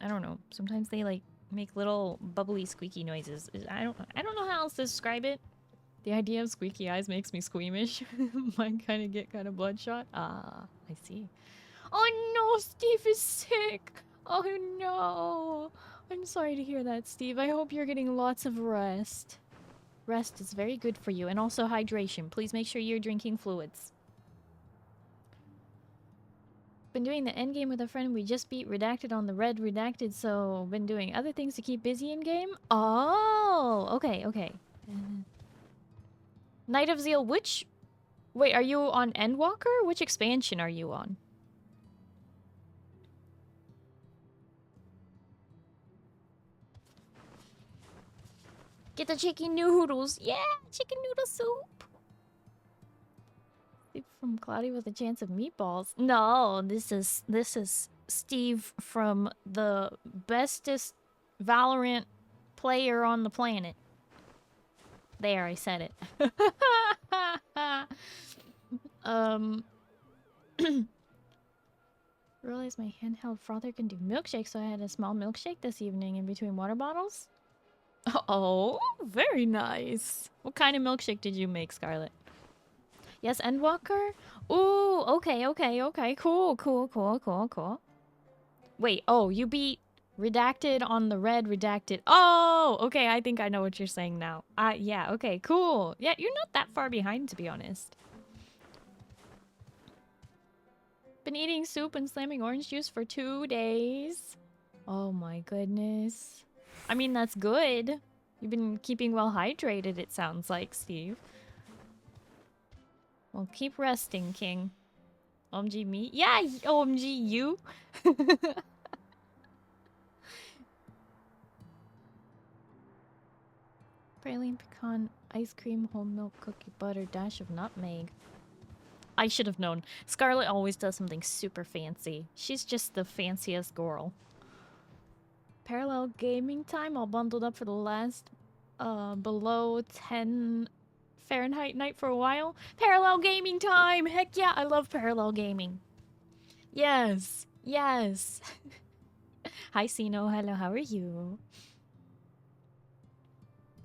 I don't know. Sometimes they like make little bubbly squeaky noises. I don't know how else to describe it. The idea of squeaky eyes makes me squeamish. Mine kind of get kind of bloodshot. Ah, I see. Oh no, Steve is sick. Oh no. I'm sorry to hear that, Steve. I hope you're getting lots of rest. Rest is very good for you, and also hydration. Please make sure you're drinking fluids. Been doing the end game with a friend. We just beat Redacted on the red Redacted, so been doing other things to keep busy in game. Oh, okay, okay. Night of Zeal, which... Wait, are you on Endwalker? Which expansion are you on? Get the chicken noodles. Yeah, chicken noodle soup. Steve from Cloudy with a chance of meatballs. No, this is Steve from the bestest Valorant player on the planet. There, I said it. Realized my handheld frother can do milkshakes, so I had a small milkshake this evening in between water bottles. Oh, very nice. What kind of milkshake did you make, Scarlet? Yes, Endwalker? Ooh, okay. Cool. Wait, oh, you beat Redacted on the red Redacted. Oh, okay, I think I know what you're saying now. Yeah, okay, cool. Yeah, you're not that far behind, to be honest. Been eating soup and slamming orange juice for 2 days. Oh my goodness. I mean, that's good. You've been keeping well hydrated, it sounds like, Steve. Well, keep resting, King. OMG me? Yeah, OMG you. Praline pecan ice cream, whole milk cookie butter, dash of nutmeg. I should have known. Scarlet always does something super fancy. She's just the fanciest girl. Parallel gaming time, all bundled up for the last below 10 Fahrenheit night for a while. Parallel gaming time! Heck yeah, I love parallel gaming. Yes. Hi, Sino. Hello, how are you?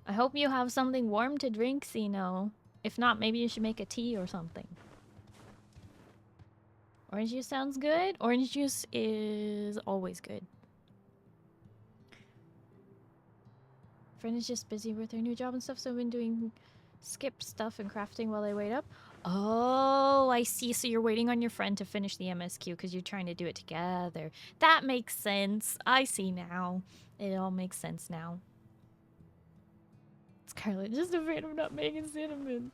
I hope you have something warm to drink, Sino. If not, maybe you should make a tea or something. Orange juice sounds good. Orange juice is always good. Friend is just busy with her new job and stuff, so I've been doing skip stuff and crafting while I wait up. Oh, I see. So you're waiting on your friend to finish the MSQ because you're trying to do it together. That makes sense. I see now. It all makes sense now. Scarlet, just a fan of nutmeg and cinnamon.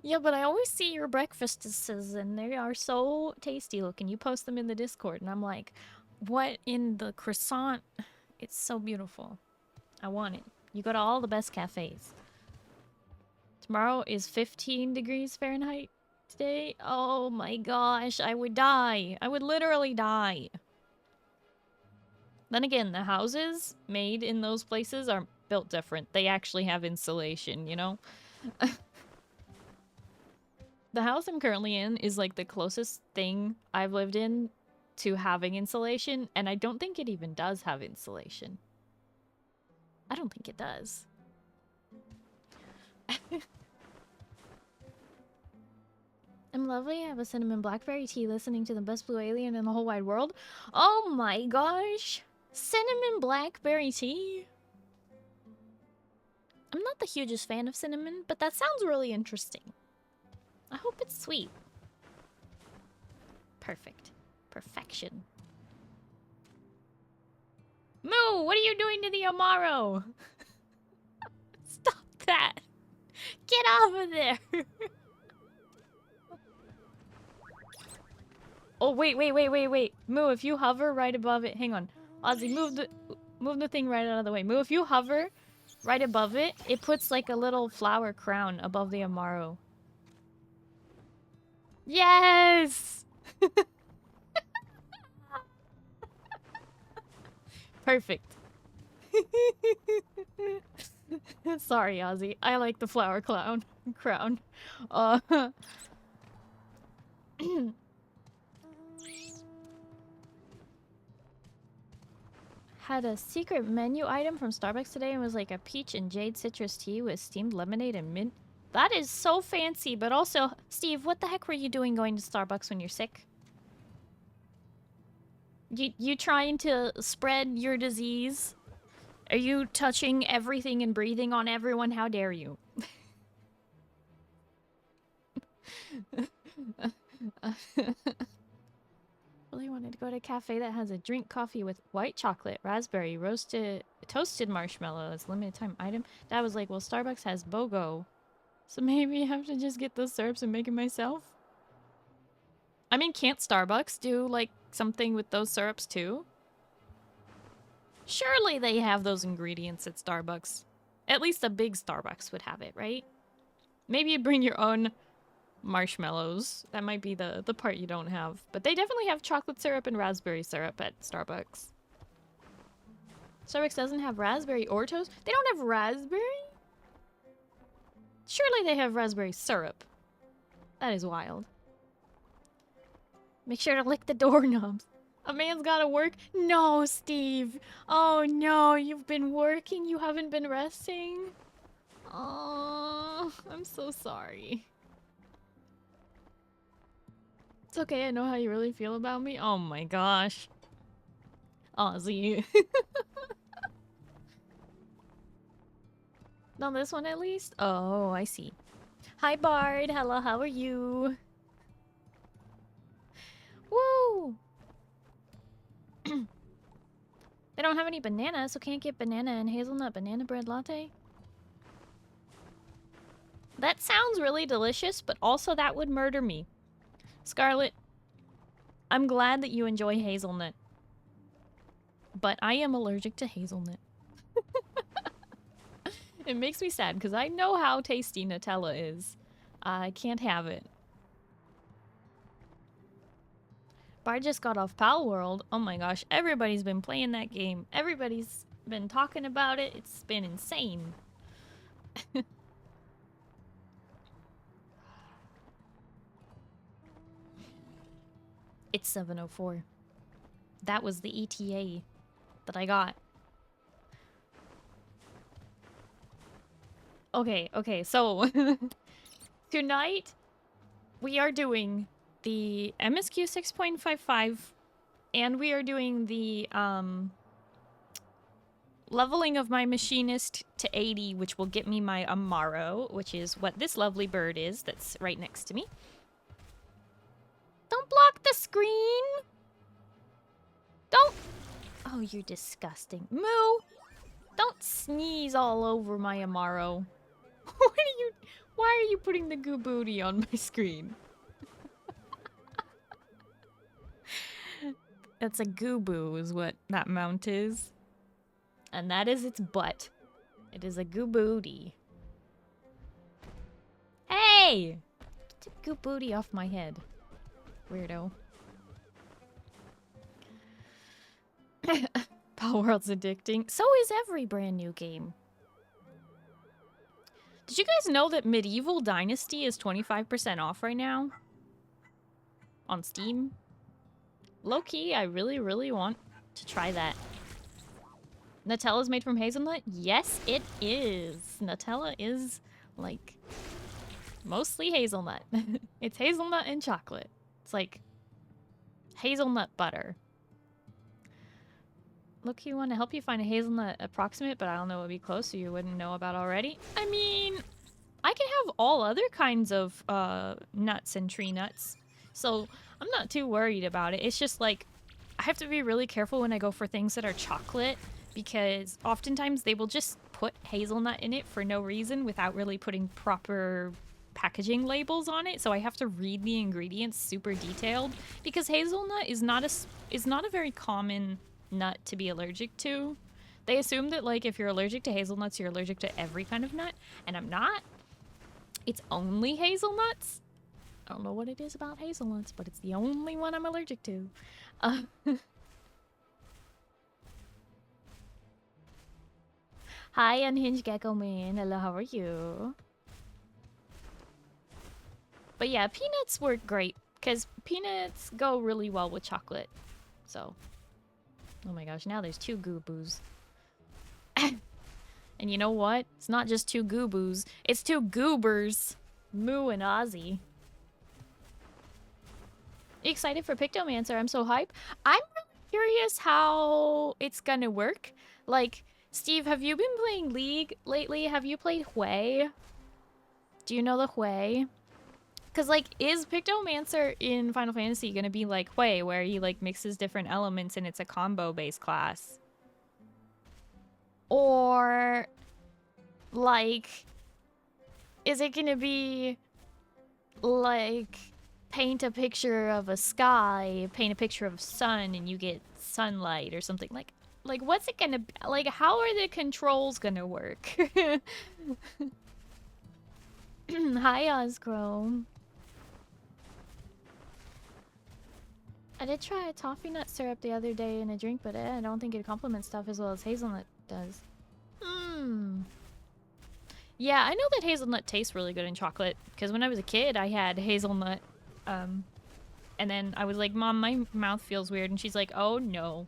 Yeah, but I always see your breakfasts and they are so tasty looking. You post them in the Discord and I'm like, what in the croissant? It's so beautiful. I want it. You go to all the best cafes. Tomorrow is 15 degrees Fahrenheit today. Oh my gosh, I would die. I would literally die. Then again, the houses made in those places are built different. They actually have insulation, you know? The house I'm currently in is like the closest thing I've lived in to having insulation, and I don't think it even does have insulation. I don't think it does. I'm lovely. I have a cinnamon blackberry tea listening to the best blue alien in the whole wide world. Oh my gosh! Cinnamon blackberry tea? I'm not the hugest fan of cinnamon, but that sounds really interesting. I hope it's sweet. Perfect. Perfection. Moo! What are you doing to the Amaro? Stop that! Get off of there! Oh, wait. Moo, if you hover right above it... Hang on. Ozzy, move the thing right out of the way. Moo, if you hover right above it, it puts like a little flower crown above the Amaro. Yes! Perfect. Sorry, Ozzy. I like the flower crown. Had a secret menu item from Starbucks today and was like a peach and jade citrus tea with steamed lemonade and mint. That is so fancy, but also, Steve, what the heck were you doing going to Starbucks when you're sick? You trying to spread your disease? Are you touching everything and breathing on everyone? How dare you? Really wanted to go to a cafe that has a drink coffee with white chocolate, raspberry, toasted marshmallows, limited time item. Dad was like, well, Starbucks has BOGO. So maybe I have to just get those syrups and make it myself? I mean, can't Starbucks do, like, something with those syrups, too? Surely they have those ingredients at Starbucks. At least a big Starbucks would have it, right? Maybe you bring your own marshmallows. That might be the part you don't have. But they definitely have chocolate syrup and raspberry syrup at Starbucks. Starbucks doesn't have raspberry or toast? They don't have raspberry? Surely they have raspberry syrup. That is wild. Make sure to lick the doorknobs. A man's gotta work? No, Steve. Oh no, you've been working? You haven't been resting? Oh, I'm so sorry. It's okay, I know how you really feel about me. Oh my gosh. Ozzy. Not this one at least? Oh, I see. Hi Bard, hello, how are you? Woo! They don't have any bananas, so can't get banana and hazelnut banana bread latte. That sounds really delicious, but also that would murder me. Scarlet, I'm glad that you enjoy hazelnut. But I am allergic to hazelnut. It makes me sad because I know how tasty Nutella is. I can't have it. Bard just got off Pal World. Oh my gosh, everybody's been playing that game. Everybody's been talking about it. It's been insane. It's 7:04. That was the ETA that I got. Okay, so tonight we are doing the MSQ 6.55 and we are doing the leveling of my machinist to 80, which will get me my Amaro, which is what this lovely bird is that's right next to me. Don't block the screen! Don't! Oh, you're disgusting. Moo! Don't sneeze all over my Amaro. Why are you putting the goo booty on my screen? That's a goo boo is what that mount is. And that is its butt. It is a goo booty. Hey! Get the goo booty off my head. Weirdo. Power World's addicting. So is every brand new game. Did you guys know that Medieval Dynasty is 25% off right now? On Steam? Low-key, I really want to try that. Nutella's made from hazelnut? Yes, it is. Nutella is, like, mostly hazelnut. It's hazelnut and chocolate. It's like hazelnut butter. Look, you want to help you find a hazelnut approximate, but I don't know what would be close, so you wouldn't know about already. I mean, I can have all other kinds of nuts and tree nuts, so I'm not too worried about it. It's just like, I have to be really careful when I go for things that are chocolate, because oftentimes they will just put hazelnut in it for no reason without really putting proper packaging labels on it, so I have to read the ingredients super detailed, because hazelnut is not a very common nut to be allergic to. They assume that, like, if you're allergic to hazelnuts, you're allergic to every kind of nut, and I'm not. It's only hazelnuts. I don't know what it is about hazelnuts, but it's the only one I'm allergic to. Hi, Unhinged Gecko Man. Hello, how are you? But yeah, peanuts work great, because peanuts go really well with chocolate. So, Oh my gosh, now there's 2 Gooboos. And you know what? It's not just 2 Gooboos. It's 2 Goobers. Moo and Ozzy. Excited for Pictomancer. I'm so hype. I'm really curious how it's gonna work. Like, Steve, have you been playing League lately? Have you played Hui? Do you know the Hui? Because, like, is Pictomancer in Final Fantasy gonna be like Hui, where he, like, mixes different elements and it's a combo-based class? Or, like, is it gonna be, like, paint a picture of a sky, paint a picture of sun, and you get sunlight or something? Like, what's it gonna be? Like, how are the controls gonna work? Hi, Oscro. I did try a toffee nut syrup the other day in a drink, but I don't think it complements stuff as well as hazelnut does. Yeah, I know that hazelnut tastes really good in chocolate, because when I was a kid, I had hazelnut, and then I was like, Mom, my mouth feels weird, and she's like, oh no.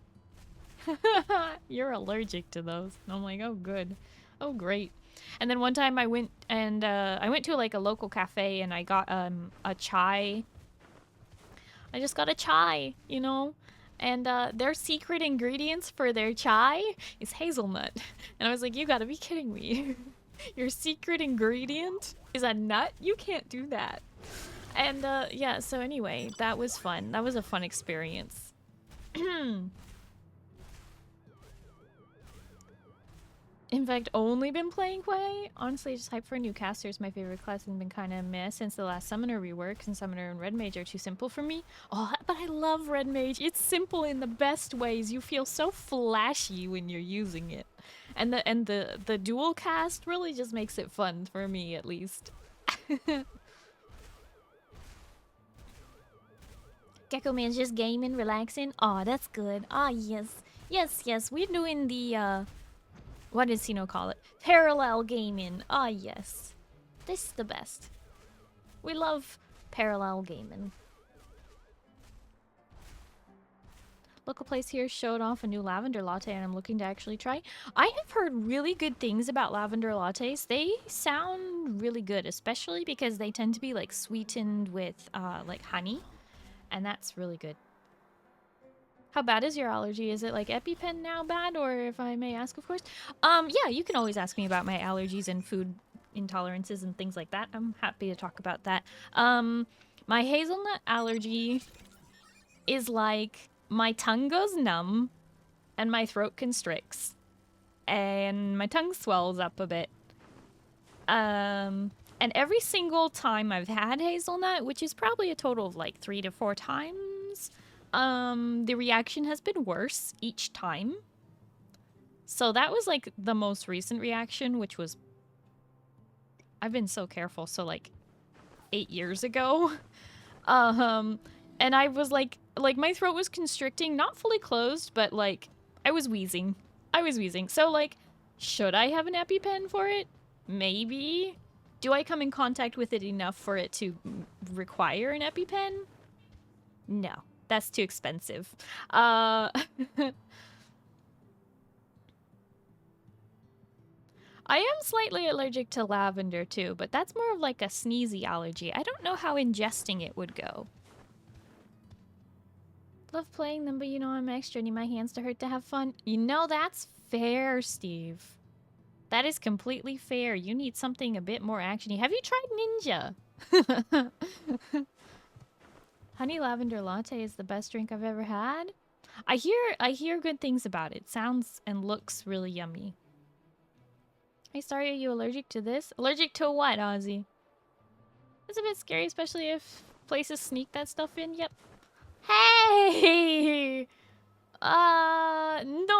You're allergic to those. And I'm like, oh good. Oh great. And then one time I went and I went to like a local cafe and I got a chai. I just got a chai, you know? And their secret ingredients for their chai is hazelnut. And I was like, you gotta be kidding me. Your secret ingredient is a nut? You can't do that. And yeah, so anyway, that was fun. That was a fun experience. In fact, only been playing Hui. Honestly, just hype for a new caster is my favorite class and been kind of meh since the last Summoner rework, and Summoner and Red Mage are too simple for me. Oh, but I love Red Mage. It's simple in the best ways. You feel so flashy when you're using it. And the dual cast really just makes it fun for me, at least. Gecko Man's just gaming, relaxing. Aw, that's good. Ah, yes. Yes, yes, we're doing the, what does Sino call it? Parallel gaming. Ah, yes. This is the best. We love parallel gaming. Local place here showed off a new lavender latte and I'm looking to actually try. I have heard really good things about lavender lattes. They sound really good, especially because they tend to be like sweetened with like honey. And that's really good. How bad is your allergy? Is it like EpiPen now bad, or if I may ask, of course? Yeah, you can always ask me about my allergies and food intolerances and things like that. I'm happy to talk about that. My hazelnut allergy is like my tongue goes numb and my throat constricts and my tongue swells up a bit. And every single time I've had hazelnut, which is probably a total of like 3 to 4 times, the reaction has been worse each time. So that was like the most recent reaction, which was, I've been so careful, so like 8 years ago. And I was like my throat was constricting, not fully closed, but like I was wheezing. So like, should I have an EpiPen for it? Maybe. Do I come in contact with it enough for it to require an EpiPen? No, that's too expensive. I am slightly allergic to lavender too, but that's more of like a sneezy allergy. I don't know how ingesting it would go. Love playing them, but you know I'm extra. Need my hands to hurt to have fun. You know, that's fair, Steve. That is completely fair. You need something a bit more actiony. Have you tried Ninja? Honey lavender latte is the best drink I've ever had. I hear good things about it. Sounds and looks really yummy. Hey, Starry, are you allergic to this? Allergic to what, Ozzy? It's a bit scary, especially if places sneak that stuff in. Yep. Hey! No,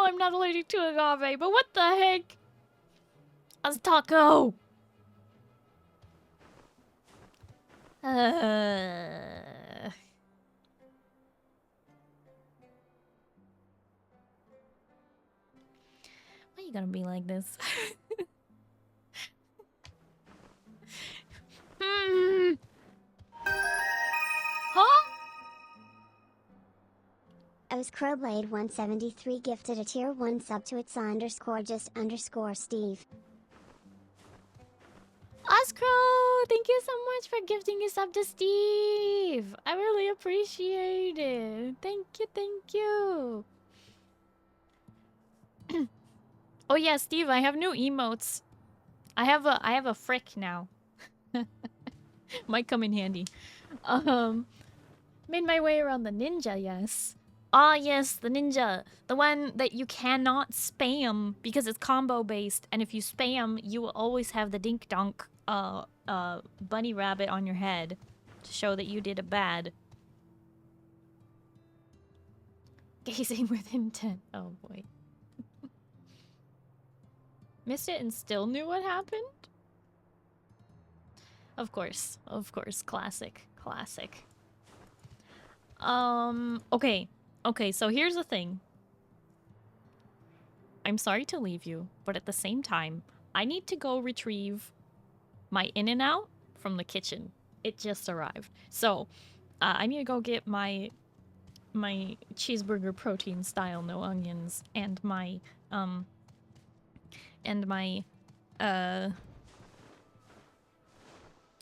I'm not allergic to agave, but what the heck? As taco! Why are you gonna be like this? Huh? Oscrowblade173 gifted a tier 1 sub to its_just_Steve. Oscro, thank you so much for gifting a sub to Steve. I really appreciate it. Thank you, thank you. Oh yeah, Steve, I have new emotes. I have a frick now. Might come in handy. Made my way around the ninja, yes. Ah, yes, the ninja. The one that you cannot spam because it's combo based, and if you spam, you will always have the dink donk bunny rabbit on your head to show that you did a bad. Gazing with intent. Oh boy. Missed it and still knew what happened? Of course. Of course. Classic. Classic. Okay. Okay, so here's the thing. I'm sorry to leave you, but at the same time, I need to go retrieve my In-N-Out from the kitchen. It just arrived. So, I need to go get my cheeseburger protein style no onions and my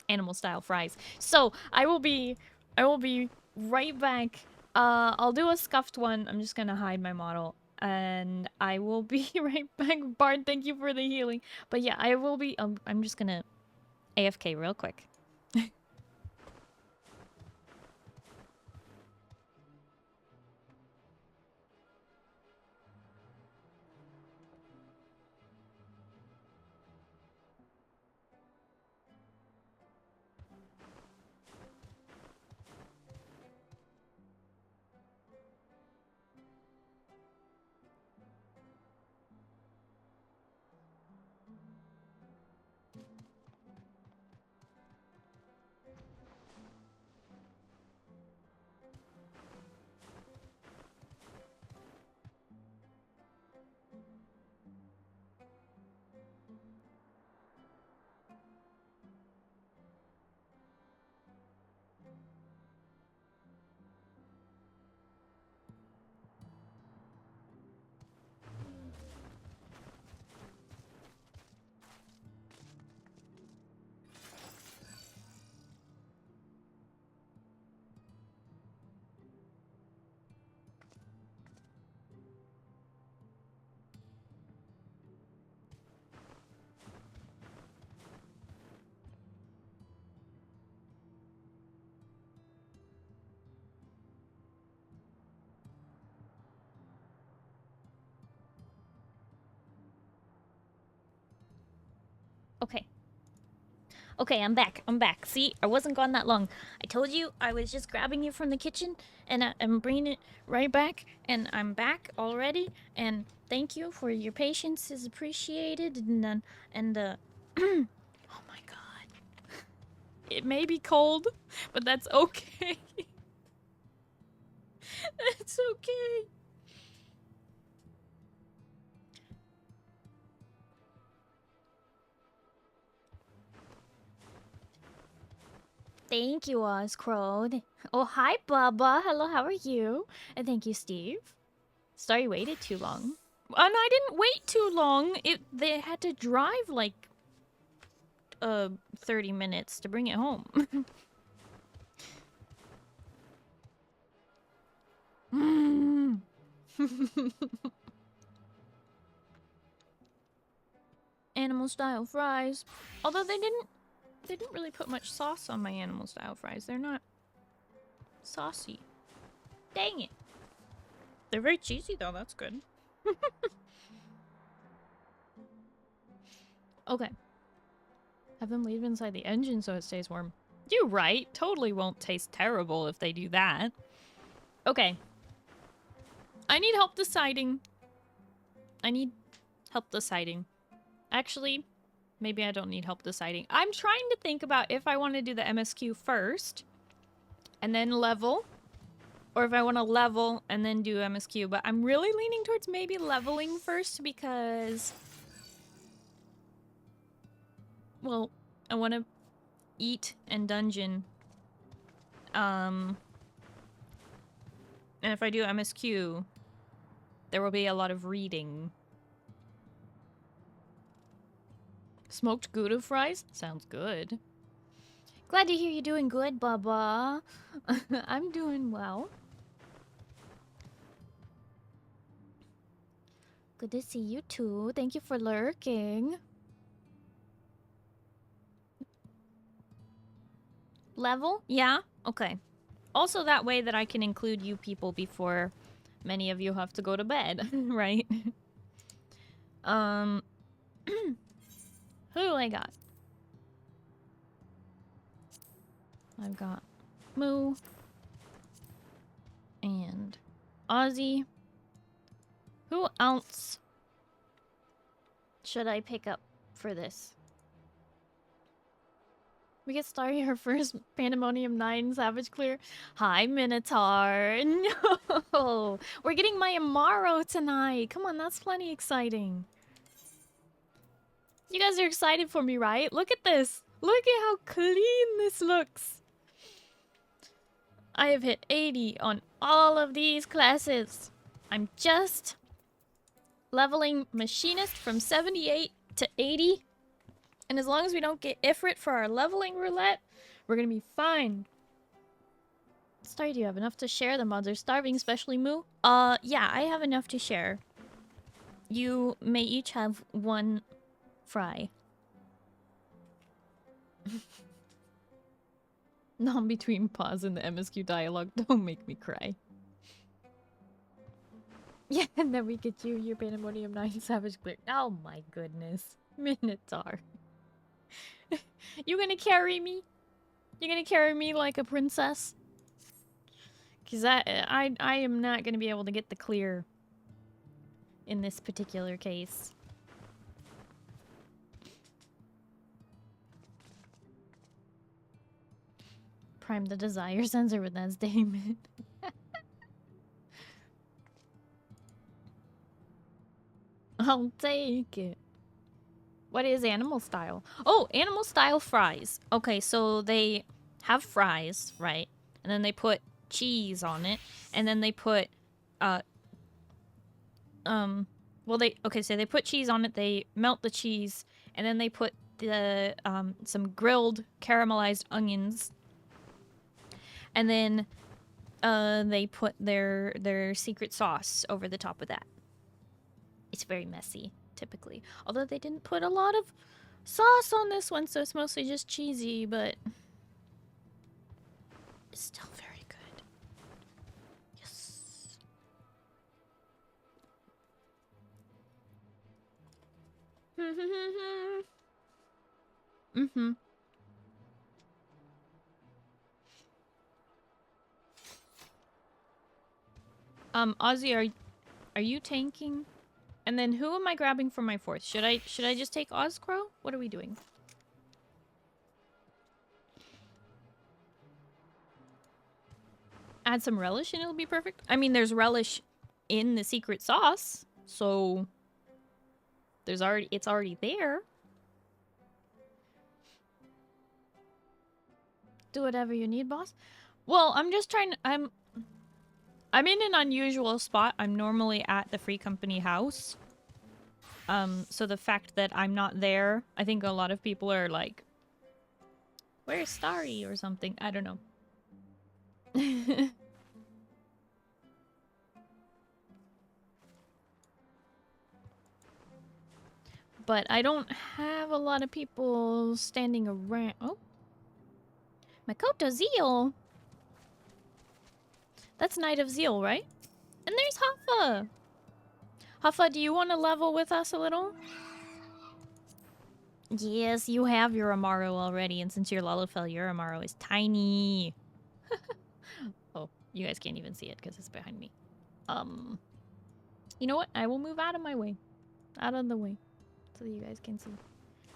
animal style fries. So, I will be right back. I'll do a scuffed one. I'm just gonna hide my model. And I will be right back. Bard, thank you for the healing. But yeah, I will be... I'm just gonna AFK real quick. Okay. Okay, I'm back. I'm back. See, I wasn't gone that long. I told you I was just grabbing you from the kitchen, and I'm bringing it right back, and I'm back already. And thank you for your patience is appreciated. Oh my god, it may be cold, but that's okay. That's okay. Thank you, Oscrowed. Oh, hi, Bubba. Hello, how are you? And thank you, Steve. Sorry, waited too long. And I didn't wait too long. They had to drive like 30 minutes to bring it home. Animal style fries. Although they didn't really put much sauce on my animal style fries. They're not saucy. Dang it. They're very cheesy though, that's good. Okay. Have them leave inside the engine so it stays warm. You're right. Totally won't taste terrible if they do that. Okay. I need help deciding. Actually, maybe I don't need help deciding. I'm trying to think about if I want to do the MSQ first and then level, or if I want to level and then do MSQ. But I'm really leaning towards maybe leveling first because, well, I want to eat and dungeon. And And if I do MSQ, there will be a lot of reading. Smoked Gouda fries? Sounds good. Glad to hear you're doing good, Baba. I'm doing well. Good to see you too. Thank you for lurking. Level? Yeah? Okay. Also that way that I can include you people before many of you have to go to bed, right? Who do I got? I've got Moo and Ozzy. Who else should I pick up for this? We get Starry her first Pandemonium 9 Savage Clear. Hi, Minotaur. No! We're getting my Amaro tonight. Come on, that's plenty exciting. You guys are excited for me, right? Look at this. Look at how clean this looks. I have hit 80 on all of these classes. I'm just leveling Machinist from 78 to 80. And as long as we don't get Ifrit for our leveling roulette, we're gonna be fine. Starry, do you have enough to share? The mods are starving, especially Moo. Yeah, I have enough to share. You may each have one fry. Non between pause and the MSQ dialogue. Don't make me cry. Yeah, and then we get you your Pandemonium 9 Savage Clear. Oh my goodness. Minotaur. You gonna carry me? You gonna carry me like a princess? Cause I am not gonna be able to get the clear in this particular case. Prime the desire sensor with that statement. I'll take it. What is animal style? Oh, animal style fries. Okay, so they have fries, right? And then they put cheese on it, and then they put so they put cheese on it, they melt the cheese, and then they put the some grilled caramelized onions. And then they put their secret sauce over the top of that. It's very messy, typically. Although they didn't put a lot of sauce on this one, so it's mostly just cheesy, but it's still very good. Yes. Mm-hmm. Ozzy, are you tanking? And then who am I grabbing for my fourth? Should I just take Ozcrow? What are we doing? Add some relish and it'll be perfect. I mean, there's relish in the secret sauce, so it's already there. Do whatever you need, boss. Well, I'm just trying to, I'm in an unusual spot. I'm normally at the Free Company house. So the fact that I'm not there, I think a lot of people are like, where's Starry or something? I don't know. But I don't have a lot of people standing around. Oh. Makoto Zeal. That's Knight of Zeal, right? And there's Hoffa. Hoffa, do you want to level with us a little? Yes, you have your Amaro already, and since you're Lalafell, your Amaro is tiny. Oh, you guys can't even see it because it's behind me. You know what? I will move out of my way. Out of the way. So you guys can see.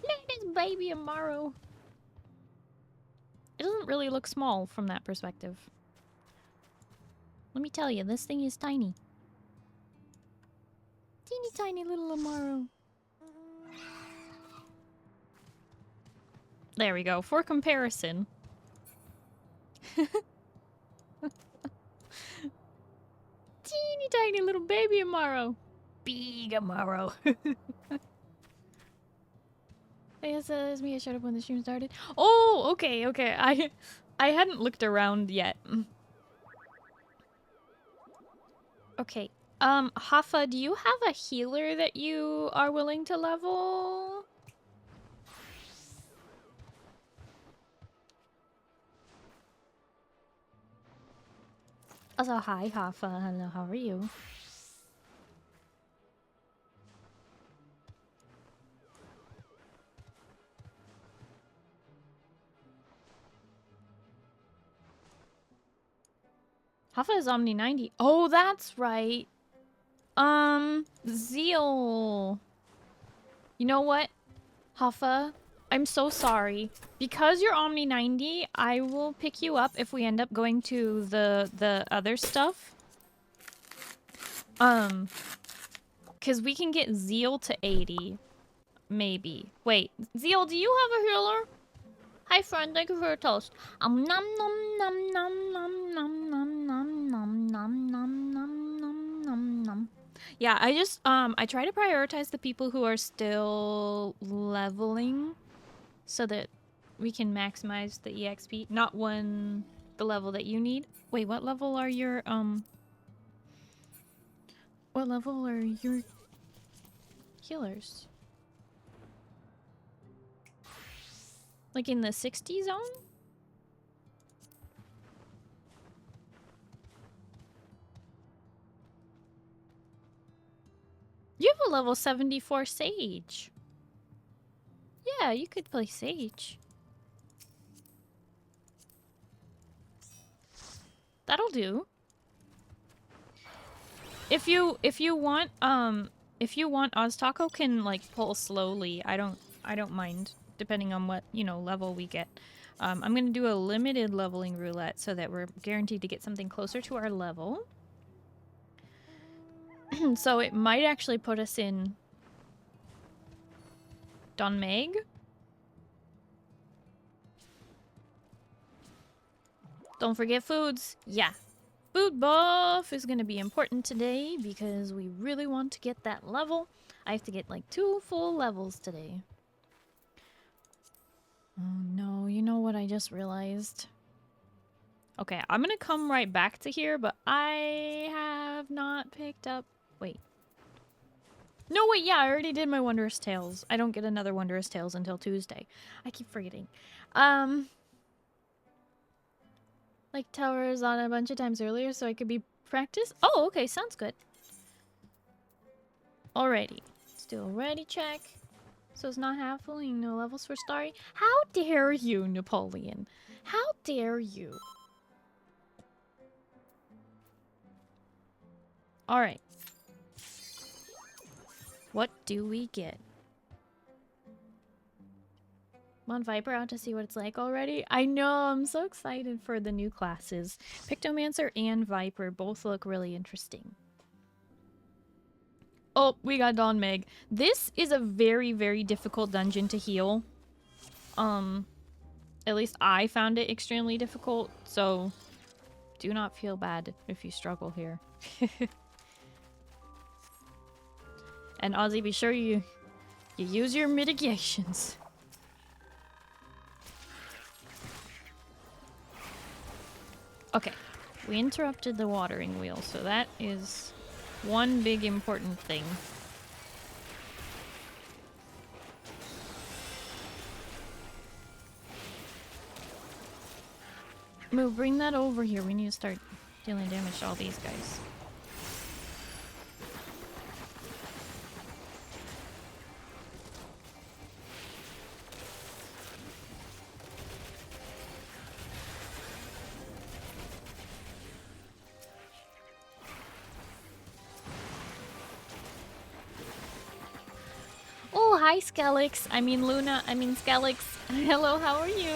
Look at this baby Amaro. It doesn't really look small from that perspective. Let me tell you, this thing is tiny. Teeny tiny little Amaro. There we go. For comparison. tiny little baby tomorrow. Big tomorrow. It says me. I showed up when the stream started. Oh, okay, okay. I hadn't looked around yet. Okay. Hafa, do you have a healer that you are willing to level? Also, hi, Hafa. Hello, how are you? Hafa is Omni 90. Oh, that's right. Zeal. You know what, Hafa? I'm so sorry. Because you're Omni 90, I will pick you up if we end up going to the other stuff. Because we can get Zeal to 80. Maybe. Wait, Zeal, do you have a healer? Hi, friend. Thank you for your toast. Nom nom nom nom nom nom nom nom nom nom nom nom nom nom. Yeah, I try to prioritize the people who are still leveling so that we can maximize the EXP. Not the level that you need. Wait, what level are your healers? Like in the 60 zone? You have a level 74 Sage. Yeah, you could play Sage. That'll do. If you want Oztaco can like pull slowly. I don't mind, depending on what, level we get. I'm gonna do a limited leveling roulette so that we're guaranteed to get something closer to our level. So it might actually put us in Don Meg. Don't forget foods. Yeah. Food buff is gonna be important today because we really want to get that level. I have to get like 2 full levels today. Oh no, you know what I just realized? Okay, I'm gonna come right back to here, but I have not picked up... Wait. No, wait, yeah, I already did my Wondrous Tales. I don't get another Wondrous Tales until Tuesday. I keep forgetting. Like towers on a bunch of times earlier so I could be practice. Oh, okay, sounds good. Alrighty. Let's do a ready check. So it's not halfling, no levels for Starry. How dare you, Napoleon? How dare you? Alright. What do we get? I'm on Viper out to see what it's like already. I know, I'm so excited for the new classes. Pictomancer and Viper both look really interesting. Oh, we got Dawn Meg. This is a very, very difficult dungeon to heal. At least I found it extremely difficult, so do not feel bad if you struggle here. And Ozzy, be sure you use your mitigations. Okay, we interrupted the watering wheel, so that is one big important thing. Moo, bring that over here. We need to start dealing damage to all these guys. Oh, hi, Skelix. I mean, Luna. I mean, Skelix. Hello, how are you?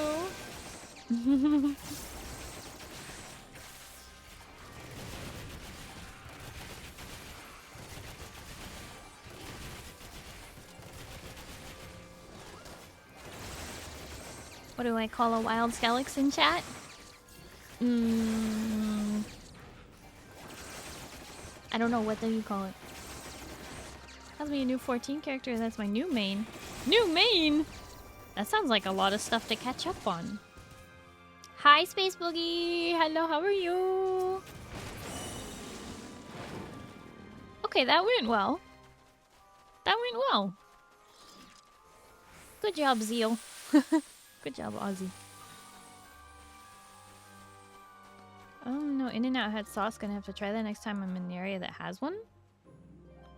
What do I call a wild Skelix in chat? I don't know, what do you call it? That's me a new 14 character, that's my new main. New main?! That sounds like a lot of stuff to catch up on. Hi, Space Boogie! Hello, how are you? Okay, that went well. That went well. Good job, Zeal. Good job, Ozzy. Oh no, In-N-Out had sauce. Gonna have to try that next time I'm in the area that has one?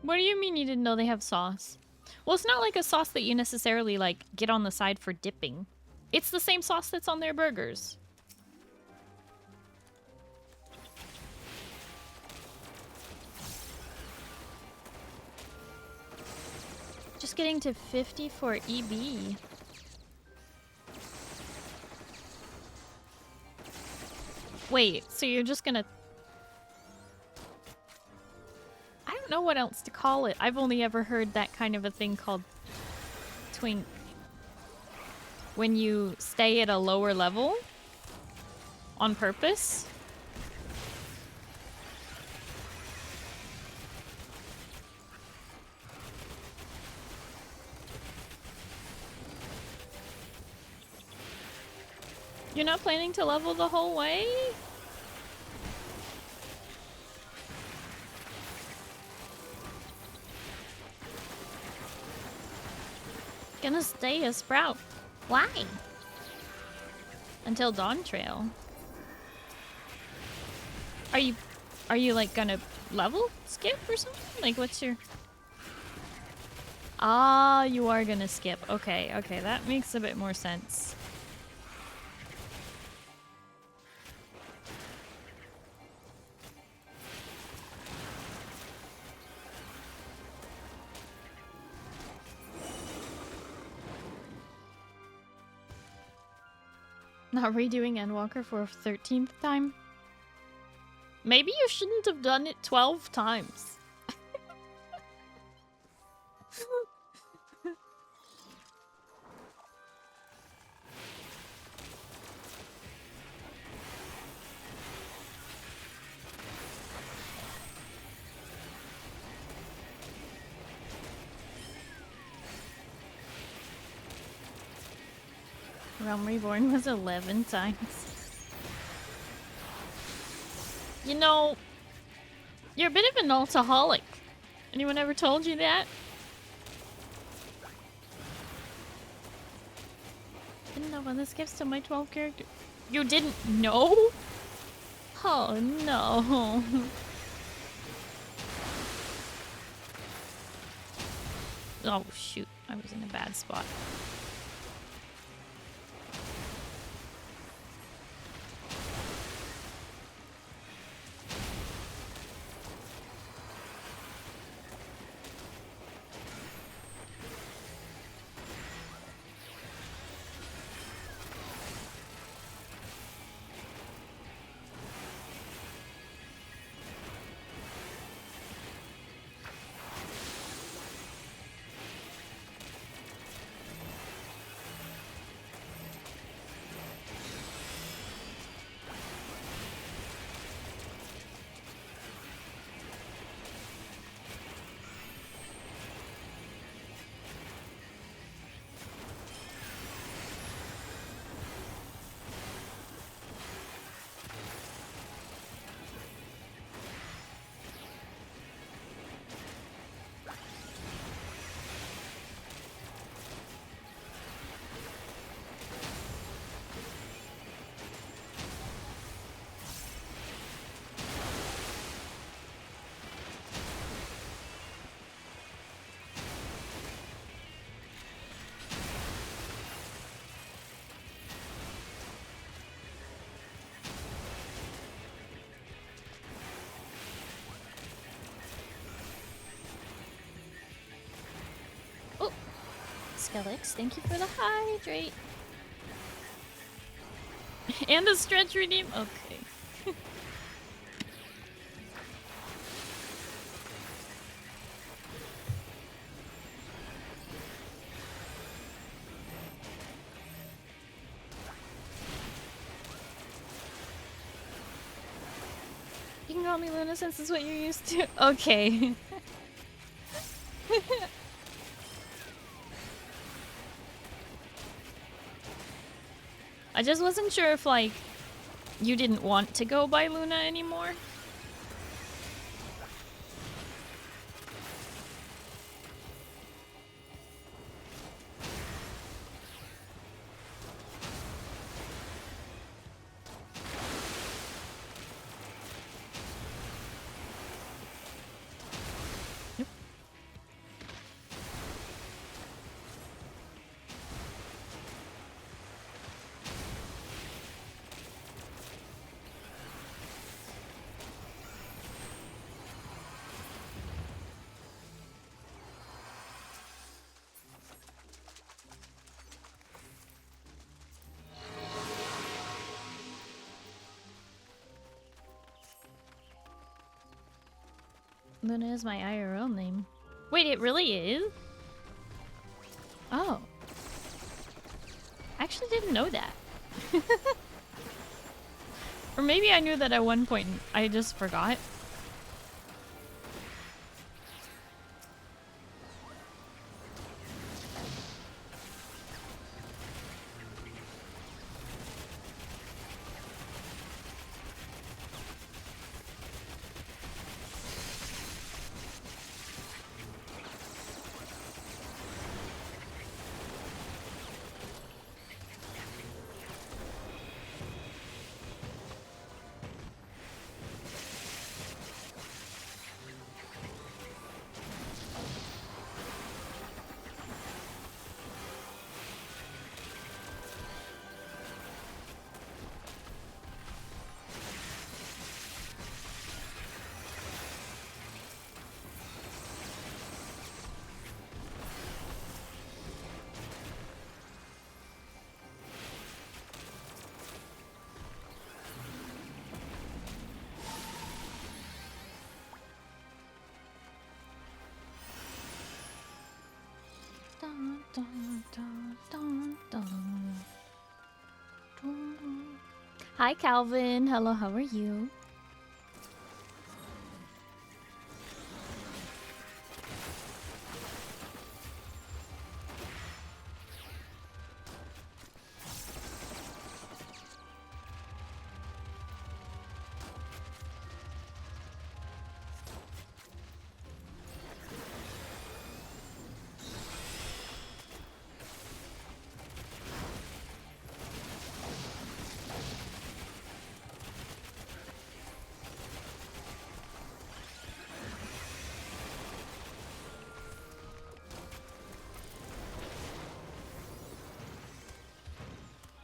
What do you mean you didn't know they have sauce? Well, it's not like a sauce that you necessarily, like, get on the side for dipping. It's the same sauce that's on their burgers. Just getting to 50 for EB. Wait, so you're just gonna... I don't know what else to call it. I've only ever heard that kind of a thing called twink. When you stay at a lower level on purpose. You're not planning to level the whole way? Gonna stay a sprout. Why? Until Dawn Trail. Are you like gonna level skip or something? Like what's your... Ah, you are gonna skip. Okay, okay, that makes a bit more sense. Not redoing Endwalker for a 13th time? Maybe you shouldn't have done it 12 times. Realm Reborn was 11 times. You know, you're a bit of an alcoholic. Anyone ever told you that? Didn't know when this gets to my 12 character. You didn't know? Oh no. Oh shoot, I was in a bad spot. Skelix, thank you for the hydrate. And a stretch redeem? Okay. You can go call me Luna since it's what you're used to. Okay. I just wasn't sure if, like, you didn't want to go by Luna anymore. Luna is my IRL name. Wait, it really is? Oh. I actually didn't know that. Or maybe I knew that at one point and I just forgot. Hi Calvin, hello, how are you?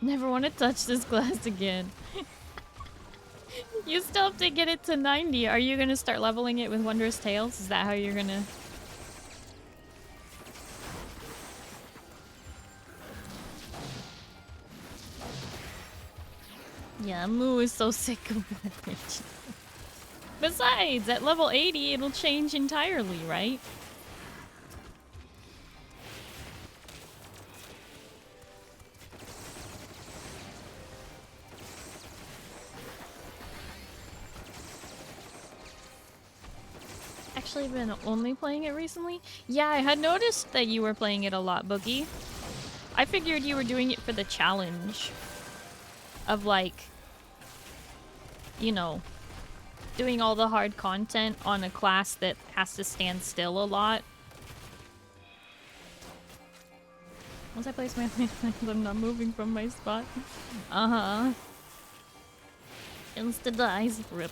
Never want to touch this glass again. You still have to get it to 90. Are you gonna start leveling it with Wondrous Tales? Is that how you're gonna... Yeah, Moo is so sick of that. Besides, at level 80, it'll change entirely, right? Actually been only playing it recently? Yeah, I had noticed that you were playing it a lot, Boogie. I figured you were doing it for the challenge of, like, you know, doing all the hard content on a class that has to stand still a lot. Once I place my I'm not moving from my spot. Uh-huh. Insta dies. Rip.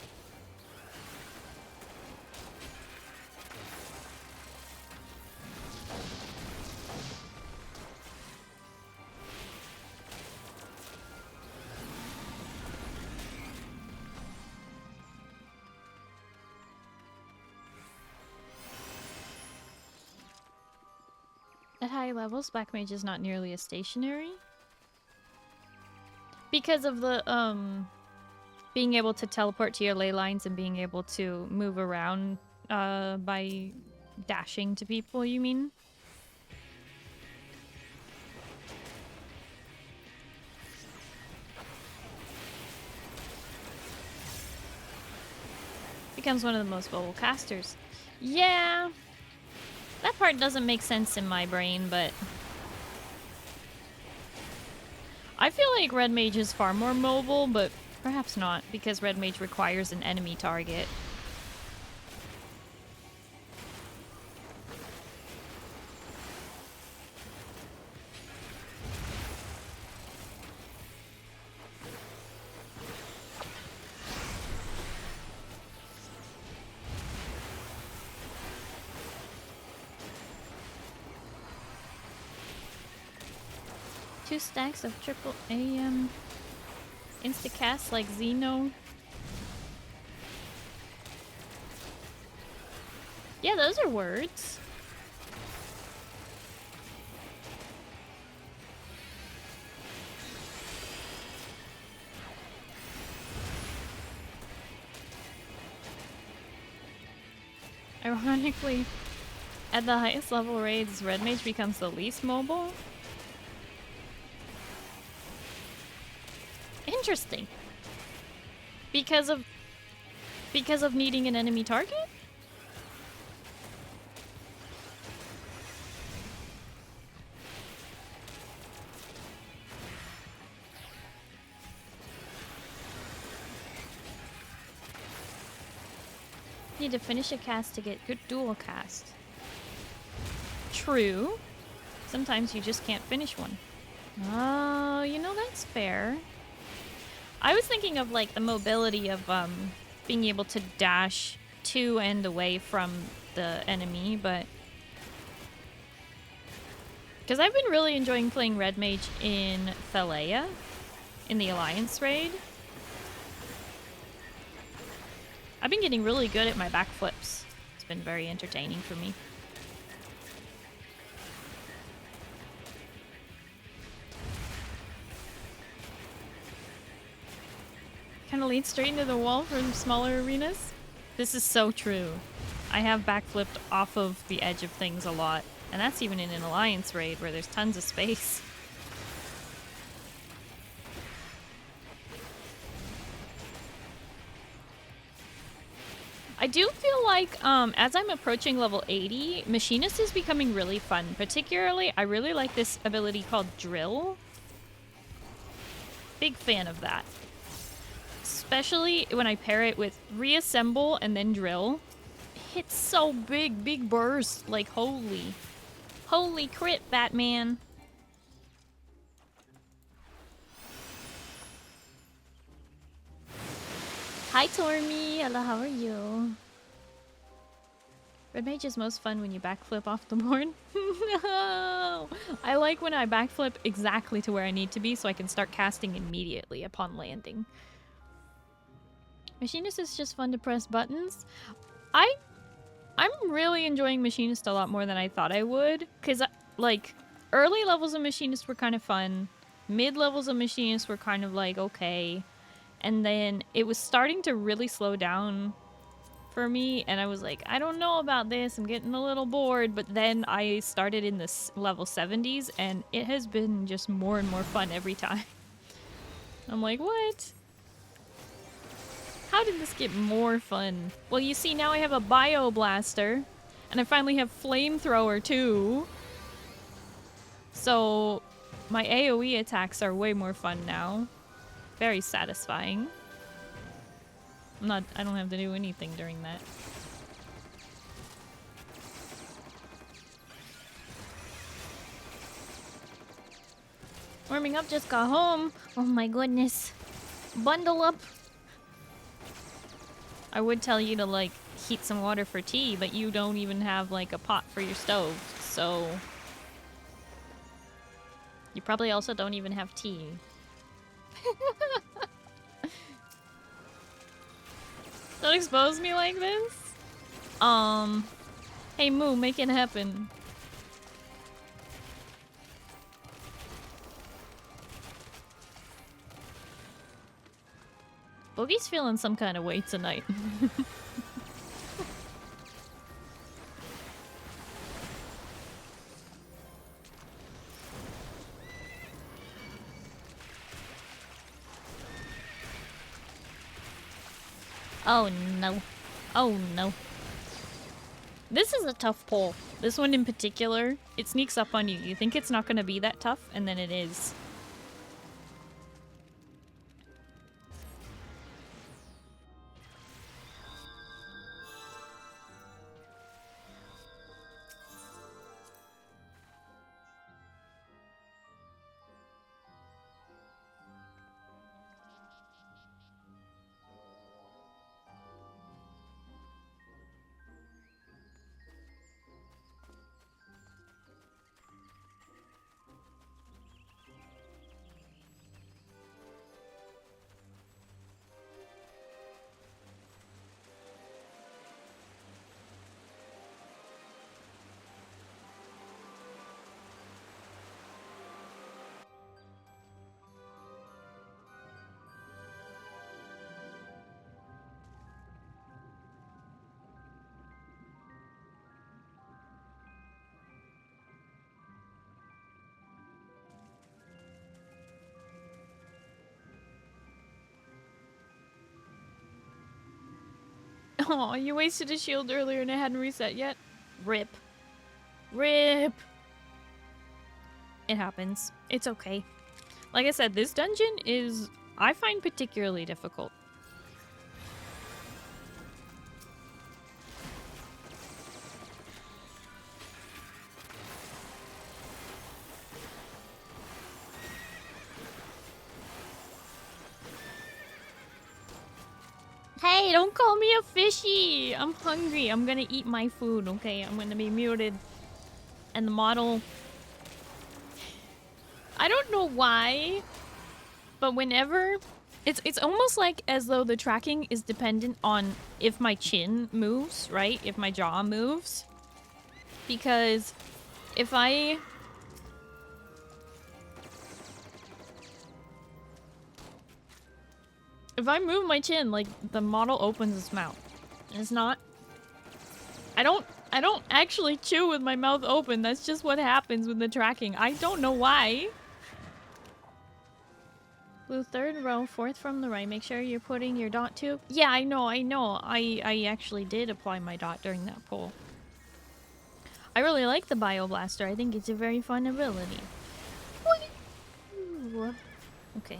At high levels, Black Mage is not nearly as stationary. Because of the, being able to teleport to your ley lines and being able to move around, by dashing to people, you mean? Becomes one of the most vocal casters. Yeah. That part doesn't make sense in my brain, but... I feel like Red Mage is far more mobile, but perhaps not, because Red Mage requires an enemy target. Two stacks of triple AM instacast like Xeno. Yeah, those are words. Ironically, at the highest level raids, Red Mage becomes the least mobile. Interesting. Because of needing an enemy target? Need to finish a cast to get good dual cast. True. Sometimes you just can't finish one. Oh, you know, that's fair. I was thinking of like the mobility of being able to dash to and away from the enemy, but because I've been really enjoying playing Red Mage in Thalea in the Alliance raid. I've been getting really good at my backflips. It's been very entertaining for me. Kind of leads straight into the wall from smaller arenas. This is so true. I have backflipped off of the edge of things a lot, and that's even in an Alliance raid where there's tons of space. I do feel like as I'm approaching level 80, Machinist is becoming really fun. Particularly, I really like this ability called Drill. Big fan of that. Especially when I pair it with Reassemble and then Drill. It hits so big, big burst. Like, holy. Holy crit, Batman. Hi, Tormy. Hello, how are you? Red Mage is most fun when you backflip off the board. No! I like when I backflip exactly to where I need to be so I can start casting immediately upon landing. Machinist is just fun to press buttons. I'm really enjoying Machinist a lot more than I thought I would. Because, like, early levels of Machinist were kind of fun. Mid levels of Machinist were kind of like, okay. And then it was starting to really slow down for me. And I was like, I don't know about this. I'm getting a little bored. But then I started in the level 70s. And it has been just more and more fun every time. I'm like, what? How did this get more fun? Well, you see, now I have a Bio Blaster, and I finally have Flamethrower too. So my AoE attacks are way more fun now. Very satisfying. I don't have to do anything during that. Warming up, just got home. Oh my goodness. Bundle up. I would tell you to, like, heat some water for tea, but you don't even have, like, a pot for your stove, so... You probably also don't even have tea. Don't expose me like this? Hey Moo, make it happen. Boogie's feeling some kind of way tonight. Oh no. Oh no. This is a tough pull. This one in particular, it sneaks up on you. You think it's not going to be that tough, and then it is. Oh, you wasted a shield earlier and it hadn't reset yet? Rip. Rip! It happens. It's okay. Like I said, this dungeon is, I find, particularly difficult. Hey, don't call me a fishy! I'm hungry. I'm gonna eat my food, okay? I'm gonna be muted. And the model... I don't know why, but whenever... It's almost like as though the tracking is dependent on if my chin moves, right? If my jaw moves. Because if I... If I move my chin, like, the model opens its mouth. And it's not... I don't actually chew with my mouth open. That's just what happens with the tracking. I don't know why. Blue third row, fourth from the right. Make sure you're putting your dot to. Yeah, I know. I actually did apply my dot during that pull. I really like the Bioblaster. I think it's a very fun ability. Okay.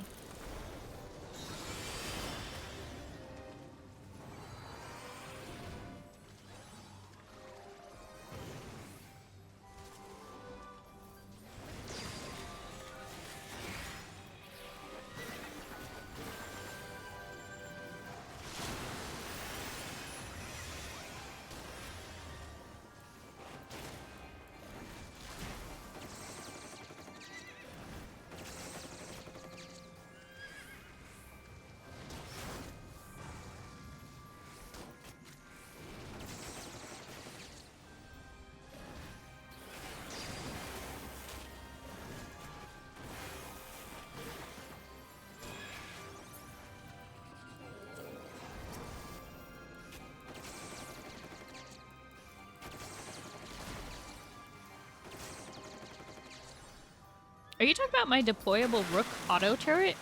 Are you talking about my deployable Rook auto turret?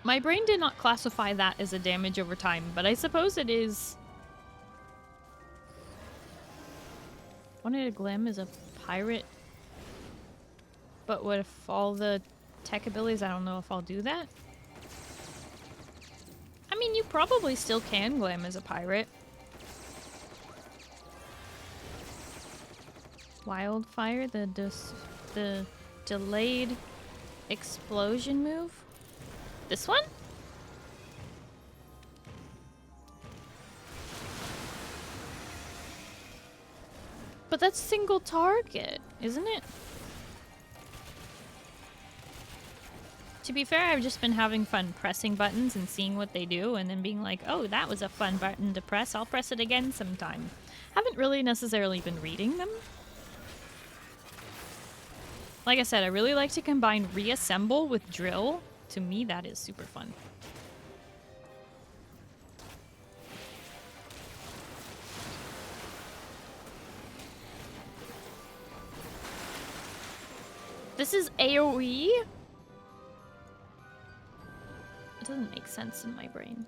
My brain did not classify that as a damage over time, but I suppose it is. Wanted a Glim as a pirate. But with all the tech abilities, I don't know if I'll do that. I mean, you probably still can Glim as a pirate. Wildfire, the delayed explosion move? This one? But that's single target, isn't it? To be fair, I've just been having fun pressing buttons and seeing what they do and then being like, oh, that was a fun button to press. I'll press it again sometime. Haven't really necessarily been reading them. Like I said, I really like to combine reassemble with drill. To me, that is super fun. This is AoE? It doesn't make sense in my brain.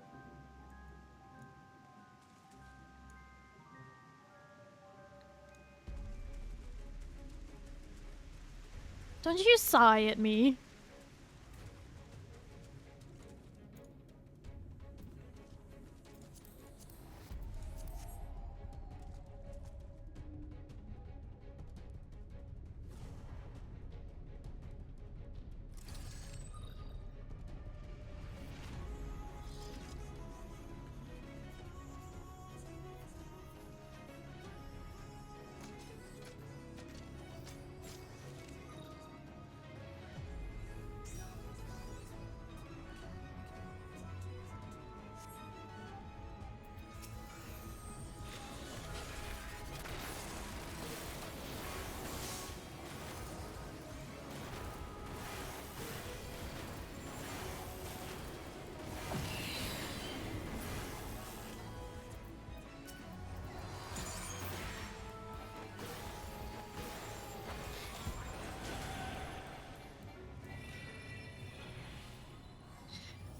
Don't you sigh at me.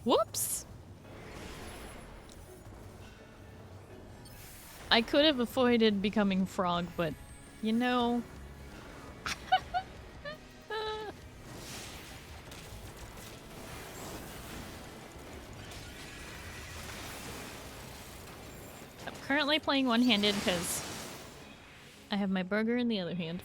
Whoops! I could have avoided becoming frog, but you know. I'm currently playing one-handed because I have my burger in the other hand.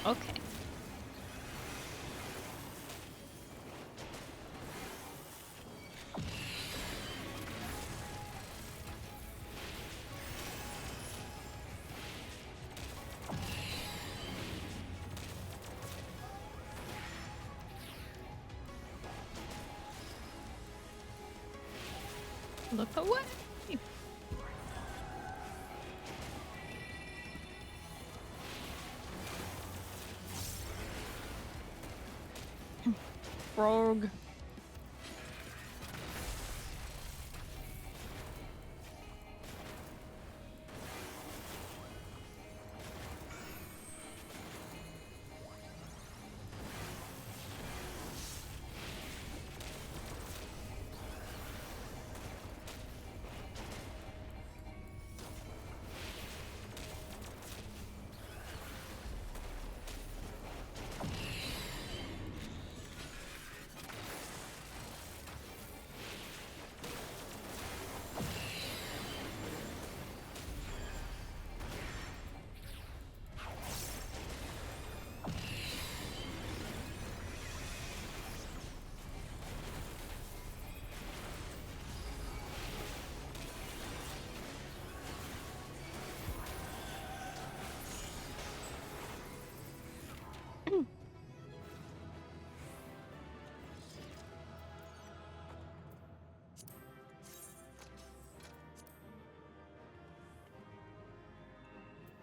Okay. Look away. Frog.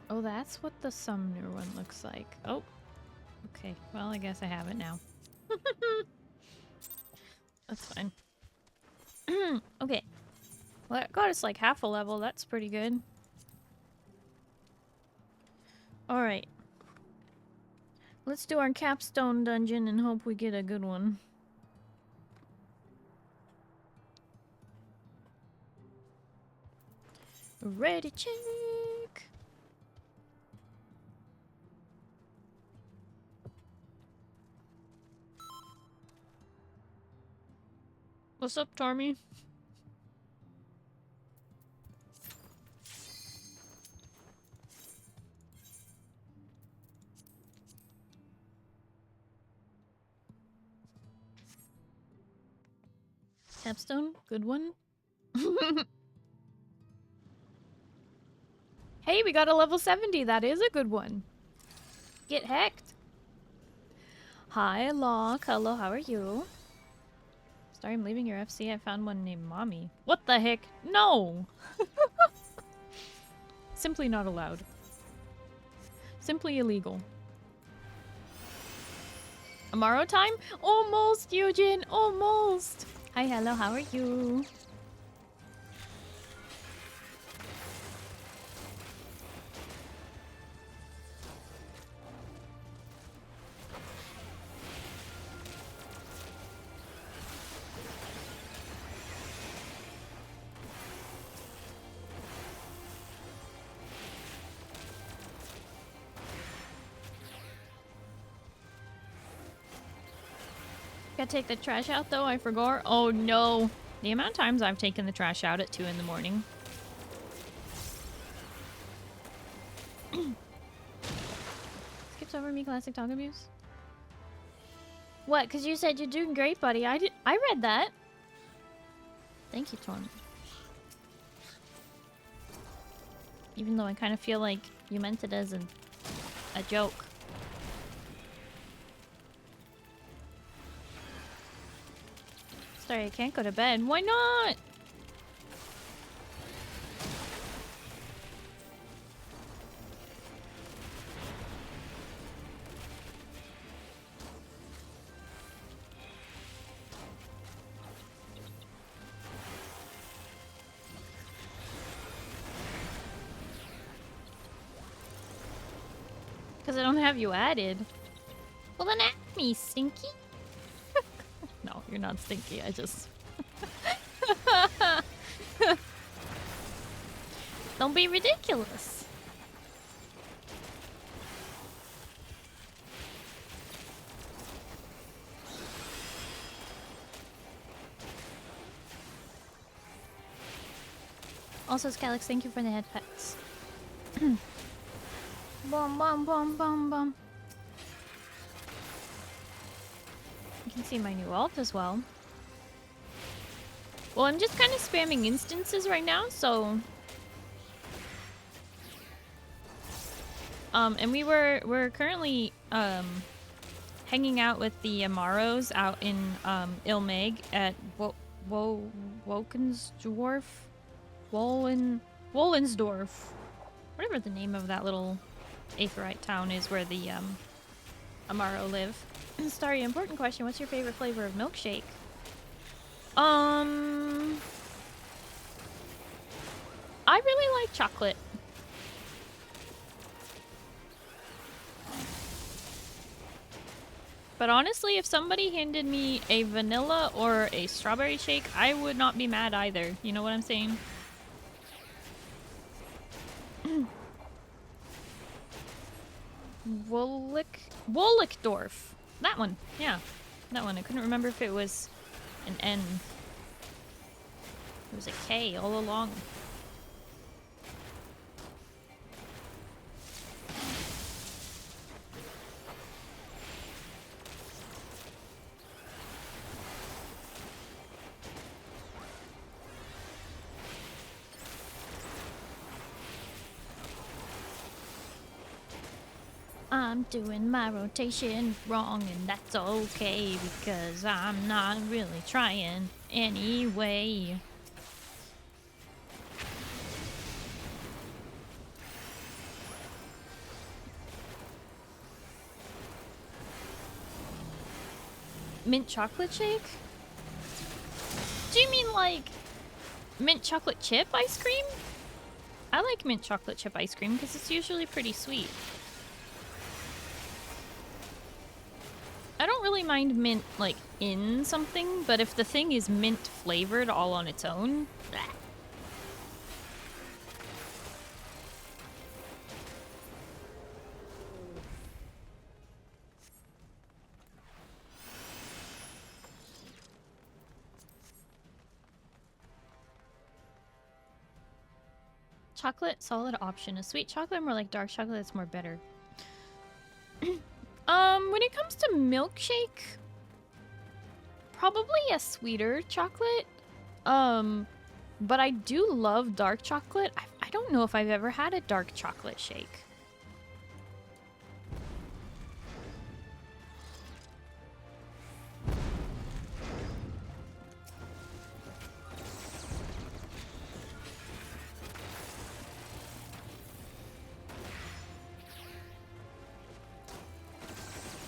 Oh, that's what the Sumner one looks like. Oh, okay. Well, I guess I have it now. That's fine. Okay. Well, that got us like half a level. That's pretty good. Alright. Let's do our capstone dungeon and hope we get a good one. Ready, check! What's up, Tommy? Capstone? Good one? Hey, we got a level 70. That is a good one. Get hacked. Hi, Locke. Hello, how are you? Sorry, I'm leaving your FC. I found one named Mommy. What the heck? No! Simply not allowed. Simply illegal. Amaro time? Almost, Eugen! Almost! Hi, hello, how are you? Gotta take the trash out though, I forgot. Oh no. The amount of times I've taken the trash out at 2 in the morning. Skips over me, classic dog abuse. What? Cause you said you're doing great, buddy. I read that. Thank you, Torm. Even though I kind of feel like you meant it as a joke. Sorry, I can't go to bed. Why not? Because I don't have you added. Well then add me, Stinky. No, you're not stinky. I just... Don't be ridiculous. Also, Scalix, thank you for the head pets. Bum bum bum bum bum. You can see my new alt as well. Well, I'm just kind of spamming instances right now, so... and we're currently, hanging out with the Amaros out in, Ilmeg at Wokensdorf? Wollensdorf. Whatever the name of that little Aetheryte town is where the, Amaro live. Starry, important question. What's your favorite flavor of milkshake? I really like chocolate. But honestly, if somebody handed me a vanilla or a strawberry shake, I would not be mad either. You know what I'm saying? Wollickdorf. That one. Yeah. That one. I couldn't remember if it was an N. It was a K all along. I'm doing my rotation wrong, and that's okay because I'm not really trying anyway. mint chocolate shake? Do you mean like mint chocolate chip ice cream? I like mint chocolate chip ice cream because it's usually pretty sweet. I don't really mind mint like in something, but if the thing is mint flavored all on its own, bleh. Chocolate, solid option. A sweet chocolate, more like dark chocolate, that's more better. When it comes to milkshake, probably a sweeter chocolate. But I do love dark chocolate. I don't know if I've ever had a dark chocolate shake.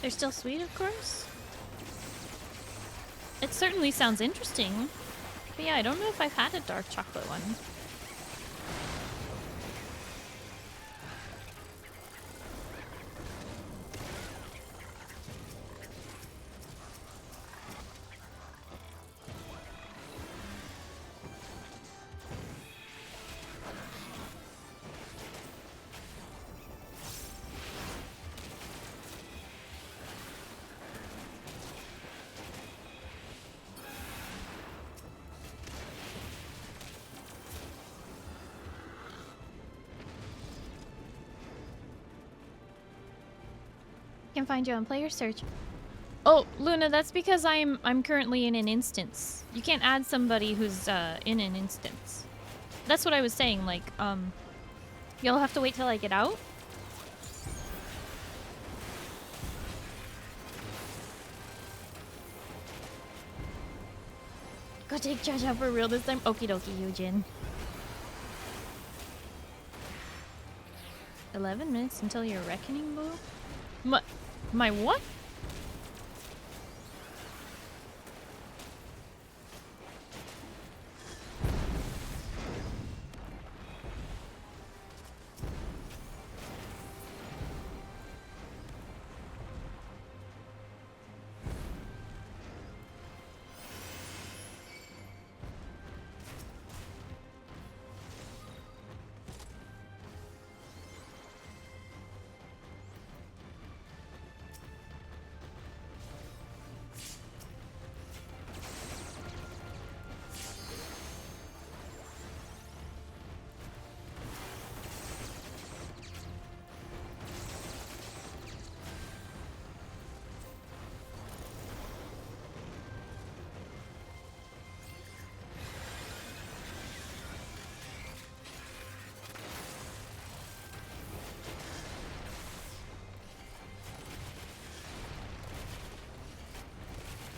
They're still sweet, of course. It certainly sounds interesting. But yeah, I don't know if I've had a dark chocolate one. Can find you on player search. Oh, Luna, that's because I'm currently in an instance. You can't add somebody who's in an instance. That's what I was saying, like, you'll have to wait till I get out. Go take charge out for real this time. Okie dokie, Yujin. 11 minutes until your reckoning, boo? My what?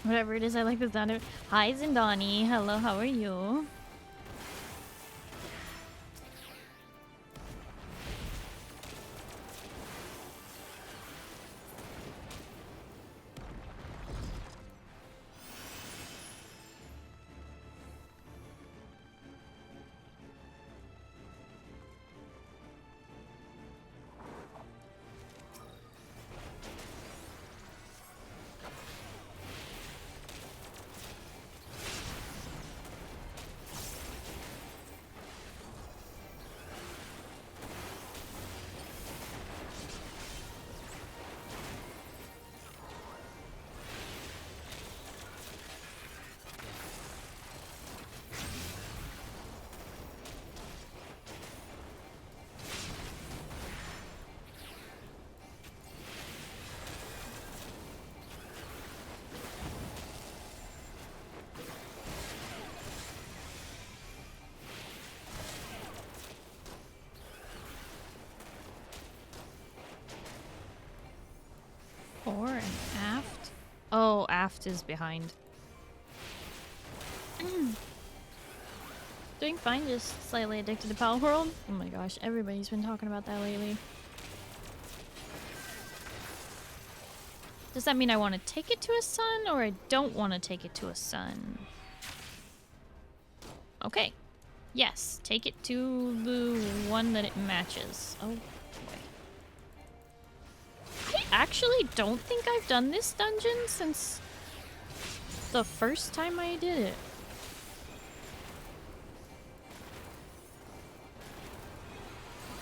Whatever it is, I like the sound of it. Hi, Zindani. Hello, how are you? Fore and aft? Oh, aft is behind. Doing fine, just slightly addicted to Pal World. Oh my gosh, everybody's been talking about that lately. Does that mean I want to take it to a sun, or I don't want to take it to a sun? Okay. Yes, take it to the one that it matches. Oh, boy. I actually don't think I've done this dungeon since the first time I did it.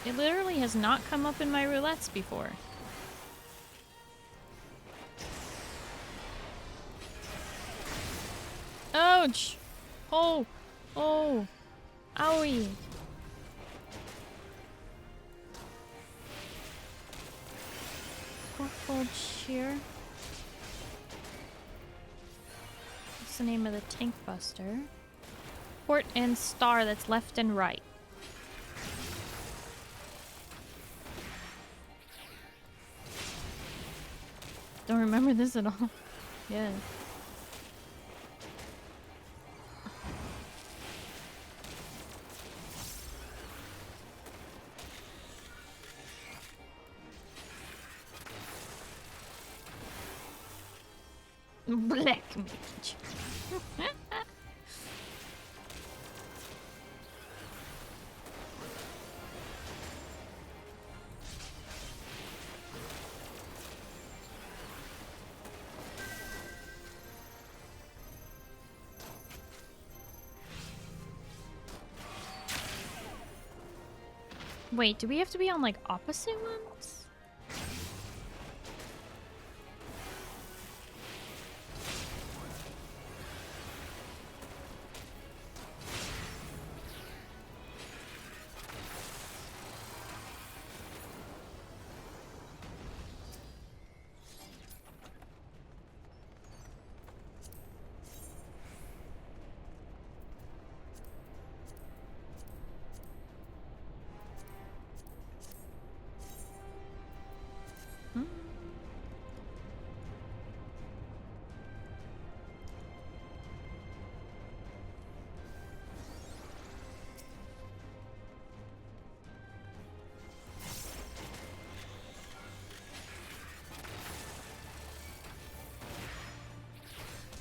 It literally has not come up in my roulettes before. Ouch! Oh! Oh! Owie! Fourfold shear. What's the name of the tank buster? Port and star, that's left and right. Don't remember this at all. Yeah. Black mage. Wait, do we have to be on like opposite ones?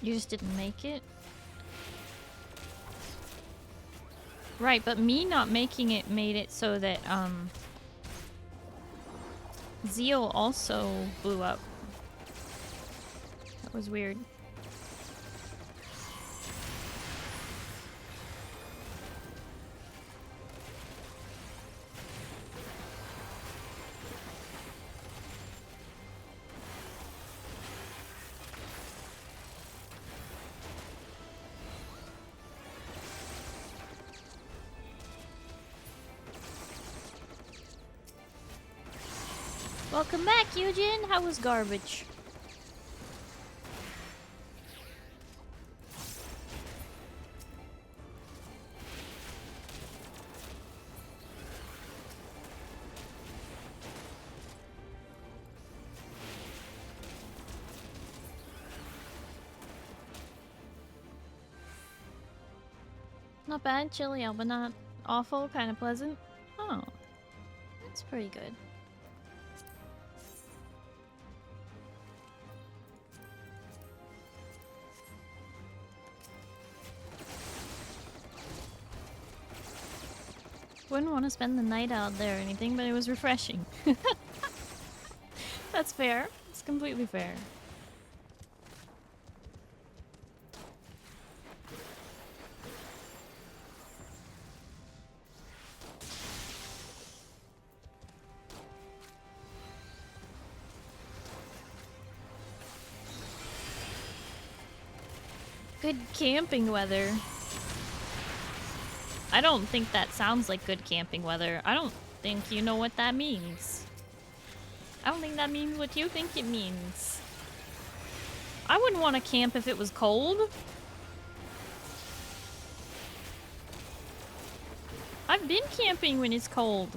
You just didn't make it? Right, but me not making it made it so that, Zeal also blew up. That was weird. Welcome back, Eugen! How was garbage? Not bad, chilly out, but not awful, kind of pleasant. Oh, that's pretty good. Wouldn't want to spend the night out there or anything, but it was refreshing. That's fair. It's completely fair. Good camping weather. I don't think that sounds like good camping weather. I don't think you know what that means. I don't think that means what you think it means. I wouldn't want to camp if it was cold. I've been camping when it's cold.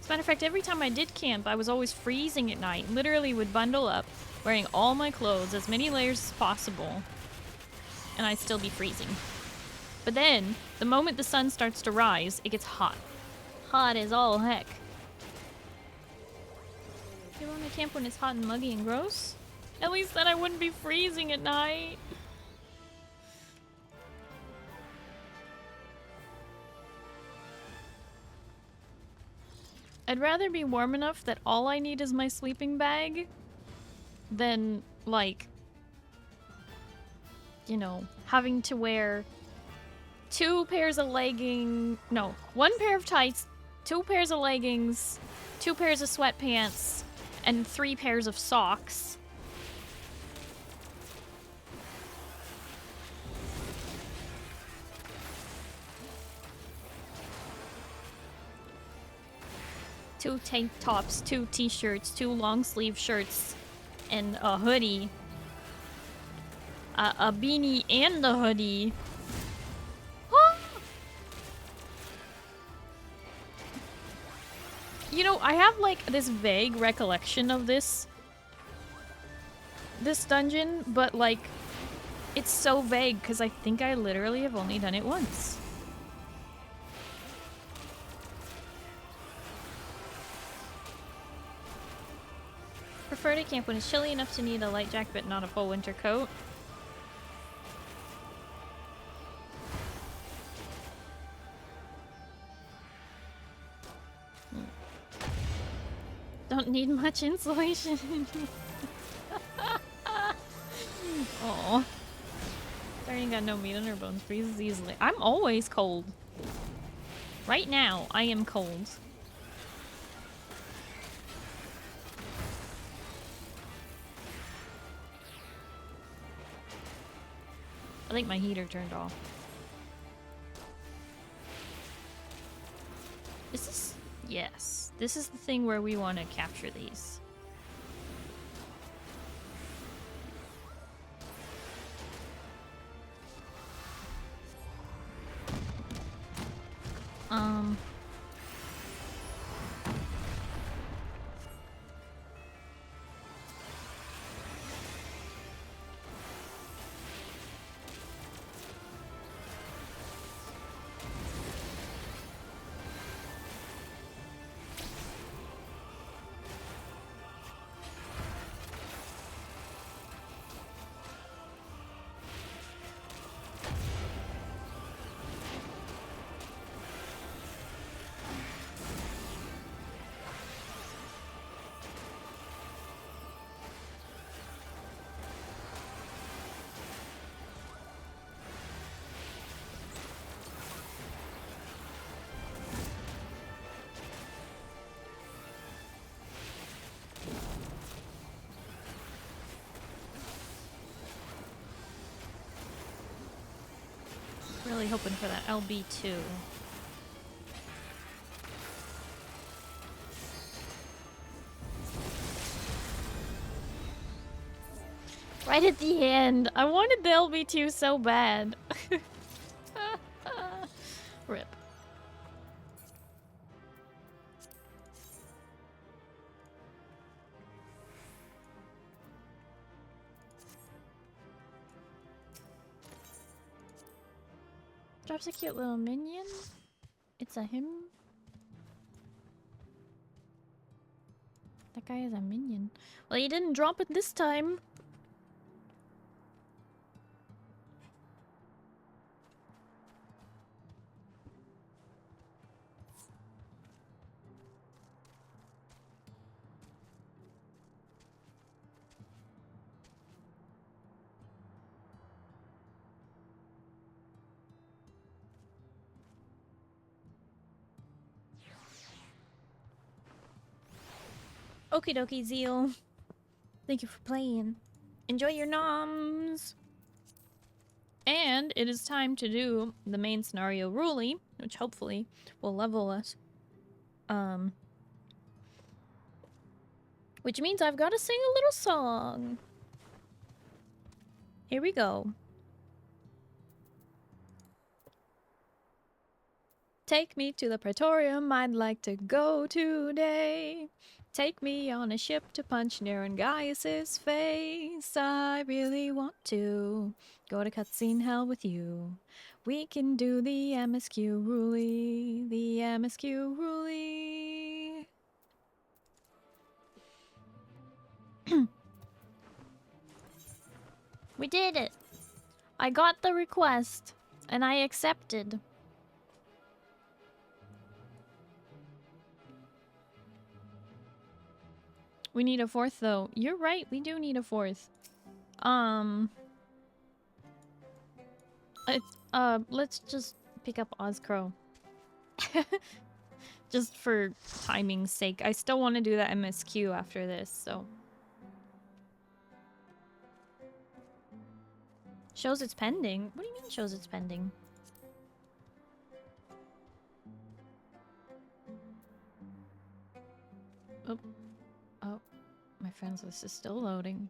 As a matter of fact, every time I did camp, I was always freezing at night. Literally would bundle up, wearing all my clothes, as many layers as possible, and I'd still be freezing. But then, the moment the sun starts to rise, it gets hot. Hot as all heck. You want to camp when it's hot and muggy and gross? At least then I wouldn't be freezing at night. I'd rather be warm enough that all I need is my sleeping bag than, like, you know, having to wear 2 pairs of leggings. No, 1 pair of tights, 2 pairs of leggings, 2 pairs of sweatpants, and 3 pairs of socks. Two tank tops, 2 t-shirts, 2 long sleeve shirts, and a hoodie. A beanie and a hoodie. You know, I have like this vague recollection of this dungeon, but like it's so vague because I think I literally have only done it once. Prefer to camp when it's chilly enough to need a light jacket but not a full winter coat. Don't need much insulation. Aw. Starry ain't got no meat on her bones, freezes easily. I'm always cold. Right now, I am cold. I think my heater turned off. Is this... Yes. This is the thing where we want to capture these. Really hoping for that LB2. Right at the end. I wanted the LB2 so bad. Rip. Drops a cute little minion. It's a him. That guy is a minion. Well, he didn't drop it this time. Okie dokie, Zeal. Thank you for playing. Enjoy your noms! And it is time to do the main scenario Ruly, which hopefully will level us. Which means I've got to sing a little song. Here we go. Take me to the Praetorium, I'd like to go today. Take me on a ship to punch Neron Gaius's face. I really want to go to cutscene hell with you. We can do the MSQ Ruly, the MSQ Ruly. We did it! I got the request, and I accepted. We need a fourth, though. You're right, we do need a fourth. Let's just pick up Ozcrow. Just for timing's sake. I still want to do that MSQ after this, so... Shows it's pending? What do you mean shows it's pending? Oh. Oh. My friends list is still loading.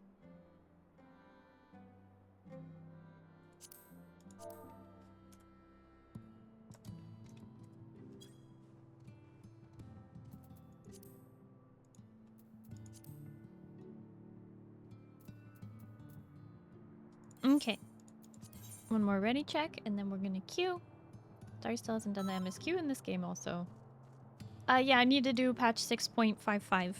Okay. One more ready check, and then we're gonna queue. Starry still hasn't done the MSQ in this game also. Yeah, I need to do patch 6.55.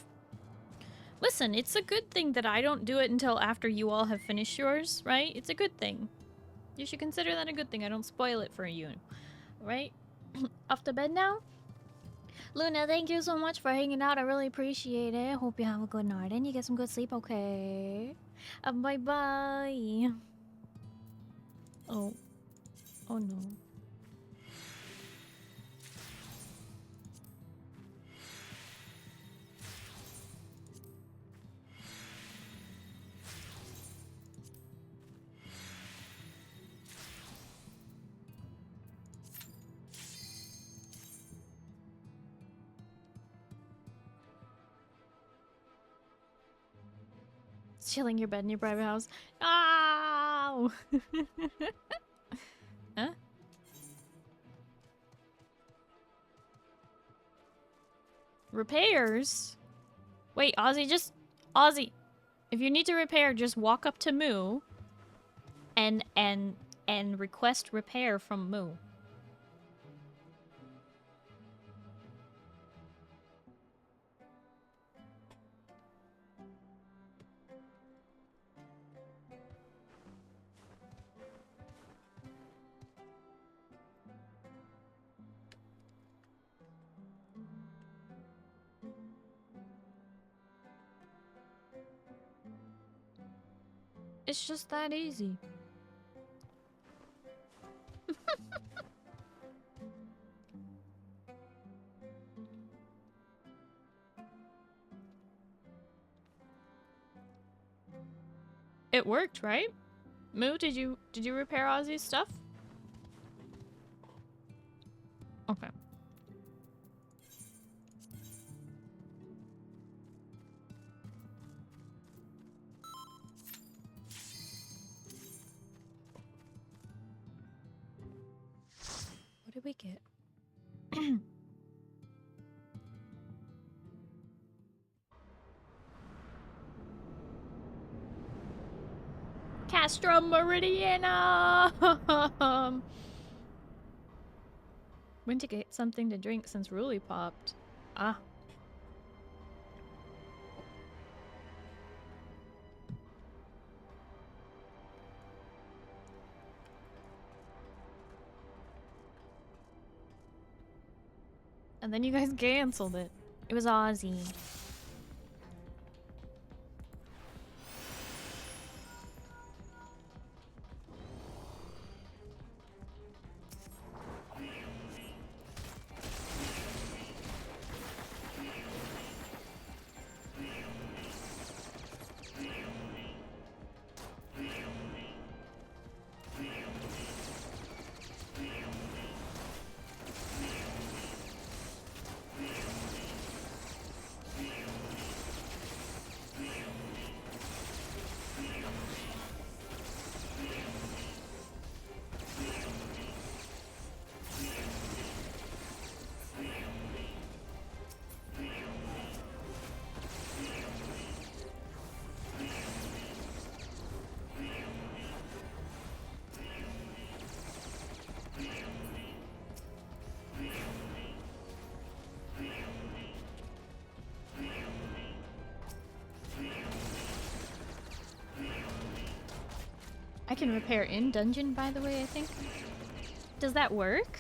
Listen, it's a good thing that I don't do it until after you all have finished yours, right? It's a good thing. You should consider that a good thing. I don't spoil it for you, right? Off to bed now? Luna, thank you so much for hanging out. I really appreciate it. Hope you have a good night and you get some good sleep, okay? Bye-bye. Oh. Oh no. Chilling your bed in your private house. Ow! Huh? Repairs? Wait, Ozzy, Ozzy, if you need to repair, just walk up to Moo and request repair from Moo. It's just that easy. It worked, right? Moo, did you repair Ozzy's stuff? Okay. What did we get? Castro Meridiana! Went to get something to drink since Ruli popped. Ah. And then you guys canceled it. It was Ozzy. can repair in dungeon, by the way, I think. Does that work?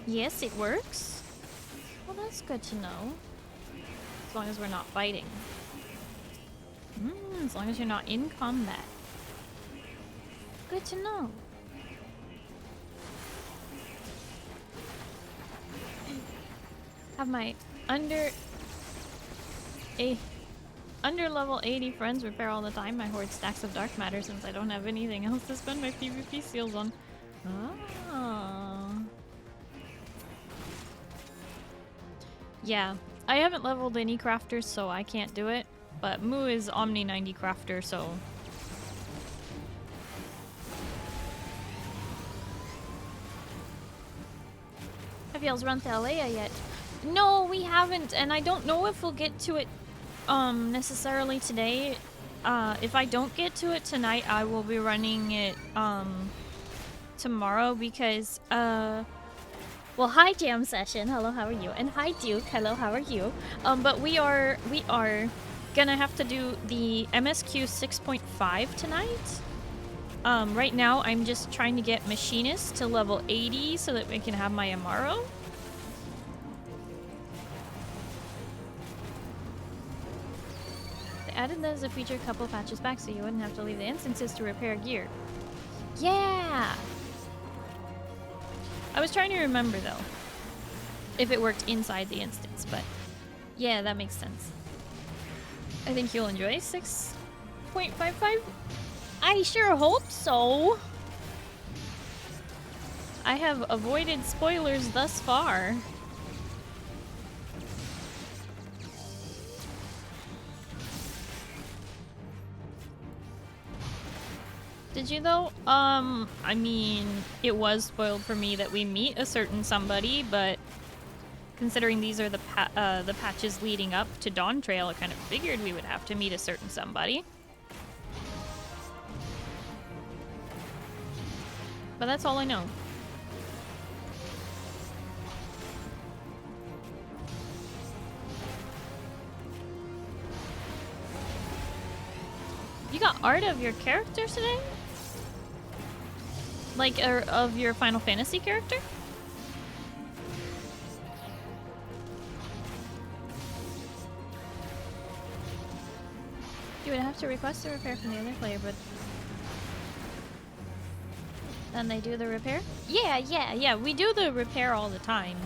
Yes, it works. Well, that's good to know. As long as we're not fighting. As long as you're not in combat. Good to know. Have my under level 80 friends repair all the time. I hoard stacks of dark matter since I don't have anything else to spend my PvP seals on. Oh. Yeah, I haven't leveled any crafters, so I can't do it. But Moo is Omni 90 crafter, so. Have y'all's run to Alea yet? No, we haven't, and I don't know if we'll get to it necessarily today. If I don't get to it tonight, I will be running it tomorrow because well, hi Jam Session, hello, how are you? And hi Duke, hello, how are you? But we are gonna have to do the MSQ 6.5 tonight. Right now I'm just trying to get Machinist to level 80 so that we can have my Amaro. They added that as a feature a couple patches back so you wouldn't have to leave the instances to repair gear. Yeah! I was trying to remember though, if it worked inside the instance, but yeah, that makes sense. I think you'll enjoy 6.55. I sure hope so. I have avoided spoilers thus far. Did you though? I mean, it was spoiled for me that we meet a certain somebody, but considering these are the patches leading up to Dawn Trail, I kind of figured we would have to meet a certain somebody. But that's all I know. You got art of your characters today? Like, of your Final Fantasy character? You would have to request a repair from the other player, but then they do the repair? Yeah, we do the repair all the time.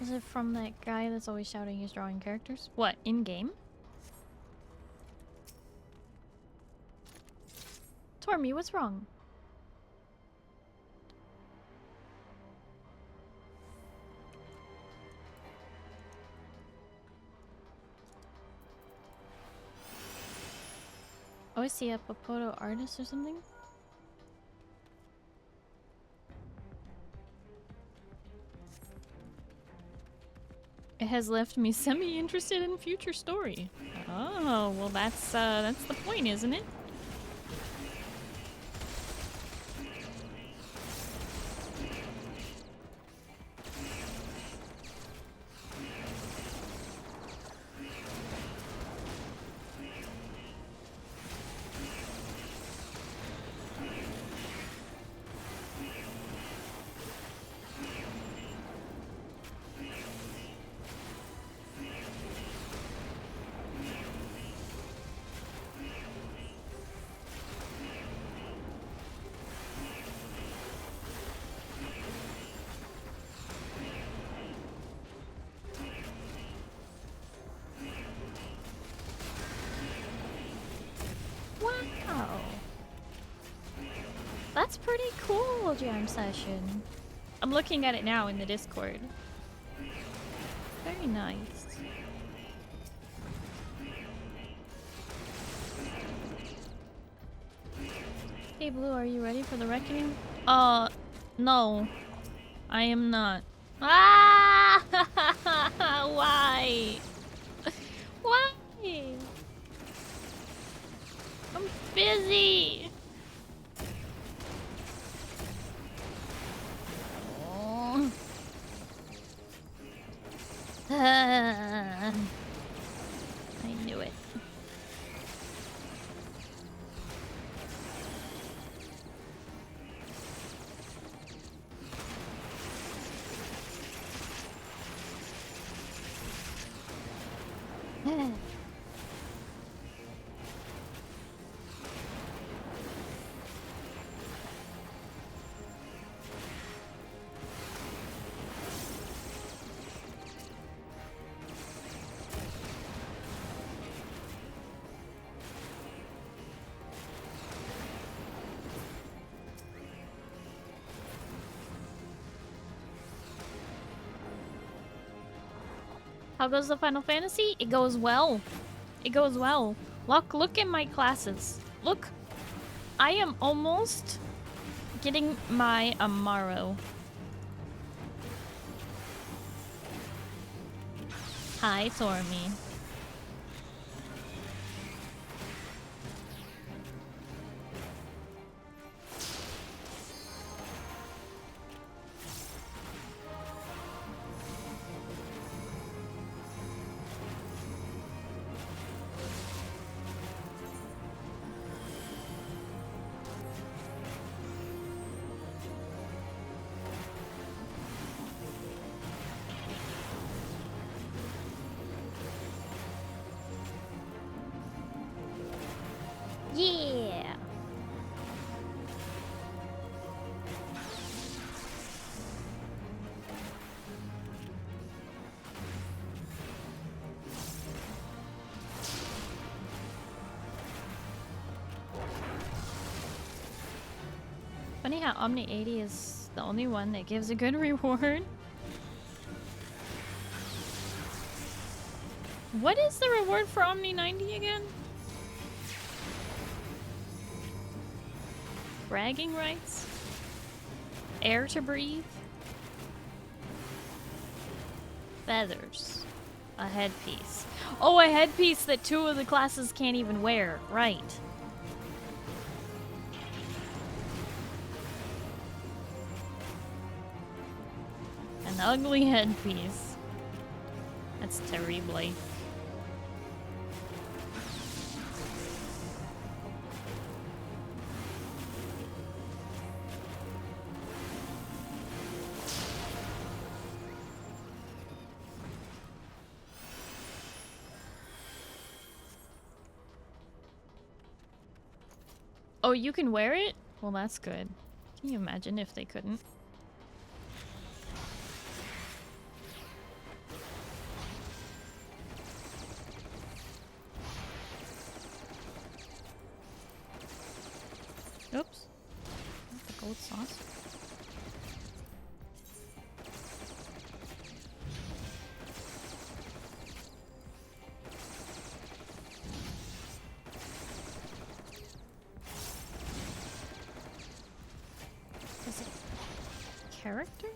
Is it from that guy that's always shouting he's drawing characters? What, in-game? Tormy, what's wrong? Oh, is he a Popoto artist or something? It has left me semi-interested in future story. Oh, well that's the point, isn't it? Wow. That's pretty cool, Jam Session. I'm looking at it now in the Discord. Very nice. Hey Blue, are you ready for the reckoning? No. I am not. Ah! Why? Why? I'm busy. Oh. I knew it. How goes the Final Fantasy? It goes well. It goes well. Look at my classes. Look. I am almost getting my Amaro. Hi, Tormy. Yeah. Funny how Omni 80 is the only one that gives a good reward. What is the reward for Omni 90 again? Bragging rights? Air to breathe? Feathers. A headpiece. Oh, a headpiece that 2 of the classes can't even wear. Right. An ugly headpiece. That's terrible. Oh, you can wear it? Well, that's good. Can you imagine if they couldn't? Oops. The gold sauce. Is it character?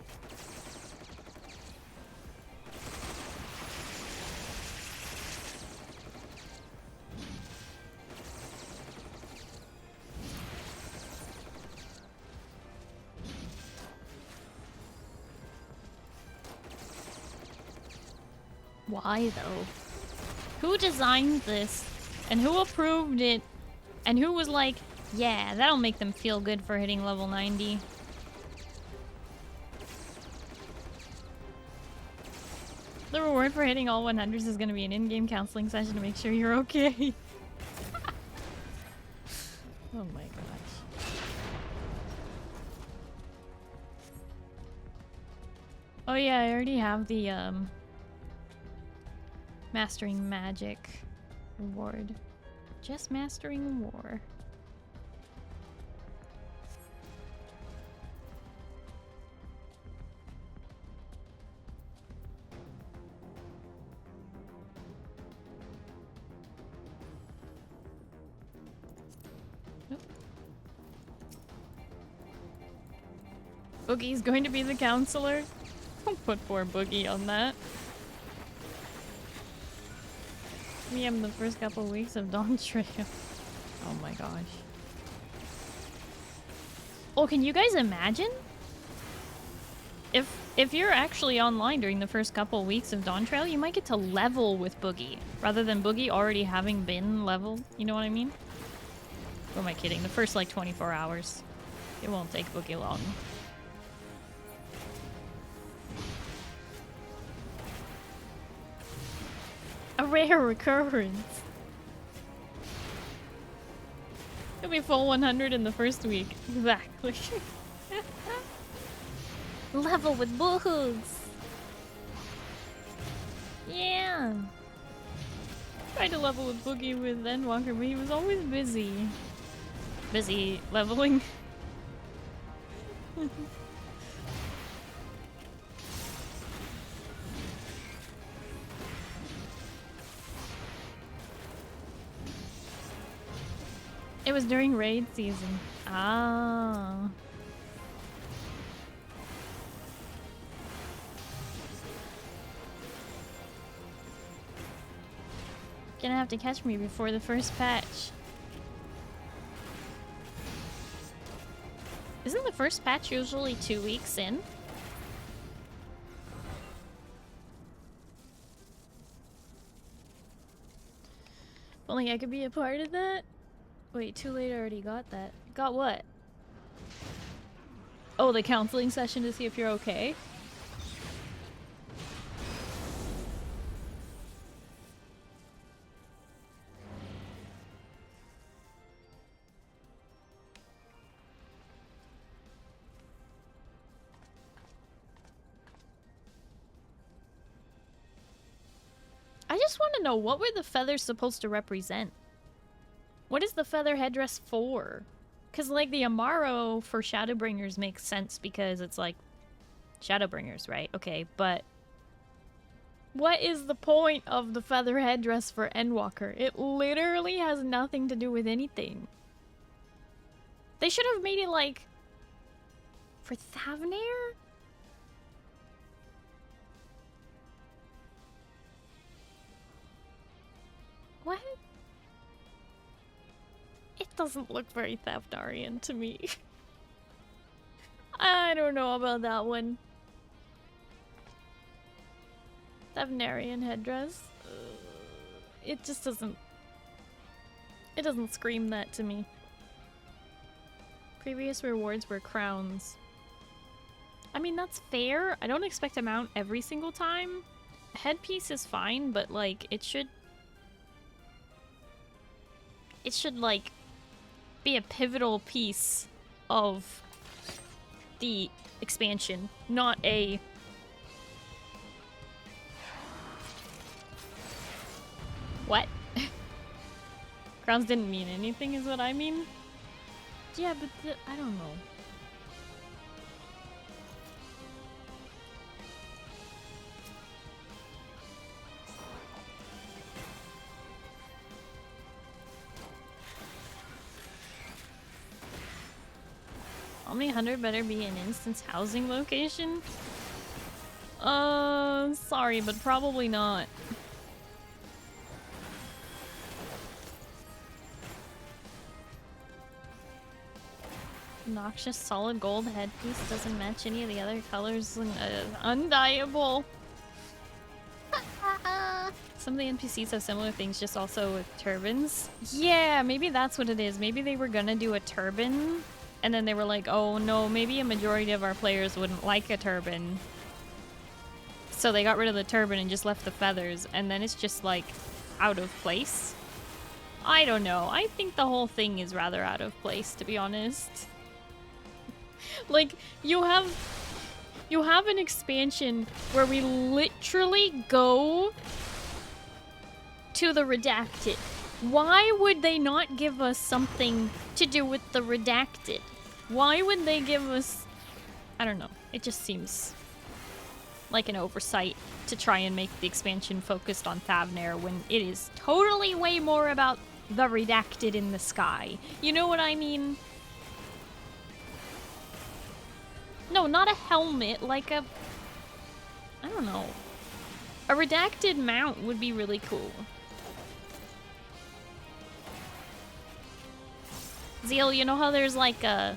Why though? Who designed this? And who approved it? And who was like, yeah, that'll make them feel good for hitting level 90? The reward for hitting all 100s is gonna be an in-game counseling session to make sure you're okay. Oh my gosh. Oh yeah, I already have the Mastering Magic reward. Just Mastering War. Boogie's going to be the counselor. Don't put poor Boogie on that. Me, I'm the first couple weeks of Dawn Trail. Oh my gosh. Oh, can you guys imagine? If you're actually online during the first couple weeks of Dawn Trail, you might get to level with Boogie, rather than Boogie already having been leveled. You know what I mean? Who am I kidding? The first, like, 24 hours. It won't take Boogie long. A rare recurrence. It'll be full 100 in the first week. Exactly. Level with Boogs. Yeah. Tried to level with Boogie with Endwalker, but he was always busy. Busy leveling. It was during raid season. Ah. Gonna have to catch me before the first patch. Isn't the first patch usually 2 weeks in? If only I could be a part of that. Wait, too late, I already got that. Got what? Oh, the counseling session to see if you're okay? I just want to know, what were the feathers supposed to represent? What is the feather headdress for? Because, like, the Amaro for Shadowbringers makes sense because it's, like, Shadowbringers, right? Okay, but what is the point of the feather headdress for Endwalker? It literally has nothing to do with anything. They should have made it, like, for Thavnair? What? It doesn't look very Thavnarian to me. I don't know about that one. Thavnarian headdress. It just doesn't... It doesn't scream that to me. Previous rewards were crowns. I mean, that's fair. I don't expect a mount every single time. Headpiece is fine, but, like, it should, like, be a pivotal piece of the expansion, not a... What? Crowns didn't mean anything is what I mean? Yeah, but I don't know. Omni 100 better be an instance housing location? Sorry, but probably not. Noxious solid gold headpiece doesn't match any of the other colors. Undyeable. Some of the NPCs have similar things, just also with turbans. Yeah, maybe that's what it is. Maybe they were gonna do a turban, and then they were like, oh no, maybe a majority of our players wouldn't like a turban. So they got rid of the turban and just left the feathers, and then it's just, like, out of place. I don't know. I think the whole thing is rather out of place, to be honest. Like, you have an expansion where we literally go to the redacted. Why would they not give us something to do with the redacted? Why would they give us... I don't know. It just seems like an oversight to try and make the expansion focused on Thavnair when it is totally way more about the redacted in the sky. You know what I mean? No, not a helmet, like a... I don't know. A redacted mount would be really cool. Zeal, you know how there's like a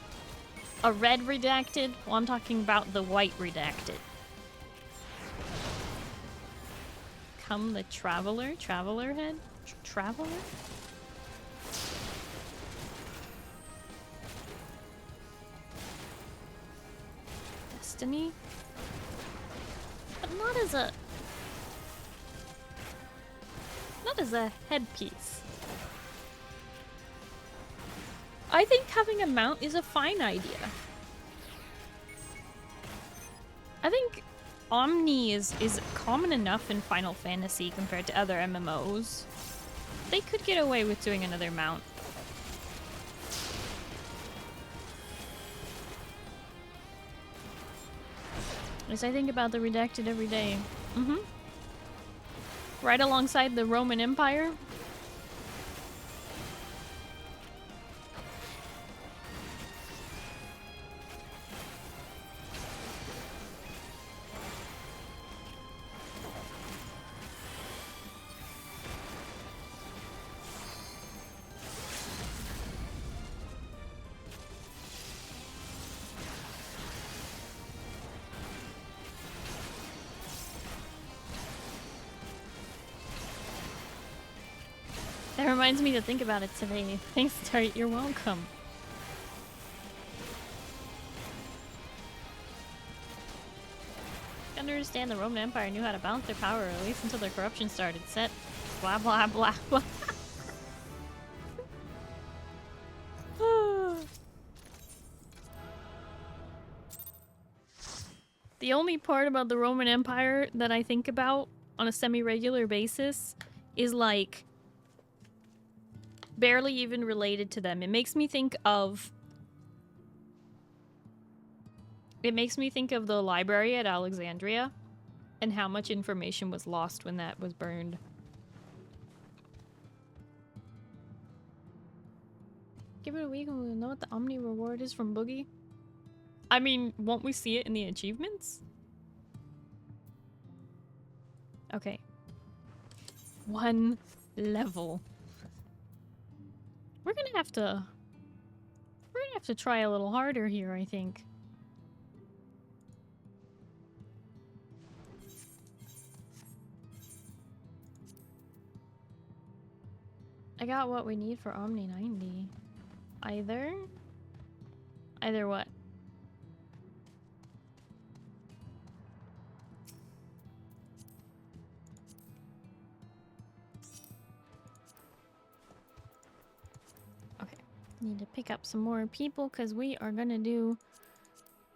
red redacted? Well, I'm talking about the white redacted. Come the traveler? Traveler head? Traveler? Destiny? But not as a... not as a headpiece. I think having a mount is a fine idea. I think Omni is common enough in Final Fantasy compared to other MMOs. They could get away with doing another mount. As I think about the redacted every day. Mm-hmm. Right alongside the Roman Empire. That reminds me to think about it today. Thanks, Starry. You're welcome. I understand the Roman Empire knew how to balance their power, at least until their corruption started. Set. Blah, blah, blah, blah. The only part about the Roman Empire that I think about on a semi-regular basis is like barely even related to them. It makes me think of the library at Alexandria and how much information was lost when that was burned. Give it a week and we'll know what the Omni reward is from Boogie. I mean, won't we see it in the achievements? Okay. 1 level. We're gonna have to try a little harder here, I think. I got what we need for Omni 90. Either what? Need to pick up some more people because we are gonna do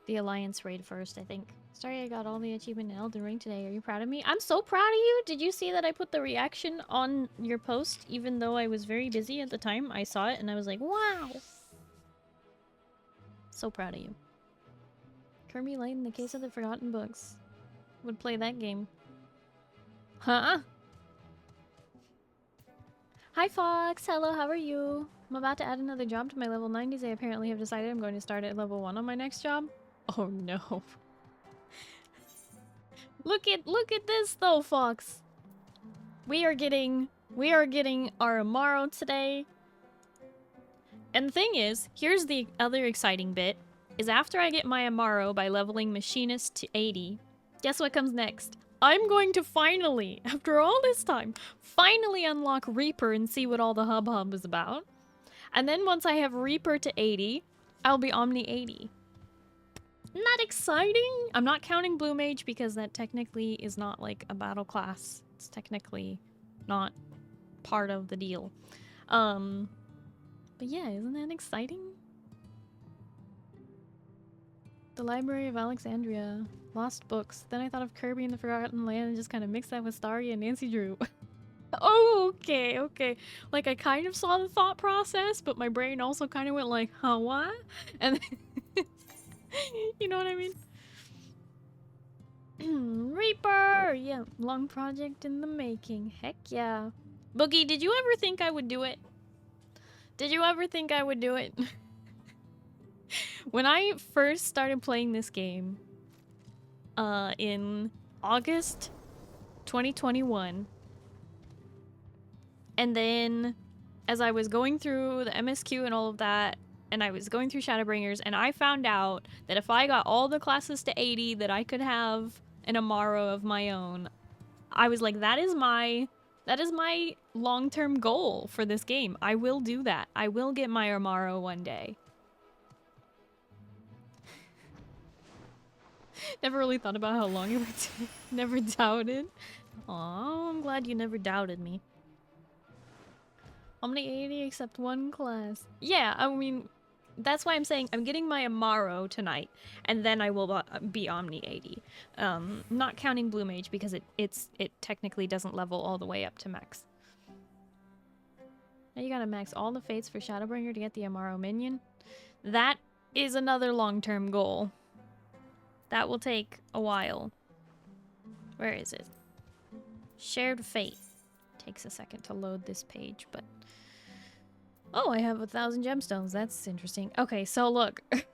the Alliance raid first, I think. Sorry, I got all the achievement in Elden Ring today. Are you proud of me? I'm so proud of you! Did you see that I put the reaction on your post? Even though I was very busy at the time, I saw it and I was like, wow! So proud of you. Kirby Light in the Case of the Forgotten Books. Would play that game. Huh? Hi Fox! Hello, how are you? I'm about to add another job to my level 90s. I apparently have decided I'm going to start at level 1 on my next job. Oh no. Look at this though, Fox. We are getting our Amaro today. And the thing is, here's the other exciting bit, is after I get my Amaro by leveling Machinist to 80, guess what comes next? I'm going to finally, after all this time, finally unlock Reaper and see what all the hub is about. And then once I have Reaper to 80, I'll be Omni 80. Isn't that exciting? I'm not counting Blue Mage because that technically is not like a battle class. It's technically not part of the deal. But yeah, isn't that exciting? The Library of Alexandria. Lost books. Then I thought of Kirby and the Forgotten Land and just kind of mixed that with Starry and Nancy Drew. Oh, okay, okay. Like, I kind of saw the thought process, but my brain also kind of went like, huh, what? And you know what I mean? Reaper! Yeah, long project in the making. Heck yeah. Boogie, did you ever think I would do it? Did you ever think I would do it? When I first started playing this game, in August 2021, and then as I was going through the MSQ and all of that, and I was going through Shadowbringers, and I found out that if I got all the classes to 80, that I could have an Amaro of my own. I was like, that is my long-term goal for this game. I will do that. I will get my Amaro one day. Never really thought about how long it would take. Never doubted. Aw, I'm glad you never doubted me. Omni 80 except one class. Yeah, I mean, that's why I'm saying I'm getting my Amaro tonight, and then I will be Omni 80. Not counting Blue Mage because it technically doesn't level all the way up to max. Now you gotta max all the fates for Shadowbringer to get the Amaro minion. That is another long-term goal. That will take a while. Where is it? Shared fate. Takes a second to load this page, but... Oh, I have 1,000 gemstones. That's interesting. Okay, so look. I'm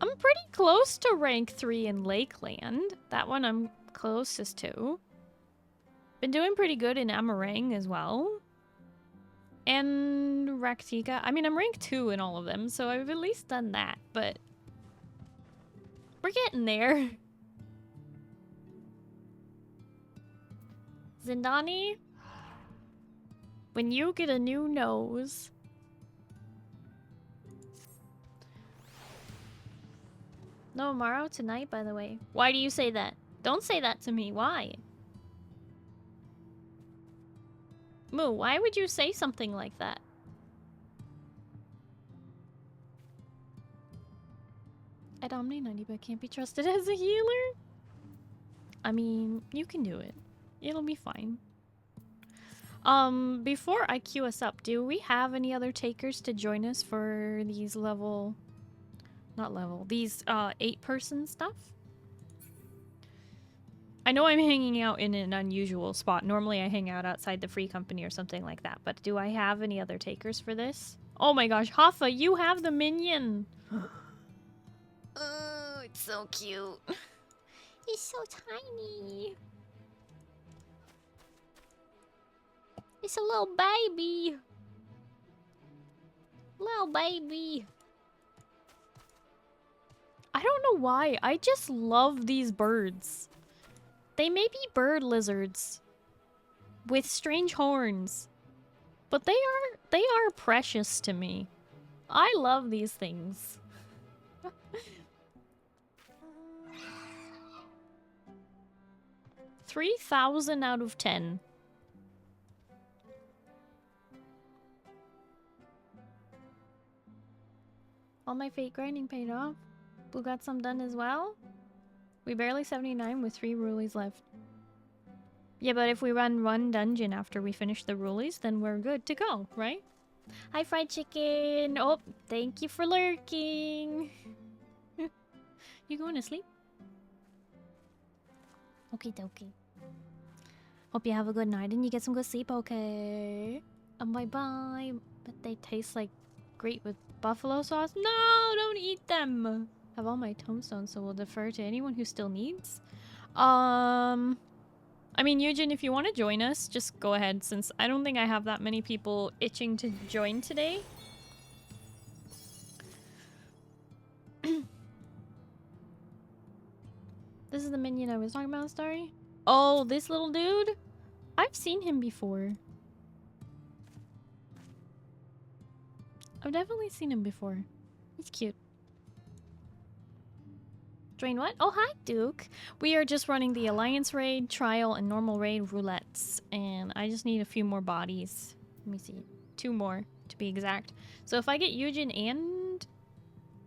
pretty close to rank 3 in Lakeland. That one I'm closest to. Been doing pretty good in Amarang as well. And Raktika. I mean, I'm rank 2 in all of them, so I've at least done that, but... We're getting there. Zindani? When you get a new nose... No Amaro tonight, by the way. Why do you say that? Don't say that to me. Why? Moo, why would you say something like that? At Omni 90, but can't be trusted as a healer? I mean, you can do it. It'll be fine. Before I queue us up, do we have any other takers to join us for these level... Not level. These, 8-person stuff? I know I'm hanging out in an unusual spot. Normally I hang out outside the free company or something like that. But do I have any other takers for this? Oh my gosh, Hoffa, you have the minion! Oh, it's so cute. It's so tiny. It's a little baby. Little baby. I don't know why. I just love these birds. They may be bird lizards with strange horns, but they are precious to me. I love these things. 3,000 out of 10. All my fate grinding paid off. Blue got some done as well. We barely 79 with 3 rulies left. Yeah, but if we run one dungeon after we finish the rulies, then we're good to go, right? Hi, fried chicken. Oh, thank you for lurking. You going to sleep? Okie dokie. Hope you have a good night and you get some good sleep, okay? Bye-bye. But they taste like great with buffalo sauce. No, don't eat them. Have all my tombstones, so we'll defer to anyone who still needs. I mean, Eugen, if you want to join us, just go ahead, since I don't think I have that many people itching to join today. This is the minion I was talking about, Starry? Oh, this little dude? I've seen him before. I've definitely seen him before. He's cute. Join what? Oh, hi, Duke. We are just running the Alliance raid, Trial, and Normal raid roulettes. And I just need a few more bodies. Let me see. 2 more, to be exact. So if I get Eugen and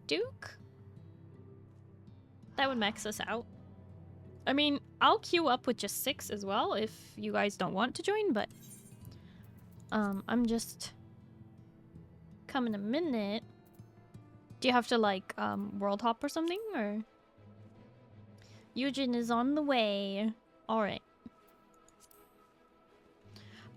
Duke, that would max us out. I mean, I'll queue up with just 6 as well if you guys don't want to join, but I'm just come in a minute. Do you have to like world hop or something, or? Eugen is on the way. All right.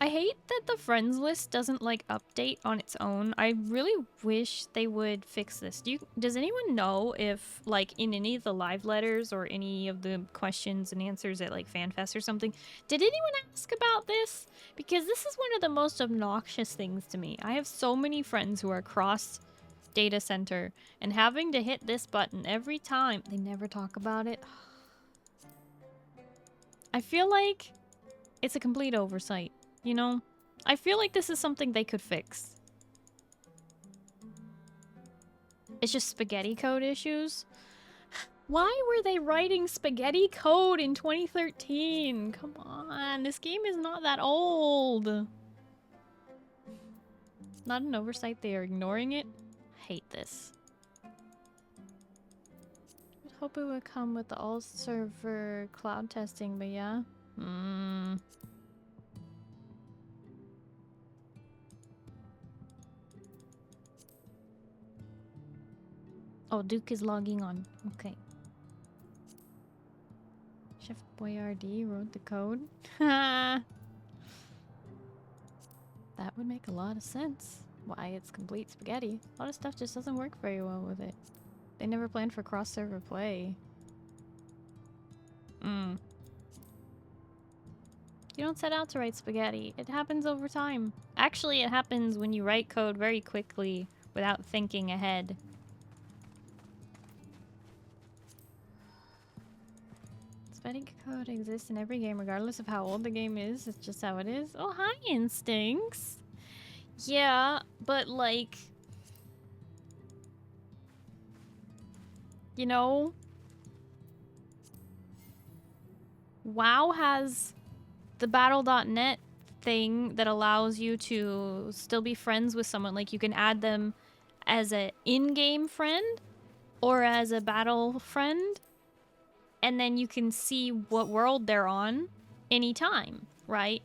I hate that the friends list doesn't like update on its own. I really wish they would fix this. Does anyone know if like in any of the live letters or any of the questions and answers at like FanFest or something, did anyone ask about this? Because this is one of the most obnoxious things to me. I have so many friends who are cross data center and having to hit this button every time. They never talk about it. I feel like it's a complete oversight. You know, I feel like this is something they could fix. It's just spaghetti code issues. Why were they writing spaghetti code in 2013? Come on, this game is not that old. Not an oversight, they are ignoring it. I hate this. I'd hope it would come with the all-server cloud testing, but yeah. Oh, Duke is logging on. Okay. Chef Boyardee wrote the code. That would make a lot of sense. Why it's complete spaghetti. A lot of stuff just doesn't work very well with it. They never planned for cross-server play. You don't set out to write spaghetti. It happens over time. Actually, it happens when you write code very quickly without thinking ahead. Spaghetti code exists in every game, regardless of how old the game is. It's just how it is. Oh, hi, Instincts. Yeah, but like... You know... WoW has the battle.net thing that allows you to still be friends with someone. Like, you can add them as an in-game friend or as a battle friend. And then you can see what world they're on anytime, right?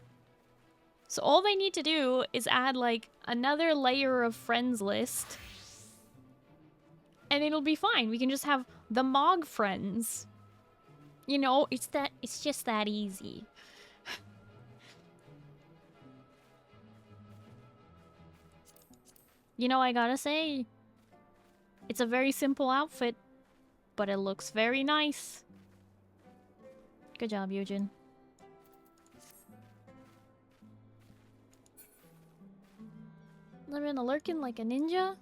So all they need to do is add like another layer of friends list. And it'll be fine. We can just have the Mog friends. You know, it's just that easy. You know, I gotta say, it's a very simple outfit, but it looks very nice. Good job, Eugen. Living a lurking like a ninja?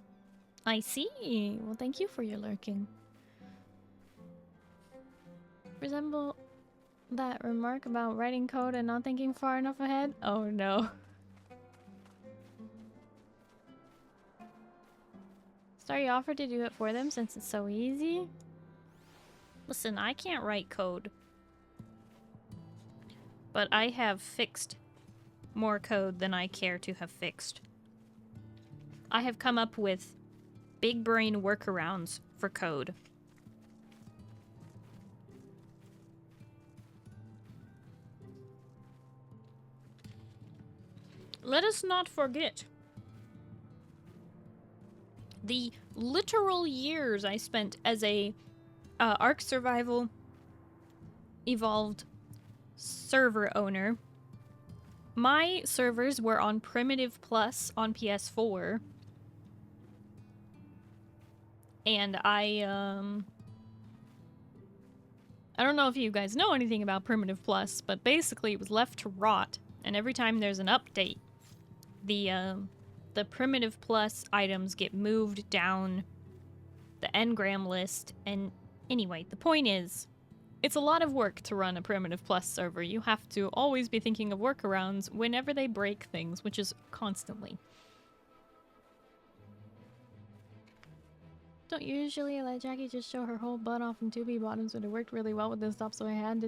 I see. Well, thank you for your lurking. Resemble that remark about writing code and not thinking far enough ahead? Oh no. Starry offered to do it for them since it's so easy. Listen, I can't write code. But I have fixed more code than I care to have fixed. I have come up with big brain workarounds for code. Let us not forget the literal years I spent as a Ark Survival Evolved server owner. My servers were on Primitive Plus on PS4. And I don't know if you guys know anything about Primitive Plus, but basically it was left to rot. And every time there's an update, the Primitive Plus items get moved down the engram list. And anyway, the point is, it's a lot of work to run a Primitive Plus server. You have to always be thinking of workarounds whenever they break things, which is constantly. Don't usually let Jackie just show her whole butt off in 2B bottoms, but it worked really well with this top, so I had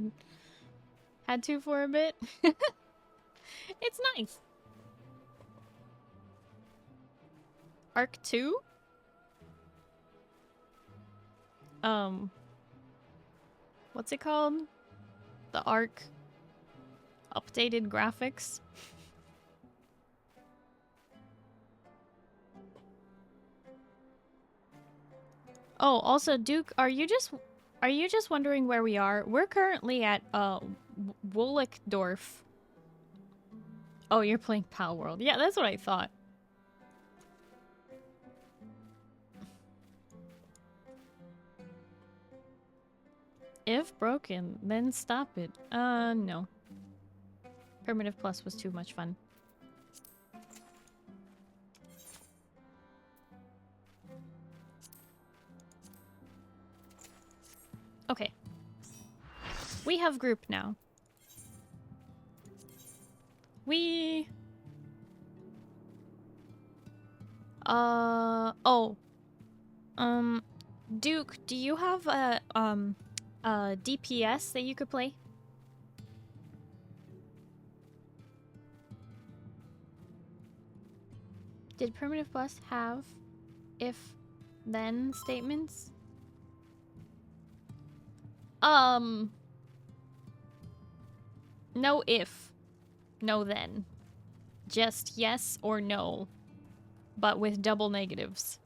to for a bit. It's nice. Arc 2? What's it called? The Arc updated graphics. Oh, also, Duke, are you just wondering where we are? We're currently at Wollickdorf Oh, you're playing Pal World. Yeah, that's what I thought. If broken, then stop it. No. Primitive Plus was too much fun. Okay. We have group now. Oh. Duke, do you have a DPS that you could play? Did Primitive Plus have if-then statements? No if, no then. Just yes or no, but with double negatives.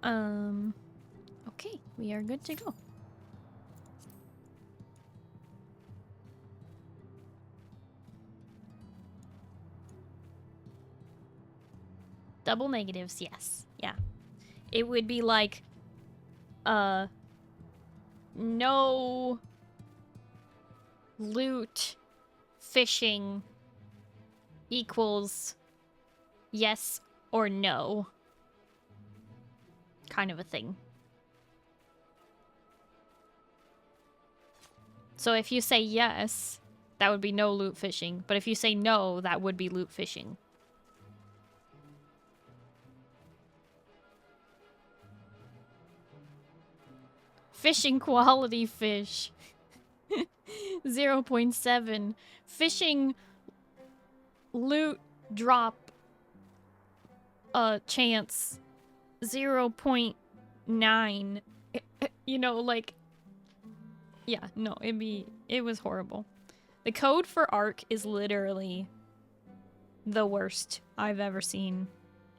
Okay, we are good to go. Double negatives, yes. Yeah. It would be like, no loot fishing equals yes or no. Kind of a thing. So if you say yes, that would be no loot fishing. But if you say no, that would be loot fishing. Fishing quality fish. 0.7. Fishing loot drop chance 0.9. You know, like, yeah, no, it was horrible. The code for Ark is literally the worst I've ever seen.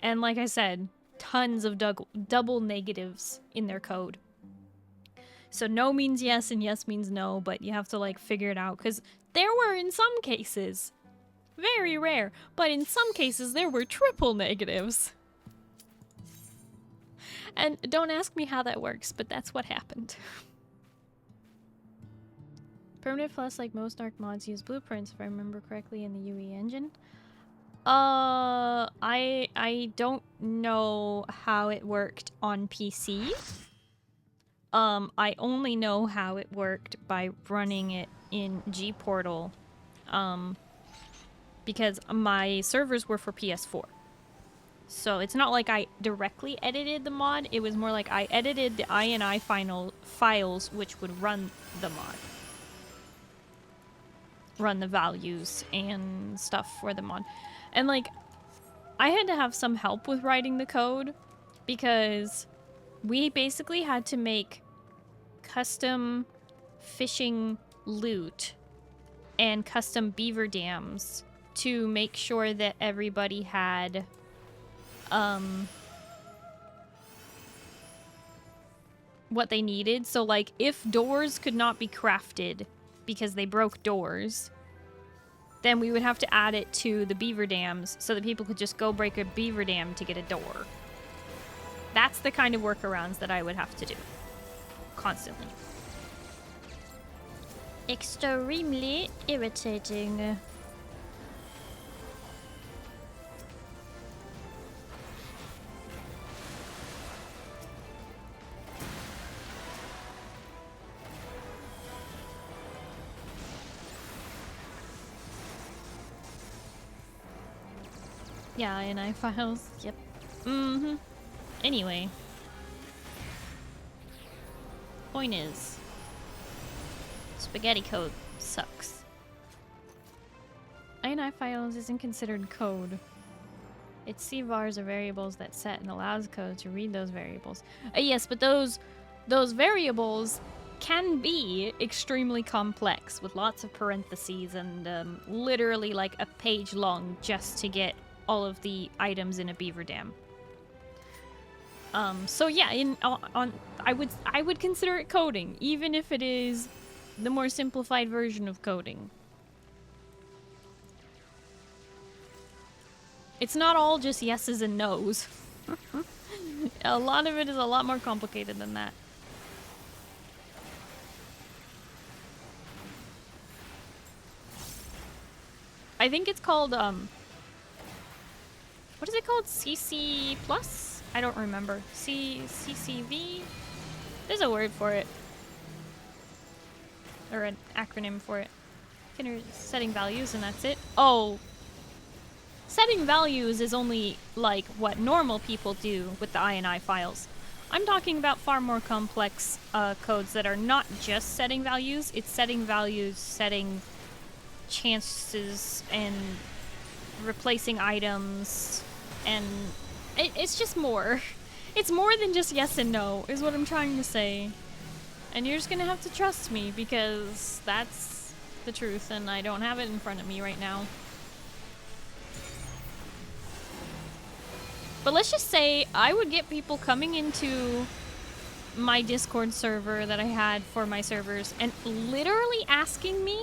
And like I said, tons of double negatives in their code. So no means yes and yes means no, but you have to like figure it out, because there were in some cases, very rare, but in some cases there were triple negatives. And don't ask me how that works, but that's what happened. Primitive Plus, like most Ark mods, use blueprints, if I remember correctly, in the UE engine. I don't know how it worked on PC. I only know how it worked by running it in G-Portal, because my servers were for PS4. So it's not like I directly edited the mod, it was more like I edited the INI files which would run the mod. Run the values and stuff for the mod. And like, I had to have some help with writing the code, because we basically had to make custom fishing loot and custom beaver dams to make sure that everybody had what they needed. So like, if doors could not be crafted because they broke doors, then we would have to add it to the beaver dams so that people could just go break a beaver dam to get a door. That's the kind of workarounds that I would have to do constantly. Extremely irritating. Yeah, INI files. Yep. Anyway. Point is, spaghetti code sucks. INI files isn't considered code. It's CVARs or variables that set and allows code to read those variables. Yes, but those variables can be extremely complex with lots of parentheses and literally like a page long just to get all of the items in a beaver dam. So yeah, I would consider it coding, even if it is the more simplified version of coding. It's not all just yeses and nos. A lot of it is a lot more complicated than that. I think it's called, what is it called? CC plus? I don't remember. CCV? There's a word for it. Or an acronym for it. Setting values and that's it. Oh. Setting values is only, like, what normal people do with the INI files. I'm talking about far more complex codes that are not just setting values. It's setting values, setting chances, and replacing items, and it's just more. It's more than just yes and no, is what I'm trying to say. And you're just gonna have to trust me, because that's the truth, and I don't have it in front of me right now. But let's just say I would get people coming into my Discord server that I had for my servers and literally asking me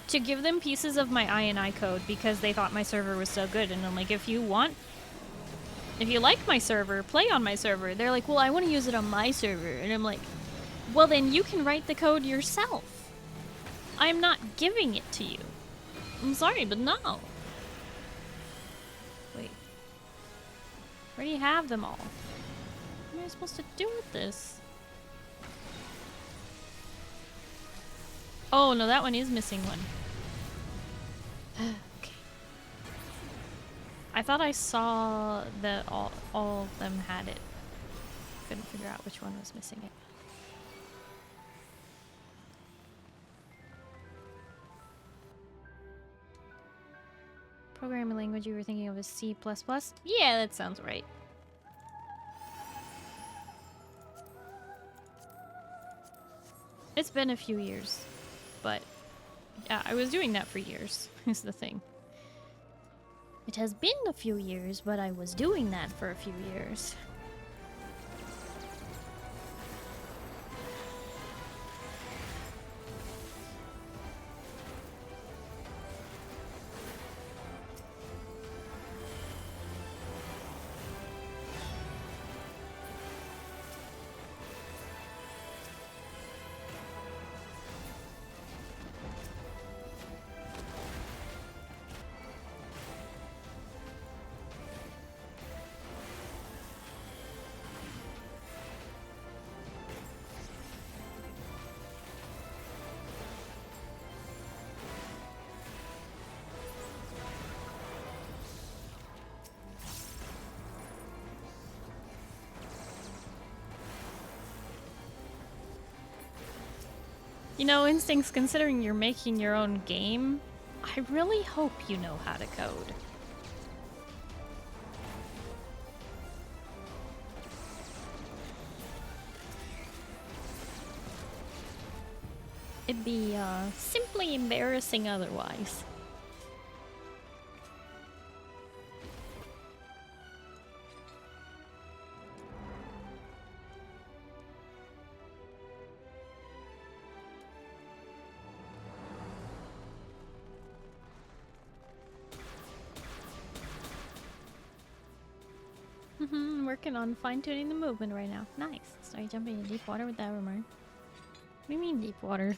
to give them pieces of my INI code because they thought my server was so good. And I'm like, if you like my server, play on my server. They're like, well, I want to use it on my server. And I'm like, well, then you can write the code yourself. I'm not giving it to you. I'm sorry, but no. Wait. I already have them all. What am I supposed to do with this? Oh, no, that one is missing one. Okay. I thought I saw that all of them had it. Couldn't figure out which one was missing it. Programming language you were thinking of is C++? Yeah, that sounds right. It's been a few years, but yeah, I was doing that for years, is the thing. It has been a few years, but I was doing that for a few years. You know, Instincts, considering you're making your own game, I really hope you know how to code. It'd be, simply embarrassing otherwise. Working on fine-tuning the movement right now. Nice. Started jumping in deep water with that rumor. What do you mean deep water?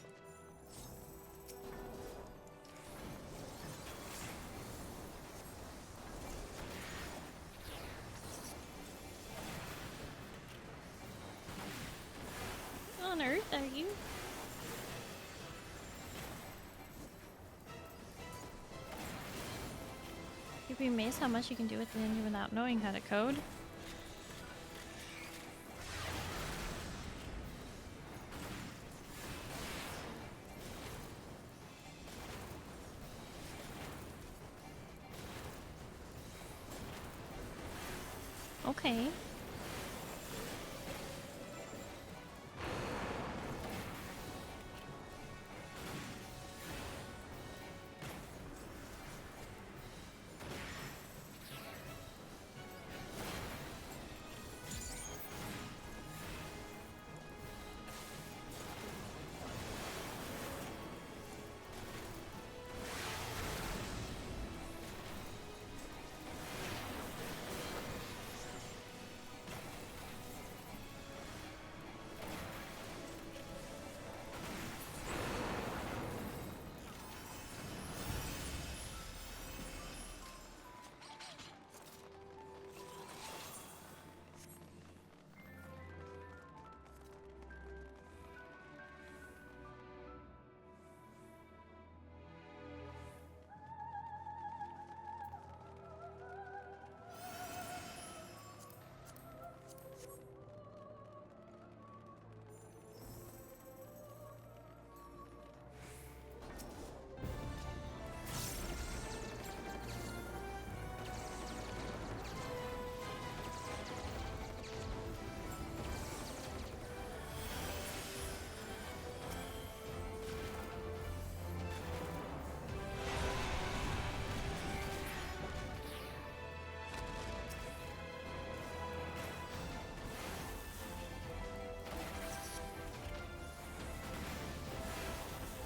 What on earth are you? You'd be amazed how much you can do with the engine without knowing how to code. Okay.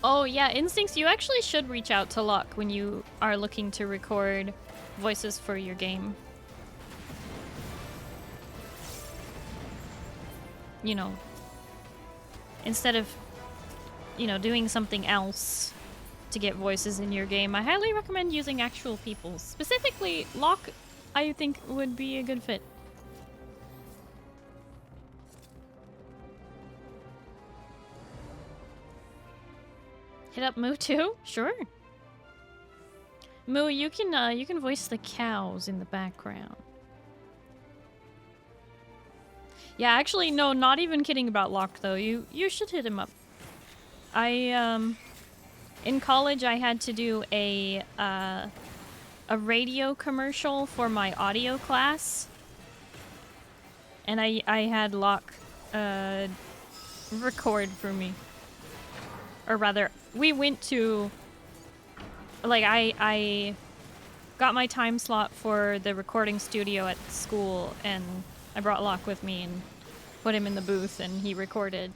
Oh yeah, Instincts, you actually should reach out to Locke when you are looking to record voices for your game. You know, instead of, you know, doing something else to get voices in your game, I highly recommend using actual people. Specifically, Locke, I think, would be a good fit. Hit up Moo too? Sure. Moo, you can voice the cows in the background. Yeah, actually, no, not even kidding about Locke though. You should hit him up. In college, I had to do a radio commercial for my audio class, and I had Locke record for me. Or rather, we went to, like, I got my time slot for the recording studio at school, and I brought Locke with me and put him in the booth, and he recorded.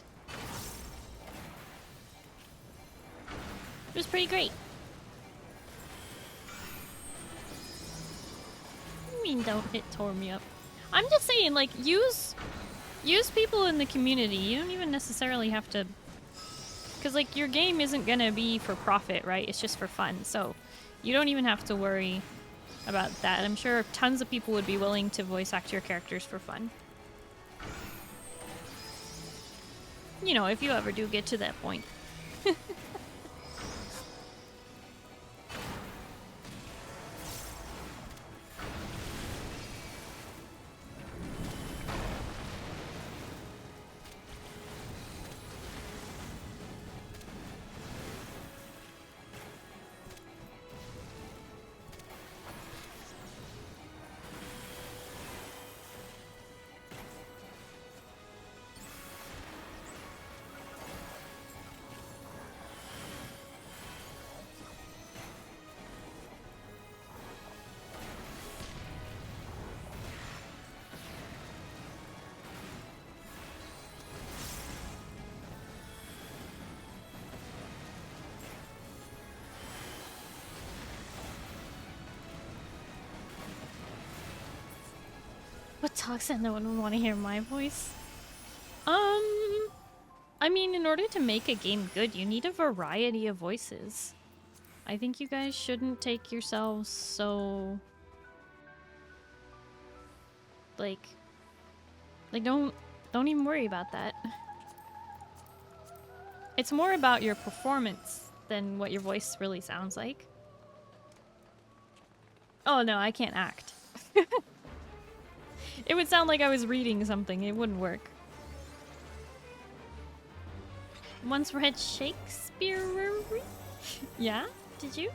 It was pretty great. What do you mean don't hit tore me up? I'm just saying, like, use people in the community. You don't even necessarily have to... Because, like, your game isn't gonna be for profit, right? It's just for fun. So you don't even have to worry about that. I'm sure tons of people would be willing to voice act your characters for fun. You know, if you ever do get to that point. What talk said no one would want to hear my voice? I mean, in order to make a game good, you need a variety of voices. I think you guys shouldn't take yourselves so... Like, don't even worry about that. It's more about your performance than what your voice really sounds like. Oh no, I can't act. It would sound like I was reading something. It wouldn't work. Once read Shakespeare? Yeah? Did you?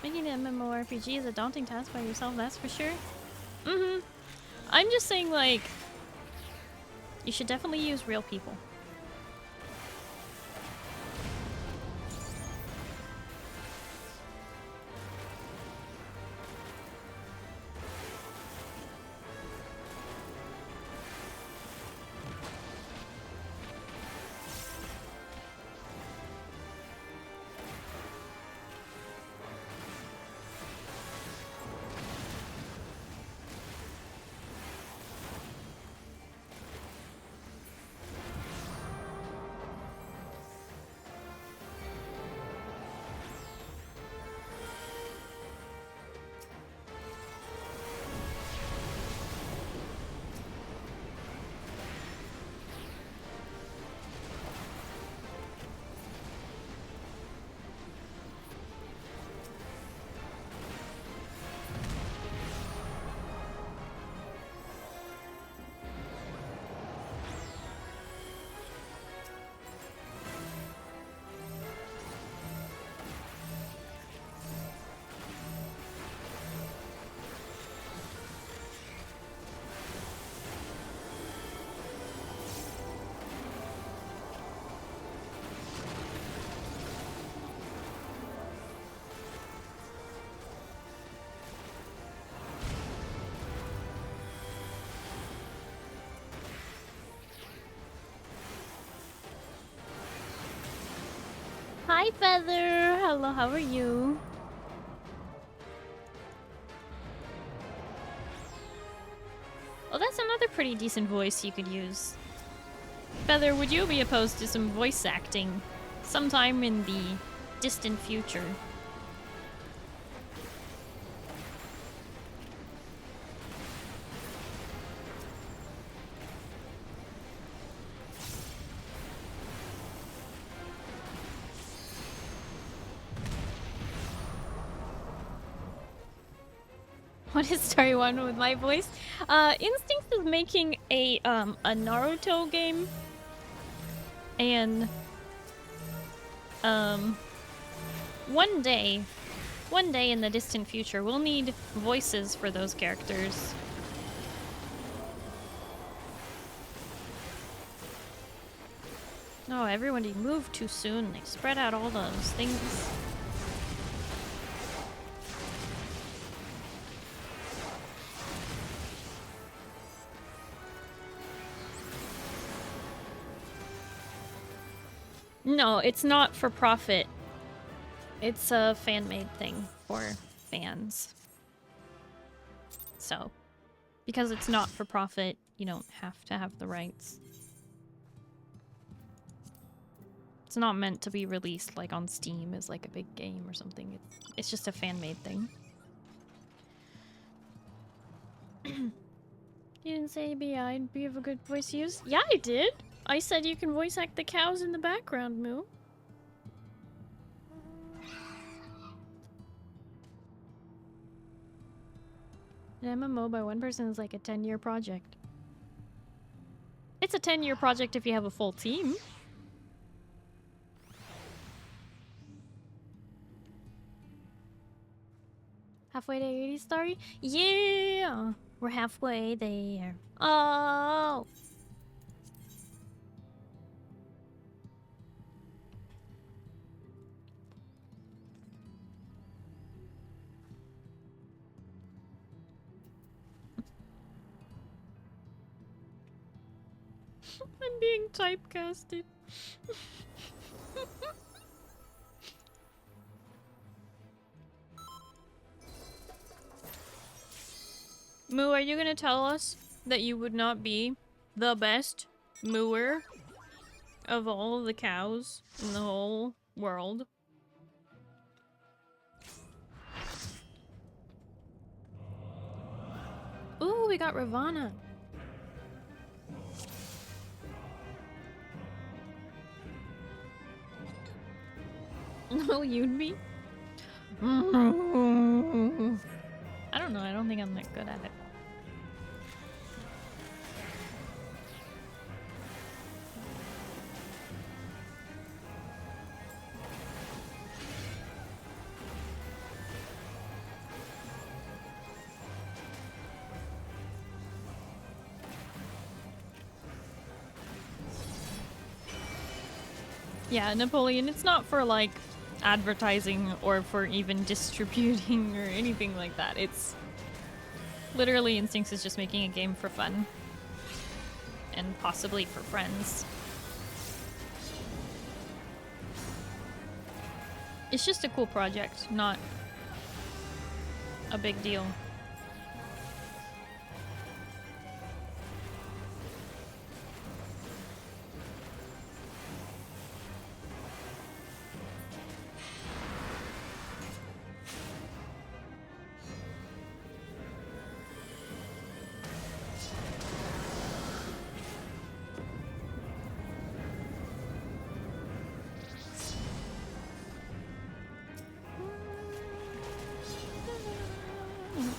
Making an MMORPG is a daunting task by yourself, that's for sure. Mm-hmm. I'm just saying, like, you should definitely use real people. Hi, Feather. Hello, how are you? Oh, that's another pretty decent voice you could use. Feather, would you be opposed to some voice acting sometime in the distant future? What is Starry One with my voice? Instinct is making a Naruto game, and one day in the distant future, we'll need voices for those characters. No, everybody moved too soon. They spread out all those things. No, it's not for profit. It's a fan-made thing for fans. So, because it's not for profit, you don't have to have the rights. It's not meant to be released like on Steam as like a big game or something. It's just a fan-made thing. You didn't say I'd be of a good voice to use? Yeah, I did! I said you can voice act the cows in the background, Moo. An MMO by one person is like a 10-year project. It's a 10-year project if you have a full team. Halfway to 80, Starry? Yeah! We're halfway there. Oh! I'm being typecasted. Moo, are you gonna tell us that you would not be the best mooer of all of the cows in the whole world? Ooh, we got Ravana. No, you'd be? I don't know, I don't think I'm that good at it. Yeah, Napoleon, it's not for like advertising or for even distributing or anything like that. It's literally Instincts is just making a game for fun and possibly for friends. It's just a cool project, not a big deal.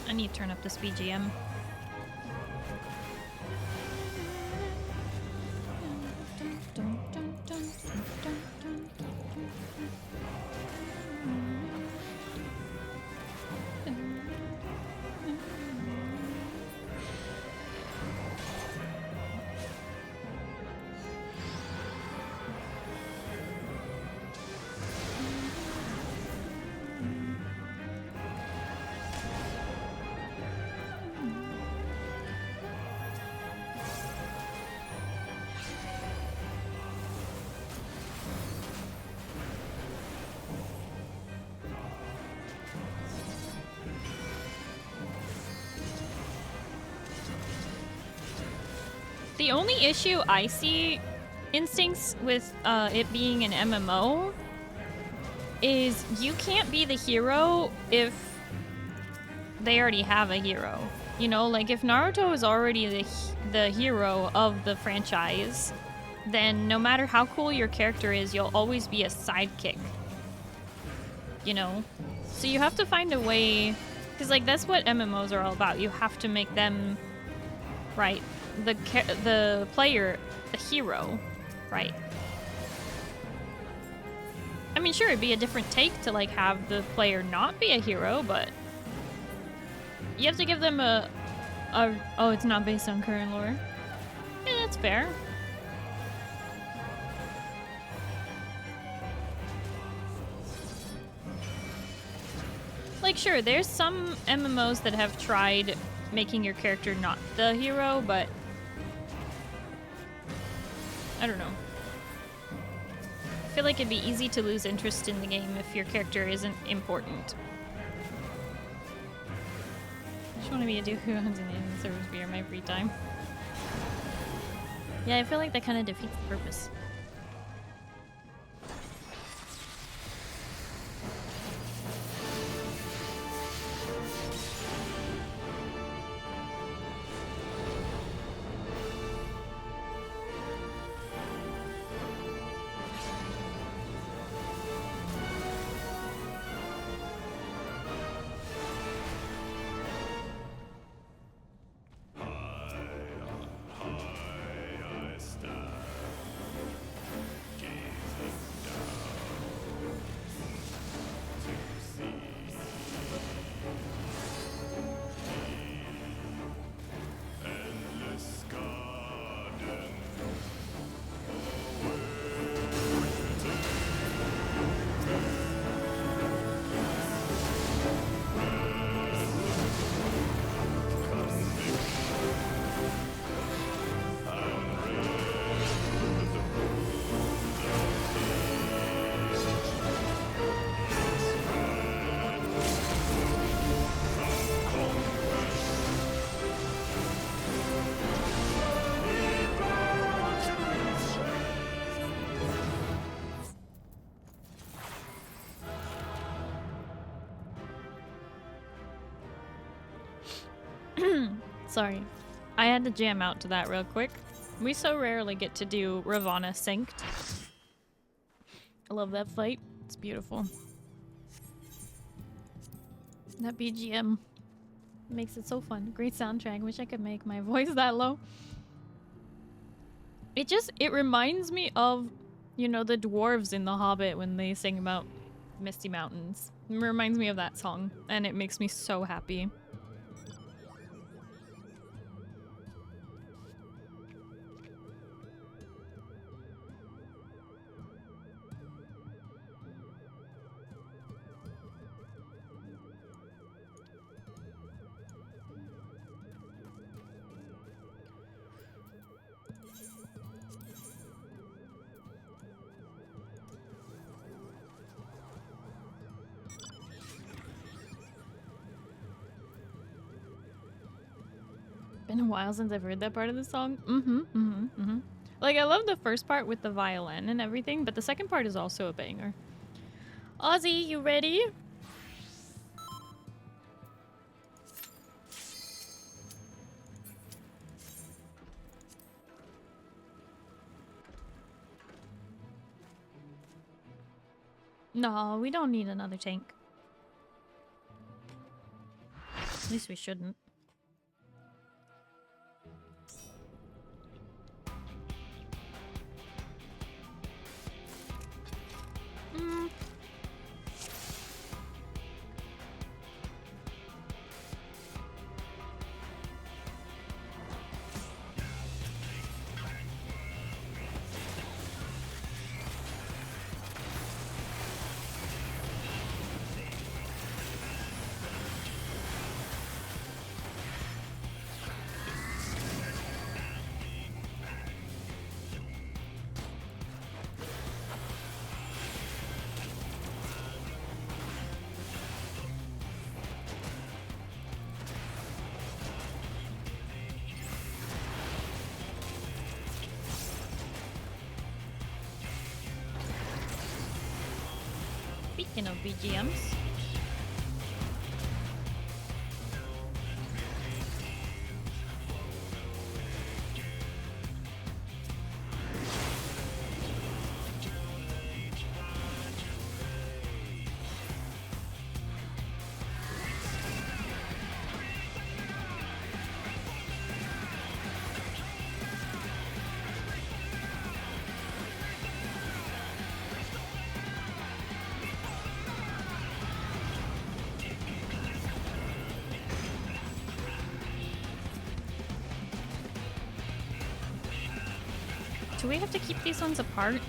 I need to turn up this BGM. The only issue I see, Instincts, with it being an MMO is you can't be the hero if they already have a hero. You know, like if Naruto is already the hero of the franchise, then no matter how cool your character is, you'll always be a sidekick. You know? So you have to find a way, because like that's what MMOs are all about. You have to make them, right, the player the hero, right? I mean, sure, it'd be a different take to like have the player not be a hero, but you have to give them a oh, it's not based on current lore. Yeah, that's fair. Like, sure, there's some MMOs that have tried making your character not the hero, but I don't know. I feel like it'd be easy to lose interest in the game if your character isn't important. I just want to be a dude who runs an in servers beer in my free time. Yeah, I feel like that kind of defeats the purpose. Sorry. I had to jam out to that real quick. We so rarely get to do Ravana synced. I love that fight. It's beautiful. That BGM makes it so fun. Great soundtrack. Wish I could make my voice that low. It reminds me of, you know, the dwarves in The Hobbit when they sing about Misty Mountains. It reminds me of that song, and it makes me so happy. Been a while since I've heard that part of the song. Like, I love the first part with the violin and everything, but the second part is also a banger. Ozzy, you ready? No, we don't need another tank. At least we shouldn't. Speaking of BGMs. Do we have to keep these ones apart?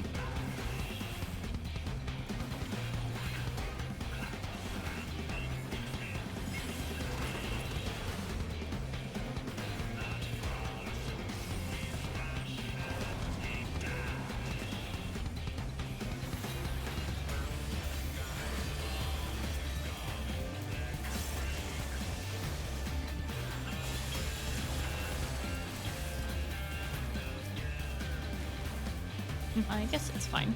I guess it's fine.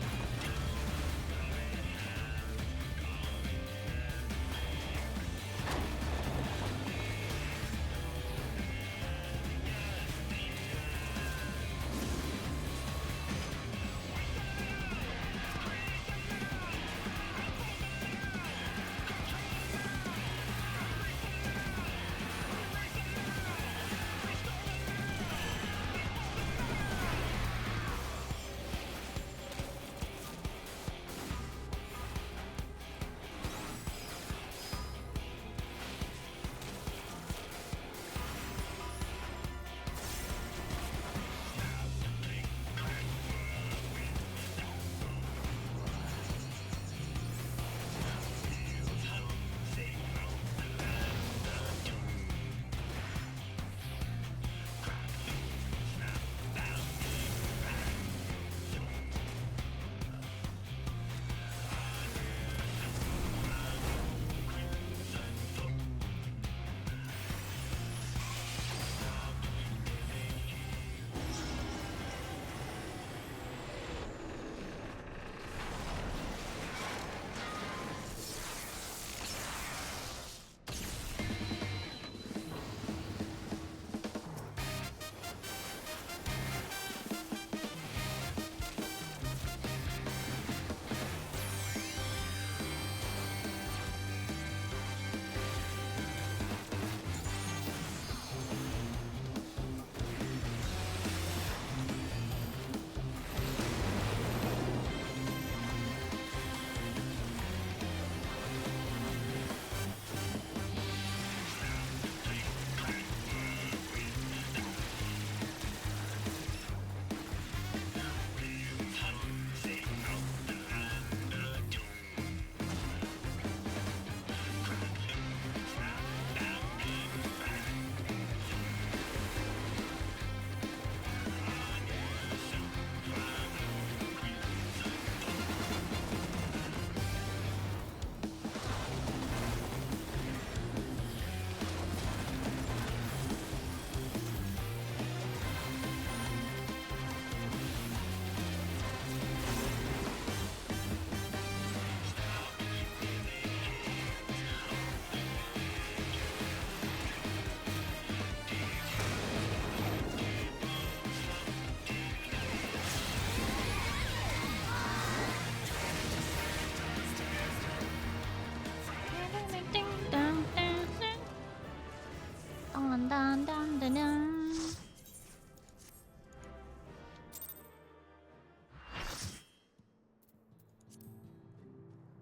Dun, dun, dun, dun.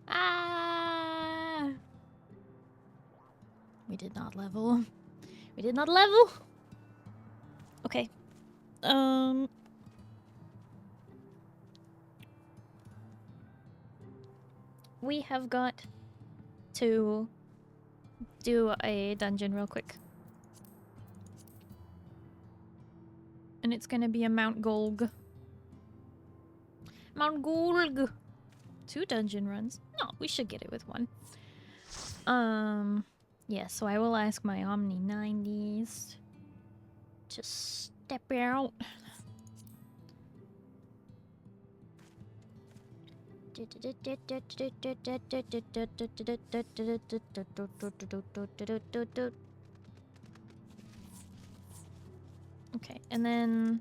Ah! We did not level. We did not level. Okay. We have got to do a dungeon real quick. And it's gonna be a Mount Golg. Mount Golg! 2 dungeon runs. No, we should get it with 1. Yeah, so I will ask my Omni 90s to step out. Okay, and then...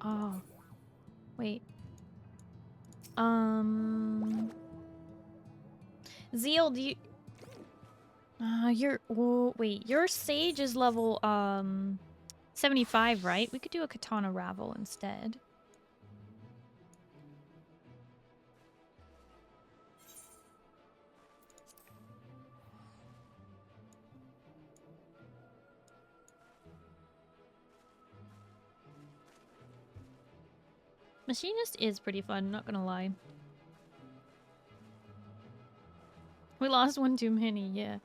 Oh. Wait. Zeal, do you... wait, your sage is level, 75, right? We could do a katana ravel instead. Machinist is pretty fun, not gonna lie. We lost one too many, yeah.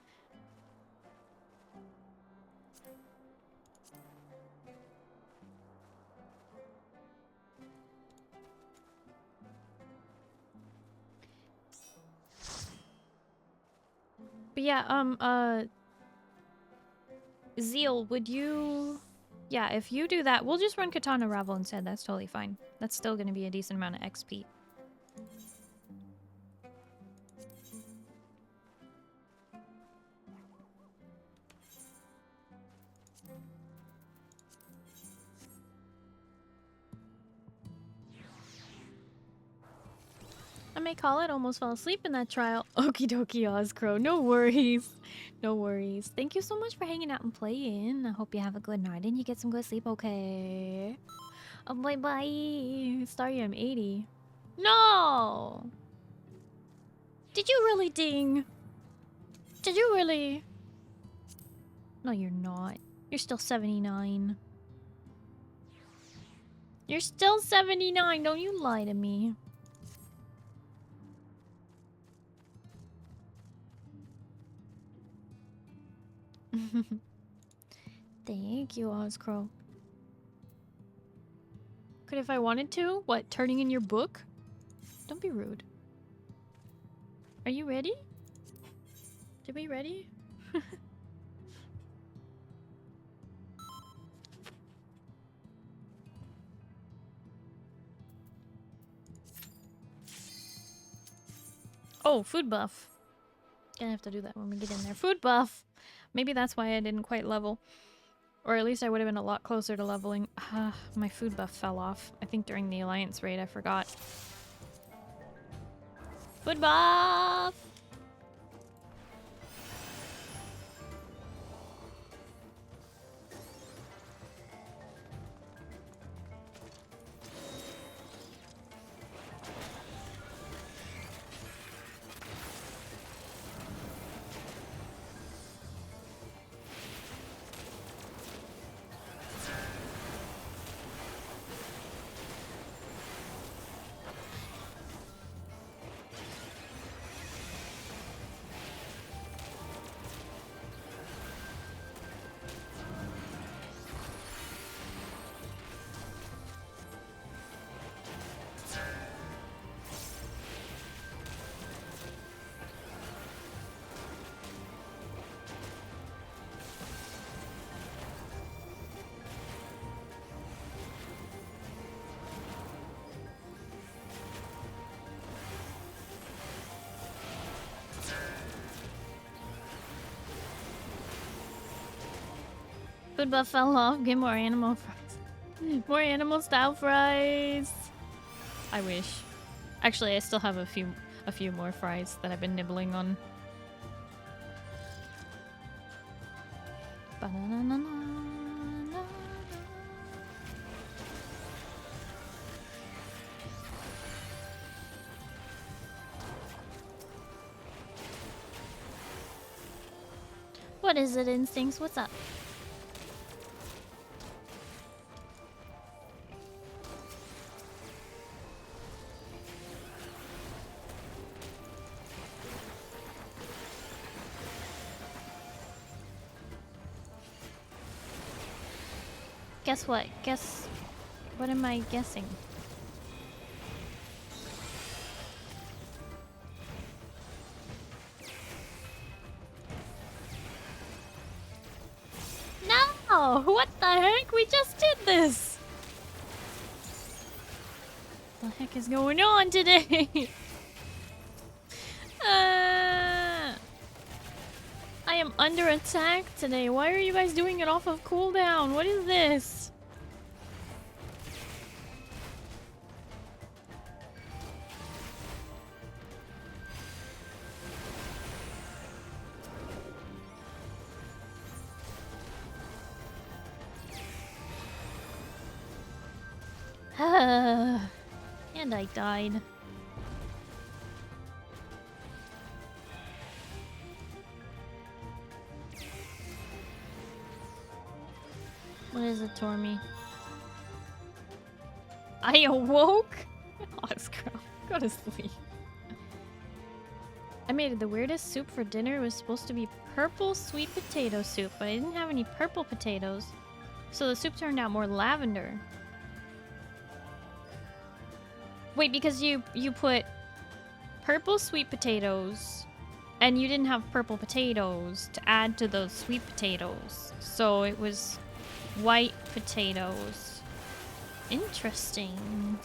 But yeah, Zeal, would you... Yeah, if you do that, we'll just run Katana Ravel instead. That's totally fine. That's still gonna be a decent amount of XP. I may call it. Almost fell asleep in that trial. Okie dokie, Ozcrow. No worries. No worries. Thank you so much for hanging out and playing. I hope you have a good night and you get some good sleep, okay? Oh, bye-bye. Starry, I'm 80. No! Did you really ding? Did you really? No, you're not. You're still 79. You're still 79. Don't you lie to me. Thank you, Ozcrow. Could if I wanted to? What, turning in your book? Don't be rude. Are you ready? Are we ready? Oh, food buff. Gonna have to do that when we get in there. Food buff! Maybe that's why I didn't quite level. Or at least I would have been a lot closer to leveling. My food buff fell off. I think during the Alliance raid I forgot. Food buff! Food buff fell off. Get more animal fries. More animal style fries. I wish. Actually, I still have a few more fries that I've been nibbling on. What is it, Instincts? What's up? Guess what? Guess... What am I guessing? No! What the heck? We just did this! The heck is going on today? I am under attack today. Why are you guys doing it off of cooldown? What is this? And I died. What is it, Tormy? I awoke? Oscar, go to sleep. I made the weirdest soup for dinner. It was supposed to be purple sweet potato soup, but I didn't have any purple potatoes. So the soup turned out more lavender. Wait, because you put purple sweet potatoes and you didn't have purple potatoes to add to those sweet potatoes. So it was white potatoes. Interesting.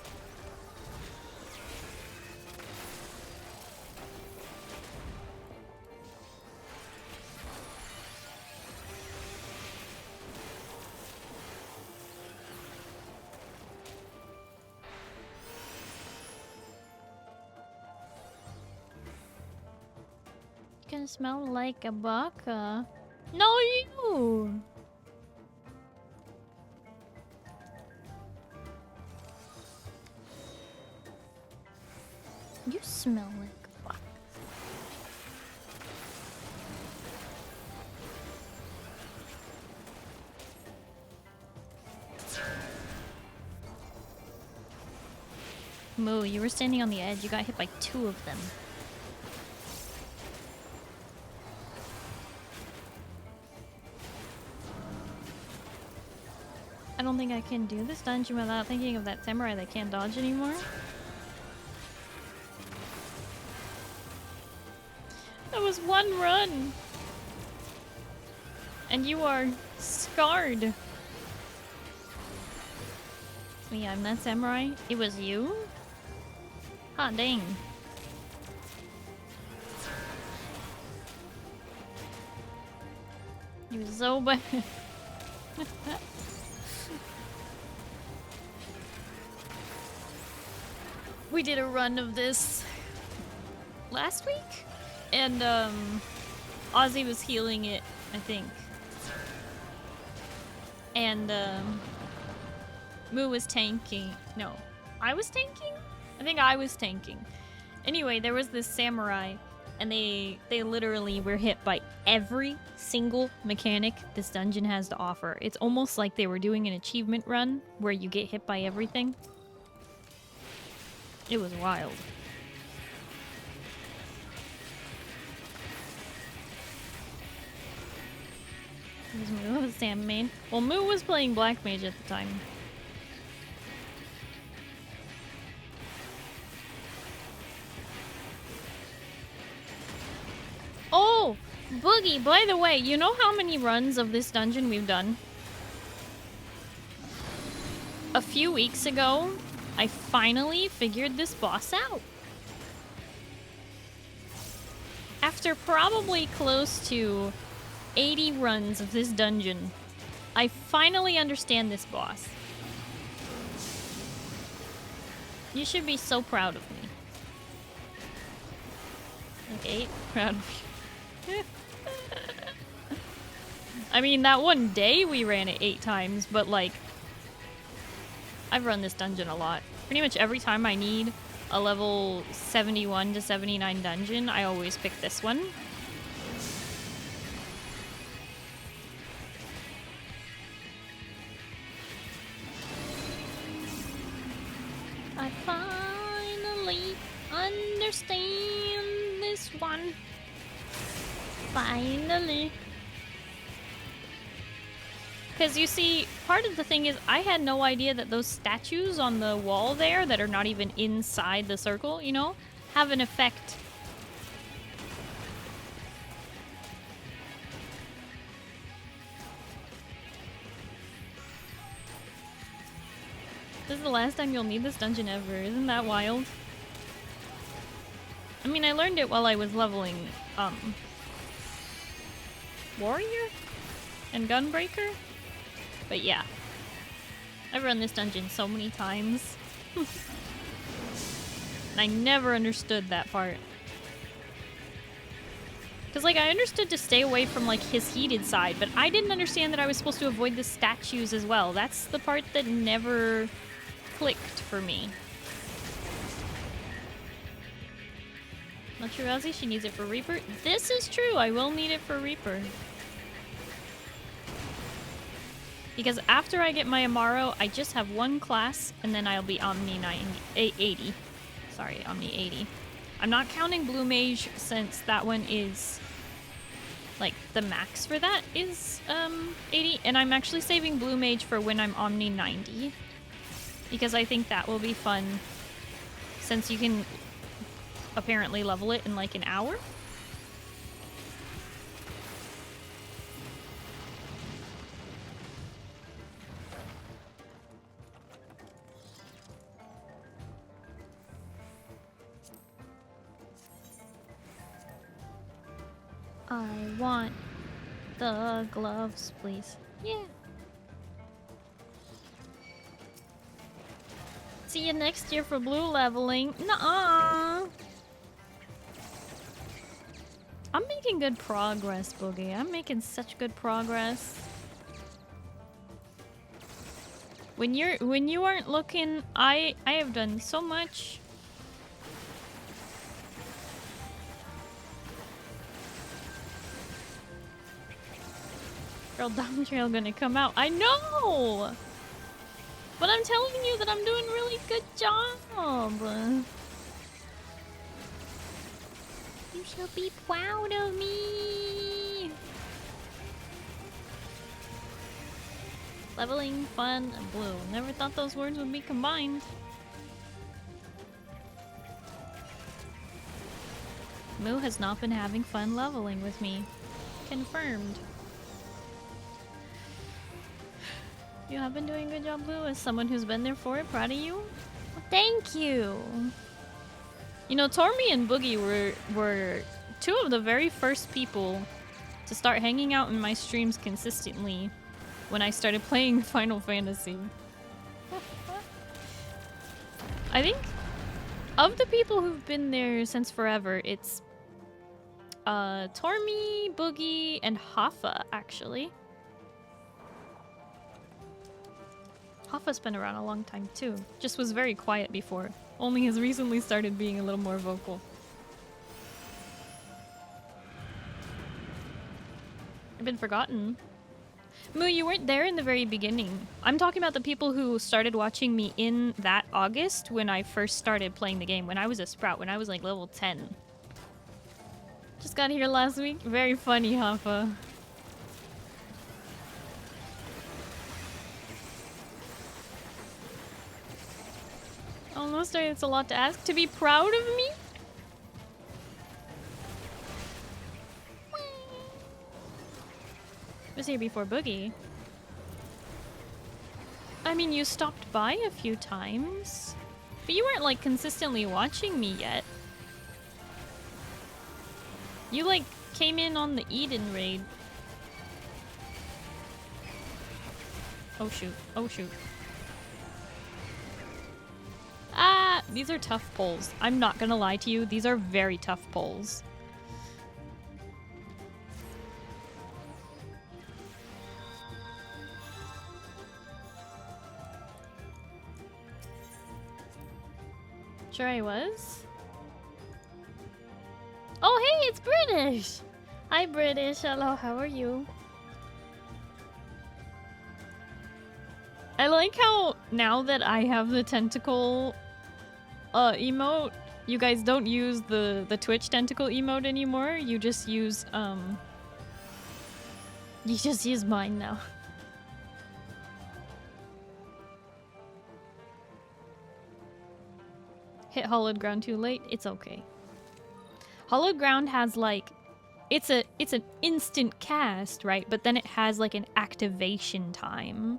Can smell like a baka. No, you! You smell like a baka. Moo, you were standing on the edge. You got hit by 2 of them. I don't think I can do this dungeon without thinking of that samurai that can't dodge anymore. That was 1 run! And you are scarred. Me, I'm that samurai. It was you? Hot dang. You were so bad. We did a run of this last week, and Ozzy was healing it, I think. And Moo was tanking. No, I was tanking? I think I was tanking. Anyway, there was this samurai, and they literally were hit by every single mechanic this dungeon has to offer. It's almost like they were doing an achievement run where you get hit by everything. It was wild. It was Moo with Sam main. Well, Moo was playing Black Mage at the time. Oh! Boogie, by the way, you know how many runs of this dungeon we've done? A few weeks ago, I finally figured this boss out. After probably close to 80 runs of this dungeon, I finally understand this boss. You should be so proud of me. Like 8? Proud of you. I mean, that one day we ran it 8 times, but like, I've run this dungeon a lot. Pretty much every time I need a level 71 to 79 dungeon, I always pick this one. I finally understand this one. Finally. Because you see, part of the thing is I had no idea that those statues on the wall there that are not even inside the circle, you know, have an effect. This is the last time you'll need this dungeon ever. Isn't that wild? I mean, I learned it while I was leveling, Warrior? And Gunbreaker? But yeah. I've run this dungeon so many times. And I never understood that part. Because, like, I understood to stay away from, like, his heated side, but I didn't understand that I was supposed to avoid the statues as well. That's the part that never clicked for me. Not sure, Ozzy. She needs it for Reaper. This is true. I will need it for Reaper. Because after I get my Amaro, I just have one class, and then I'll be Omni 80. Sorry, Omni 80. I'm not counting Blue Mage since that one is, like, the max for that is 80. And I'm actually saving Blue Mage for when I'm Omni 90. Because I think that will be fun since you can apparently level it in like an hour. I want the gloves, please. Yeah. See you next year for blue leveling. Nuh-uh. I'm making good progress, Boogie. I'm making such good progress. When you aren't looking, I have done so much. Girl, Dumb Trail gonna come out. I know! But I'm telling you that I'm doing a really good job. You shall be proud of me. Leveling, fun, and blue. Never thought those words would be combined. Moo has not been having fun leveling with me. Confirmed. You have been doing a good job, Blue, as someone who's been there for it. Proud of you. Well, thank you. You know, Tormy and Boogie were two of the very first people to start hanging out in my streams consistently when I started playing Final Fantasy. I think of the people who've been there since forever, it's Tormy, Boogie, and Hoffa, actually. Hoffa's been around a long time too. Just was very quiet before. Only has recently started being a little more vocal. I've been forgotten. Moo, you weren't there in the very beginning. I'm talking about the people who started watching me in that August when I first started playing the game. When I was a Sprout, when I was like level 10. Just got here last week. Very funny, Hoffa. Oh no, Starry, it's a lot to ask. To be proud of me? I was here before Boogie. I mean, you stopped by a few times. But you weren't, like, consistently watching me yet. You, like, came in on the Eden raid. Oh shoot. Oh shoot. Ah, these are tough polls. I'm not gonna lie to you. These are very tough polls. Sure I was. Oh, hey, it's British! Hi, British. Hello, how are you? I like how now that I have the tentacle emote, you guys don't use the Twitch tentacle emote anymore. You just use mine now. Hit Hollowed Ground too late. It's okay. Hollowed Ground has like it's an instant cast, right? But then it has like an activation time.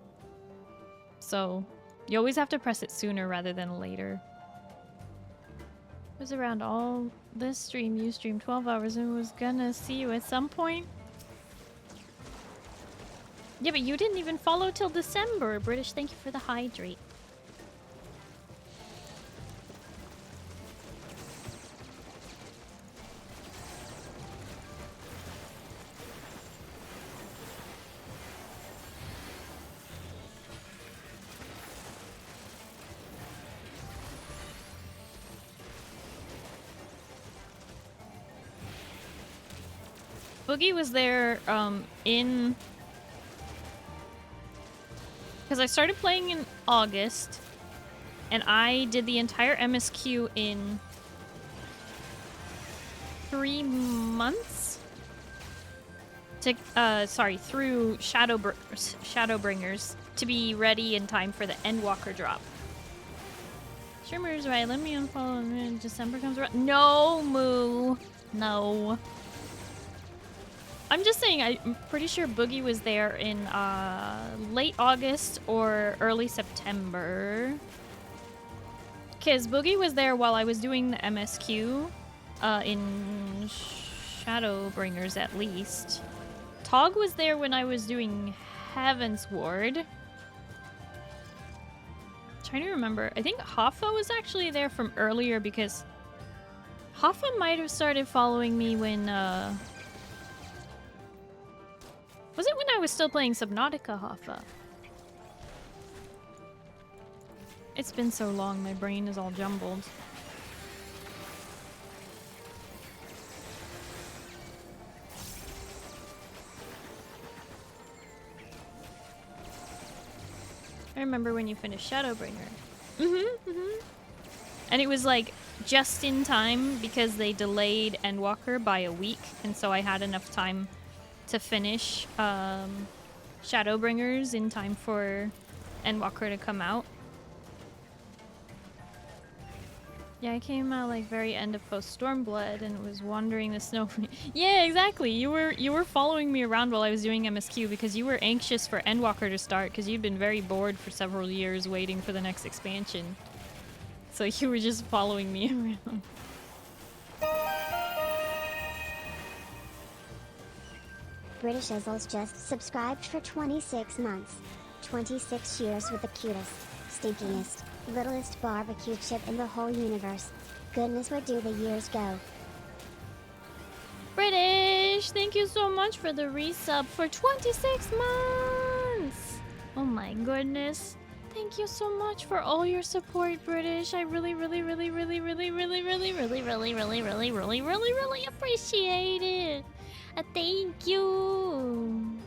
So You always have to press it sooner rather than later. I was around all this stream. You streamed 12 hours and was gonna see you at some point. Yeah, but you didn't even follow till December. British, thank you for the hydrate. Boogie was there in... Because I started playing in August, and I did the entire MSQ in 3 months? Through Shadowbringers to be ready in time for the Endwalker drop. Shrimmer's right, let me unfollow and December comes around. No, Moo! No. I'm just saying, I'm pretty sure Boogie was there in late August or early September. Because Boogie was there while I was doing the MSQ in Shadowbringers at least. Tog was there when I was doing Heaven's Ward. Trying to remember. I think Hoffa was actually there from earlier because Hoffa might have started following me when was it when I was still playing Subnautica, Hoffa? It's been so long, my brain is all jumbled. I remember when you finished Shadowbringer. And it was like just in time because they delayed Endwalker by a week, and so I had enough time to finish Shadowbringers in time for Endwalker to come out. Yeah, I came out like very end of post Stormblood and was wandering the snow. Yeah, exactly. You were following me around while I was doing MSQ because you were anxious for Endwalker to start because you'd been very bored for several years waiting for the next expansion. So you were just following me around. British Izzles just subscribed for 26 months. 26 years with the cutest, stinkiest, littlest barbecue chip in the whole universe. Goodness, where do the years go? British, thank you so much for the resub for 26 months. Oh my goodness. Thank you so much for all your support, British. I really appreciate it. Thank you.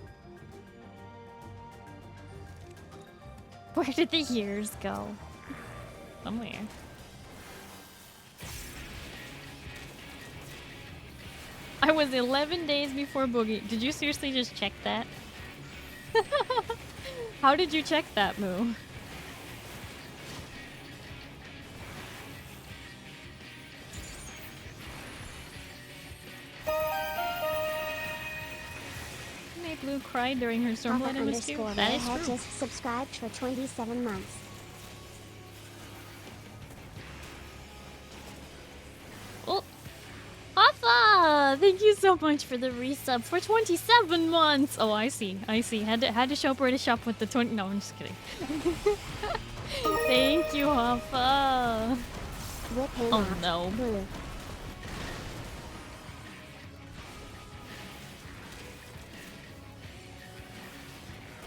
Where did the years go? Somewhere. I was 11 days before Boogie. Did you seriously just check that? How did you check that, Moo? Blue cried during her Stormblood MSQ. That is true. Just subscribed for 27 months. Oh, Hoffa! Thank you so much for the resub for 27 months. Oh, I see. I see. Had to show British up with the 20. No, I'm just kidding. Thank you, Hoffa. Oh no. Blue.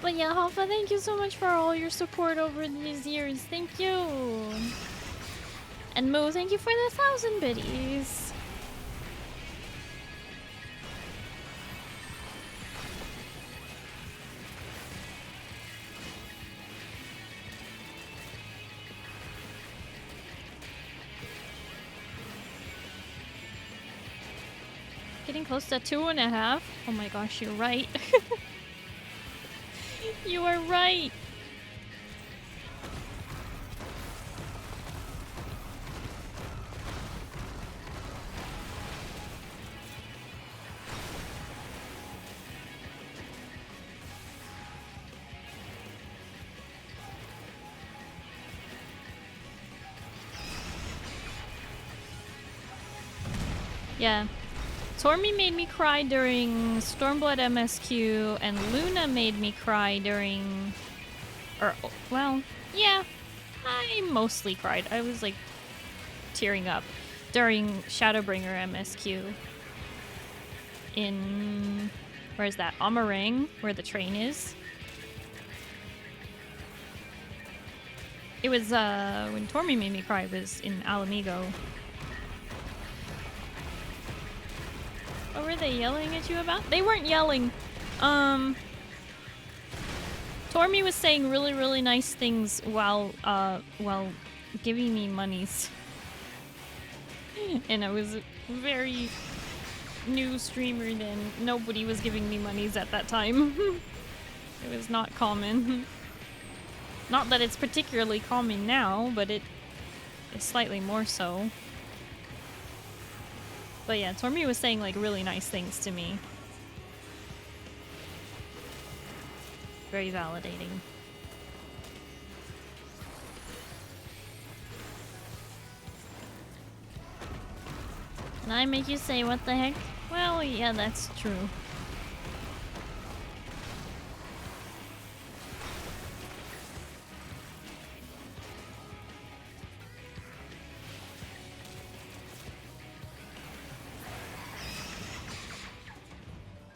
But yeah, Hoffa, thank you so much for all your support over these years. Thank you. And Moo, thank you for the 1,000 biddies. Getting close to 2.5. Oh my gosh, you're right. You are right. Yeah. Tormy made me cry during Stormblood MSQ, and Luna made me cry during... Or, well, yeah. I mostly cried. I was, like, tearing up during Shadowbringer MSQ. In... Where is that? Amarang, where the train is. It was, when Tormy made me cry, it was in Alamigo. What were they yelling at you about? They weren't yelling. Tormy was saying really, really nice things while giving me monies. And I was a very new streamer then. Nobody was giving me monies at that time. It was not common. Not that it's particularly common now, but it is slightly more so. But yeah, Tormy was saying like really nice things to me. Very validating. And I make you say what the heck? Well, yeah, that's true.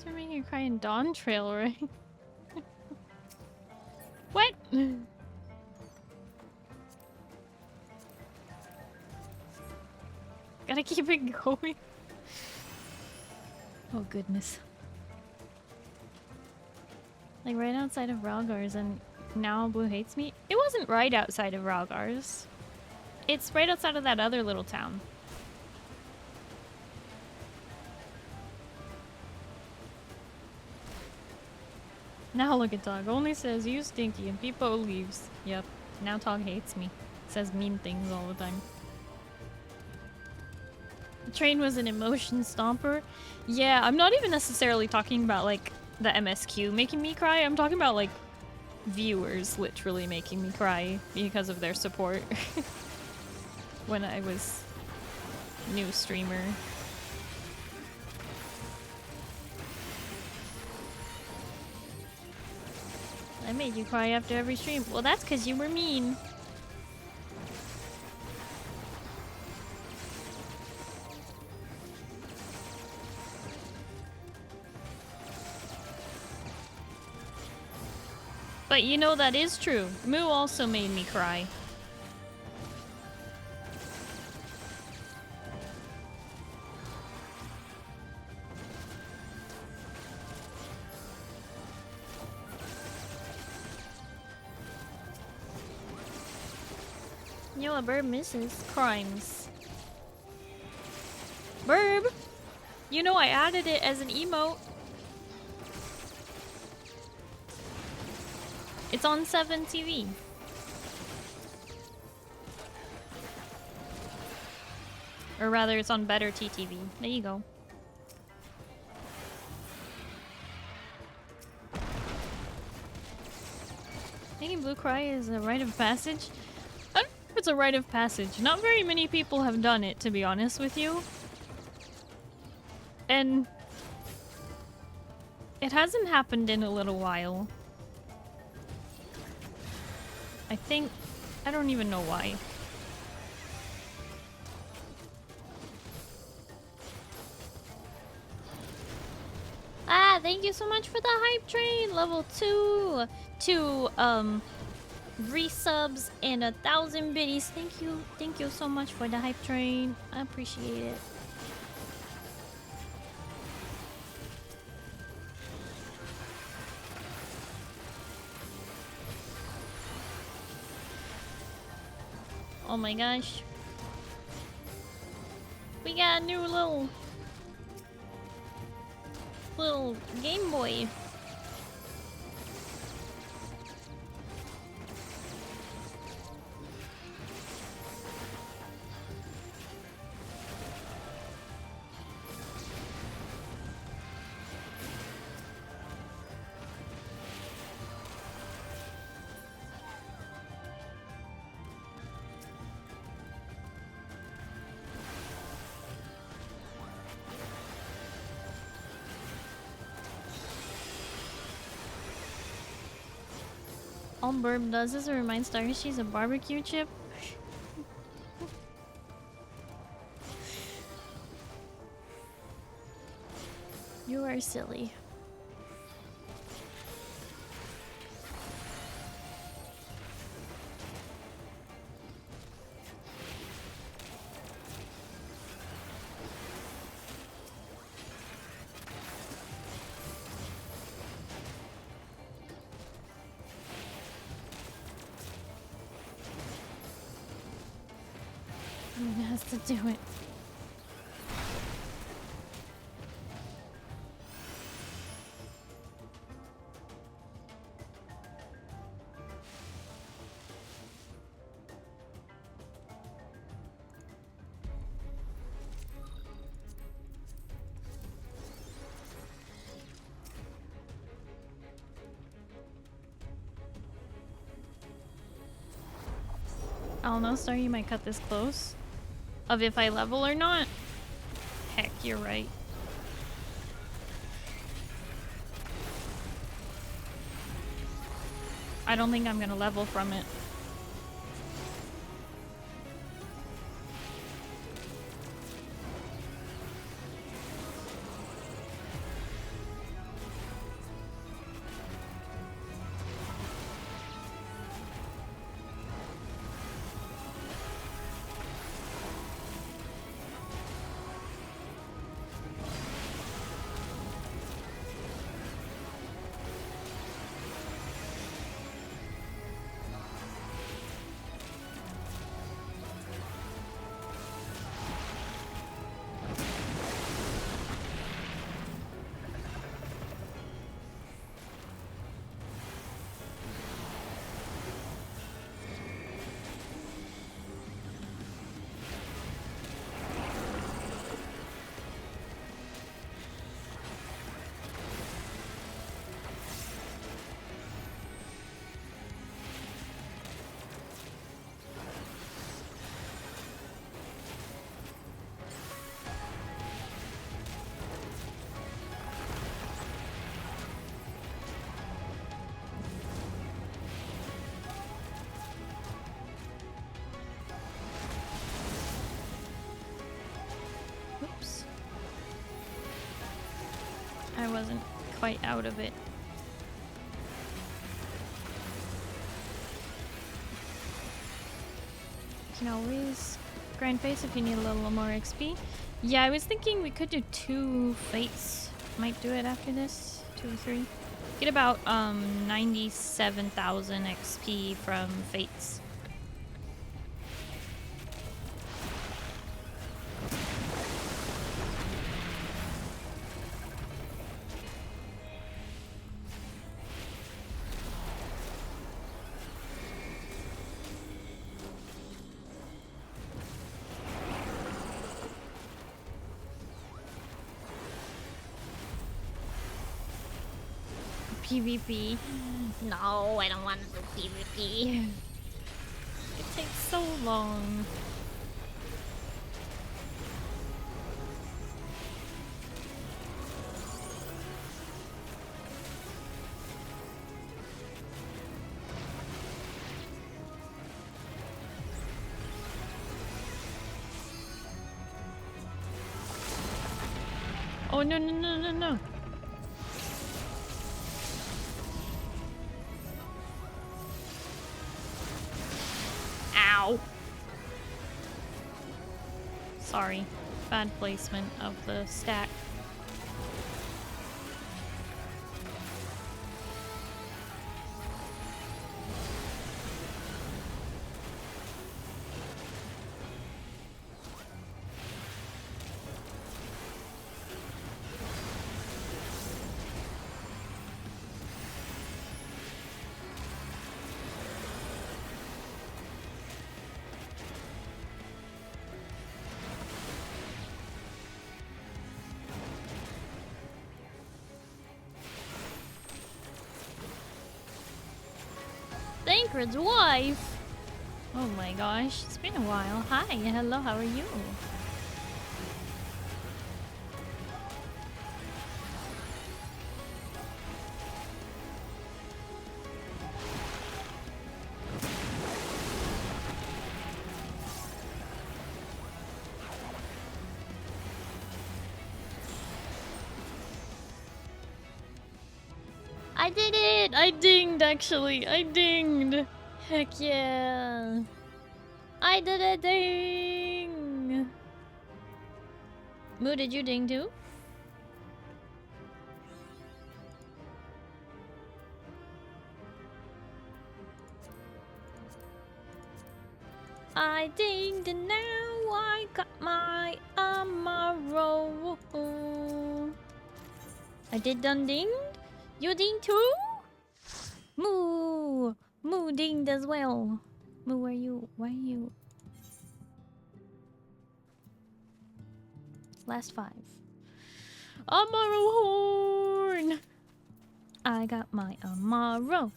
They're making you cry in Dawn Trail, right? What? Gotta keep it going. Oh goodness. Like right outside of Ralgar's, and now Blue hates me? It wasn't right outside of Ralgar's. It's right outside of that other little town. Now look at Tog. Only says you stinky and Pipo leaves. Yep. Now Tog hates me. Says mean things all the time. The train was an emotion stomper. Yeah, I'm not even necessarily talking about like the MSQ making me cry. I'm talking about like viewers literally making me cry because of their support when I was new streamer. I made you cry after every stream. Well, that's because you were mean. But you know that is true. Moo also made me cry. Yo, a bird misses crimes. Burb! You know I added it as an emote. It's on 7 TV. Or rather, it's on Better TTV. There you go. Making Blue cry is a rite of passage? I don't know if it's a rite of passage. Not very many people have done it, to be honest with you. And it hasn't happened in a little while. I don't even know why. Ah, thank you so much for the hype train! Level 2! 2, resubs and 1,000 biddies. Thank you so much for the hype train. I appreciate it. Oh my gosh. We got a new little Game Boy. All Burb does is it reminds Starry she's a barbecue chip. You are silly. Someone has to do it. I don't know, Star, you might cut this close. Of if I level or not? Heck, you're right. I don't think I'm gonna level from it. I wasn't quite out of it. You can always grind face if you need a little more XP. Yeah, I was thinking we could do 2 fates. Might do it after this. 2 or 3. Get about 97,000 XP from fates. PvP. No, I don't want to do PvP. It takes so long. Oh, no, no, no, no, no. Ow. Sorry. Bad placement of the stack. Thancred's wife! Oh my gosh, it's been a while. Hi, hello, how are you? I did it! I dinged, actually. I dinged. Heck yeah. I did a ding! Moo, did you ding too? I dinged and now I got my Amaro. I did done dinged? You dinged too? Moo! Moo dinged as well. Moo, where you? Why are you? Last 5. Amaro horn! I got my Amaro.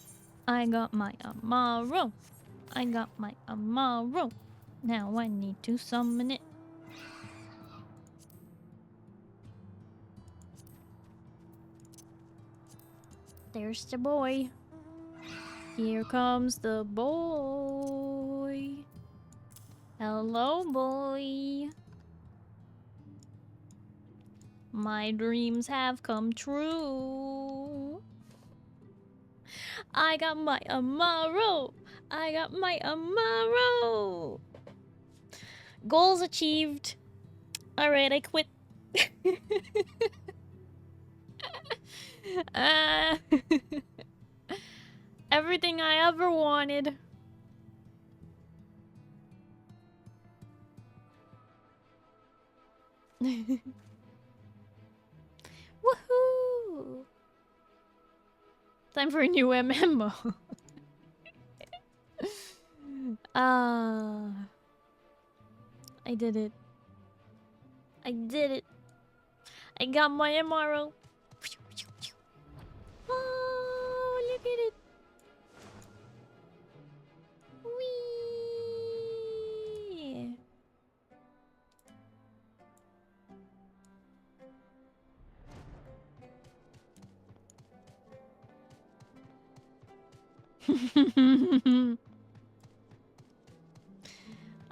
I got my Amaro. I got my Amaro. Now I need to summon it. There's the boy. Here comes the boy. Hello, boy. My dreams have come true. I got my Amaro. I got my Amaro. Goals achieved. Alright, I quit. Everything I ever wanted. Woohoo! Time for a new MMO. I did it. I did it. I got my MRO. Oh, look at it. Whee!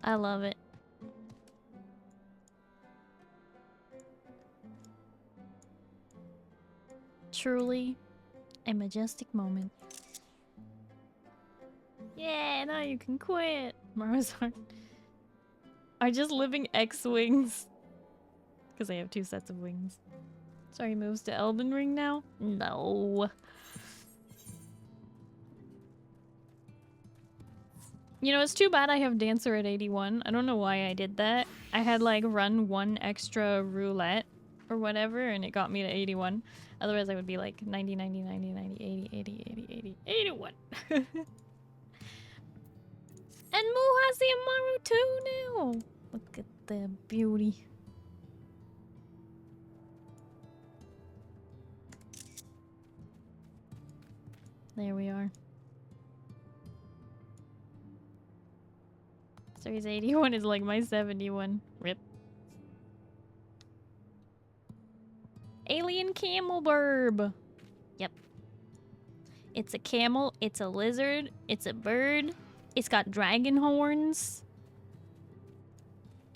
I love it. Truly a majestic moment. Yeah, now you can quit. Marzar are just living X-Wings. Because I have 2 sets of wings. Sorry, moves to Elden Ring now? No. You know, it's too bad I have Dancer at 81. I don't know why I did that. I had like run 1 extra roulette or whatever and it got me to 81. Otherwise I would be like 90, 90, 90, 90, 80, 80, 80, 80, 81. And Moo has the Amaru too now. Look at the beauty. There we are. So his 81 is like my 71. Rip. Alien camel burb. Yep. It's a camel, it's a lizard, it's a bird, it's got dragon horns.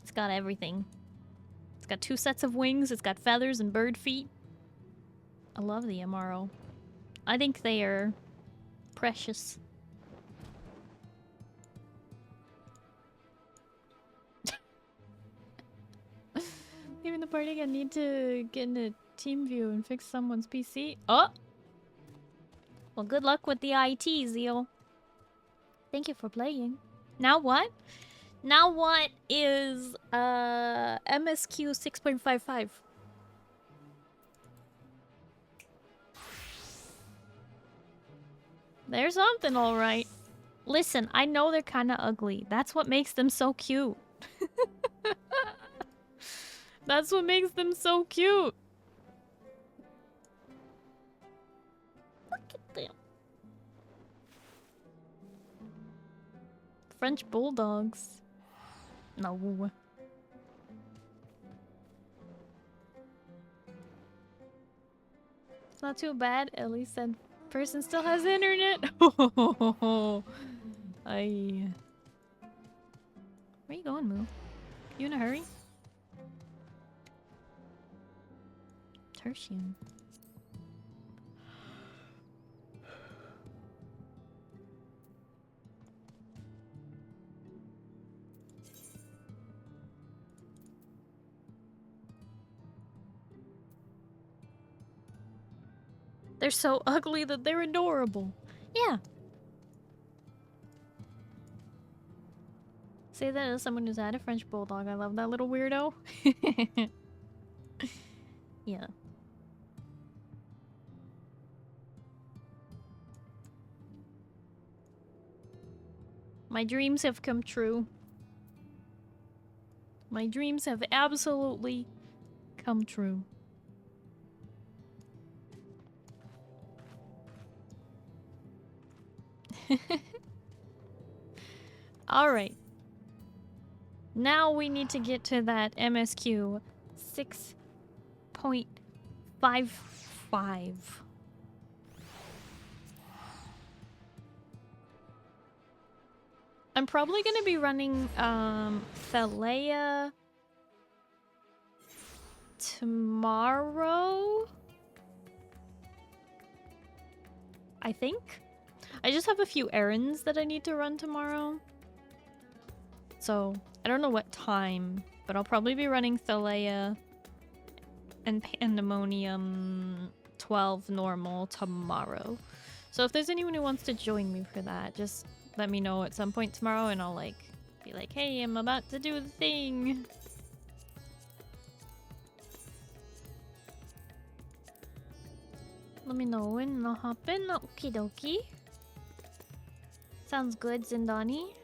It's got everything. It's got 2 sets of wings, it's got feathers and bird feet. I love the MRO. I think they are precious. Even the party, I need to get in a team view and fix someone's PC. Oh! Well, good luck with the IT, Zeal. Thank you for playing. Now what? Now what is MSQ 6.55? There's something, alright. Listen, I know they're kind of ugly. That's what makes them so cute. That's what makes them so cute. Look at them. French bulldogs. No. It's not too bad. At least that person still has internet. Aye. Where you going, Moo? You in a hurry? Tertium. They're so ugly that they're adorable. Yeah. Say that as someone who's had a French bulldog. I love that little weirdo. Yeah. My dreams have come true. My dreams have absolutely come true. Alright. Now we need to get to that MSQ 6.55. I'm probably gonna be running Thalea tomorrow. I think. I just have a few errands that I need to run tomorrow. So, I don't know what time, but I'll probably be running Thalea and Pandemonium 12 normal tomorrow. So if there's anyone who wants to join me for that, just let me know at some point tomorrow and I'll like be like, hey, I'm about to do the thing. Let me know and I'll hop in. Okie dokie. Sounds good, Zindani.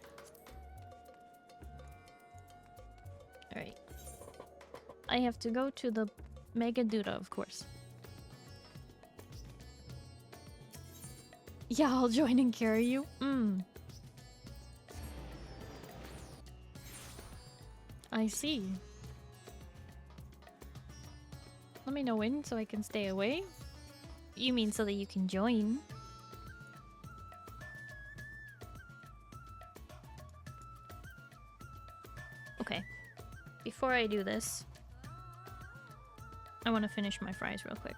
Alright. I have to go to the Mega Duda, of course. Yeah, I'll join and carry you. I see. Let me know when so I can stay away. You mean so that you can join? Okay. Before I do this, I want to finish my fries real quick.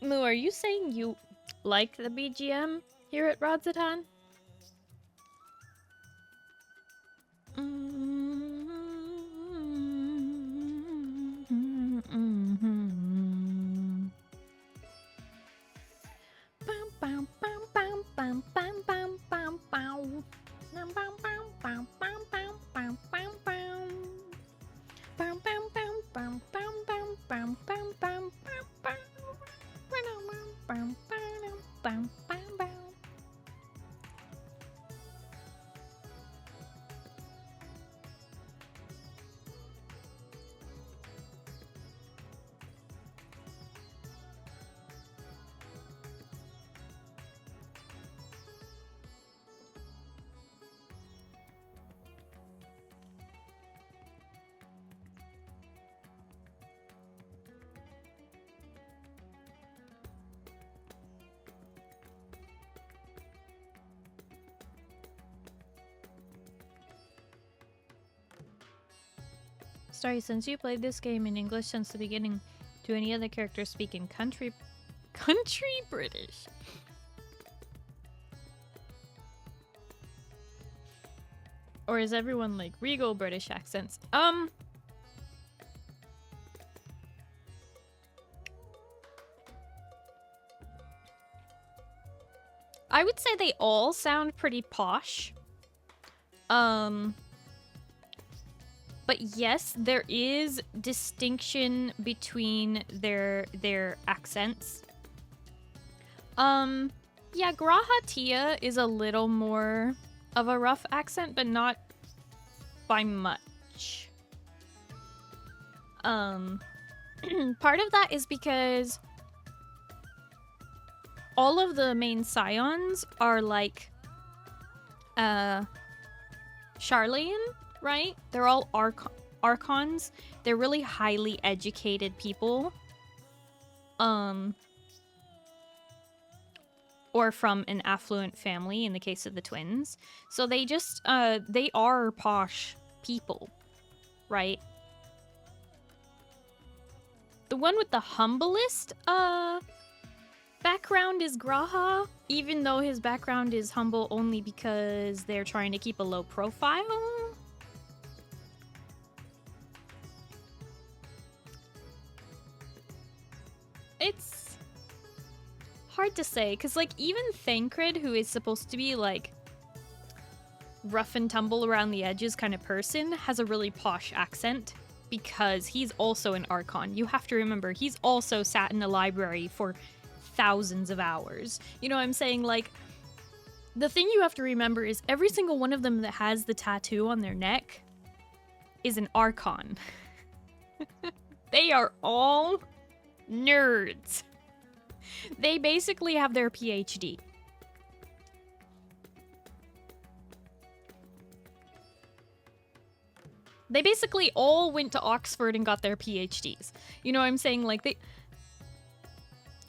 Moo, are you saying you like the BGM here at Rodzatan? Starry, since you played this game in English since the beginning, do any other characters speak in country British? Or is everyone like regal British accents? I would say they all sound pretty posh. But yes, there is distinction between their accents. Yeah, Grahatia is a little more of a rough accent, but not by much. Part of that is because all of the main scions are like Charlian, right? They're all archons. They're really highly educated people. Or from an affluent family in the case of the twins. So they just they are posh people, right? The one with the humblest background is Graha, even though his background is humble only because they're trying to keep a low profile. It's hard to say, because like even Thancred, who is supposed to be like rough and tumble around the edges kind of person, has a really posh accent because he's also an Archon. You have to remember, he's also sat in a library for thousands of hours. You know what I'm saying? Like, the thing you have to remember is every single one of them that has the tattoo on their neck is an Archon. They are all nerds. They basically have their PhD. They basically all went to Oxford and got their PhDs. You know what I'm saying? Like,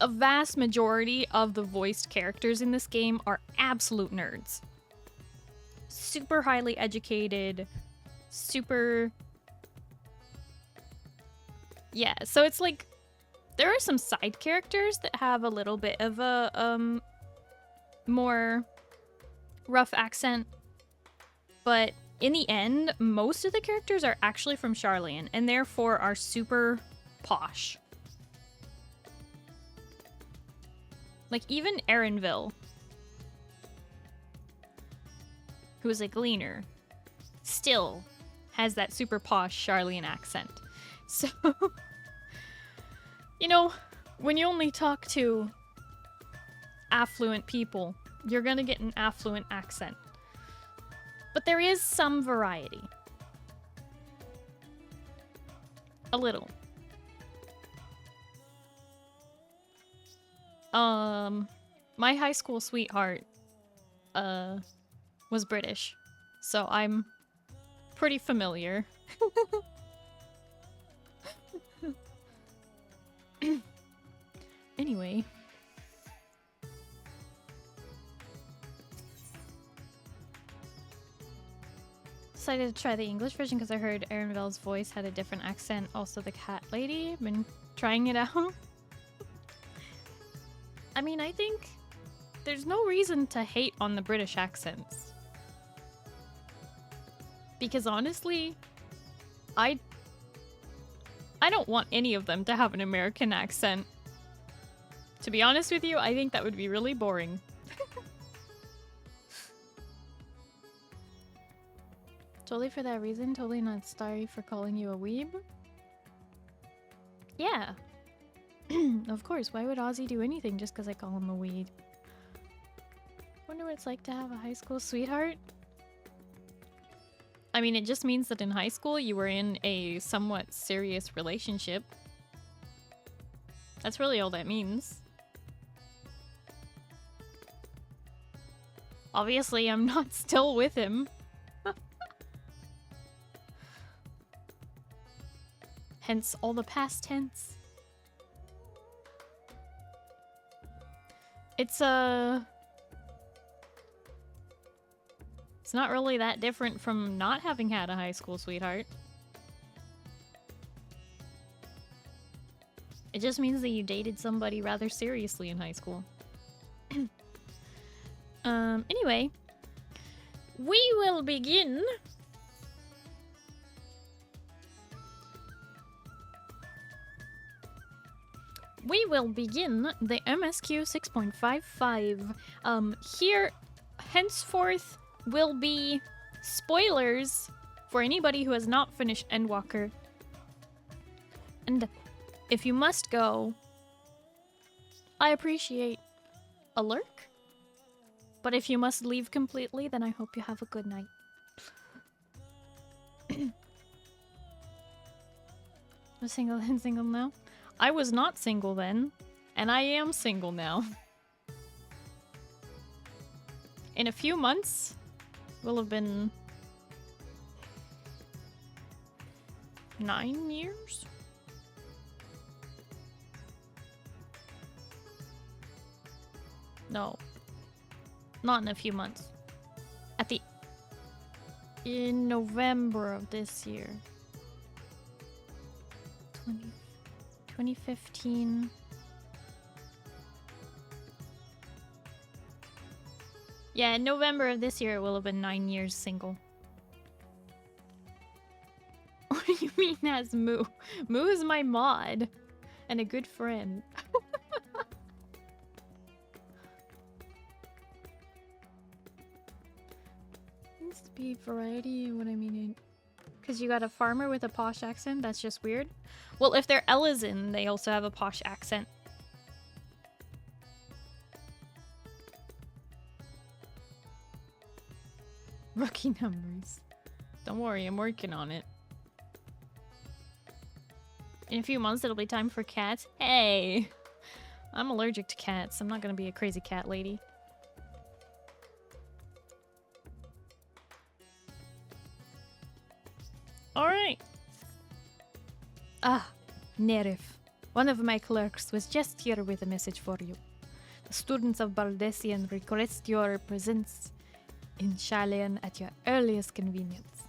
a vast majority of the voiced characters in this game are absolute nerds. Super highly educated, super... Yeah, so it's like, there are some side characters that have a little bit of a, more rough accent, but in the end, most of the characters are actually from Charlian, and therefore are super posh. Like, even Erenville, who is a gleaner, still has that super posh Charlian accent. So, you know, when you only talk to affluent people, you're gonna get an affluent accent. But there is some variety. A little. My high school sweetheart, was British, so I'm pretty familiar. Anyway. Decided to try the English version because I heard Erenvelle's voice had a different accent. Also the cat lady. Been trying it out. I mean, I think there's no reason to hate on the British accents. Because honestly, I don't want any of them to have an American accent. To be honest with you, I think that would be really boring. Totally for that reason, totally not Starry for calling you a weeb. Yeah. Of course, why would Ozzy do anything just because I call him a weeb? Wonder what it's like to have a high school sweetheart? I mean, it just means that in high school you were in a somewhat serious relationship. That's really all that means. Obviously, I'm not still with him. Hence all the past tense. It's not really that different from not having had a high school sweetheart. It just means that you dated somebody rather seriously in high school. Anyway, we will begin. We will begin the MSQ 6.55. Here, henceforth, will be spoilers for anybody who has not finished Endwalker. And if you must go, I appreciate a lurk. But if you must leave completely, then I hope you have a good night. I'm single and single now. I was not single then, and I am single now. In a few months, will have been 9 years? No. Not in a few months. In November of this year. 2015. Yeah, in November of this year it will have been 9 years single. What do you mean as Moo? Moo is my mod. And a good friend. Needs to be variety, what I mean. Because you got a farmer with a posh accent? That's just weird. Well, if they're Ellison, they also have a posh accent. Rookie numbers. Don't worry, I'm working on it. In a few months, it'll be time for cats. Hey! I'm allergic to cats. I'm not gonna be a crazy cat lady. Alright. Ah, Nerif. One of my clerks was just here with a message for you. The students of Baldessian request your presence in Shalian at your earliest convenience.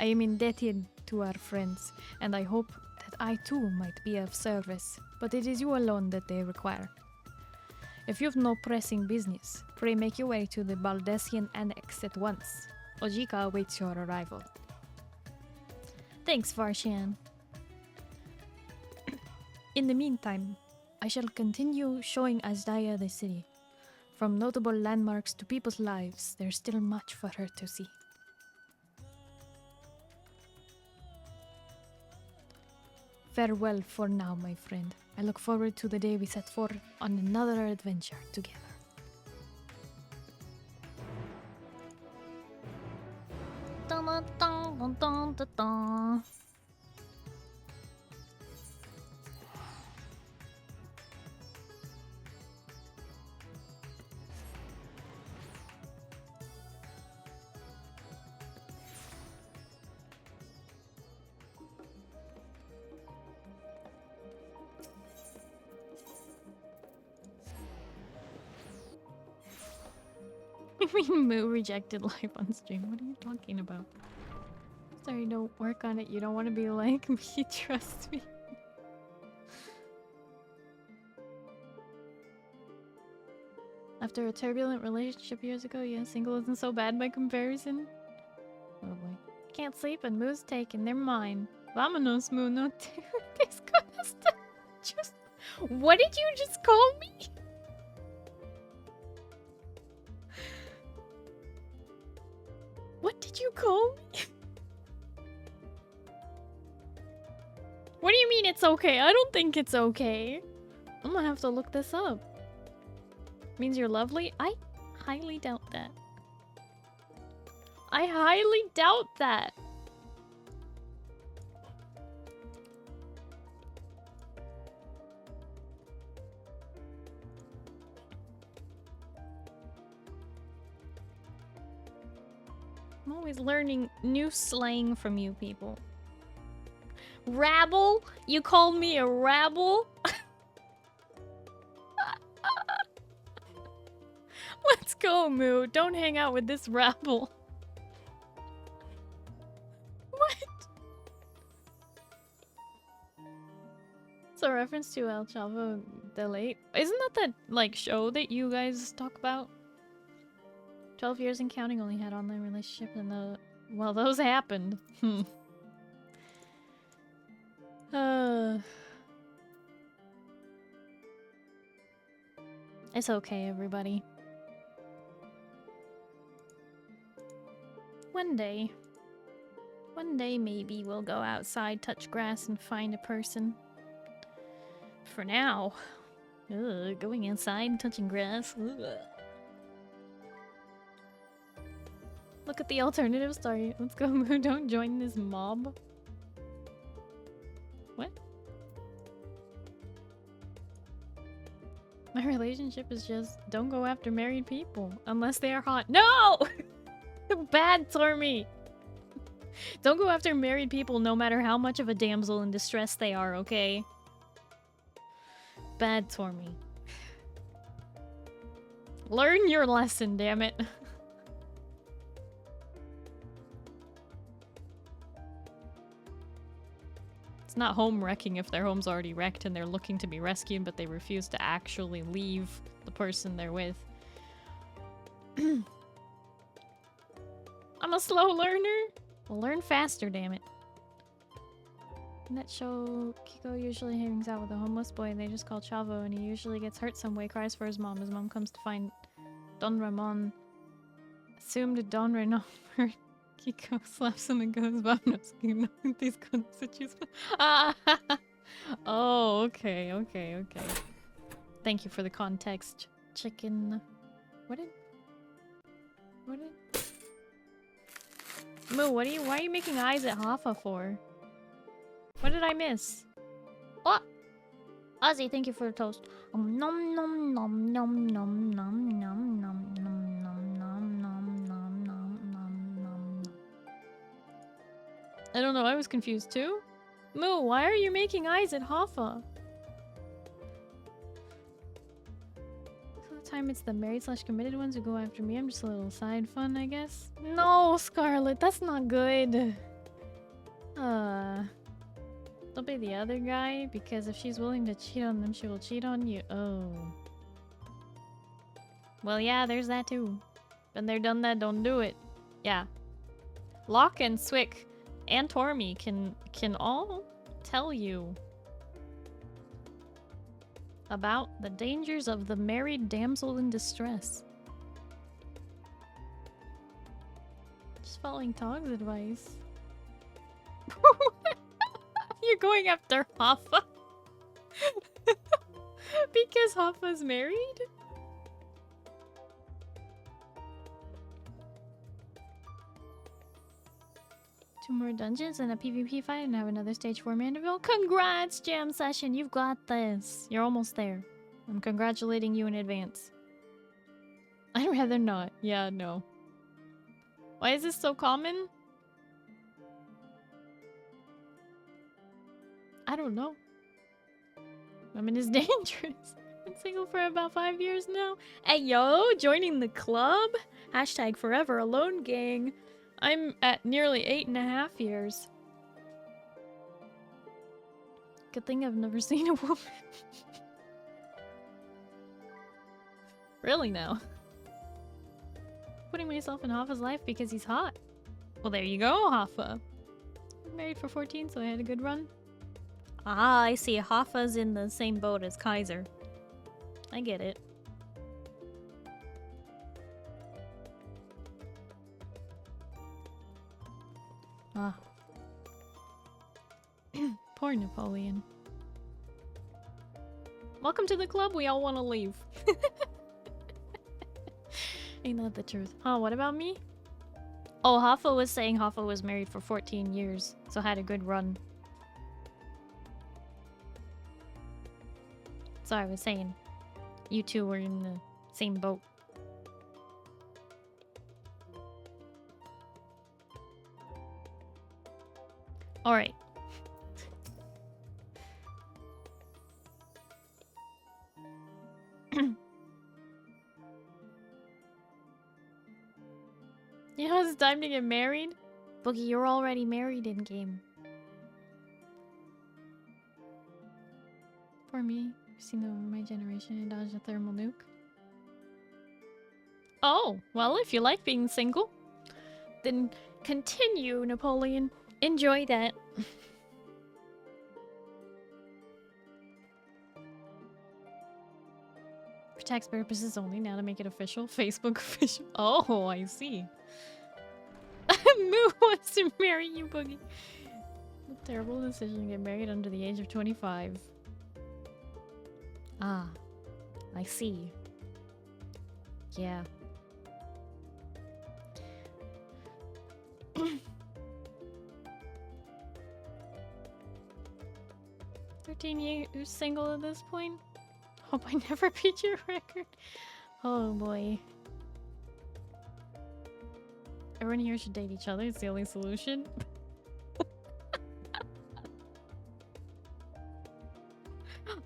I am indebted to our friends, and I hope that I too might be of service, but it is you alone that they require. If you have no pressing business, pray make your way to the Baldessian Annex at once. Ojika awaits your arrival. Thanks, Varshan. In the meantime, I shall continue showing Azdaya the city. From notable landmarks to people's lives, there's still much for her to see. Farewell for now, my friend. I look forward to the day we set forth on another adventure together. Dun, dun, dun, dun, dun, dun, dun. I mean, Moo rejected live on stream. What are you talking about? Sorry, don't work on it. You don't want to be like me. Trust me. After a turbulent relationship years ago, yeah, single isn't so bad by comparison. Oh boy. Can't sleep and Moo's taken. They're mine. Vámonos, Moo. No te just. What did you just call me? What did you call me? What do you mean it's okay? I don't think it's okay. I'm gonna have to look this up. Means you're lovely? I highly doubt that. I highly doubt that. I'm always learning new slang from you people. Rabble? You called me a rabble? Let's go, Moo. Don't hang out with this rabble. What? That's a reference to El Chavo del 8. Isn't that like show that you guys talk about? 12 years and counting, only had online relationship and well, those happened. It's okay, everybody. One day maybe we'll go outside, touch grass, and find a person. For now, going outside and touching grass. Look at the alternative story. Let's go, Moo. Don't join this mob. What? My relationship is just don't go after married people unless they are hot. No! Bad Tormy. Don't go after married people no matter how much of a damsel in distress they are, okay? Bad Tormy. Learn your lesson, damn it. It's not home wrecking if their home's already wrecked and they're looking to be rescued, but they refuse to actually leave the person they're with. I'm a slow learner. Well, learn faster, damn it. In that show, Kiko usually hangs out with a homeless boy and they just call Chavo, and he usually gets hurt some way, cries for his mom. His mom comes to find Don Ramon. Assumed Don Ramon hurt Kiko, slaps him and goes, "Vamos, que no these consequences." Oh, okay. Thank you for the context, chicken. What did... Moo, why are you making eyes at Hoffa for? What did I miss? Oh! Ozzy, thank you for the toast. Nom nom nom nom nom nom nom nom nom nom nom nom nom nom nom. I don't know, I was confused too. Moo, why are you making eyes at Hoffa? Time it's the married/committed ones who go after me. I'm just a little side fun, I guess. No, Scarlet, that's not good. Don't be the other guy, because if she's willing to cheat on them, she will cheat on you. Oh. Well, yeah, there's that too. Been there, done that, don't do it. Yeah. Locke and Swick and Tormy can all tell you about the dangers of the married damsel in distress. Just following Tog's advice. You're going after Hoffa? Because Hoffa's married? Two more dungeons and a PvP fight and have another stage 4 Mandeville. Congrats, Jam Session! You've got this. You're almost there. I'm congratulating you in advance. I'd rather not. Yeah, no. Why is this so common? I don't know. Women is dangerous. Been single for about 5 years now. Hey yo, joining the club? Hashtag forever alone gang. I'm at nearly 8.5 years. Good thing I've never seen a woman. Really now? Putting myself in Hoffa's life because he's hot. Well, there you go, Hoffa. I'm married for 14, so I had a good run. Ah, I see. Hoffa's in the same boat as Kaiser. I get it. Ah. Poor Napoleon. Welcome to the club. We all want to leave. Ain't that the truth? Huh, what about me? Oh, Hoffa was saying Hoffa was married for 14 years, so had a good run. So I was saying, you two were in the same boat. Alright. You know it's time to get married? Boogie, you're already married in game. Poor me. I've seen my generation and dodged a thermal nuke. Oh, well, if you like being single, then continue, Napoleon. Enjoy that. For tax purposes only, now to make it official. Facebook official. Oh, I see. Moo wants to marry you, Boogie. A terrible decision to get married under the age of 25. Ah, I see. Yeah. 13 years single at this point? Hope I never beat your record. Oh boy. Everyone here should date each other, it's the only solution.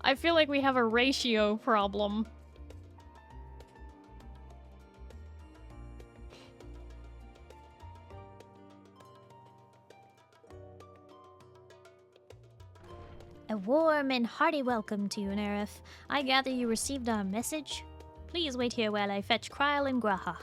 I feel like we have a ratio problem. A warm and hearty welcome to you, Nerif. I gather you received our message? Please wait here while I fetch Kryle and Graha.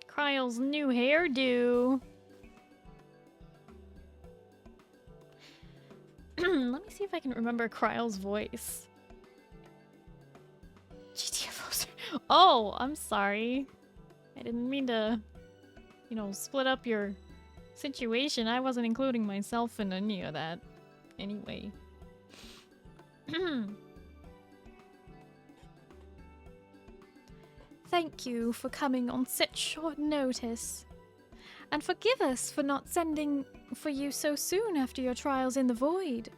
Kryle's new hairdo. Let me see if I can remember Kryle's voice. GTFOs. Oh, I'm sorry. I didn't mean to, you know, split up your situation. I wasn't including myself in any of that. Anyway. Thank you for coming on such short notice. And forgive us for not sending for you so soon after your trials in the void.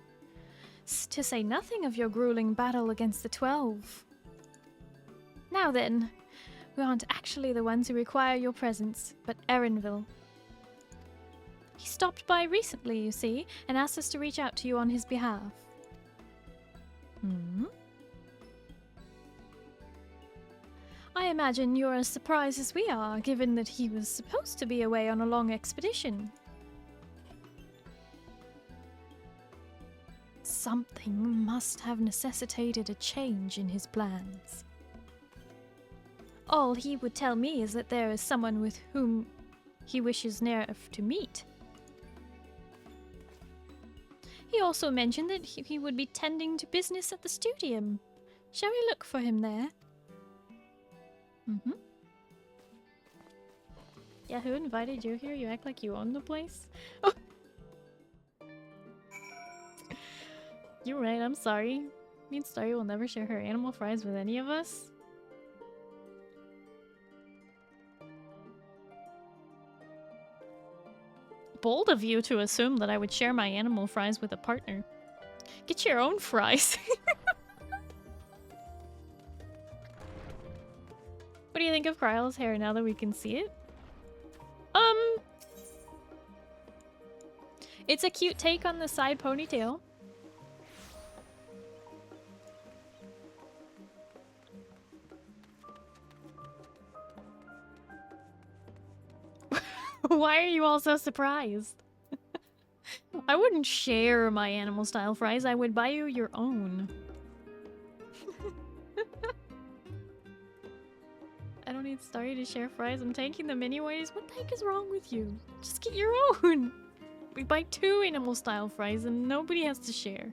To say nothing of your grueling battle against the 12. Now then, we aren't actually the ones who require your presence, but Erenville. He stopped by recently, you see, and asked us to reach out to you on his behalf. I imagine you're as surprised as we are, given that he was supposed to be away on a long expedition. Something must have necessitated a change in his plans. All he would tell me is that there is someone with whom he wishes Nerif to meet. He also mentioned that he would be tending to business at the studium. Shall we look for him there? Yeah, who invited you here? You act like you own the place? Oh. You're right, I'm sorry. Me and Starry will never share her animal fries with any of us. Bold of you to assume that I would share my animal fries with a partner. Get your own fries. What do you think of Kryle's hair now that we can see it? It's a cute take on the side ponytail. Why are you all so surprised? I wouldn't share my animal style fries, I would buy you your own. I don't need Starry to share fries, I'm taking them anyways. What the heck is wrong with you? Just get your own! We buy 2 animal style fries and nobody has to share.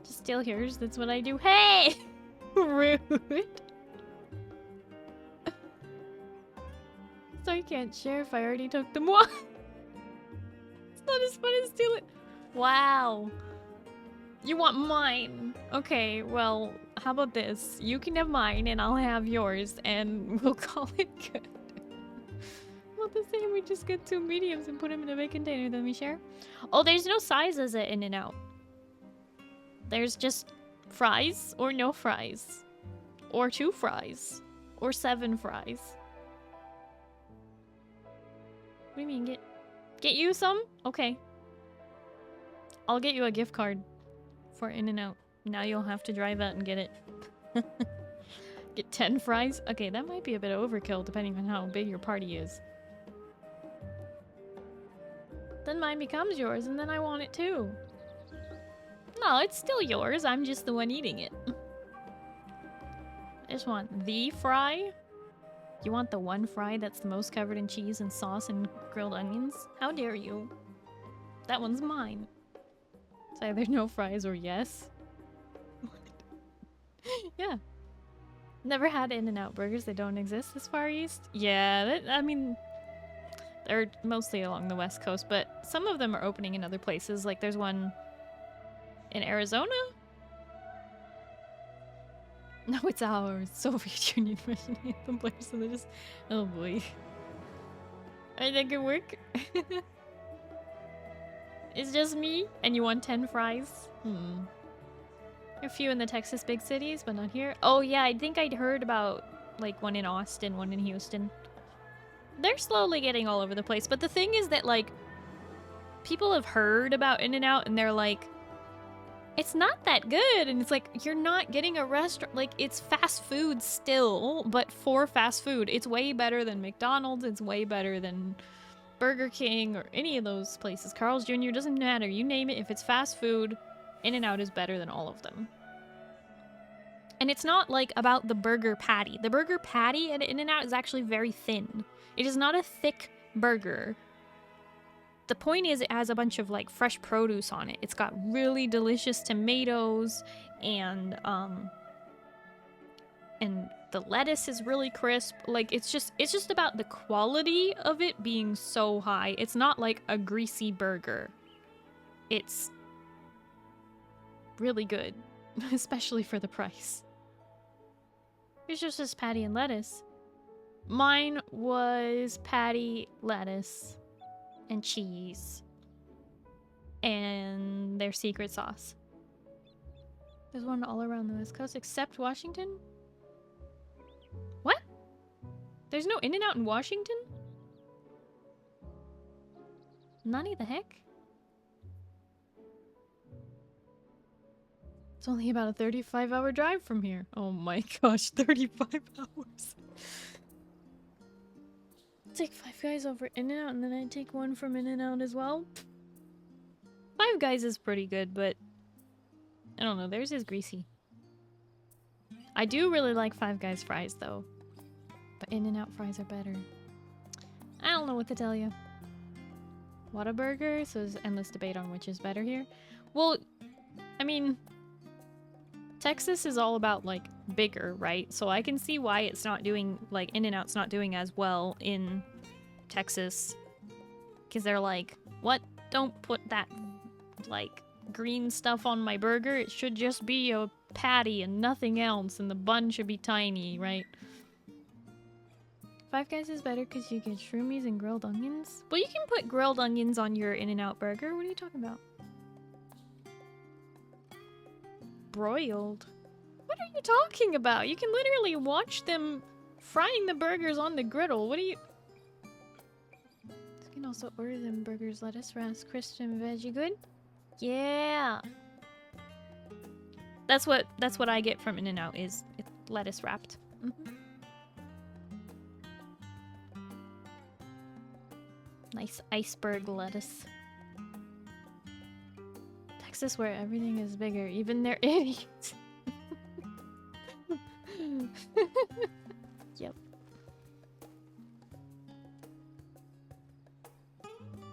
Just steal yours, that's what I do. Hey! Rude! So I can't share if I already took them. What? It's not as fun as steal it. Wow. You want mine? Okay, well, how about this? You can have mine and I'll have yours and we'll call it good. Not the same, we just get 2 mediums and put them in a big container, then we share. Oh, there's no sizes at In-N-Out. There's just fries or no fries. Or 2 fries. Or 7 fries. What do you mean, get you some? Okay. I'll get you a gift card for In-N-Out. Now you'll have to drive out and get it. Get 10 fries? Okay, that might be a bit overkill depending on how big your party is. Then mine becomes yours and then I want it too. No, it's still yours. I'm just the one eating it. I just want the fry. You want the one fry that's the most covered in cheese and sauce and grilled onions? How dare you? That one's mine. It's either no fries or yes. Yeah. Never had In-N-Out burgers. They don't exist this far east. Yeah, I mean, they're mostly along the west coast, but some of them are opening in other places. Like there's one in Arizona? No, it's ours. Soviet Union Russian anthem players, so they're just... Oh boy. I think it work. It's just me, and you want 10 fries? A few in the Texas big cities, but not here. Oh yeah, I think I'd heard about like one in Austin, one in Houston. They're slowly getting all over the place, but the thing is that like people have heard about In-N-Out and they're like, it's not that good, and it's like, you're not getting a restaurant. Like, it's fast food still, but for fast food. It's way better than McDonald's, it's way better than Burger King or any of those places. Carl's Jr. doesn't matter, you name it. If it's fast food, In-N-Out is better than all of them. And it's not like about the burger patty. The burger patty at In-N-Out is actually very thin. It is not a thick burger. The point is it has a bunch of like fresh produce on it. It's got really delicious tomatoes and the lettuce is really crisp. Like it's just about the quality of it being so high. It's not like a greasy burger. It's really good, especially for the price. It's just this patty and lettuce. Mine was patty, lettuce, and cheese. And their secret sauce. There's one all around the West Coast except Washington? What? There's no In-N-Out in Washington? Nani the heck? It's only about a 35-hour drive from here. Oh my gosh, 35 hours. Take Five Guys over In-N-Out and then I take one from In-N-Out as well. Five Guys is pretty good, but I don't know, theirs is greasy. I do really like Five Guys fries though, but In-N-Out fries are better. I don't know what to tell you. Whataburger, so there's endless debate on which is better here. Well, I mean, Texas is all about like bigger, right? So I can see why it's not doing, like In-N-Out's not doing as well in Texas. Because they're like, what? Don't put that like green stuff on my burger. It should just be a patty and nothing else, and the bun should be tiny, right? Five Guys is better because you get shroomies and grilled onions. Well, you can put grilled onions on your In-N-Out burger. What are you talking about? Broiled? What are you talking about? You can literally watch them frying the burgers on the griddle. What are you... You can also order them burgers, lettuce, rice, crisp, and veggie. Good? Yeah. That's what I get from In-N-Out is it's lettuce wrapped. Nice iceberg lettuce. Texas where everything is bigger, even their idiots. Yep.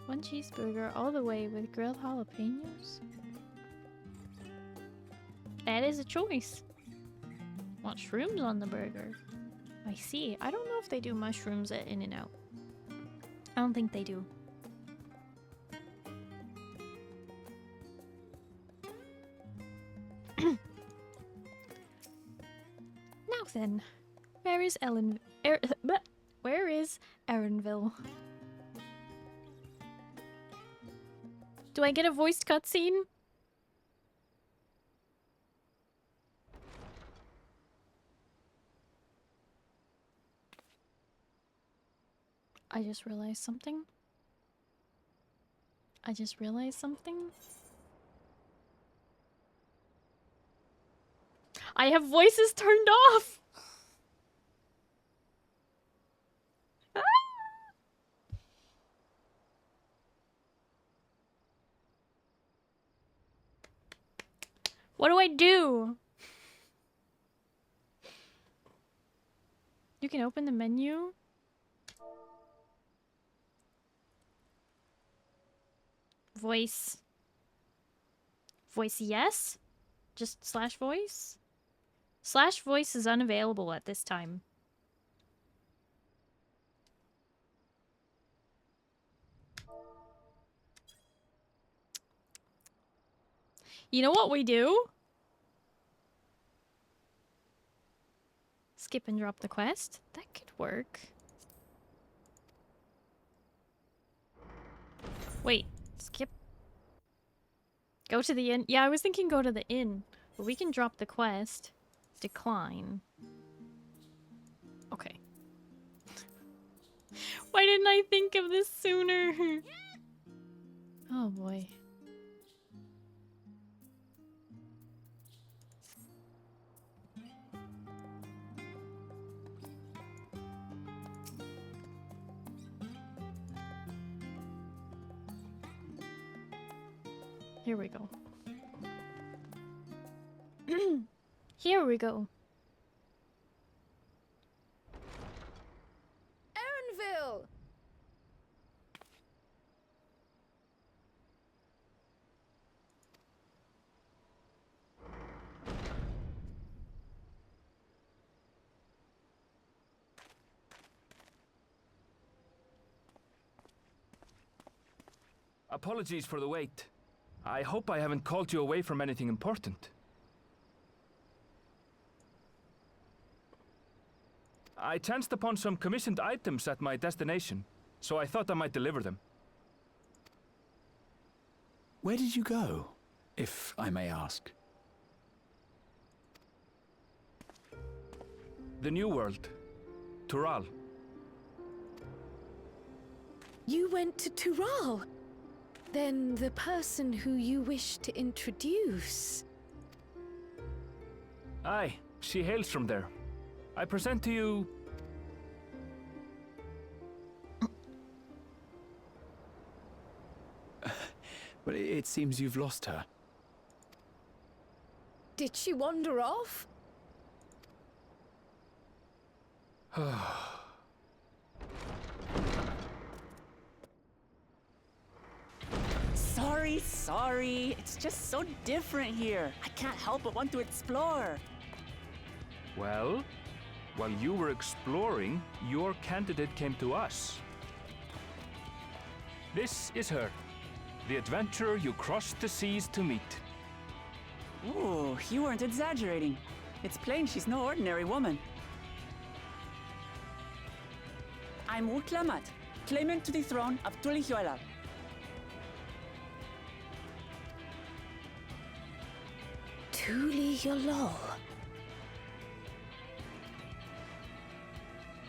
One cheeseburger all the way with grilled jalapenos? That is a choice. Want shrooms on the burger? I see. I don't know if they do mushrooms at In-N-Out. I don't think they do. Now then, where is where is Erinville? Do I get a voiced cutscene? I just realized something. I have voices turned off! What do I do? You can open the menu. Voice. Voice yes? Just slash voice? Slash voice is unavailable at this time. You know what we do? Skip and drop the quest? That could work. Wait, skip. Go to the inn. Yeah, I was thinking go to the inn. But we can drop the quest. Decline. Okay. Why didn't I think of this sooner? Oh boy. Here we go. Here we go. Erenville! Apologies for the wait. I hope I haven't called you away from anything important. I chanced upon some commissioned items at my destination, so I thought I might deliver them. Where did you go, if I may ask? The New World. Tural. You went to Tural? Then the person who you wish to introduce... Aye, she hails from there. I present to you... Well, it seems you've lost her. Did she wander off? Sorry. It's just so different here. I can't help but want to explore. Well, while you were exploring, your candidate came to us. This is her. The adventurer you crossed the seas to meet. Ooh, you weren't exaggerating. It's plain she's no ordinary woman. I'm Uklamat, claimant to the throne of Tulihuela. Tulihuela.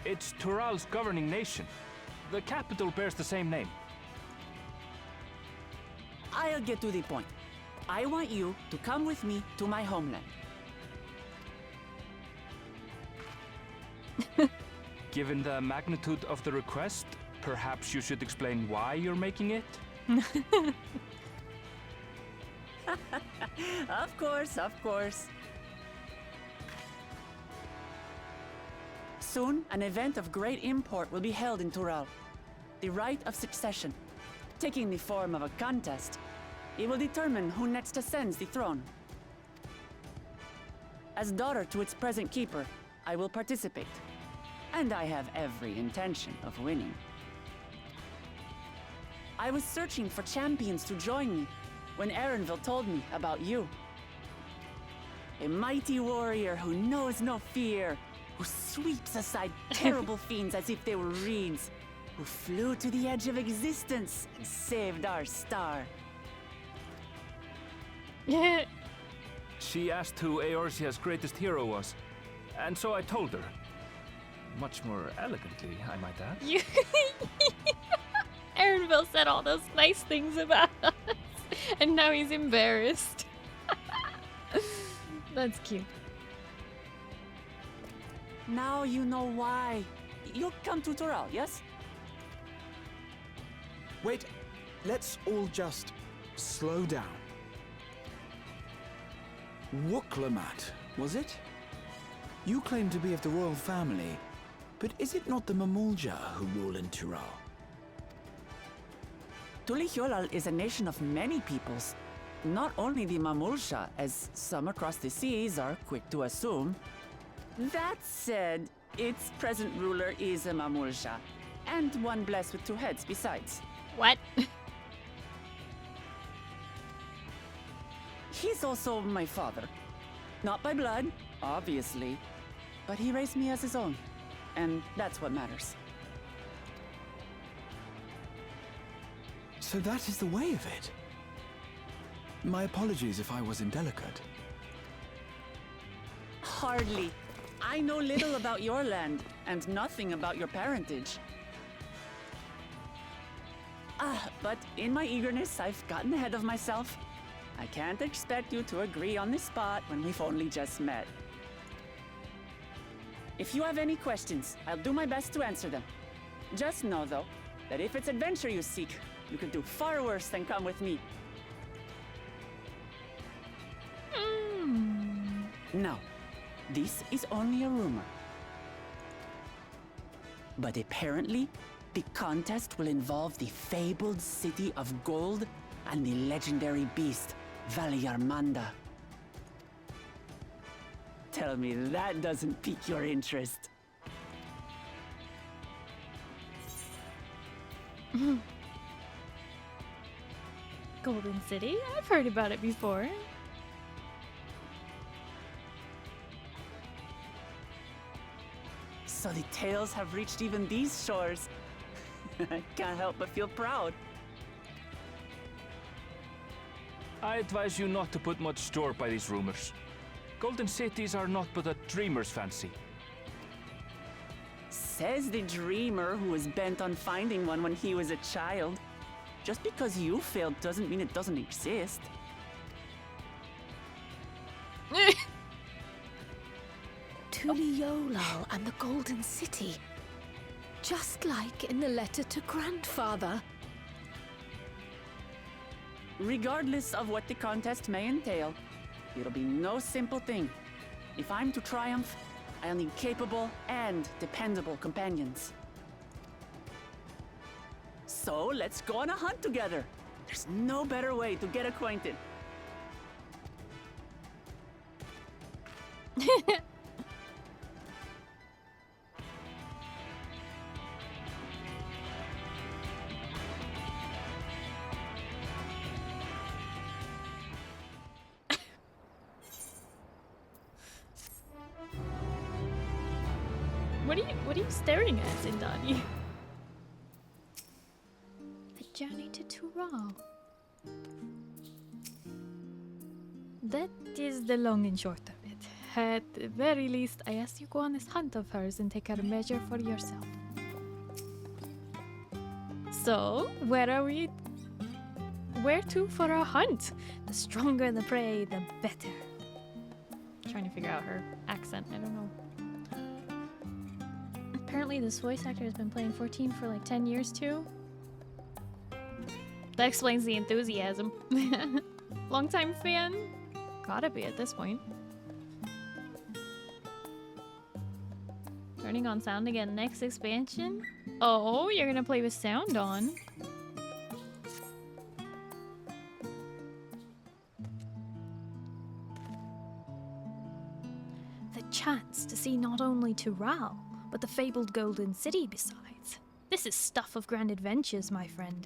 It's Tural's governing nation. The capital bears the same name. I'll get to the point. I want you to come with me to my homeland. Given the magnitude of the request, perhaps you should explain why you're making it? Of course. Soon, an event of great import will be held in Tural. The Rite of Succession. Taking the form of a contest, it will determine who next ascends the throne. As daughter to its present keeper, I will participate. And I have every intention of winning. I was searching for champions to join me when Erenville told me about you. A mighty warrior who knows no fear, who sweeps aside terrible fiends as if they were reeds, who flew to the edge of existence and saved our star. She asked who Eorzea's greatest hero was, and so I told her. Much more elegantly, I might add. Erenville said all those nice things about us, and now he's embarrassed. That's cute. Now you know why. You'll come to Tural, yes? Wait, let's all just slow down. Wooklamat, was it? You claim to be of the royal family, but is it not the Mamulja who rule in Tural? Tulihyolal is a nation of many peoples. Not only the Mamulsha, as some across the seas are quick to assume. That said, its present ruler is a Mamulsha, and one blessed with two heads besides. What? He's also my father. Not by blood, obviously, but he raised me as his own, and that's what matters. So that is the way of it. My apologies if I was indelicate. Hardly. I know little about your land, and nothing about your parentage. But in my eagerness, I've gotten ahead of myself. I can't expect you to agree on the spot when we've only just met. If you have any questions, I'll do my best to answer them. Just know, though, that if it's adventure you seek, you could do far worse than come with me. Now, this is only a rumor. But apparently, the contest will involve the fabled city of gold and the legendary beast, Valyarmanda. Tell me that doesn't pique your interest. Golden City? I've heard about it before. So the tales have reached even these shores. I can't help but feel proud. I advise you not to put much store by these rumors. Golden cities are not but a dreamer's fancy. Says the dreamer who was bent on finding one when he was a child. Just because you failed doesn't mean it doesn't exist. Tulihyolal and the Golden City. Just like in the letter to Grandfather. Regardless of what the contest may entail, it'll be no simple thing. If I'm to triumph, I'll need capable and dependable companions. So let's go on a hunt together. There's no better way to get acquainted. What are you staring at, Zindani? The journey to Tural. That is the long and short of it. At the very least, I ask you go on this hunt of hers and take a measure for yourself. So, where are we? Where to for our hunt? The stronger the prey, the better. Trying to figure out her accent. I don't know. Apparently this voice actor has been playing 14 for like 10 years too. That explains the enthusiasm. Longtime fan? Gotta be at this point. Turning on sound again next expansion? Oh, you're gonna play with sound on. The chance to see not only Tural, but the fabled Golden City besides. This is stuff of grand adventures, my friend.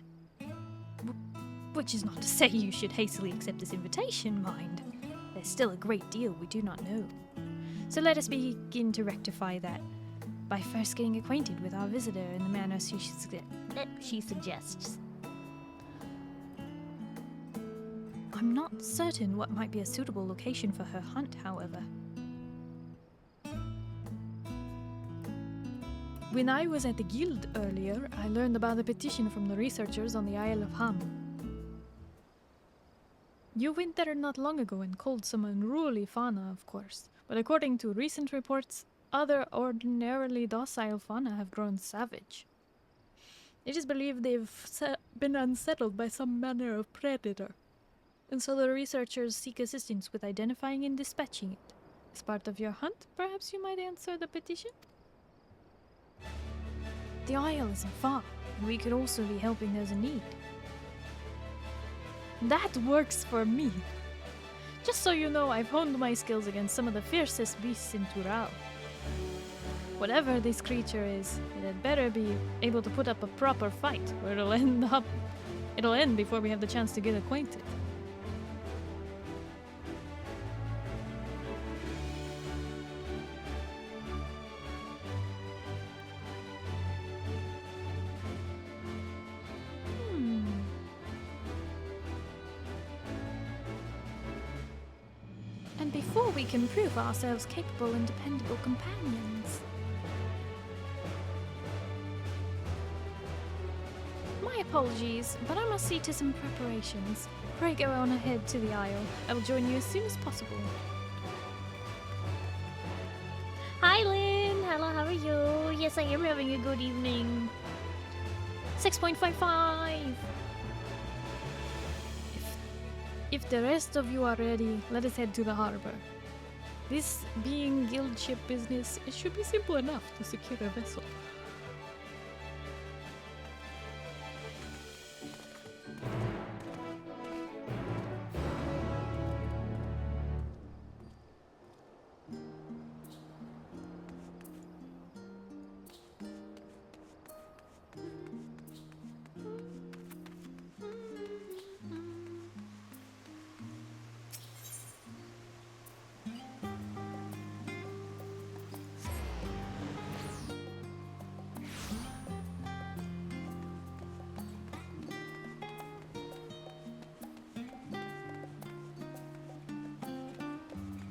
Which is not to say you should hastily accept this invitation, mind. There's still a great deal we do not know. So let us begin to rectify that by first getting acquainted with our visitor in the manner she suggests. I'm not certain what might be a suitable location for her hunt, however. When I was at the guild earlier, I learned about the petition from the researchers on the Isle of Ham. You went there not long ago and culled some unruly fauna, of course, but according to recent reports, other ordinarily docile fauna have grown savage. It is believed they've been unsettled by some manner of predator. and so the researchers seek assistance with identifying and dispatching it. As part of your hunt, perhaps you might answer the petition? The Isle isn't far, and we could also be helping those in need. That works for me! Just so you know, I've honed my skills against some of the fiercest beasts in Tural. Whatever this creature is, it had better be able to put up a proper fight, or it'll end before we have the chance to get acquainted. And before we can prove ourselves capable and dependable companions. My apologies, but I must see to some preparations. Pray go on ahead to the Isle. I will join you as soon as possible. Hi, Lynn. Hello, how are you? Yes, I am having a good evening. 6.55. If the rest of you are ready, let us head to the harbor. This being guild ship business, it should be simple enough to secure a vessel.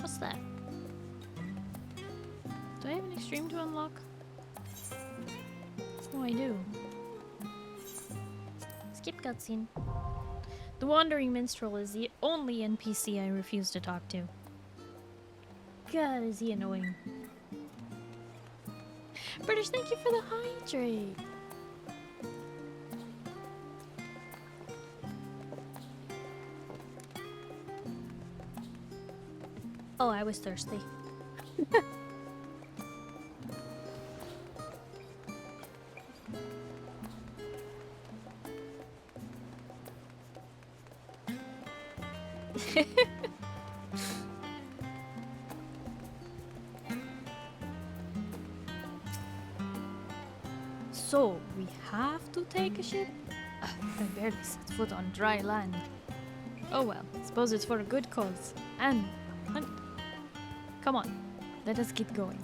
What's that? Do I have an extreme to unlock? Oh, I do. Skip cutscene. The Wandering Minstrel is the only NPC I refuse to talk to. God, is he annoying. British, thank you for the hydrate. Oh, I was thirsty. So, we have to take a ship? I barely set foot on dry land. Oh well, suppose it's for a good cause. And hunt. Come on, let us get going.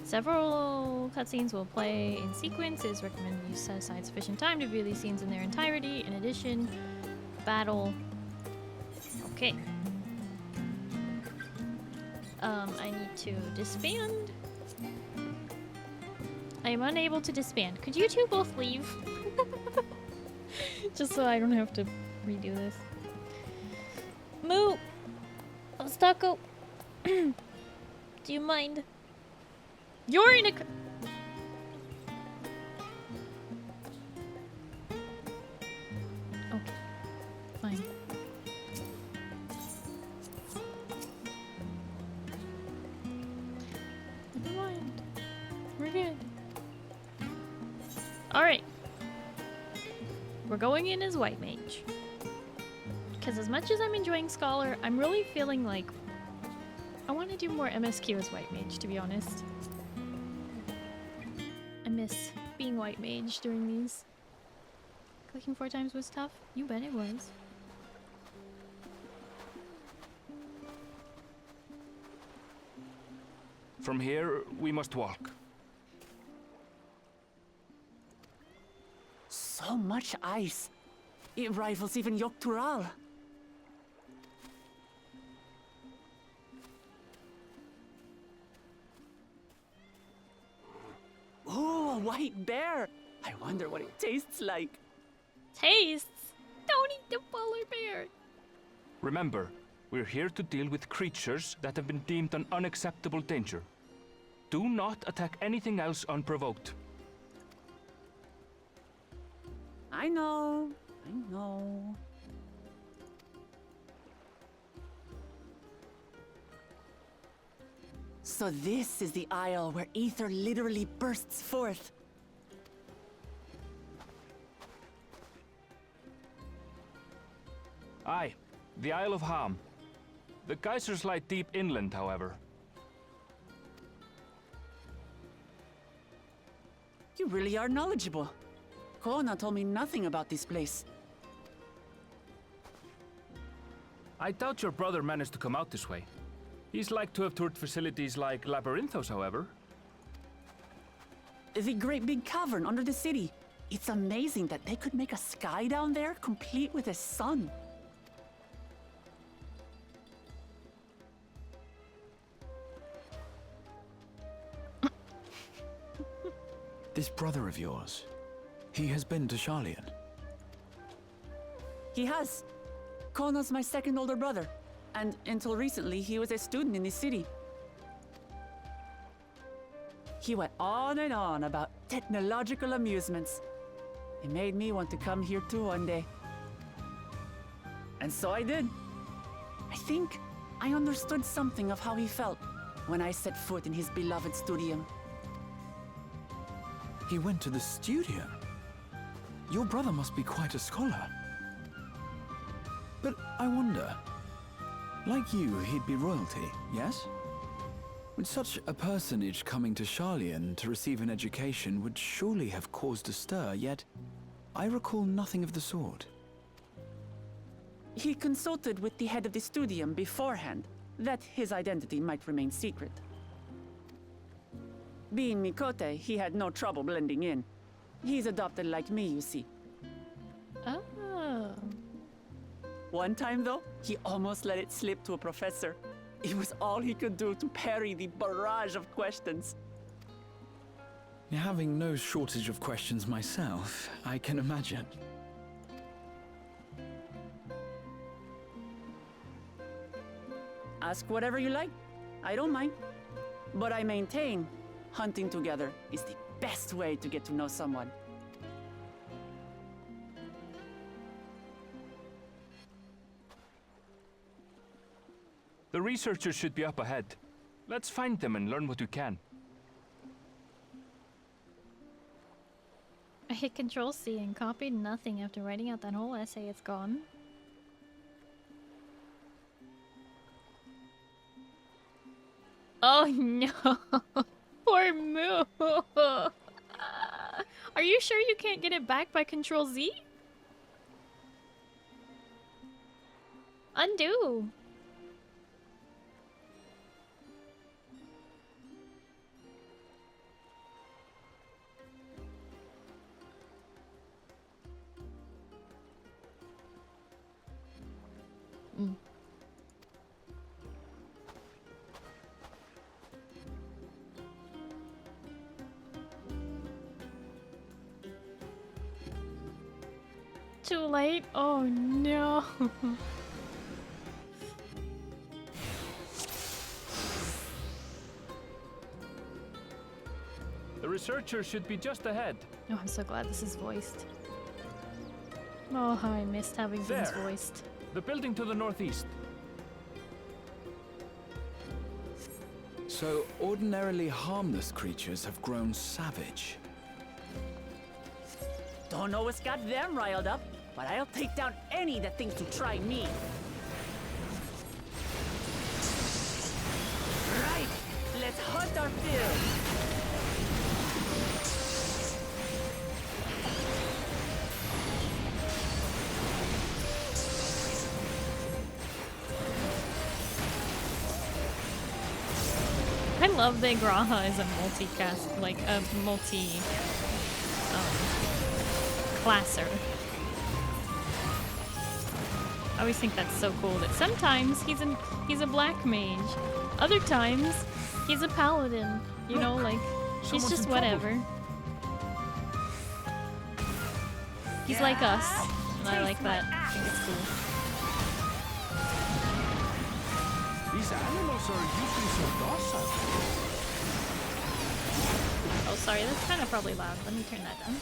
Several cutscenes will play in sequence. It is recommended you set aside sufficient time to view these scenes in their entirety. In addition, battle. Okay. I need to disband. I am unable to disband. Could you two both leave? Just so I don't have to redo this. Moo! Taco! Do you mind? You're in a... Okay. Fine. Never mind. We're good. Alright. We're going in as White Mage. Because as much as I'm enjoying Scholar, I'm really feeling like I want to do more MSQ as White Mage, to be honest. I miss being White Mage during these. Clicking 4 times was tough? You bet it was. From here, we must walk. So much ice. It rivals even Yoktural. Oh, a white bear! I wonder what it tastes like. Tastes? Don't eat the polar bear! Remember, we're here to deal with creatures that have been deemed an unacceptable danger. Do not attack anything else unprovoked. I know. I know. So this is the isle where ether literally bursts forth. Aye, the Isle of Ham. The geysers lie deep inland, however. You really are knowledgeable. Kona told me nothing about this place. I doubt your brother managed to come out this way. He's like to have toured facilities like Labyrinthos, however. The great big cavern under the city. It's amazing that they could make a sky down there complete with a sun. This brother of yours, he has been to Sharlayan. He has. Kona's my second older brother, and until recently, he was a student in this city. He went on and on about technological amusements. It made me want to come here too one day. And so I did. I think I understood something of how he felt when I set foot in his beloved studio. He went to the studio? Your brother must be quite a scholar. But I wonder, like you, he'd be royalty, yes? With such a personage coming to Sharlayan to receive an education would surely have caused a stir, yet I recall nothing of the sort. He consulted with the head of the studium beforehand, that his identity might remain secret. Being Mikote, he had no trouble blending in. He's adopted like me, you see. Oh. One time, though, he almost let it slip to a professor. It was all he could do to parry the barrage of questions. Having no shortage of questions myself, I can imagine. Ask whatever you like. I don't mind. But I maintain hunting together is the best way to get to know someone. The researchers should be up ahead. Let's find them and learn what we can. I hit Control-C and copied nothing after writing out that whole essay. It's gone. Oh no! Poor Moo! Are you sure you can't get it back by Control-Z? Undo! Too late? Oh no. The researchers should be just ahead. Oh, I'm so glad this is voiced. Oh, how I missed having things There. voiced. The building to the northeast. So, ordinarily harmless creatures have grown savage. Don't know what's got them riled up, but I'll take down any that thinks to try me. Right, let's hunt our fill. I love that Graha is a multicast, like a classer. I always think that's so cool that sometimes he's a black mage, other times he's a paladin. You know, like he's Someone's just in trouble. whatever. He's like us, and I like that. I think it's cool. These animals are usually so docile. Oh, sorry, that's kind of probably loud. Let me turn that down.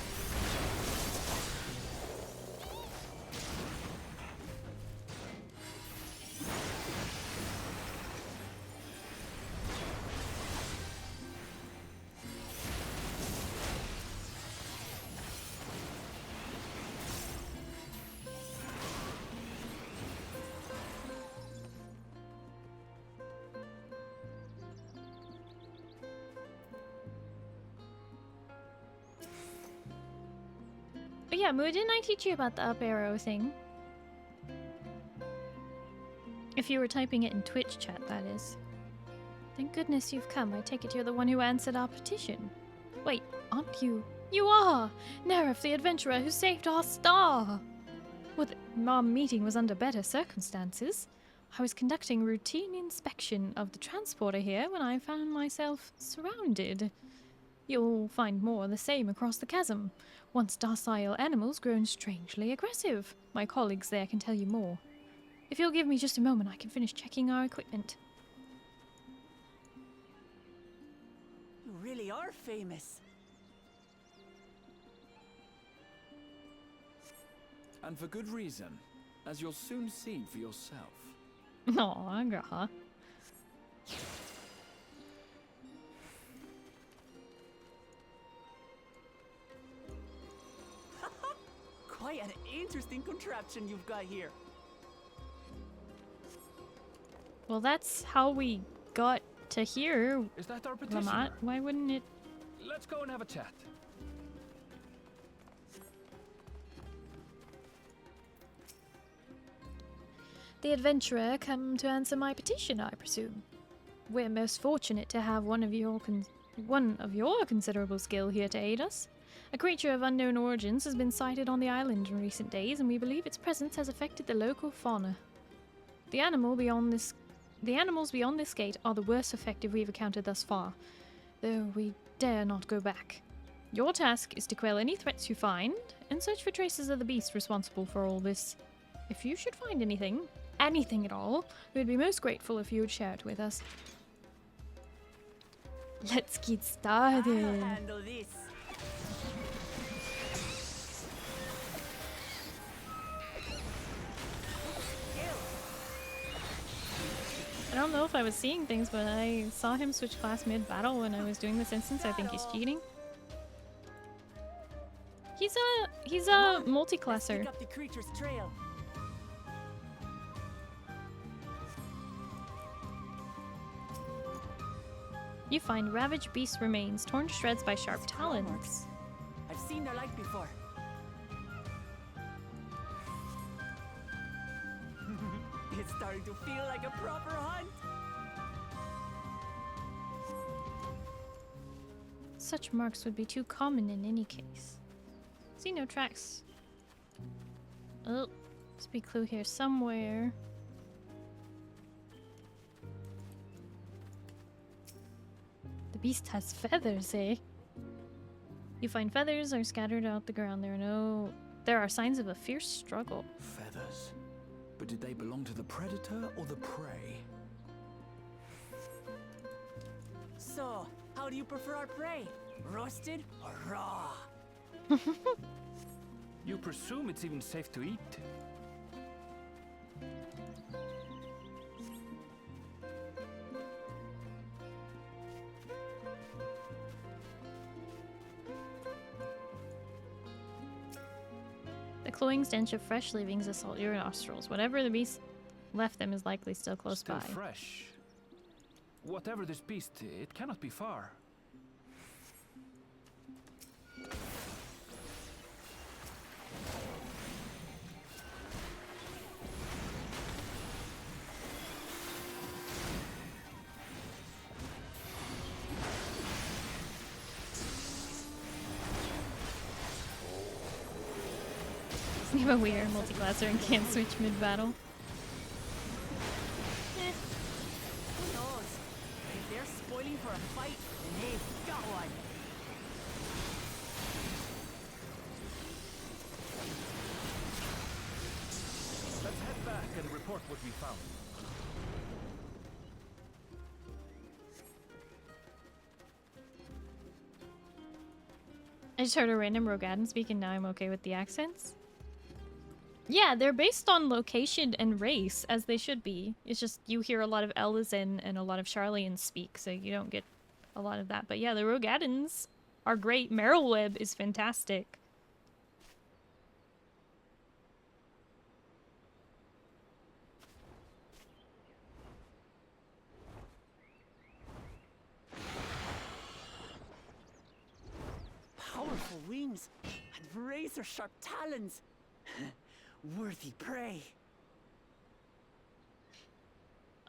But yeah, Moo, didn't I teach you about the up arrow thing? If you were typing it in Twitch chat, that is. Thank goodness you've come. I take it you're the one who answered our petition. Wait, aren't you? You are! Nerif, the adventurer who saved our star! Well, our meeting was under better circumstances. I was conducting routine inspection of the transporter here when I found myself surrounded. You'll find more of the same across the chasm. Once docile animals grown strangely aggressive. My colleagues there can tell you more. If you'll give me just a moment, I can finish checking our equipment. You really are famous. And for good reason, as you'll soon see for yourself. Aw, grah. Quite an interesting contraption you've got here. Well, that's how we got to here, Is that our petitioner? Lamont. Why wouldn't it? Let's go and have a chat. The adventurer come to answer my petition, I presume. We're most fortunate to have one of your considerable skill here to aid us. A creature of unknown origins has been sighted on the island in recent days, and we believe its presence has affected the local fauna. The animals beyond this gate are the worst affected we've encountered thus far, though we dare not go back. Your task is to quell any threats you find, and search for traces of the beast responsible for all this. If you should find anything at all, we'd be most grateful if you would share it with us. Let's get started. I'll handle this. I don't know if I was seeing things, but I saw him switch class mid-battle when I was doing this instance. I think he's cheating. He's a multi-classer. Pick up the creature's trail. You find ravaged beast remains torn to shreds by sharp talons. I've seen their like before. It's starting to feel like a proper hunt. Such marks would be too common in any case. See no tracks. Oh, must be a clue here somewhere. The beast has feathers, eh? You find feathers are scattered out the ground. There are signs of a fierce struggle. Feathers. But did they belong to the predator or the prey? So, how do you prefer our prey? Roasted or raw? You presume it's even safe to eat? The cloying stench of fresh leavings assault your nostrils. Whatever the beast left them is likely still close Still by. fresh. Whatever this beast, it cannot be far. You have a weird multi-classer and can't switch mid-battle. Who knows? If they're spoiling for a fight, then they've got one. Let's head back and report what we found. I just heard a random Rogadan speak and now I'm okay with the accents. Yeah, they're based on location and race, as they should be. It's just you hear a lot of Elizin and a lot of Charlians speak, so you don't get a lot of that. But yeah, the Rogadans are great. Merylweb is fantastic. Powerful wings and razor-sharp talons. Worthy prey.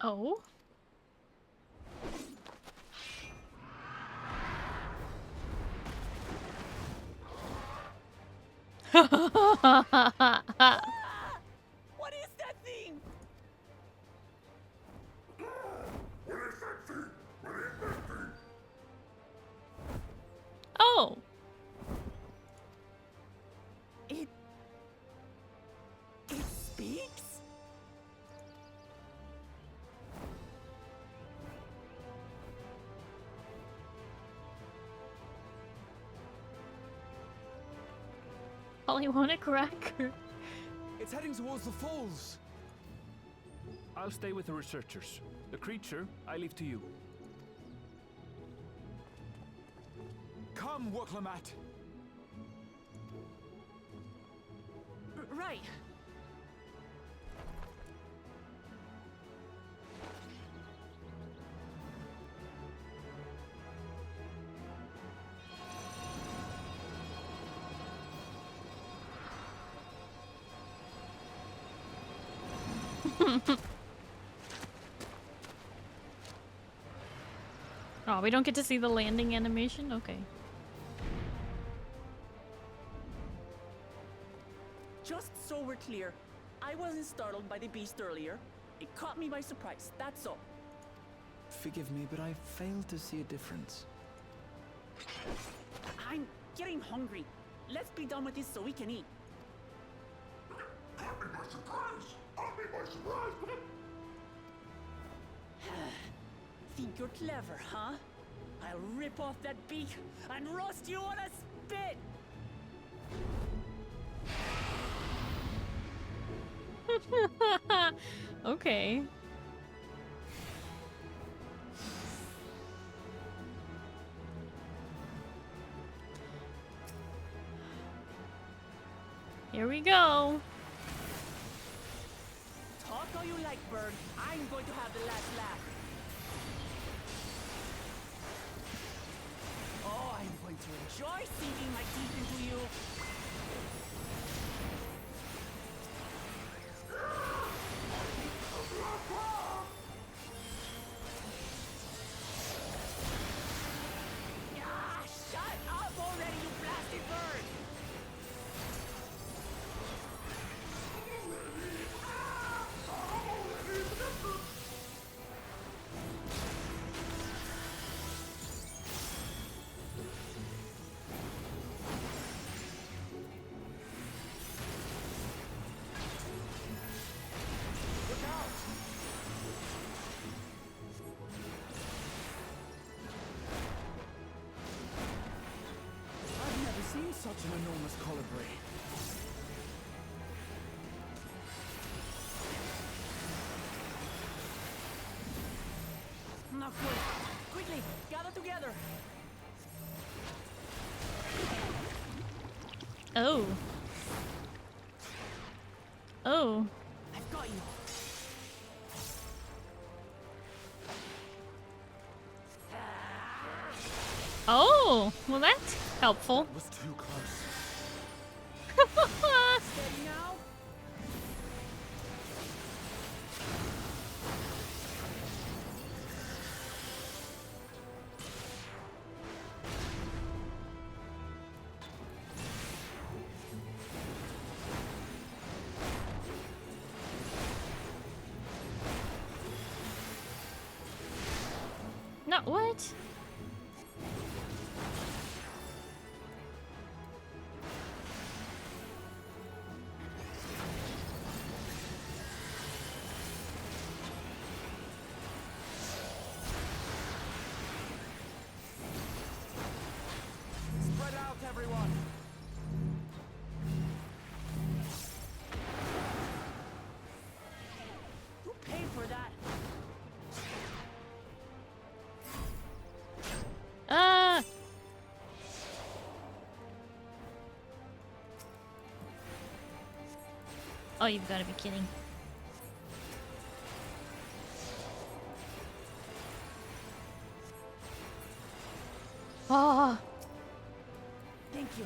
Oh? What is that thing? Oh! It speaks? All you want a cracker. It's heading towards the falls. I'll stay with the researchers. The creature, I leave to you. Come, Woklamat. Right. Oh, we don't get to see the landing animation? Okay. Just so we're clear, I wasn't startled by the beast earlier. It caught me by surprise, that's all. Forgive me, but I failed to see a difference. I'm getting hungry. Let's be done with this so we can eat. Caught me by surprise! Caught me by surprise! Think you're clever, huh? I'll rip off that beak and roast you on a spit! Okay. Here we go. Talk all you like, bird. I'm going to have the last laugh. Oh, I'm going to enjoy sinking my teeth into you. Ah, shut up already, you blasted bird! I've never seen such an enormous colibri. Not good. Quickly, gather together. Oh. Oh. I've got you. Oh, well that's helpful. That was too close. Steady now. No, what? Spread out, everyone. Who paid for that? Ah! Oh, you've got to be kidding. Oh, Thank you.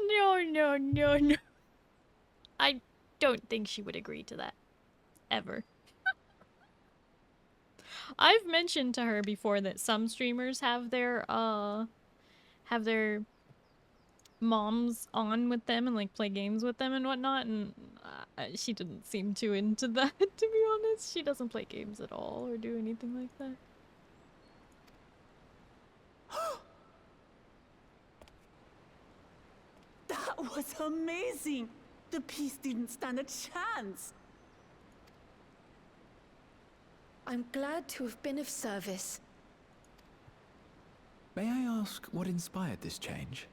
No. I don't think she would agree to that. Ever. I've mentioned to her before that some streamers have their moms on with them and like play games with them and whatnot, and she didn't seem too into that, to be honest. She doesn't play games at all or do anything like that. That was amazing! The piece didn't stand a chance! I'm glad to have been of service. May I ask what inspired this change?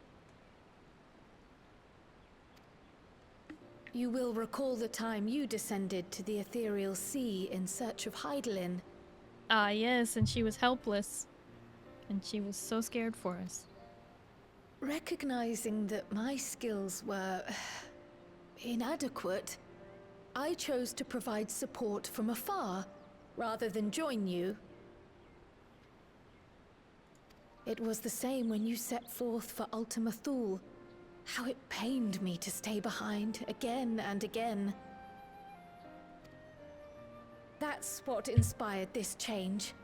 You will recall the time you descended to the ethereal sea in search of Heidelin. Ah, yes, and she was helpless. And she was so scared for us. Recognizing that my skills were inadequate, I chose to provide support from afar, rather than join you. It was the same when you set forth for Ultima Thule. How it pained me to stay behind, again and again. That's what inspired this change.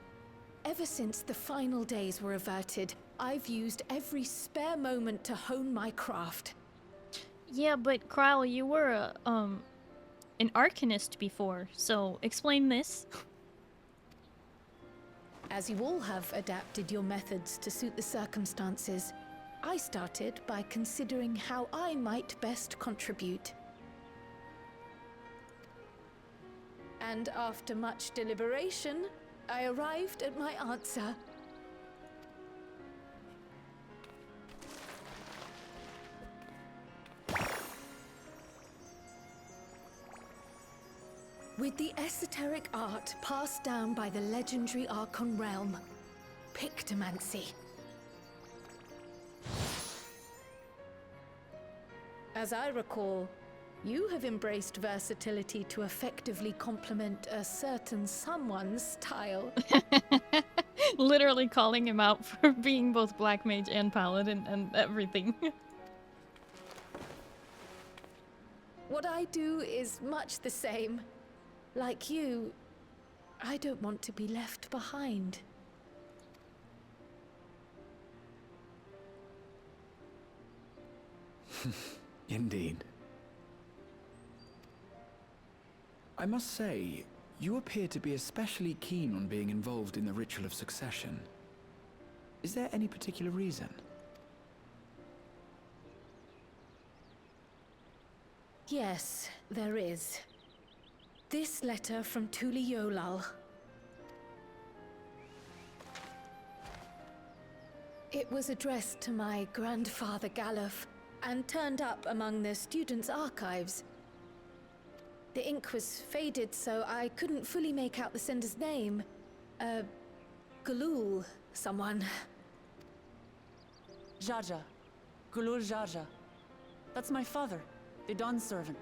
Ever since the final days were averted, I've used every spare moment to hone my craft. Yeah, but Kryle, you were an arcanist before, so explain this. As you all have adapted your methods to suit the circumstances, I started by considering how I might best contribute. And after much deliberation, I arrived at my answer. With the esoteric art passed down by the legendary Archon realm, Pictomancy. As I recall, you have embraced versatility to effectively complement a certain someone's style. Literally calling him out for being both Black Mage and Paladin and everything. What I do is much the same. Like you, I don't want to be left behind. Indeed. I must say, you appear to be especially keen on being involved in the ritual of succession. Is there any particular reason? Yes, there is. This letter from Tuliolal. It was addressed to my grandfather Galuf, and turned up among the students' archives. The ink was faded, so I couldn't fully make out the sender's name. Galul, someone. Jaja. Gulul Jaja. That's my father, the Dawn servant.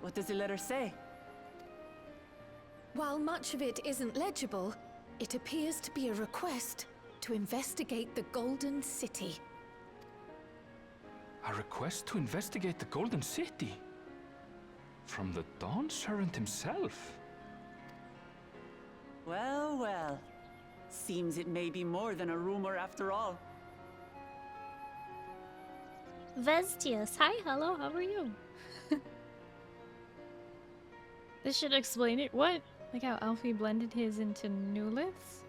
What does the letter say? While much of it isn't legible, it appears to be a request to investigate the Golden City. A request to investigate the Golden City? From the Dawn Servant himself? Well, well. Seems it may be more than a rumor after all. Vestius, hi, hello, how are you? This should explain it. What? Like how Alfie blended his into Newlith's?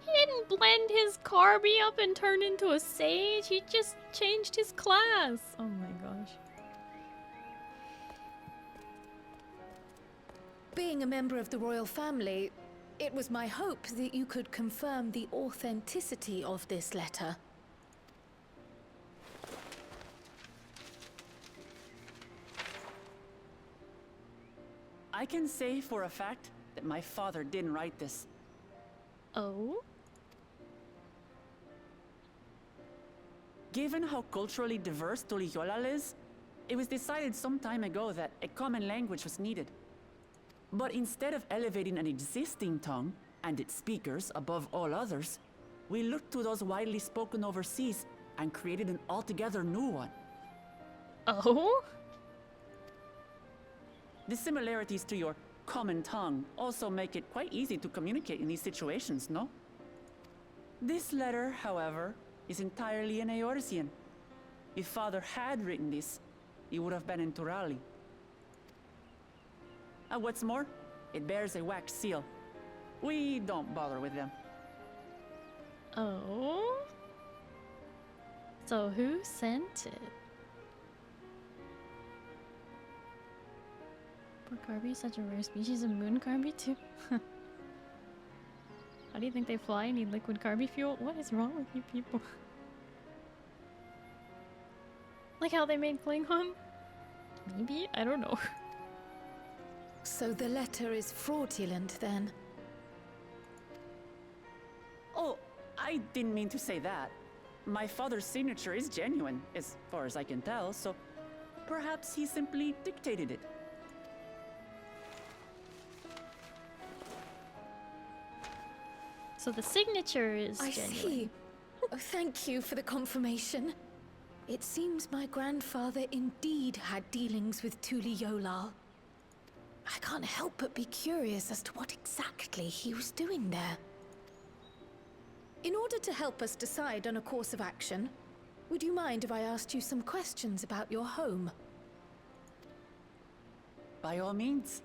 He didn't blend his Carby up and turn into a sage. He just changed his class. Oh my gosh. Being a member of the royal family, it was my hope that you could confirm the authenticity of this letter. I can say for a fact that my father didn't write this. Oh? Given how culturally diverse Tuliolal is, it was decided some time ago that a common language was needed. But instead of elevating an existing tongue and its speakers above all others, we looked to those widely spoken overseas and created an altogether new one. Oh? The similarities to your common tongue also make it quite easy to communicate in these situations, no? This letter, however, is entirely in Eorzean. If Father had written this, it would have been in Turali. And what's more, it bears a wax seal. We don't bother with them. Oh? So who sent it? Poor Carby is such a rare species of moon Carby too. How do you think they fly? Need liquid Carby fuel? What is wrong with you people? Like how they made Klingon? Maybe? I don't know. So the letter is fraudulent then? Oh, I didn't mean to say that. My father's signature is genuine, as far as I can tell, so perhaps he simply dictated it. So the signature is I genuine. see. Oh, thank you for the confirmation. It seems my grandfather indeed had dealings with Tuli Yolal. I can't help but be curious as to what exactly he was doing there. In order to help us decide on a course of action, would you mind if I asked you some questions about your home? By all means.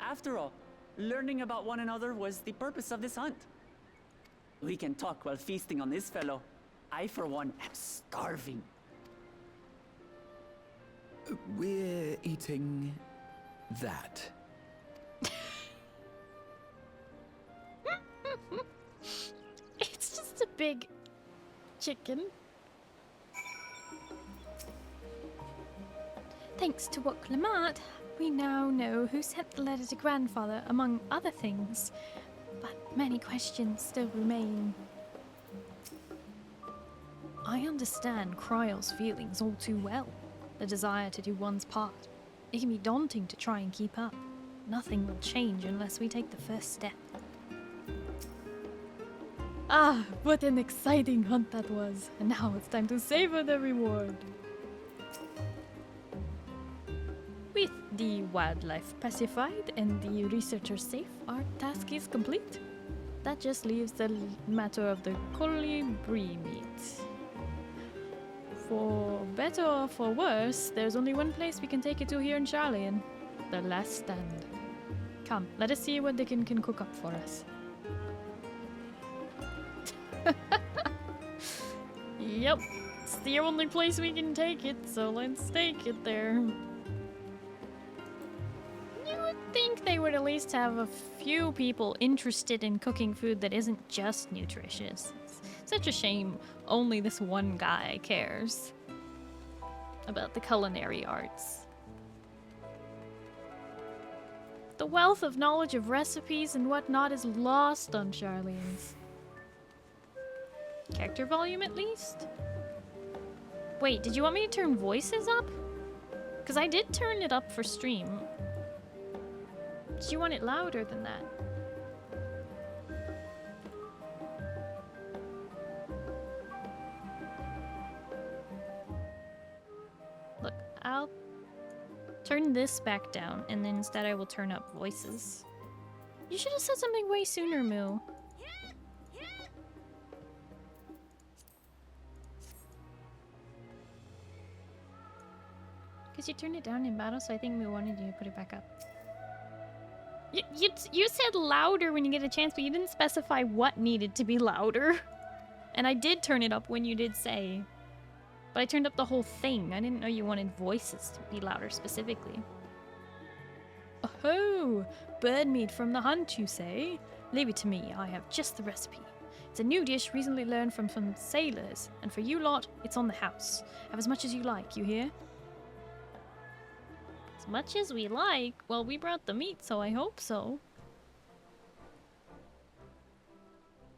After all, learning about one another was the purpose of this hunt. We can talk while feasting on this fellow. I, for one, am starving. We're eating that. It's just a big chicken. Thanks to what Clement, we now know who sent the letter to grandfather, among other things. But many questions still remain. I understand Cryol's feelings all too well. The desire to do one's part. It can be daunting to try and keep up. Nothing will change unless we take the first step. Ah, what an exciting hunt that was. And now it's time to savor the reward. With the wildlife pacified and the researcher safe, our task is complete. That just leaves the matter of the colibri meat. For better or for worse, there's only one place we can take it to here in Charlian. The last stand. Come, let us see what Dickon can cook up for us. Yep, it's the only place we can take it, so let's take it there. You would think they would at least have a few people interested in cooking food that isn't just nutritious. It's such a shame only this one guy cares about the culinary arts. The wealth of knowledge of recipes and whatnot is lost on Charlians. Character volume at least? Wait, did you want me to turn voices up? Because I did turn it up for stream. Did you want it louder than that? Look, I'll turn this back down, and then instead I will turn up voices. You should have said something way sooner, Moo. Because you turned it down in battle, so I think we wanted you to put it back up. You said louder when you get a chance, but you didn't specify what needed to be louder. And I did turn it up when you did say. But I turned up the whole thing. I didn't know you wanted voices to be louder specifically. Oh, bird meat from the hunt, you say? Leave it to me. I have just the recipe. It's a new dish recently learned from some sailors. And for you lot, it's on the house. Have as much as you like, you hear? As much as we like? Well, we brought the meat, so I hope so.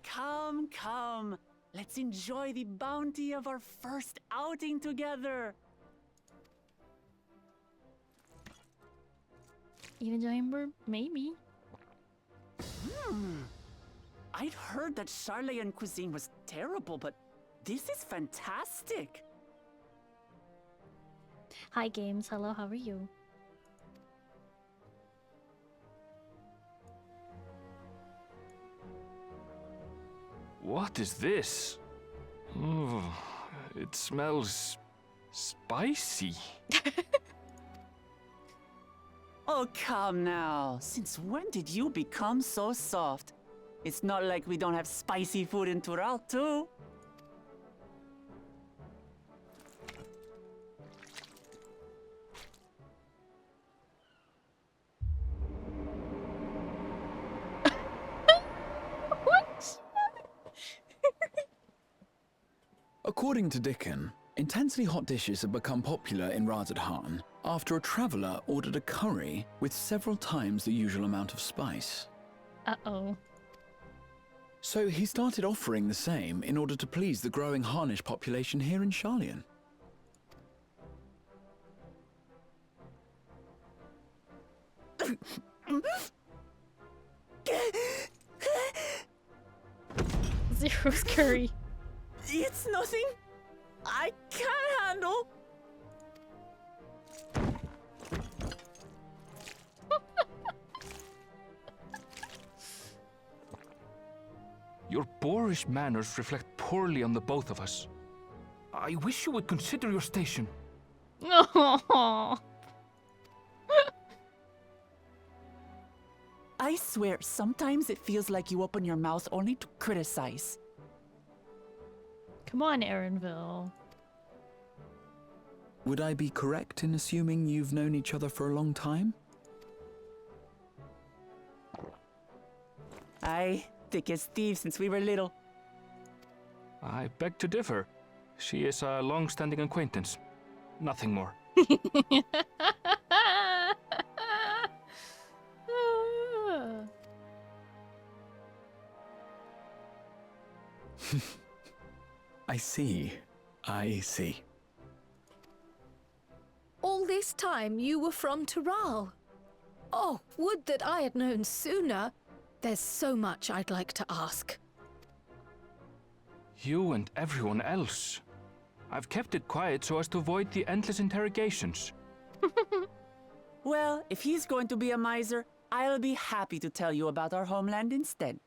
Come, come. Let's enjoy the bounty of our first outing together. Eat a giant bird? Maybe. I'd heard that Charlian cuisine was terrible, but this is fantastic. Hi, Games. Hello, how are you? What is this? Oh, it smells spicy. Oh, come now. Since when did you become so soft? It's not like we don't have spicy food in Tural, too. According to Dickon, intensely hot dishes have become popular in Razadhan after a traveller ordered a curry with several times the usual amount of spice. Uh-oh. So he started offering the same in order to please the growing Harnish population here in Charlian. Zero's curry. It's nothing I can't handle. Your boorish manners reflect poorly on the both of us. I wish you would consider your station. Oh. I swear, sometimes it feels like you open your mouth only to criticize. Come on, Erinville. Would I be correct in assuming you've known each other for a long time? Aye, thick as thieves since we were little. I beg to differ. She is a long-standing acquaintance. Nothing more. I see. I see. All this time you were from Tural. Oh, would that I had known sooner. There's so much I'd like to ask. You and everyone else. I've kept it quiet so as to avoid the endless interrogations. Well, if he's going to be a miser, I'll be happy to tell you about our homeland instead.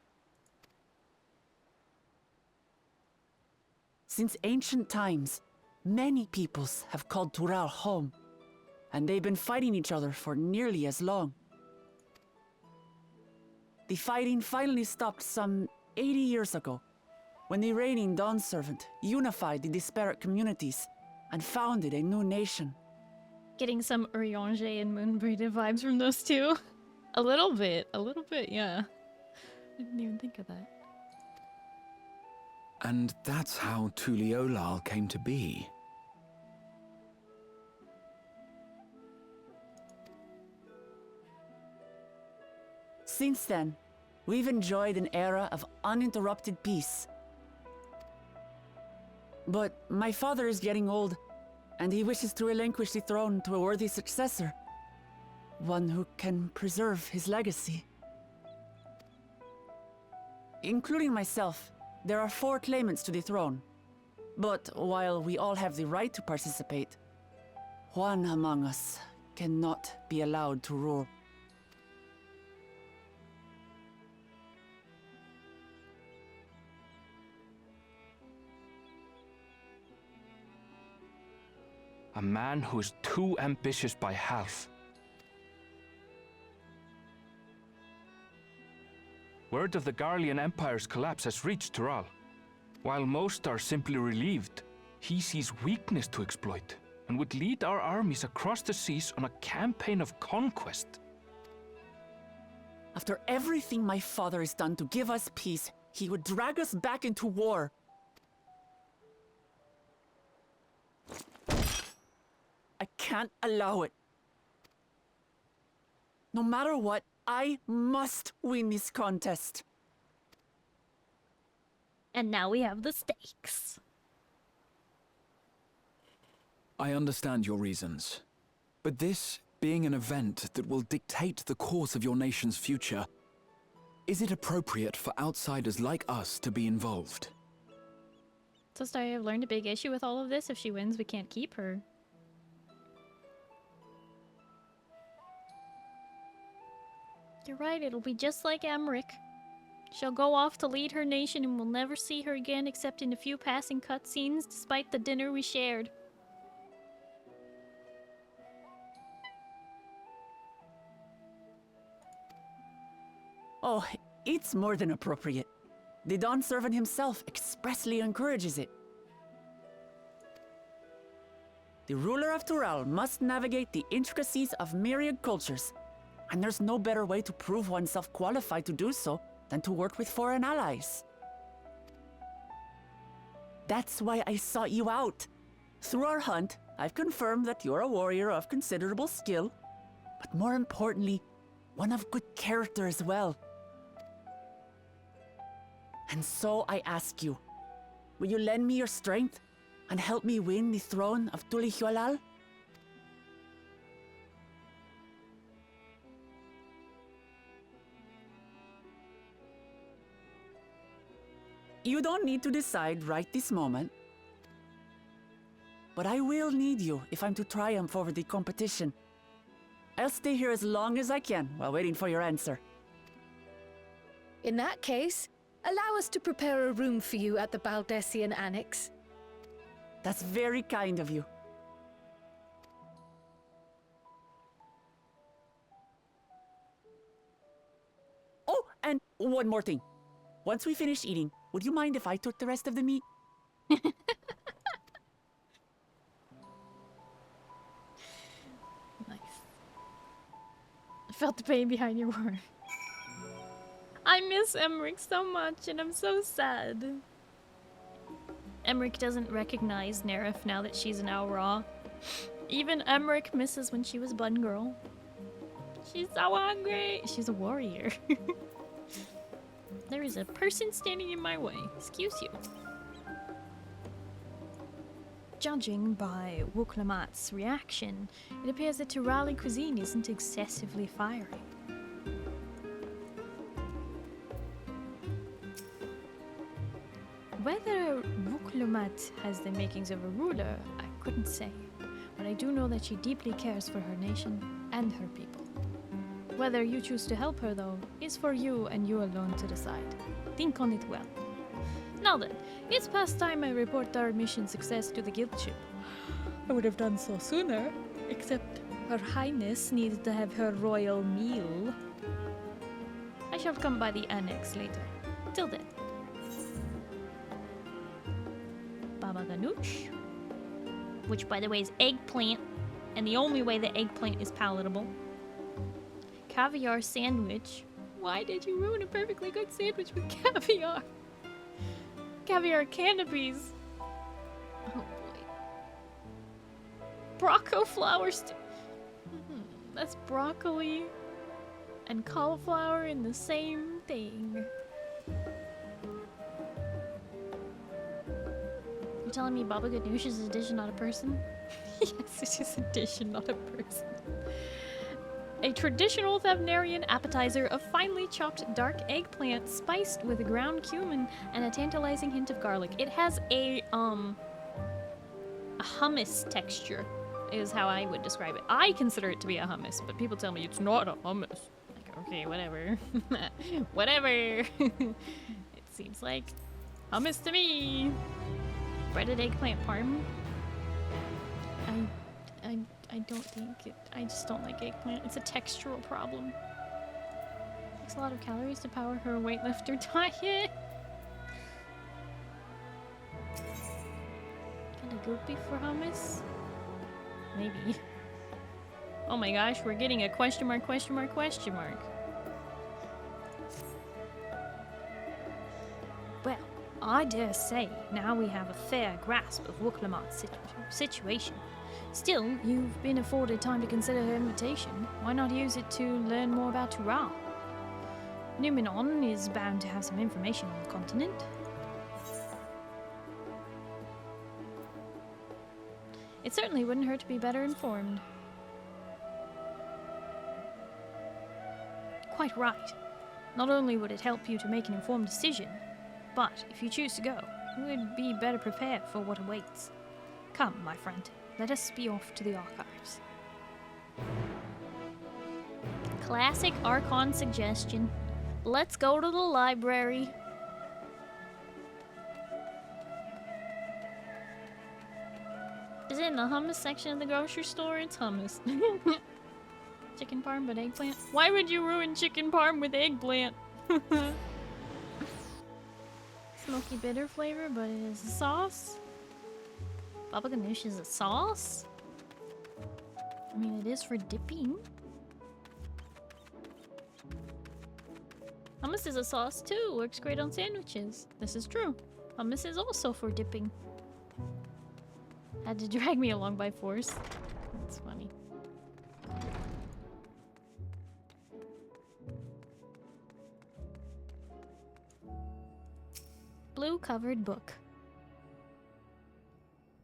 Since ancient times, many peoples have called Tural home, and they've been fighting each other for nearly as long. The fighting finally stopped some 80 years ago, when the reigning Dawn Servant unified the disparate communities and founded a new nation. Getting some Urianger and Moonbreeder vibes from those two. A little bit, yeah. I didn't even think of that. And that's how Tuliolal came to be. Since then, we've enjoyed an era of uninterrupted peace. But my father is getting old, and he wishes to relinquish the throne to a worthy successor. One who can preserve his legacy. Including myself, there are 4 claimants to the throne. But while we all have the right to participate, one among us cannot be allowed to rule. A man who is too ambitious by half. Word of the Garlean Empire's collapse has reached Tural. While most are simply relieved, he sees weakness to exploit and would lead our armies across the seas on a campaign of conquest. After everything my father has done to give us peace, he would drag us back into war. I can't allow it. No matter what, I must win this contest. And now we have the stakes. I understand your reasons. But this being an event that will dictate the course of your nation's future, Is it appropriate for outsiders like us to be involved? So Starry, I've learned a big issue with all of this. If she wins, we can't keep her. You're right, it'll be just like Emmerich. She'll go off to lead her nation and we'll never see her again except in a few passing cutscenes despite the dinner we shared. Oh, it's more than appropriate. The Dawn Servant himself expressly encourages it. The ruler of Tural must navigate the intricacies of myriad cultures, and there's no better way to prove oneself qualified to do so than to work with foreign allies. That's why I sought you out. Through our hunt, I've confirmed that you're a warrior of considerable skill, but more importantly, one of good character as well. And so I ask you, will you lend me your strength and help me win the throne of Tulihualal? You don't need to decide right this moment. But I will need you if I'm to triumph over the competition. I'll stay here as long as I can while waiting for your answer. In that case, allow us to prepare a room for you at the Baldessian Annex. That's very kind of you. Oh, and one more thing. Once we finish eating, would you mind if I took the rest of the meat? Nice. I felt the pain behind your word. I miss Emmerich so much and I'm so sad. Emmerich doesn't recognize Nerif now that she's an Aura. Even Emmerich misses when she was Bun Girl. She's so hungry. She's a warrior. There is a person standing in my way. Excuse you. Judging by Wuklamat's reaction, it appears that Turali cuisine isn't excessively fiery. Whether Wuklamat has the makings of a ruler, I couldn't say, but I do know that she deeply cares for her nation and her people. Whether you choose to help her, though, is for you and you alone to decide. Think on it well. Now then, it's past time I report our mission success to the guild ship. I would have done so sooner, except Her Highness needs to have her royal meal. I shall come by the annex later. Till then. Baba Ganoush, which by the way is eggplant, and the only way the eggplant is palatable. Caviar sandwich. Why did you ruin a perfectly good sandwich with caviar? Caviar canopies. Oh boy. Broccoli flour that's broccoli and cauliflower in the same thing. You're telling me Baba Ganoush is a dish, not a person? Yes, it is a dish and not a person. A traditional Thavnarian appetizer of finely chopped dark eggplant spiced with ground cumin and a tantalizing hint of garlic. It has a hummus texture, is how I would describe it. I consider it to be a hummus, but people tell me it's not a hummus. Like, okay, whatever. Whatever. It seems like hummus to me. Breaded eggplant parm. I don't think it. I just don't like eggplant. It's a textural problem. Takes a lot of calories to power her weightlifter diet. Kinda goopy for hummus? Maybe. Oh my gosh, we're getting a question mark, question mark, question mark. Well, I dare say now we have a fair grasp of Wuklamat's situation. Still, you've been afforded time to consider her invitation. Why not use it to learn more about Tural? Numiieo is bound to have some information on the continent. It certainly wouldn't hurt to be better informed. Quite right. Not only would it help you to make an informed decision, but if you choose to go, you would be better prepared for what awaits. Come, my friend, let us be off to the archives. Classic Archon suggestion. Let's go to the library. Is it in the hummus section of the grocery store? It's hummus. Chicken parm but eggplant? Why would you ruin chicken parm with eggplant? Smoky bitter flavor, but it is a sauce. Baba ganoush is a sauce? I mean, it is for dipping. Hummus is a sauce too. Works great on sandwiches. This is true. Hummus is also for dipping. Had to drag me along by force. That's funny. Blue covered book.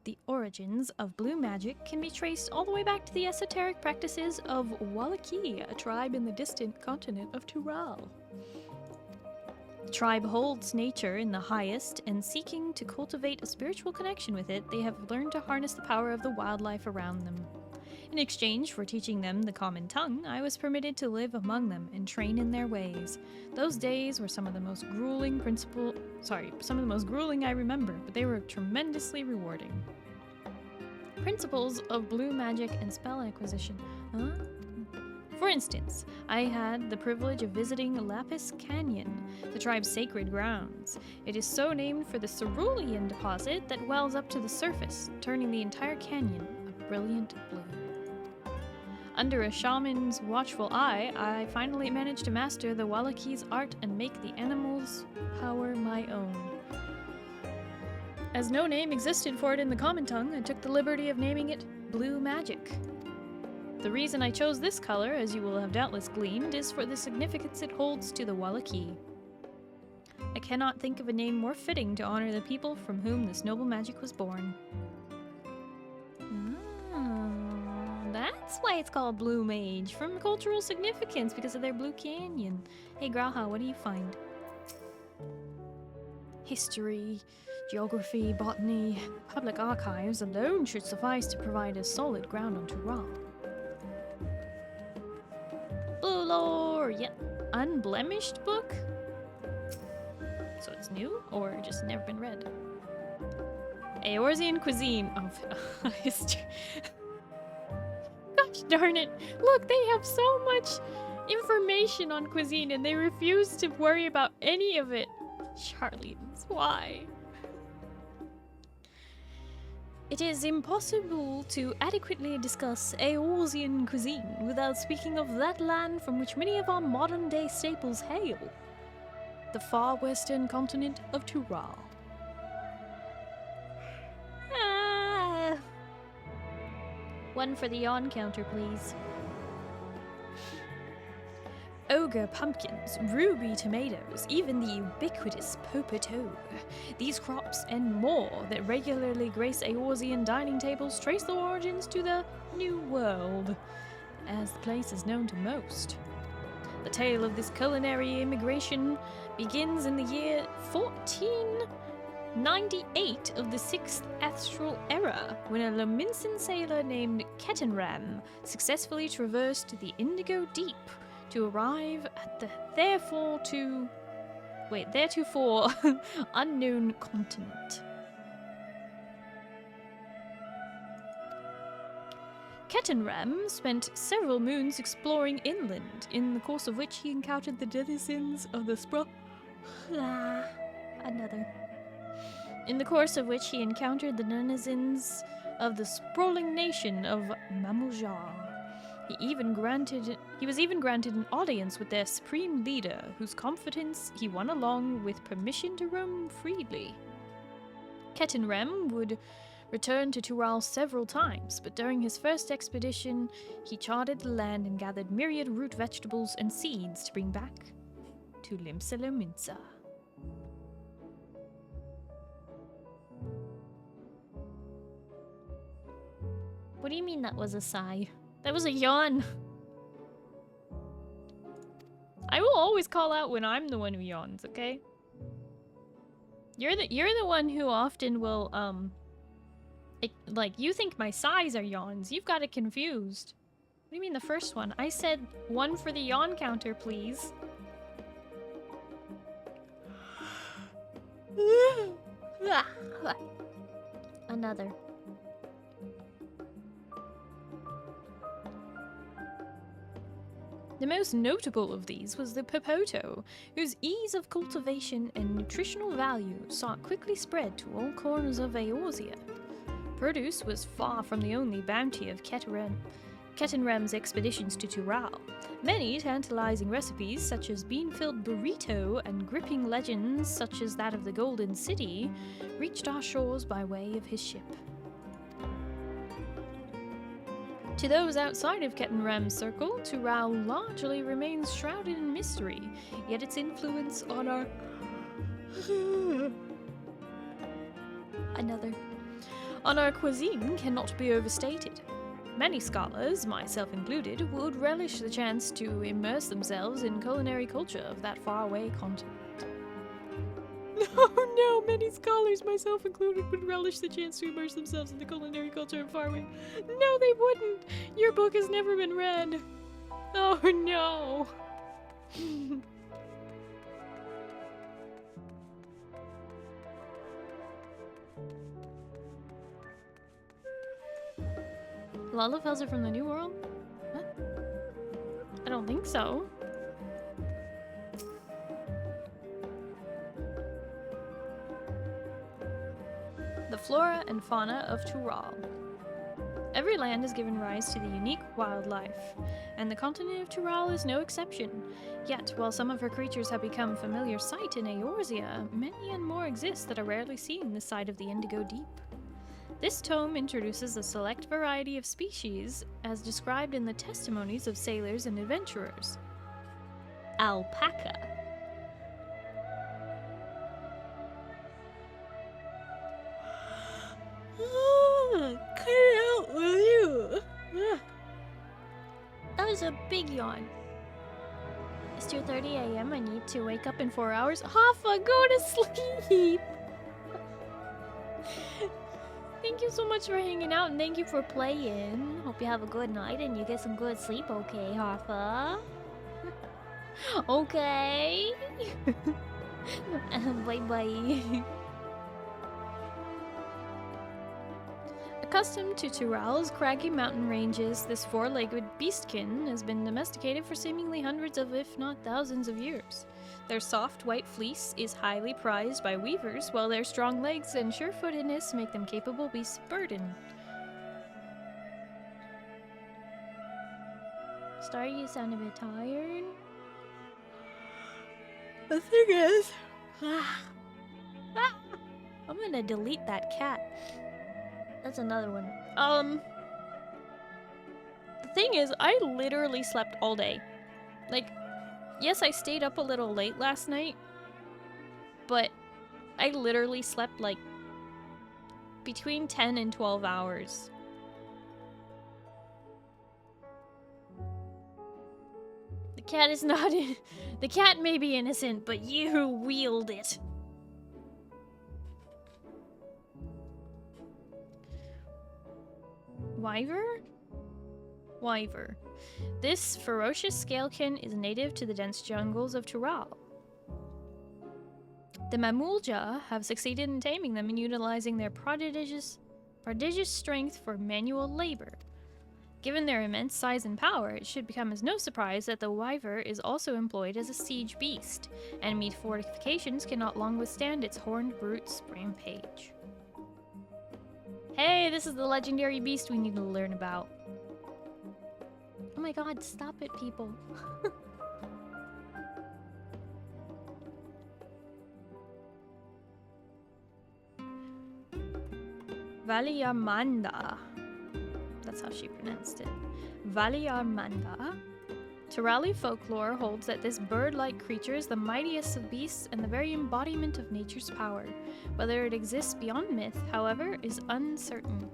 The origins of blue magic can be traced all the way back to the esoteric practices of Wallaki, a tribe in the distant continent of Tural. The tribe holds nature in the highest, and seeking to cultivate a spiritual connection with it, they have learned to harness the power of the wildlife around them. In exchange for teaching them the common tongue, I was permitted to live among them and train in their ways. Those days were some of the most grueling I remember, but they were tremendously rewarding. Principles of blue magic and spell acquisition. Huh? For instance, I had the privilege of visiting Lapis Canyon, the tribe's sacred grounds. It is so named for the cerulean deposit that wells up to the surface, turning the entire canyon a brilliant blue. Under a shaman's watchful eye, I finally managed to master the Wallaki's art and make the animal's power my own. As no name existed for it in the common tongue, I took the liberty of naming it Blue Magic. The reason I chose this color, as you will have doubtless gleaned, is for the significance it holds to the Wallaki. I cannot think of a name more fitting to honor the people from whom this noble magic was born. That's why it's called Blue Mage, from cultural significance because of their blue canyon. Hey Grauha, what do you find? History, geography, botany, public archives alone should suffice to provide a solid ground on Tural. Blue lore, yeah. Unblemished book? So it's new, or just never been read? Eorzean cuisine. Oh, history. Gosh darn it. Look, they have so much information on cuisine and they refuse to worry about any of it. Charlie's, why? It is impossible to adequately discuss Eorzean cuisine without speaking of that land from which many of our modern-day staples hail. The far western continent of Tural. One for the yawn counter, please. Ogre pumpkins, ruby tomatoes, even the ubiquitous potato. These crops and more that regularly grace Eorzean dining tables trace their origins to the New World, as the place is known to most. The tale of this culinary immigration begins in the year 1498 of the 6th Astral Era, when a Lominsan sailor named Ketenram successfully traversed the Indigo Deep to arrive at the theretofore unknown continent. Ketenram spent several moons exploring inland, in the course of which he encountered the denizens of the sprawling nation of Mamujar. He was even granted an audience with their supreme leader, whose confidence he won along with permission to roam freely. Ketenram would return to Tural several times, but during his first expedition, he charted the land and gathered myriad root vegetables and seeds to bring back to Limsa. What do you mean that was a sigh? That was a yawn. I will always call out when I'm the one who yawns, okay? You're the one who often will, like, you think my sighs are yawns. You've got it confused. What do you mean the first one? I said 1 for the yawn counter, please. Another. The most notable of these was the Popoto, whose ease of cultivation and nutritional value saw it quickly spread to all corners of Eorzea. Produce was far from the only bounty of Ketenrem's expeditions to Tural. Many tantalizing recipes, such as bean-filled burrito and gripping legends such as that of the Golden City, reached our shores by way of his ship. To those outside of Ketenrem's circle, Tural largely remains shrouded in mystery, yet its influence on our... Another. on our cuisine cannot be overstated. Many scholars, myself included, would relish the chance to immerse themselves in culinary culture of that faraway continent. No, many scholars, myself included, would relish the chance to immerse themselves in the culinary culture of faraway. No, they wouldn't! Your book has never been read. Oh no! Lalafels are from the New World? What? I don't think so. The flora and fauna of Tural. Every land has given rise to the unique wildlife, and the continent of Tural is no exception. Yet, while some of her creatures have become familiar sight in Eorzea, many and more exist that are rarely seen this side of the Indigo Deep. This tome introduces a select variety of species, as described in the testimonies of sailors and adventurers. Alpaca. Cut it out, will you? That was a big yawn. It's 2:30 a.m. I need to wake up in 4 hours. Hoffa, go to sleep! Thank you so much for hanging out and thank you for playing. Hope you have a good night and you get some good sleep, okay, Hoffa? Okay. Bye-bye. Accustomed to Tural's craggy mountain ranges, this four-legged beastkin has been domesticated for seemingly hundreds of, if not thousands of years. Their soft white fleece is highly prized by weavers, while their strong legs and sure-footedness make them capable beasts of burden. Starry, you sound a bit tired. The thing is... I'm gonna delete that cat. That's another one. The thing is, I literally slept all day. Like, yes, I stayed up a little late last night, but I literally slept like between 10 and 12 hours. The cat is not in. The cat may be innocent, but you wield it. Wyver? Wyver. This ferocious scalekin is native to the dense jungles of Tural. The Mamulja have succeeded in taming them and utilizing their prodigious strength for manual labor. Given their immense size and power, it should become as no surprise that the Wyver is also employed as a siege beast. Enemy fortifications cannot long withstand its horned brute's rampage. Hey, this is the legendary beast we need to learn about. Oh my god, stop it, people. Valiarmanda. That's how she pronounced it. Valiarmanda. Turali folklore holds that this bird-like creature is the mightiest of beasts and the very embodiment of nature's power. Whether it exists beyond myth, however, is uncertain.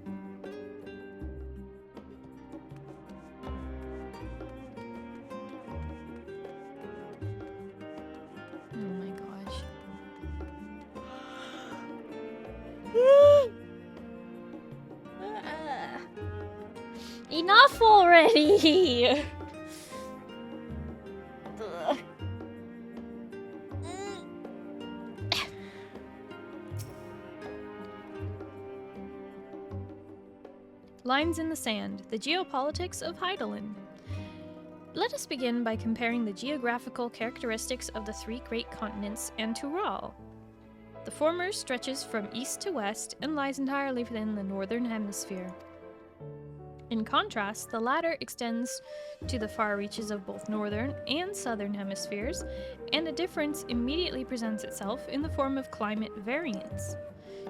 Enough already! Ugh. Lines in the Sand, the geopolitics of Heidelin. Let us begin by comparing the geographical characteristics of the three great continents and Tural. The former stretches from east to west and lies entirely within the northern hemisphere. In contrast, the latter extends to the far reaches of both northern and southern hemispheres, and a difference immediately presents itself in the form of climate variance.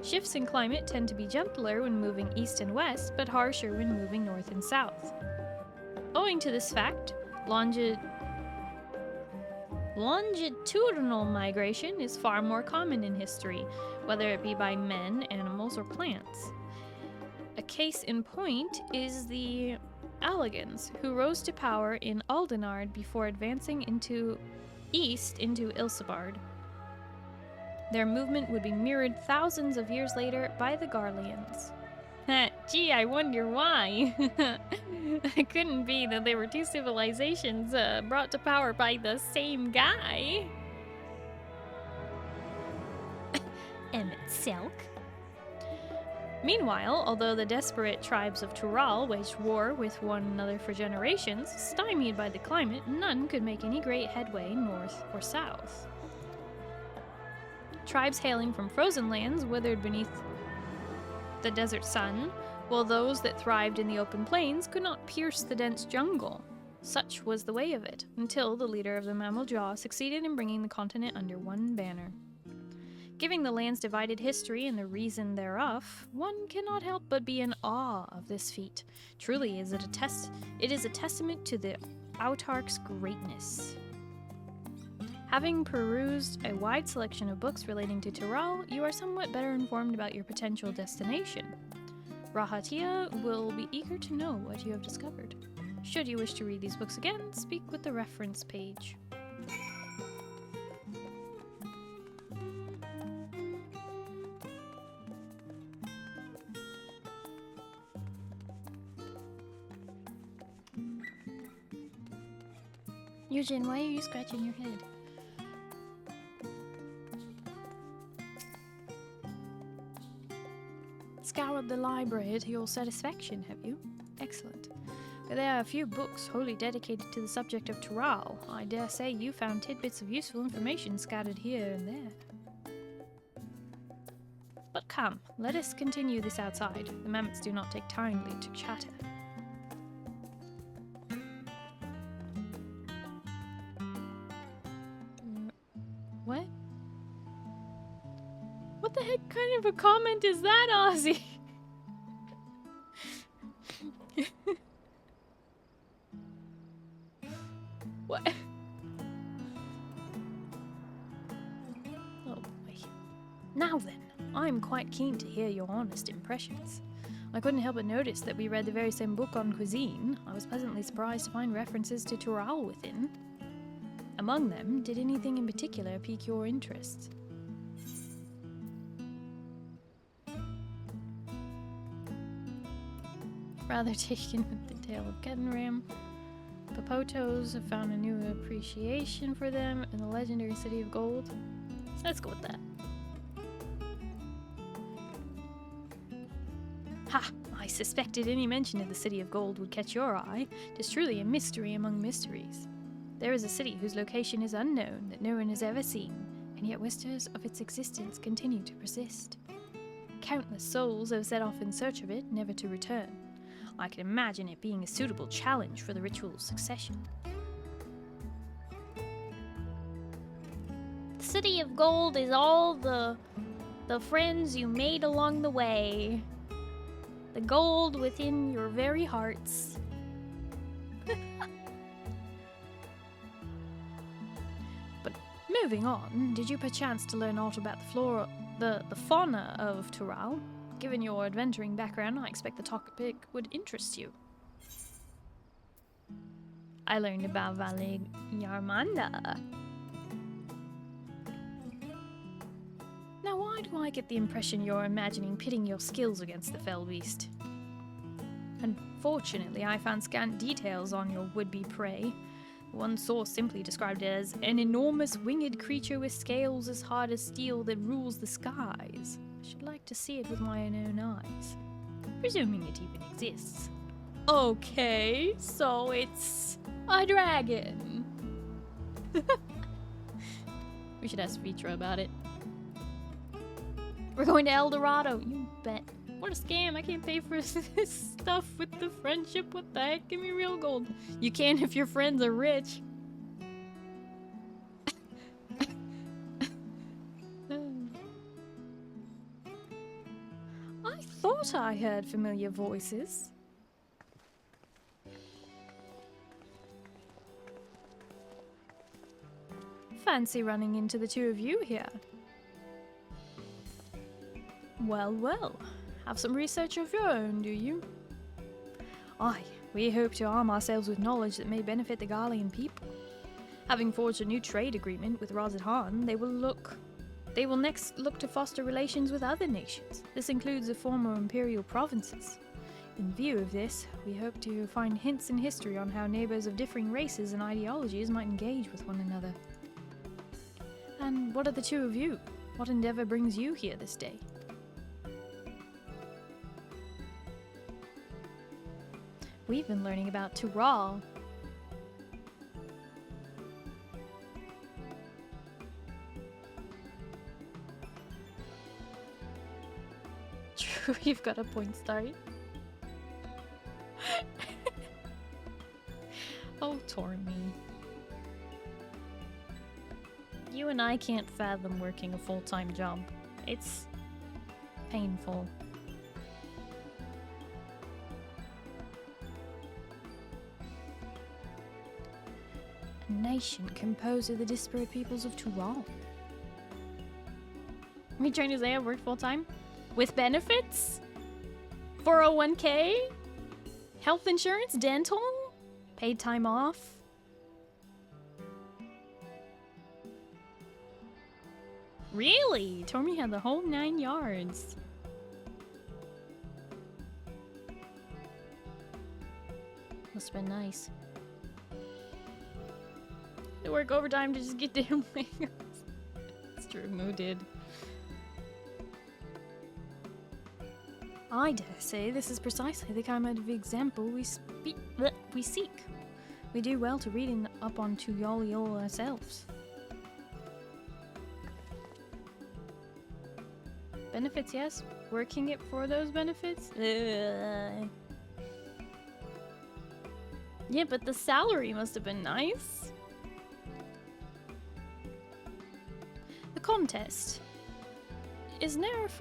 Shifts in climate tend to be gentler when moving east and west, but harsher when moving north and south. Owing to this fact, longitudinal migration is far more common in history, whether it be by men, animals, or plants. A case in point is the Allegans, who rose to power in Aldenard before advancing east into Ilsebard. Their movement would be mirrored thousands of years later by the Garleans. Gee, I wonder why. It couldn't be that there were two civilizations brought to power by the same guy. Emmett Selk. Meanwhile, although the desperate tribes of Tural waged war with one another for generations, stymied by the climate, none could make any great headway north or south. Tribes hailing from frozen lands withered beneath the desert sun, while those that thrived in the open plains could not pierce the dense jungle. Such was the way of it, until the leader of the Mammal Jaw succeeded in bringing the continent under one banner. Giving the land's divided history and the reason thereof, one cannot help but be in awe of this feat. Truly, it is a testament to the autarch's greatness. Having perused a wide selection of books relating to Tural, you are somewhat better informed about your potential destination. Rahatia will be eager to know what you have discovered. Should you wish to read these books again, speak with the reference page. Eugene, why are you scratching your head? Scoured the library to your satisfaction, have you? Excellent. There are a few books wholly dedicated to the subject of Tural. I dare say you found tidbits of useful information scattered here and there. But come, let us continue this outside. The mammoths do not take kindly to chatter. What? What the heck kind of a comment is that, Ozzy? What? Oh boy. Now then, I'm quite keen to hear your honest impressions. I couldn't help but notice that we read the very same book on cuisine. I was pleasantly surprised to find references to Tural within. Among them, did anything in particular pique your interest? Rather taken with the tale of Ketenram. Popotos have found a new appreciation for them in the legendary City of Gold. Let's go with that. Ha! I suspected any mention of the City of Gold would catch your eye. It is truly a mystery among mysteries. There is a city whose location is unknown, that no one has ever seen, and yet whispers of its existence continue to persist. Countless souls have set off in search of it, never to return. I can imagine it being a suitable challenge for the ritual's succession. The City of Gold is all the friends you made along the way. The gold within your very hearts. But moving on, did you perchance to learn aught about the fauna of Tural? Given your adventuring background, I expect the topic would interest you. I learned about Valley Yarmanda. Now, why do I get the impression you're imagining pitting your skills against the fell beast? Unfortunately, I found scant details on your would-be prey. One source simply described it as an enormous winged creature with scales as hard as steel that rules the skies. I should like to see it with my own eyes, presuming it even exists. Okay, so it's a dragon. We should ask Vitra about it. We're going to El Dorado, you bet. What a scam, I can't pay for this stuff with the friendship, what the heck, give me real gold. You can if your friends are rich. I thought I heard familiar voices. Fancy running into the two of you here. Well, well. Have some research of your own, do you? Aye, we hope to arm ourselves with knowledge that may benefit the Garlean people. Having forged a new trade agreement with Razadhan, they will next look to foster relations with other nations. This includes the former imperial provinces. In view of this, we hope to find hints in history on how neighbors of differing races and ideologies might engage with one another. And what are the two of you? What endeavor brings you here this day? We've been learning about Tural. True, you've got a point, Starry. Oh, Tormy. You and I can't fathom working a full-time job. It's painful. A nation composed of the disparate peoples of Tural. Are you trying to say I work full-time? With benefits? 401k? Health insurance? Dental? Paid time off? Really? Tormy had the whole 9 yards. Must have been nice. To work overtime to just get damn wings. It's true, Moo did. I dare say this is precisely the kind of example we seek. We do well to read up on Tuyoliol ourselves. Benefits, yes. Working it for those benefits? Yeah, but the salary must have been nice. The contest. Is Nerf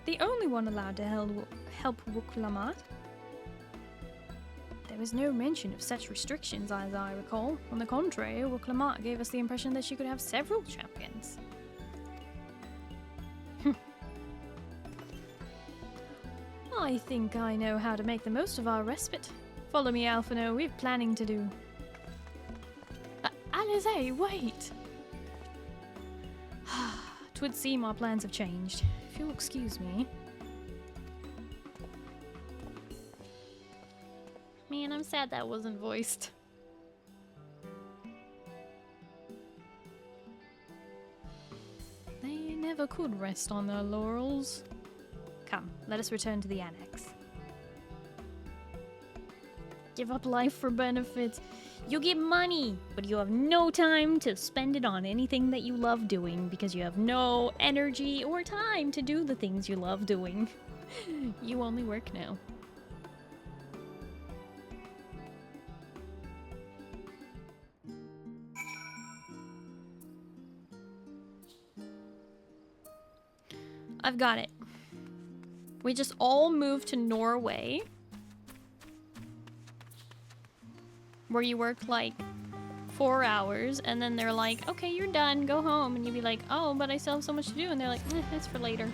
the only one allowed to help Wuklamat? There was no mention of such restrictions as I recall. On the contrary, Wuklamat gave us the impression that she could have several champions. I think I know how to make the most of our respite. Follow me, Alphino. We've planning to do. Alize, wait! 'Twould seem our plans have changed. If you'll excuse me. Man, I'm sad that wasn't voiced. They never could rest on their laurels. Come, let us return to the annex. Give up life for benefits. You get money, but you have no time to spend it on anything that you love doing because you have no energy or time to do the things you love doing. You only work now. I've got it. We just all moved to Norway, where you work like 4 hours, and then they're like, okay, you're done, go home. And you'd be like, oh, but I still have so much to do. And they're like, that's for later.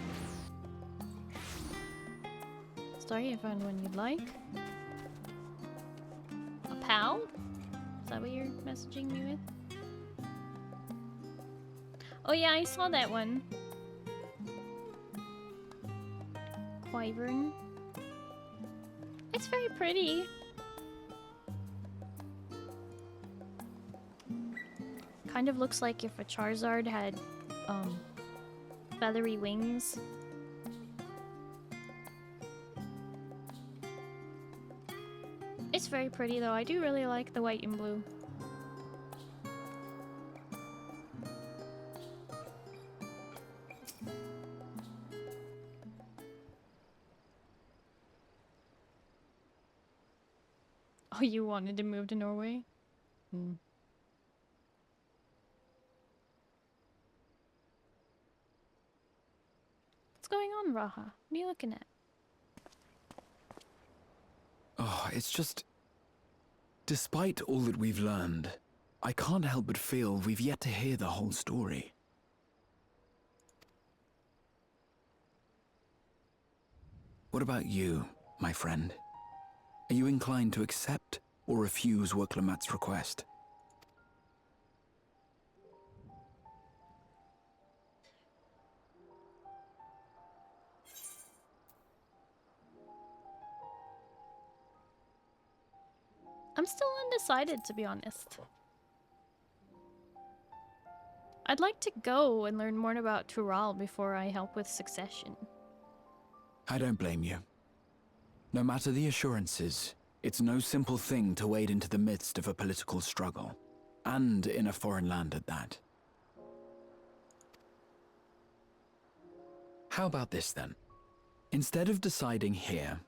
Sorry, I found one you'd like. A pal? Is that what you're messaging me with? Oh yeah, I saw that one. Wyvern. It's very pretty. Kind of looks like if a Charizard had, feathery wings. It's very pretty though. I do really like the white and blue. Oh, you wanted to move to Norway? Hmm. What's going on, Raha? What are you looking at? Oh, it's just... Despite all that we've learned, I can't help but feel we've yet to hear the whole story. What about you, my friend? Are you inclined to accept or refuse Worklamat's request? I'm still undecided, to be honest. I'd like to go and learn more about Tural before I help with succession. I don't blame you. No matter the assurances, it's no simple thing to wade into the midst of a political struggle, and in a foreign land at that. How about this then? Instead of deciding here,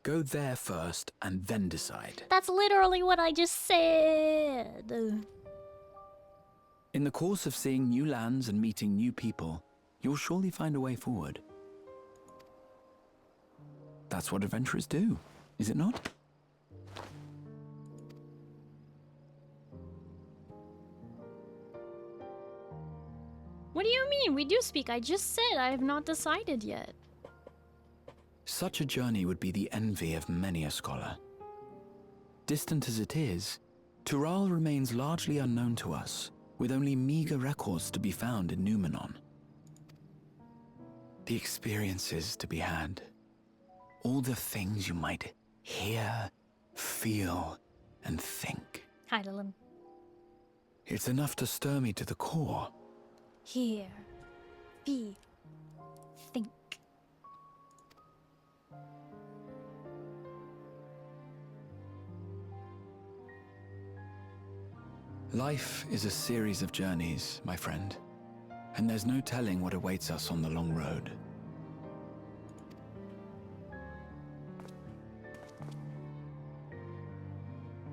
go there first and then decide. That's literally what I just said! In the course of seeing new lands and meeting new people, you'll surely find a way forward. That's what adventurers do, is it not? What do you mean? We do speak. I just said I have not decided yet. Such a journey would be the envy of many a scholar. Distant as it is, Tural remains largely unknown to us, with only meager records to be found in Numiieo. The experiences to be had, all the things you might hear, feel, and think. Heidelin. It's enough to stir me to the core. Hear. Feel. Think. Life is a series of journeys, my friend, and there's no telling what awaits us on the long road.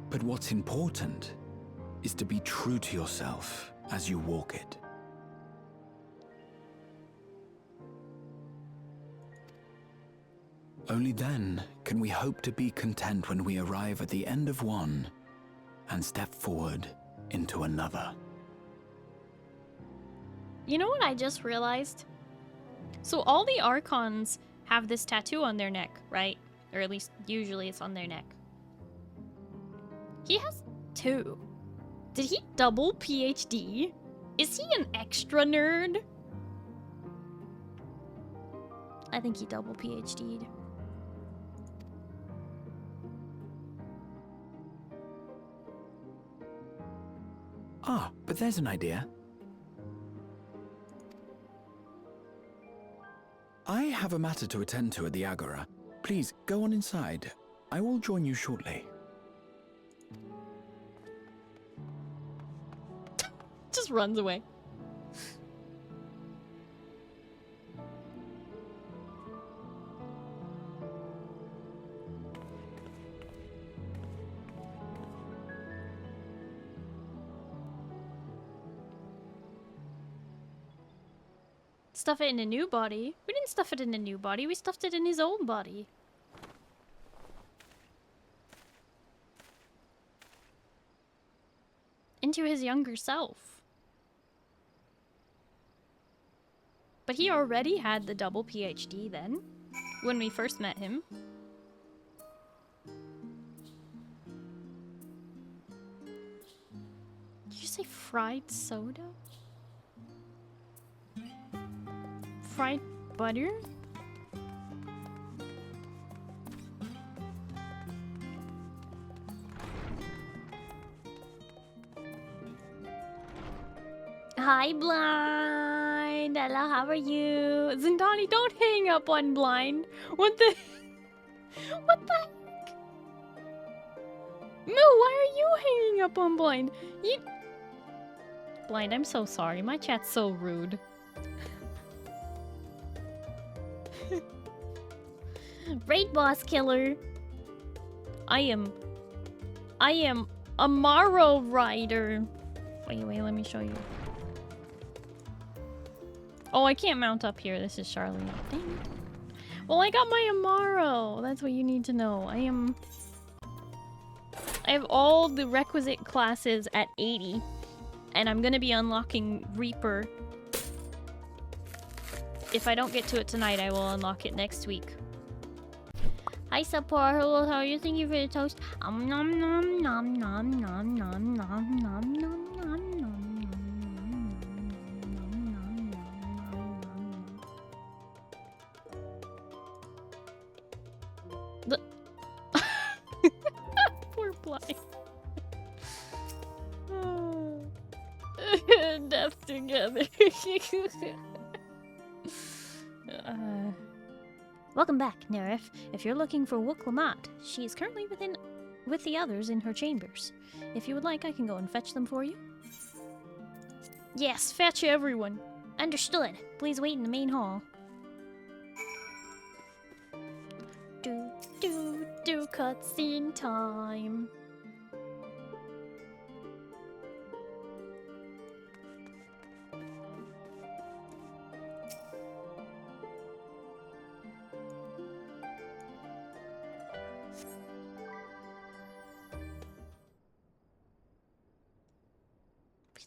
But what's important is to be true to yourself as you walk it. Only then can we hope to be content when we arrive at the end of one and step forward into another. You know what I just realized? So all the Archons have this tattoo on their neck, right? Or at least usually it's on their neck. He has two. Did he double PhD? Is he an extra nerd? I think he double PhD'd. Ah, but there's an idea. I have a matter to attend to at the Agora. Please, go on inside. I will join you shortly. Just runs away. Stuff it in a new body? We didn't stuff it in a new body, we stuffed it in his old body. Into his younger self. But he already had the double PhD then, when we first met him. Did you say fried soda? Fried butter? Hi, Blind. Hello, how are you? Zindani, don't hang up on Blind. What the... What the heck? Moo, why are you hanging up on Blind? You... Blind, I'm so sorry. My chat's so rude. Raid boss killer. I am a Morrow Rider. Wait, let me show you. Oh, I can't mount up here. This is Charlie. Dang it. Well, I got my Amaro. That's what you need to know. I have all the requisite classes at 80. And I'm gonna be unlocking Reaper. If I don't get to it tonight, I will unlock it next week. Hi, support. Hello, how are you? Thank you for the toast. Nom nom nom nom nom nom nom nom nom nom. Poor Blind. Death together. Welcome back, Nerif. If you're looking for Wooklamat, she is currently with the others in her chambers. If you would like, I can go and fetch them for you. Yes, fetch everyone. Understood. Please wait in the main hall. Do cutscene time.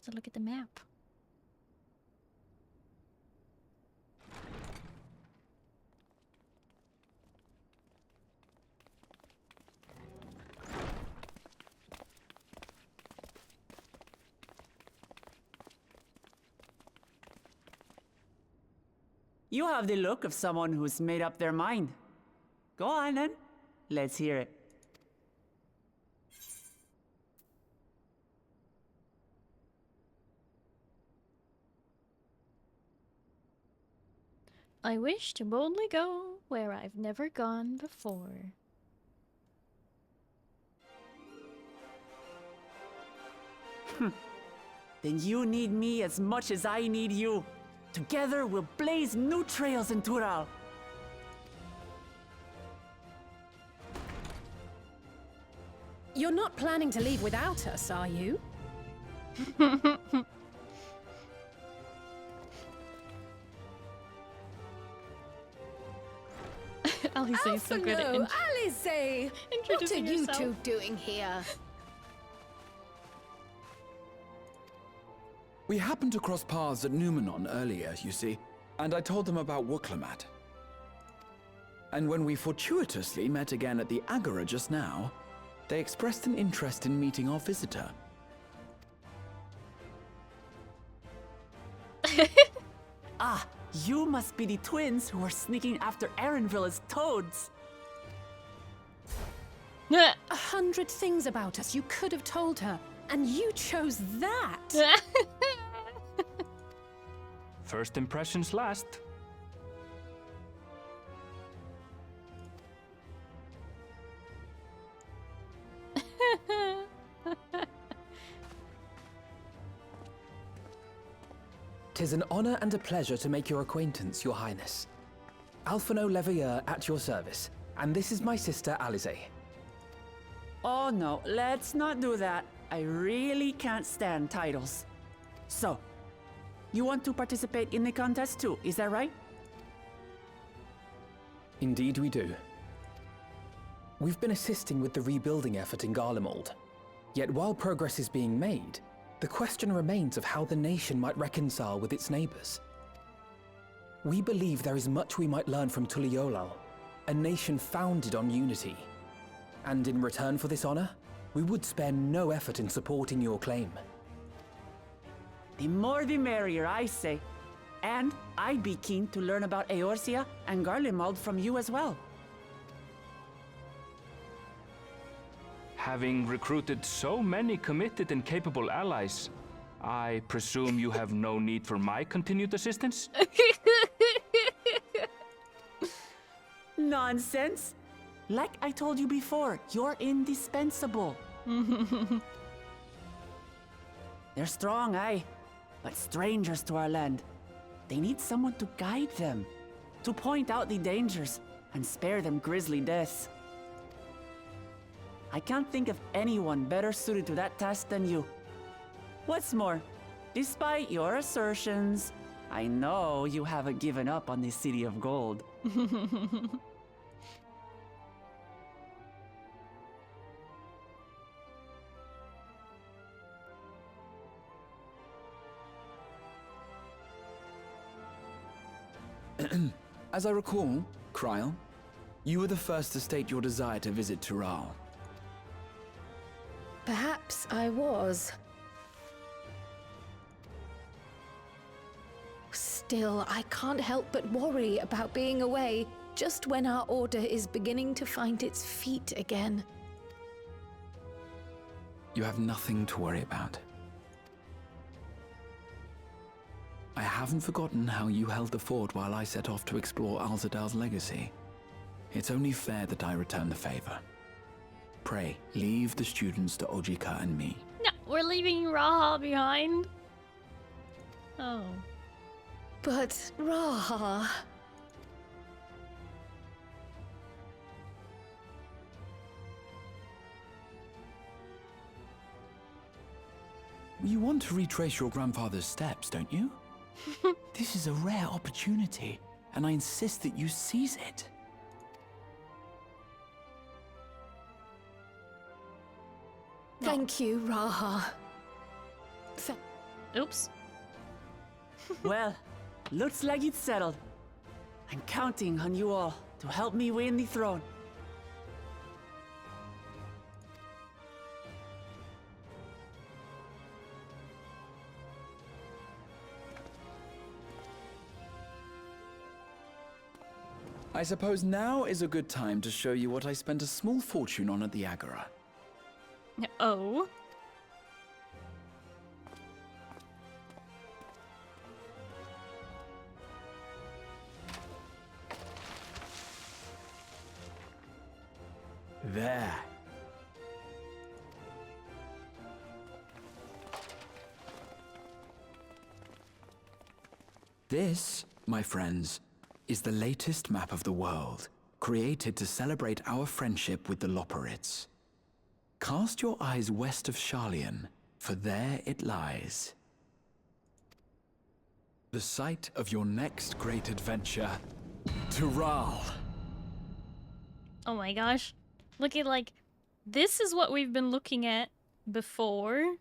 To look at the map. You have the look of someone who's made up their mind. Go on then. Let's hear it. I wish to boldly go where I've never gone before. Then you need me as much as I need you. Together we'll blaze new trails in Tural. You're not planning to leave without us, are you? Alice is so good at Alice! What are introducing you yourself. two doing here? We happened to cross paths at Numiieo earlier, you see, and I told them about Wooklamat. And when we fortuitously met again at the Agora just now, they expressed an interest in meeting our visitor. Ah, you must be the twins who are sneaking after Erenville as toads. 100 things about us you could have told her, and you chose that! First impressions last. "'Tis an honor and a pleasure to make your acquaintance, Your Highness. Alphino Leveilleur at your service, and this is my sister Alize." Oh no, let's not do that. I really can't stand titles. So, you want to participate in the contest too, is that right? Indeed we do. We've been assisting with the rebuilding effort in Garlemald. Yet while progress is being made, the question remains of how the nation might reconcile with its neighbors. We believe there is much we might learn from Tuliolal, a nation founded on unity. And in return for this honor, we would spare no effort in supporting your claim. The more the merrier, I say. And I'd be keen to learn about Eorzea and Garlemald from you as well. Having recruited so many committed and capable allies, I presume you have no need for my continued assistance? Nonsense! Like I told you before, you're indispensable. They're strong, aye, but strangers to our land. They need someone to guide them, to point out the dangers and spare them grisly deaths. I can't think of anyone better suited to that task than you. What's more, despite your assertions, I know you haven't given up on the City of Gold. As I recall, Kryle, you were the first to state your desire to visit Tural. Perhaps I was. Still, I can't help but worry about being away just when our order is beginning to find its feet again. You have nothing to worry about. I haven't forgotten how you held the fort while I set off to explore Alzadal's legacy. It's only fair that I return the favor. Pray, leave the students to Ojika and me. No, we're leaving Raha behind. Oh. But Raha... You want to retrace your grandfather's steps, don't you? This is a rare opportunity, and I insist that you seize it. Thank you, Raha. Oops. Well, looks like it's settled. I'm counting on you all to help me win the throne. I suppose now is a good time to show you what I spent a small fortune on at the Agora. Oh. There. This, my friends, is the latest map of the world, created to celebrate our friendship with the Loporrits. Cast your eyes west of Sharlayan, for there it lies. The site of your next great adventure, Tural. Oh my gosh. Look at, like, this is what we've been looking at before.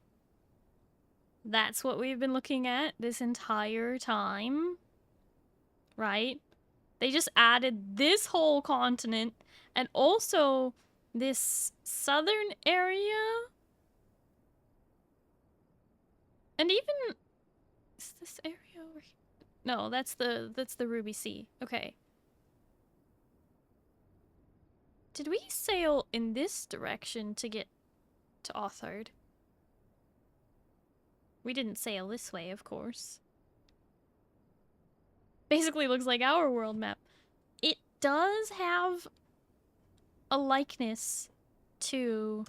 That's what we've been looking at this entire time. Right? They just added this whole continent and also this southern area. And even... Is this area over here? No, that's the Ruby Sea. Okay. Did we sail in this direction to get to Othard? We didn't sail this way, of course. Basically looks like our world map. It does have a likeness to,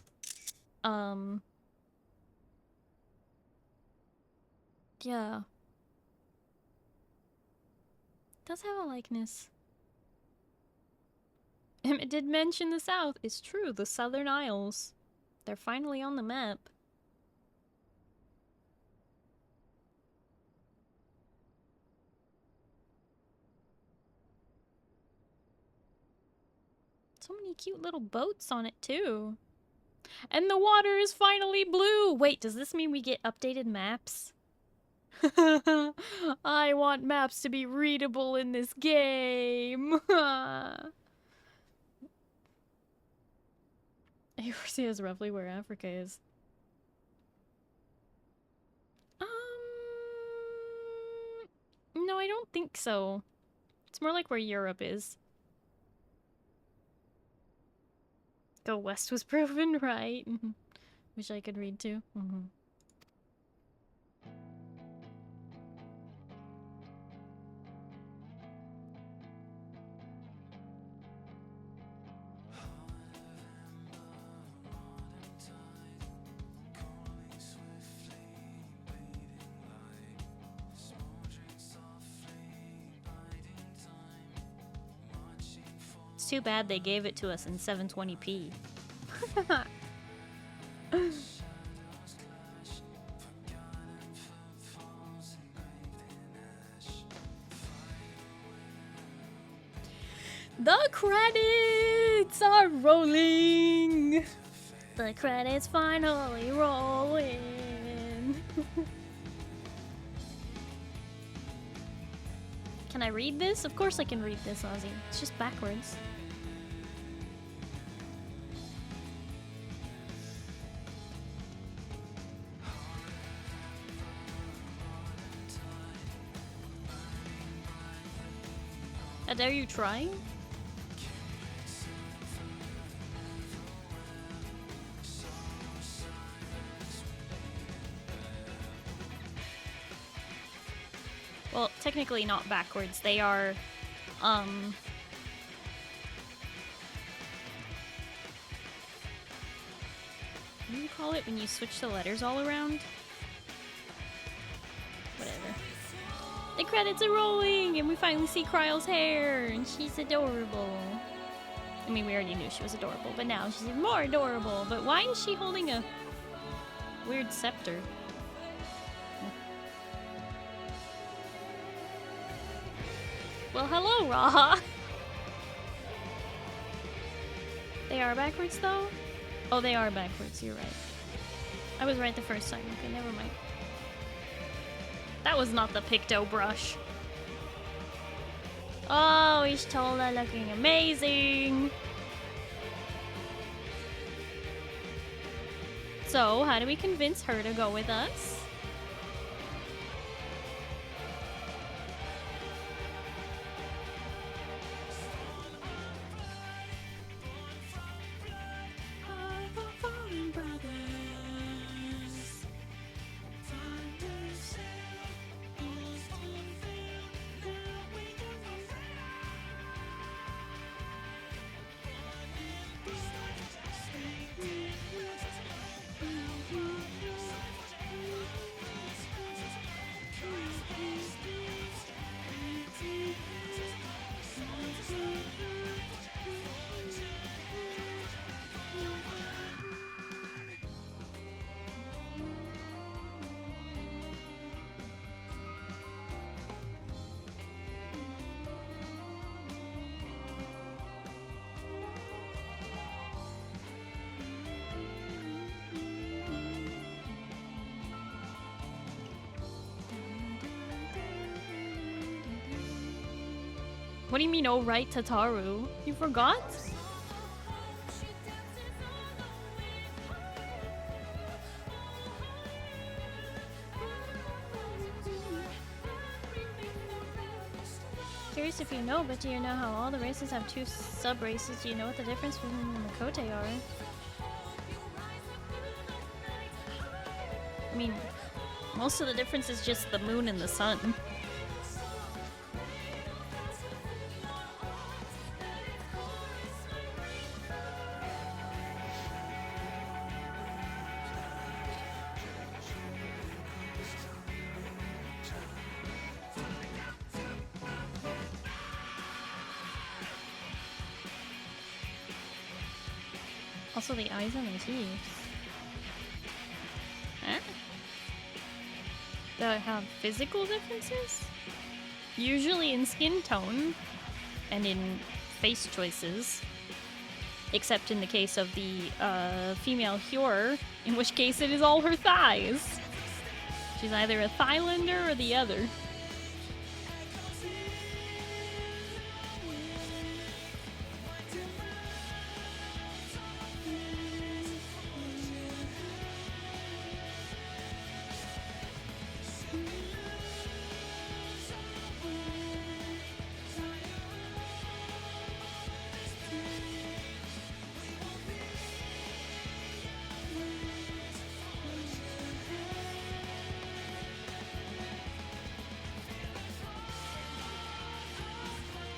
yeah. It does have a likeness. It did mention the south. It's true, the Southern Isles. They're finally on the map. So many cute little boats on it, too. And the water is finally blue! Wait, does this mean we get updated maps? I want maps to be readable in this game! Eorzea is roughly where Africa is. No, I don't think so. It's more like where Europe is. Go west was proven right. Wish I could read too. It's too bad they gave it to us in 720p. The credits are rolling! The credits finally rolling! Can I read this? Of course I can read this, Ozzy. It's just backwards. How dare you try? Well, technically not backwards. They are, what do you call it when you switch the letters all around? Whatever. The credits are rolling, and we finally see Kryle's hair, and she's adorable. I mean, we already knew she was adorable, but now she's even more adorable. But why is she holding a weird scepter? Well, hello, Raha! They are backwards, though? Oh, they are backwards, you're right. I was right the first time. Okay, never mind. That was not the Picto brush. Oh, Ishtola looking amazing! So, how do we convince her to go with us? What do you mean, oh right, Tataru? You forgot? Curious if you know, but do you know how all the races have two sub-races? Do you know what the difference between the Makote are? I mean, most of the difference is just the moon and the sun. Also the eyes and the teeth. Huh? That have physical differences? Usually in skin tone and in face choices. Except in the case of the female Hyur, in which case it is all her thighs. She's either a Thailender or the other.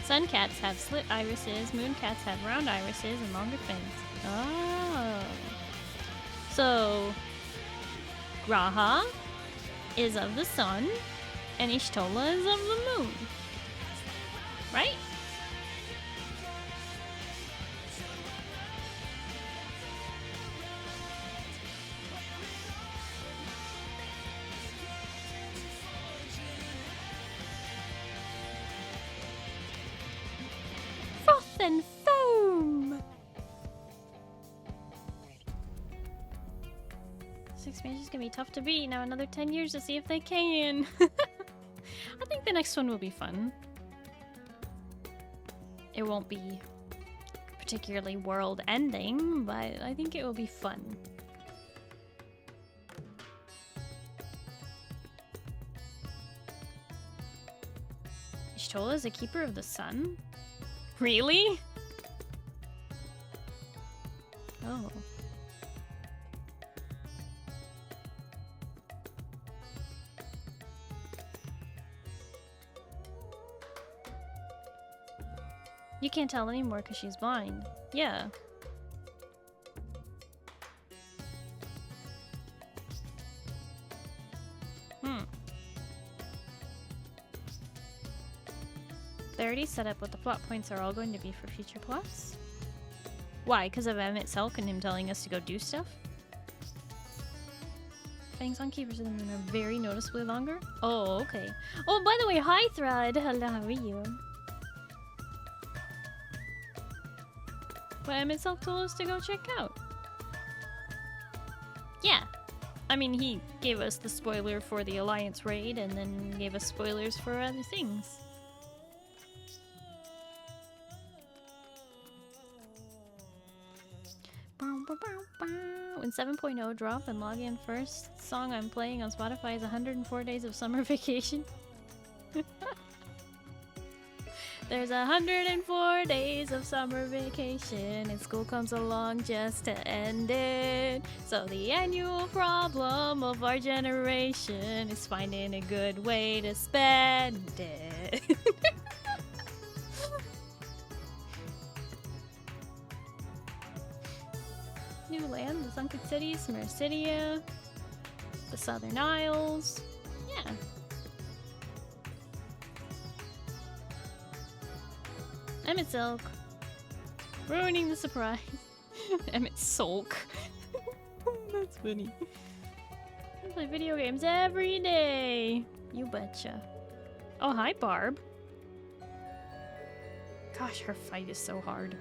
Sun cats have slit irises, moon cats have round irises and longer fins. Oh. So, Graha is of the sun, and Ishtola is of the moon. Right? This expansion's gonna be tough to beat. Now another 10 years to see if they can. I think the next one will be fun. It won't be particularly world-ending, but I think it will be fun. Y'shtola is a keeper of the sun? Really? Oh. You can't tell anymore because she's blind. Yeah. They already set up what the plot points are all going to be for future plots? Why? Because of Emmett Selk and him telling us to go do stuff? Fangs on keepers of them are very noticeably longer? Oh, okay. Oh, by the way, hi Thread! Hello, how are you? What Emmett Selk told us to go check out. Yeah. I mean, he gave us the spoiler for the Alliance raid and then gave us spoilers for other things. When 7.0 drop and log in first, song I'm playing on Spotify is 104 Days of Summer Vacation. There's 104 days of summer vacation and school comes along just to end it. So the annual problem of our generation is finding a good way to spend it. New land, the sunken cities, Mercidia, the Southern Isles. Yeah. Emmett Silk. Ruining the surprise. Emmett Sulk. That's funny. I play video games every day. You betcha. Oh, hi, Barb. Gosh, her fight is so hard.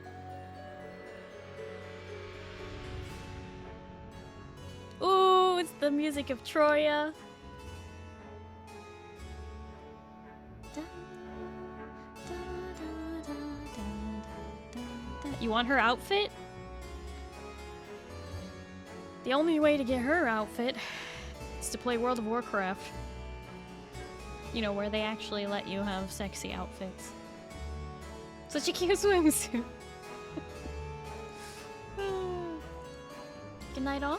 Ooh, it's the music of Troya. You want her outfit? The only way to get her outfit is to play World of Warcraft. You know, where they actually let you have sexy outfits. Such a cute swimsuit. Good night all.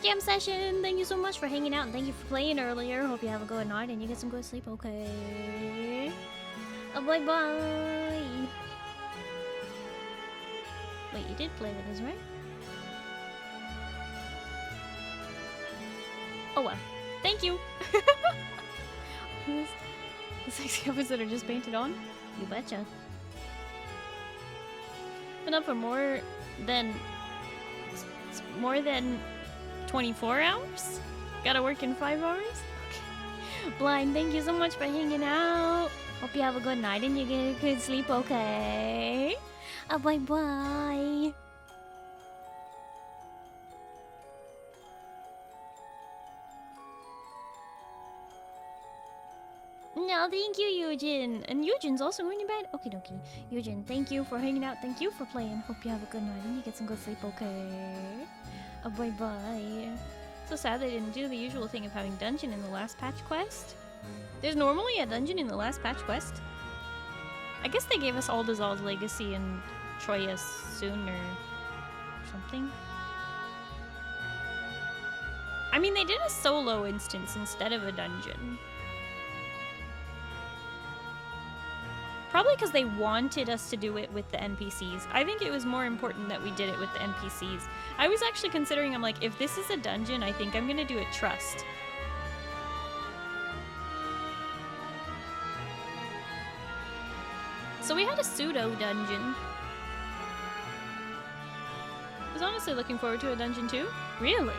Jam session, thank you so much for hanging out and thank you for playing earlier. Hope you have a good night and you get some good sleep, okay? Bye bye. Wait, you did play with us, right? Oh well. Thank you! The sexy outfits that are just painted on? You betcha. Been up for more than 24 hours? Gotta work in 5 hours? Okay. Blind, thank you so much for hanging out. Hope you have a good night and you get a good sleep, okay? Bye bye. No, thank you, Eugen. And Eugen's also going to bed. Okie dokie. Eugen, thank you for hanging out. Thank you for playing. Hope you have a good night and you get some good sleep, okay? Bye bye. So sad they didn't do the usual thing of having dungeon in the last patch quest. There's normally a dungeon in the last patch quest. I guess they gave us Aldazal's Legacy and Troya soon or something. I mean, they did a solo instance instead of a dungeon. Probably because they wanted us to do it with the NPCs. I think it was more important that we did it with the NPCs. I was actually considering, I'm like, if this is a dungeon, I think I'm gonna do it Trust. So we had a pseudo dungeon. I was honestly looking forward to a dungeon too. Really?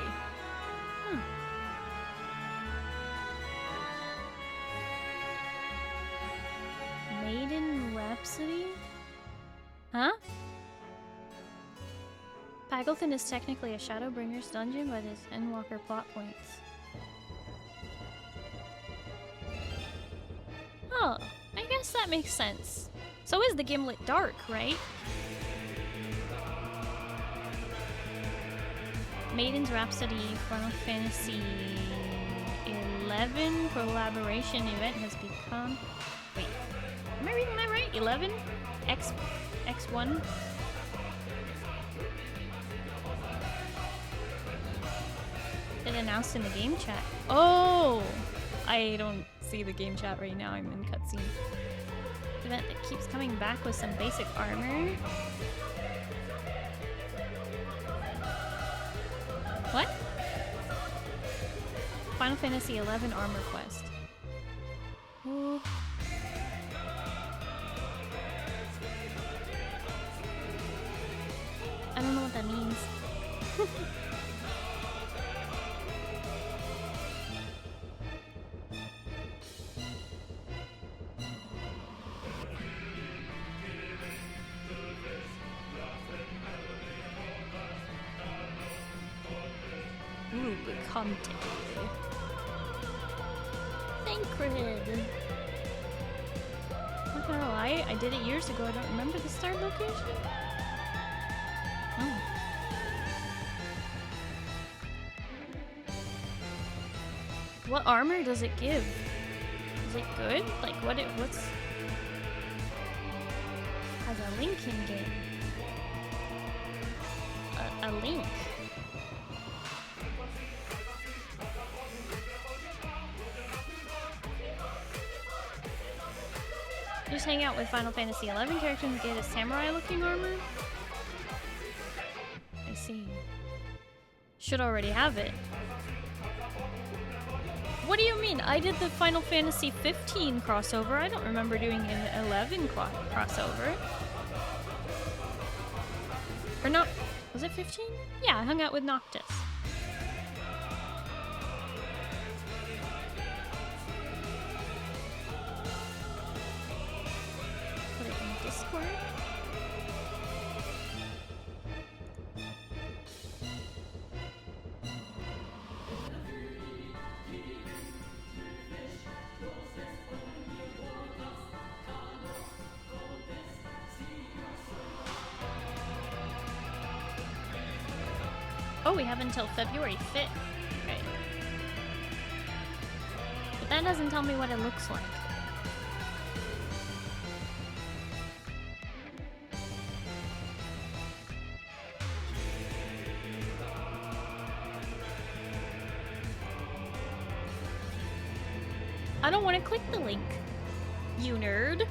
Huh. Maiden Rhapsody? Huh? Paglethan is technically a Shadowbringer's dungeon, but is Endwalker plot points. Oh, I guess that makes sense. So is the Gimlet Dark, right? Maiden's Rhapsody Final Fantasy XI collaboration event has become... Wait, am I reading that right? 11? X1? It announced in the game chat. Oh! I don't see the game chat right now, I'm in cutscene. Event that keeps coming back with some basic armor. What? Final Fantasy XI armor quest. Ooh. I don't know what that means. Ooh, Conte. Thancred. Not gonna lie, I did it years ago. I don't remember the start location. Oh. What armor does it give? Is it good? Like what's has a link in game? A link. Just hang out with Final Fantasy XI characters and get a samurai-looking armor? I see. Should already have it. What do you mean? I did the Final Fantasy XV crossover. I don't remember doing an 11 crossover. Or not. Was it 15? Yeah, I hung out with Noctis. Put it in Discord. Oh, we have until February 5th. Okay. But that doesn't tell me what it looks like. I don't want to click the link, you nerd.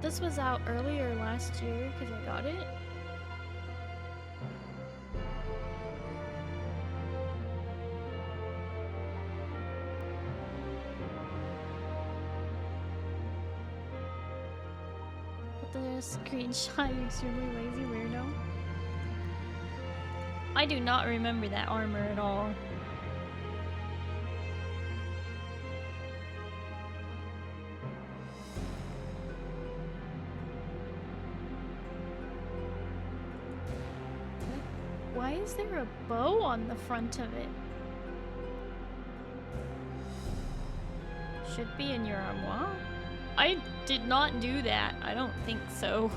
This was out earlier last year because I got it. But the screenshot, you extremely lazy weirdo. I do not remember that armor at all. Why is there a bow on the front of it? Should be in your armoire. I did not do that. I don't think so.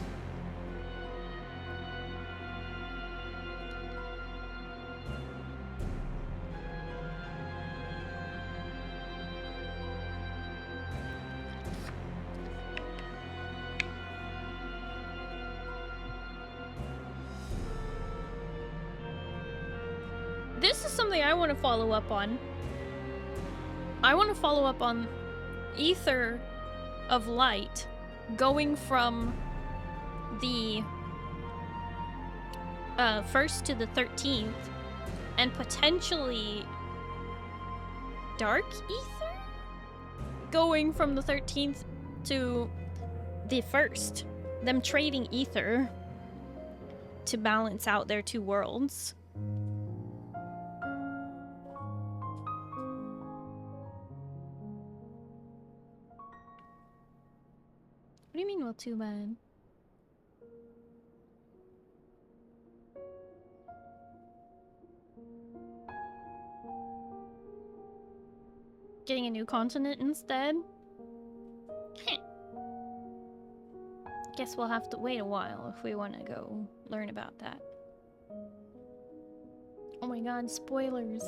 This is something I want to follow up on. I want to follow up on Ether of Light going from the 1st to the 13th and potentially Dark Ether going from the 13th to the first. Them trading ether to balance out their two worlds. What do you mean, well, too bad? Getting a new continent instead? Guess we'll have to wait a while if we want to go learn about that. Oh my god, spoilers.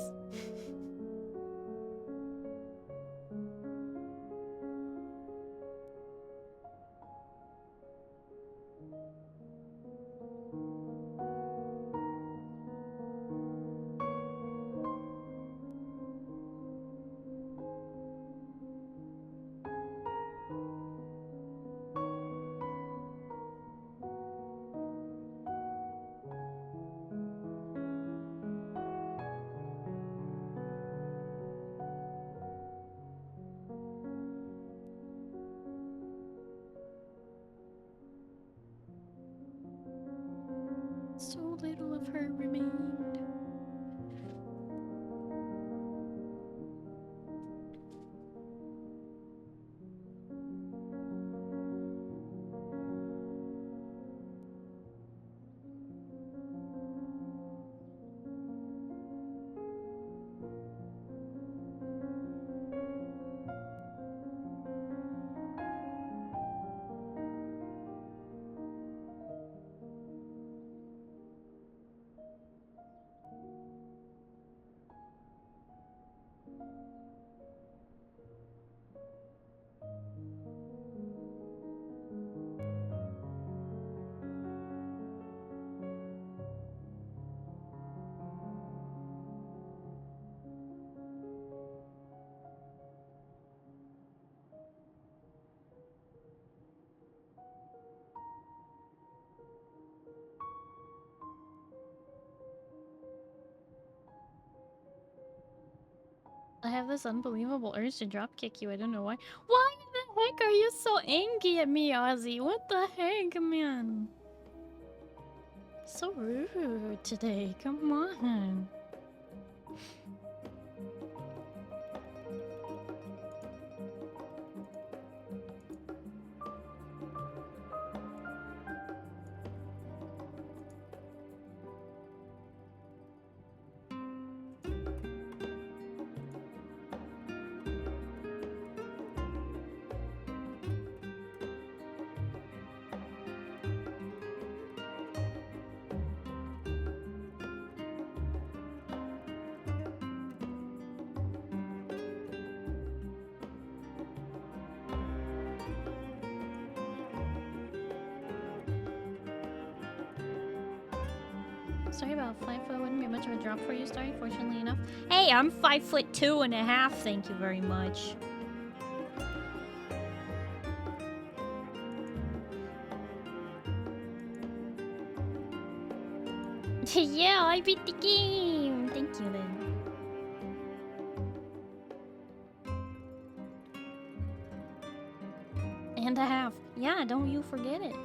So little of her remained. I have this unbelievable urge to dropkick you. I don't know why. Why the heck are you so angry at me, Ozzy? What the heck, man? So rude today. Come on. Sorry about 5 foot. Wouldn't be much of a drop for you, Starry, fortunately enough. Hey, I'm 5'2.5". Thank you very much. Yeah, I beat the game. Thank you, then. And a half. Yeah, don't you forget it.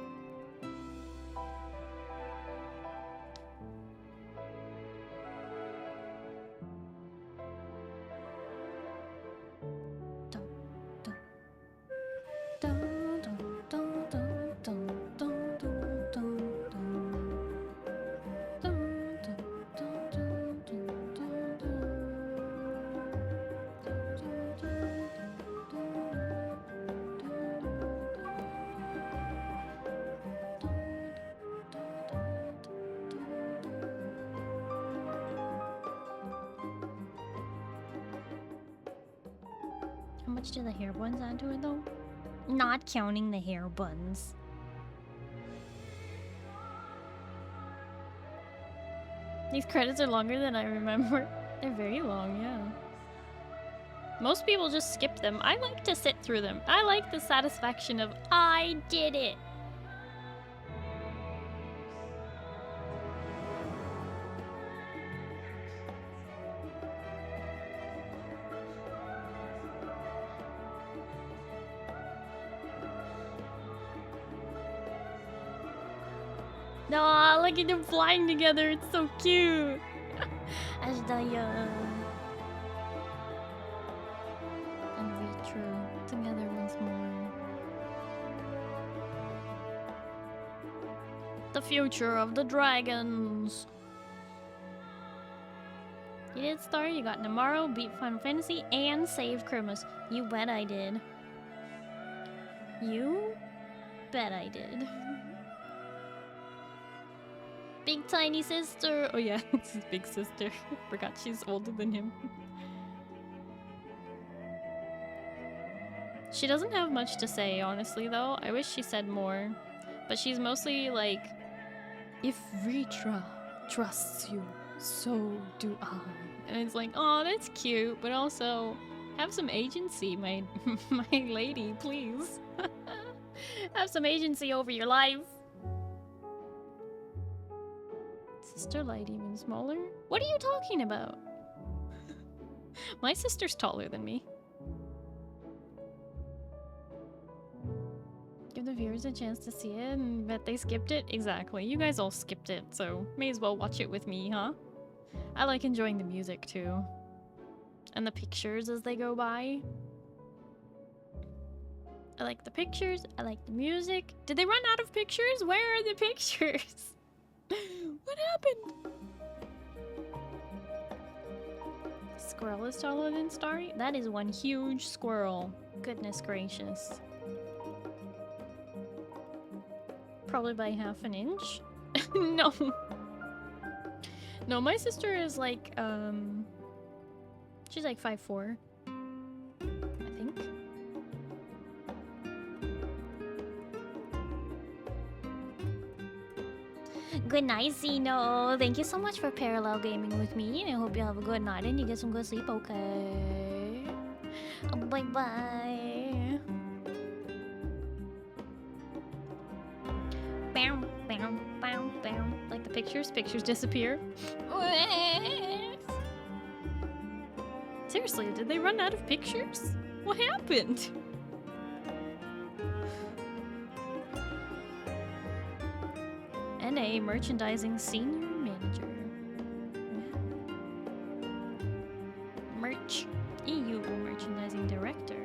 How much do the hair buns add to it, though? Not counting the hair buns. These credits are longer than I remember. They're very long, yeah. Most people just skip them. I like to sit through them. I like the satisfaction of, I did it! No, look at them flying together. It's so cute. Ashdaya. And Vitro together once more. The future of the dragons. You did Starry, you got Numiieo, beat Final Fantasy, and saved Christmas. You bet I did. You bet I did. Big tiny sister. Oh yeah, it's his big sister. Forgot she's older than him. She doesn't have much to say, honestly, though. I wish she said more. But she's mostly like, if Ritra trusts you, so do I. And it's like, oh, that's cute, but also have some agency, my my lady, please. Have some agency over your life. Sister light even smaller? What are you talking about? My sister's taller than me. Give the viewers a chance to see it and bet they skipped it? Exactly. You guys all skipped it, so may as well watch it with me, huh? I like enjoying the music too. And the pictures as they go by. I like the pictures, I like the music. Did they run out of pictures? Where are the pictures? What happened? Squirrel is taller than Starry? That is one huge squirrel. Goodness gracious. Probably by half an inch? No. No, my sister is like, she's like 5'4", I think. Good night, Zeno. Thank you so much for parallel gaming with me. I hope you have a good night and you get some good sleep, okay? Bye-bye. Bam, bam, bam, bam. Like the pictures disappear. Seriously, did they run out of pictures? What happened? NA Merchandising Senior Manager. Merch. EU Merchandising Director.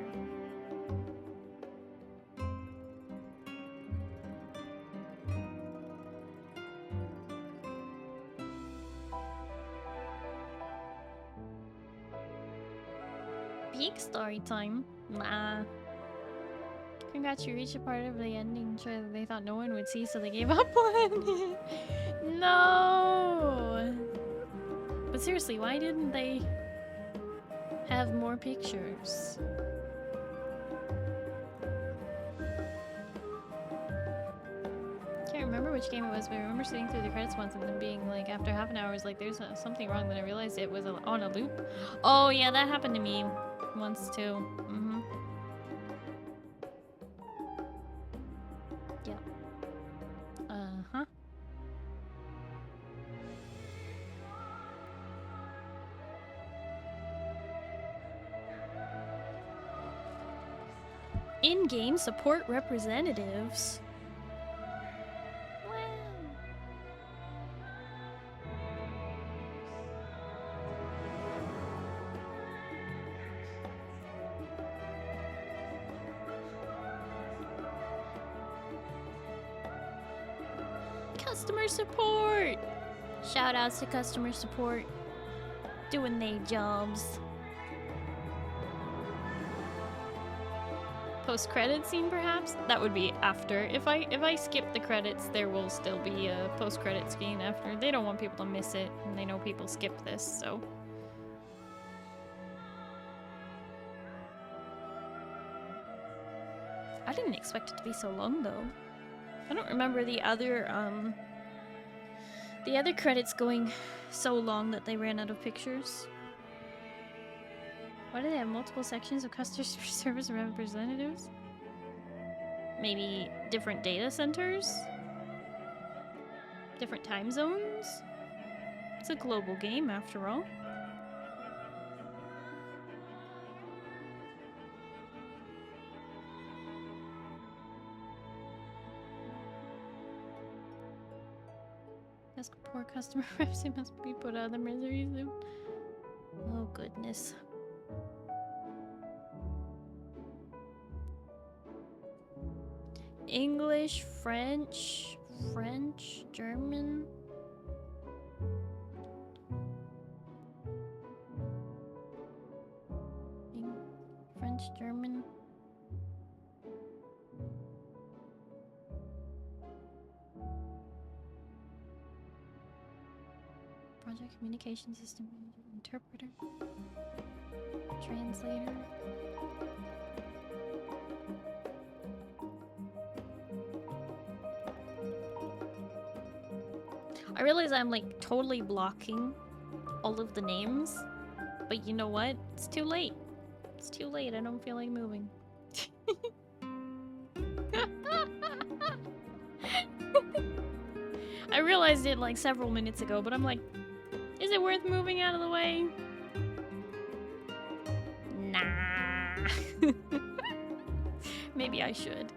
Peak story time. Nah. Congrats, you reached a part of the ending trailer that they thought no one would see, so they gave up on. No! But seriously, why didn't they have more pictures? Can't remember which game it was, but I remember sitting through the credits once and then being like, after half an hour, I was like, there's something wrong. Then I realized it was on a loop. Oh yeah, that happened to me once too. Mm-hmm. Yep. Uh-huh. In-game support representatives. Customer support! Shout outs to customer support. Doing their jobs. Post-credit scene, perhaps? That would be after. If I skip the credits, there will still be a post-credit scene after. They don't want people to miss it, and they know people skip this, so... I didn't expect it to be so long, though. I don't remember the other credits going so long that they ran out of pictures. Why do they have multiple sections of customer service representatives? Maybe different data centers? Different time zones? It's a global game, after all. Ask poor customer reps, it must be put out of the misery soon. Oh goodness. English, French, German. French, German. Project communication system manager, interpreter, translator. I realize I'm like totally blocking all of the names, but you know what? It's too late. It's too late. I don't feel like moving. I realized it like several minutes ago, but I'm like, is it worth moving out of the way? Nah. Maybe I should.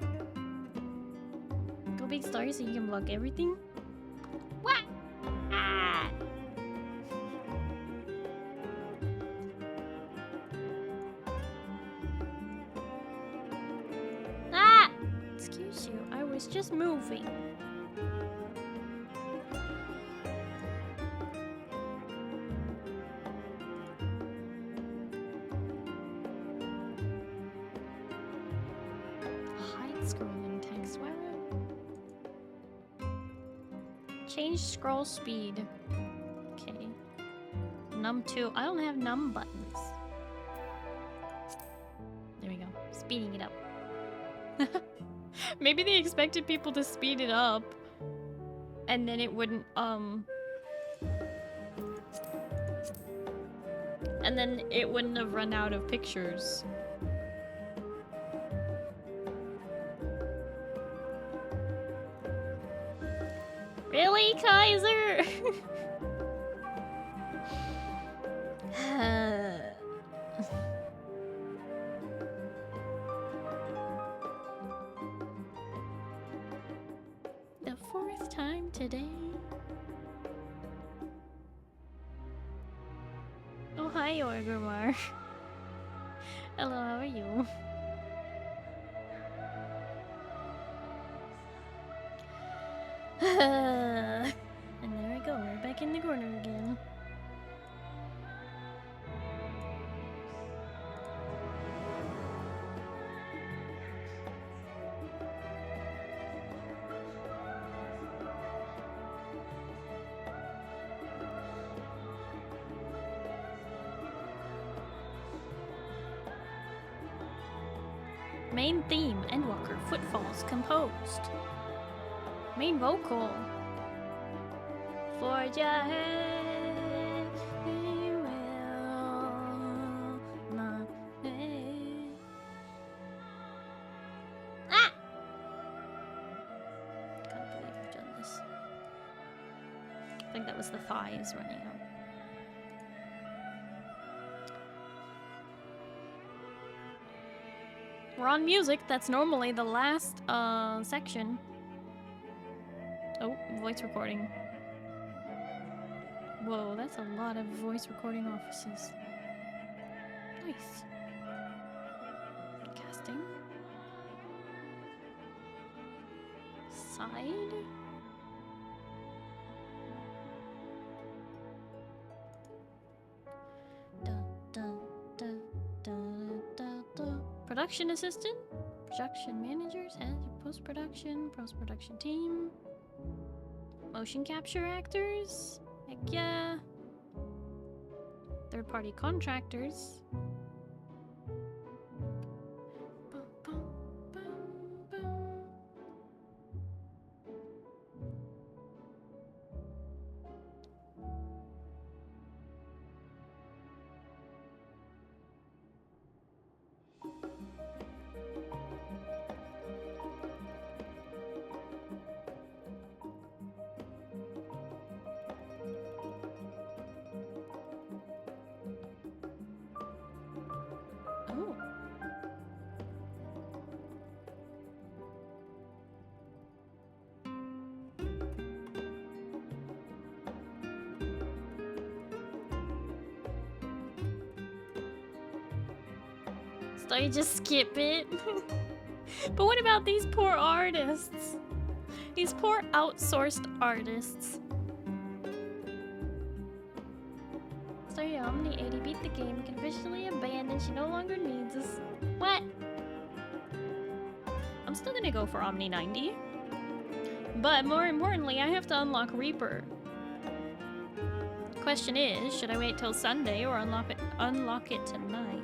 Go big Starry so you can block everything? What? Ah. Ah! Excuse you, I was just moving. Change scroll speed. Okay. Num 2. I don't have num buttons. There we go. Speeding it up. Maybe they expected people to speed it up. And then it wouldn't, And then it wouldn't have run out of pictures. Really, Kaiser? The 4th time today. Oh, hi, Orgrimmar. Hello, how are you? And there we go, we're back in the corner again. Main theme, Endwalker, Footfalls, composed. Main vocal. For your head, he will not pay. Ah! Can't believe I've done this. I think that was the thighs running out. We're on music. That's normally the last section. Oh, voice recording. Whoa, that's a lot of voice recording offices. Nice. Casting. Side. Production assistant, production managers, head of post-production team, motion capture actors, heck yeah, third-party contractors. Do I just skip it? But what about these poor artists? These poor outsourced artists. Starry Omni 80 beat the game, can officially abandon, she no longer needs us. What? I'm still gonna go for Omni 90. But more importantly, I have to unlock Reaper. Question is, should I wait till Sunday or unlock it tonight?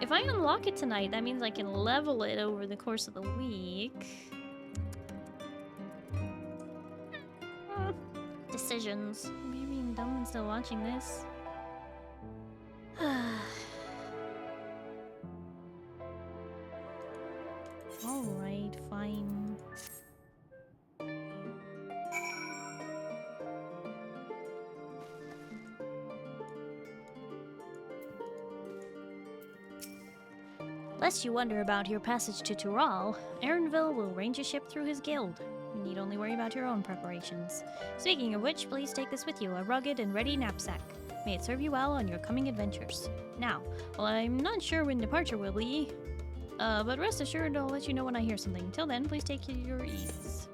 If I unlock it tonight, that means I can level it over the course of the week. Decisions. Maybe being dumb and still watching this. Alright, fine. Lest you wonder about your passage to Tural, Erenville will arrange a ship through his guild. You need only worry about your own preparations. Speaking of which, please take this with you, a rugged and ready knapsack. May it serve you well on your coming adventures. Now, while I'm not sure when departure will be, but rest assured I'll let you know when I hear something. Till then, please take your ease.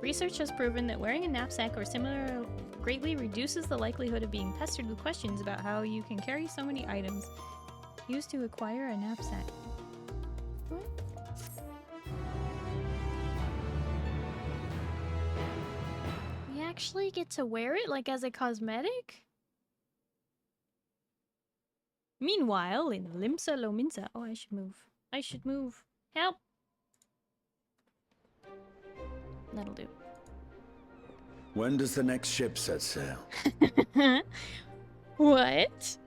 Research has proven that wearing a knapsack or similar greatly reduces the likelihood of being pestered with questions about how you can carry so many items used to acquire a knapsack. What? We actually get to wear it, like, as a cosmetic? Meanwhile, in Limsa Lominsa... Oh, I should move. I should move. Help! That'll do. When does the next ship set sail? What?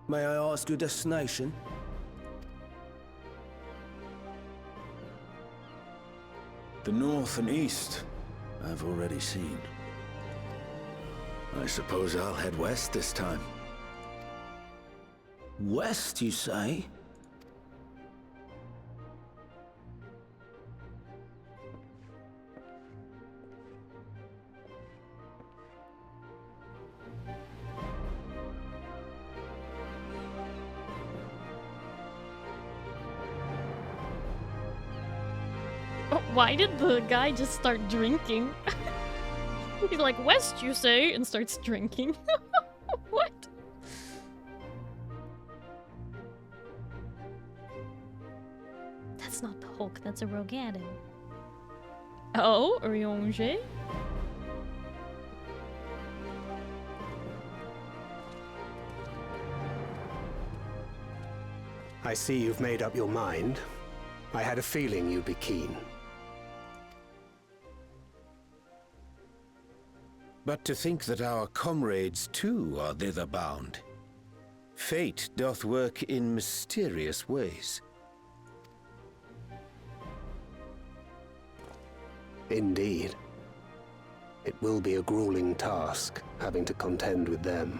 May I ask your destination? The north and east, I've already seen. I suppose I'll head west this time. West, you say? Why did the guy just start drinking? He's like, West, you say, and starts drinking. What? That's not the Hulk, that's a Rogadin. Oh, Orionge? I see you've made up your mind. I had a feeling you'd be keen. But to think that our comrades too are thither bound. Fate doth work in mysterious ways. Indeed. It will be a grueling task, having to contend with them.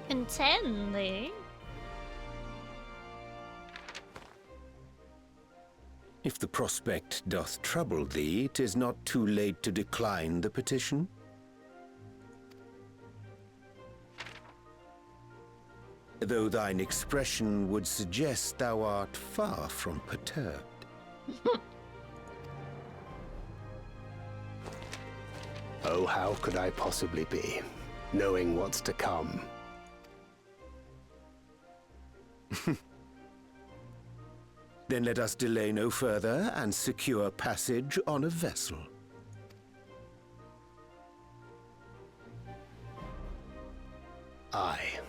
Contend, eh? If the prospect doth trouble thee, 'tis not too late to decline the petition. Though thine expression would suggest thou art far from perturbed. Oh, how could I possibly be, knowing what's to come? Then let us delay no further and secure passage on a vessel. Aye.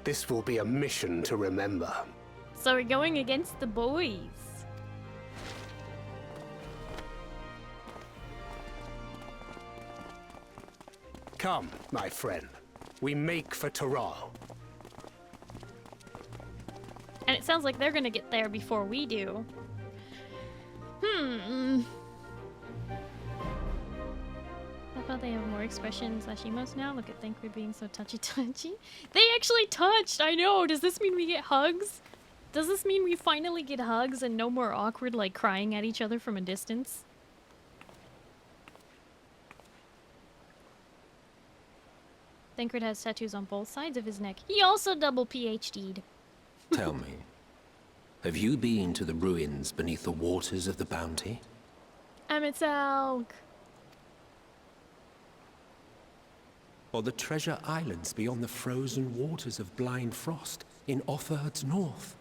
This will be a mission to remember. So we're going against the boys. Come, my friend. We make for Tural. And it sounds like they're gonna get there before we do. How about they have more expressions slash emotes now? Look at Thancred being so touchy-touchy. They actually touched! I know! Does this mean we get hugs? Does this mean we finally get hugs and no more awkward, like, crying at each other from a distance? Thancred has tattoos on both sides of his neck. He also double PhD'd. Tell me, have you been to the ruins beneath the waters of the Bounty? Emetzelk! Or the treasure islands beyond the frozen waters of Blind Frost in Offerd's north?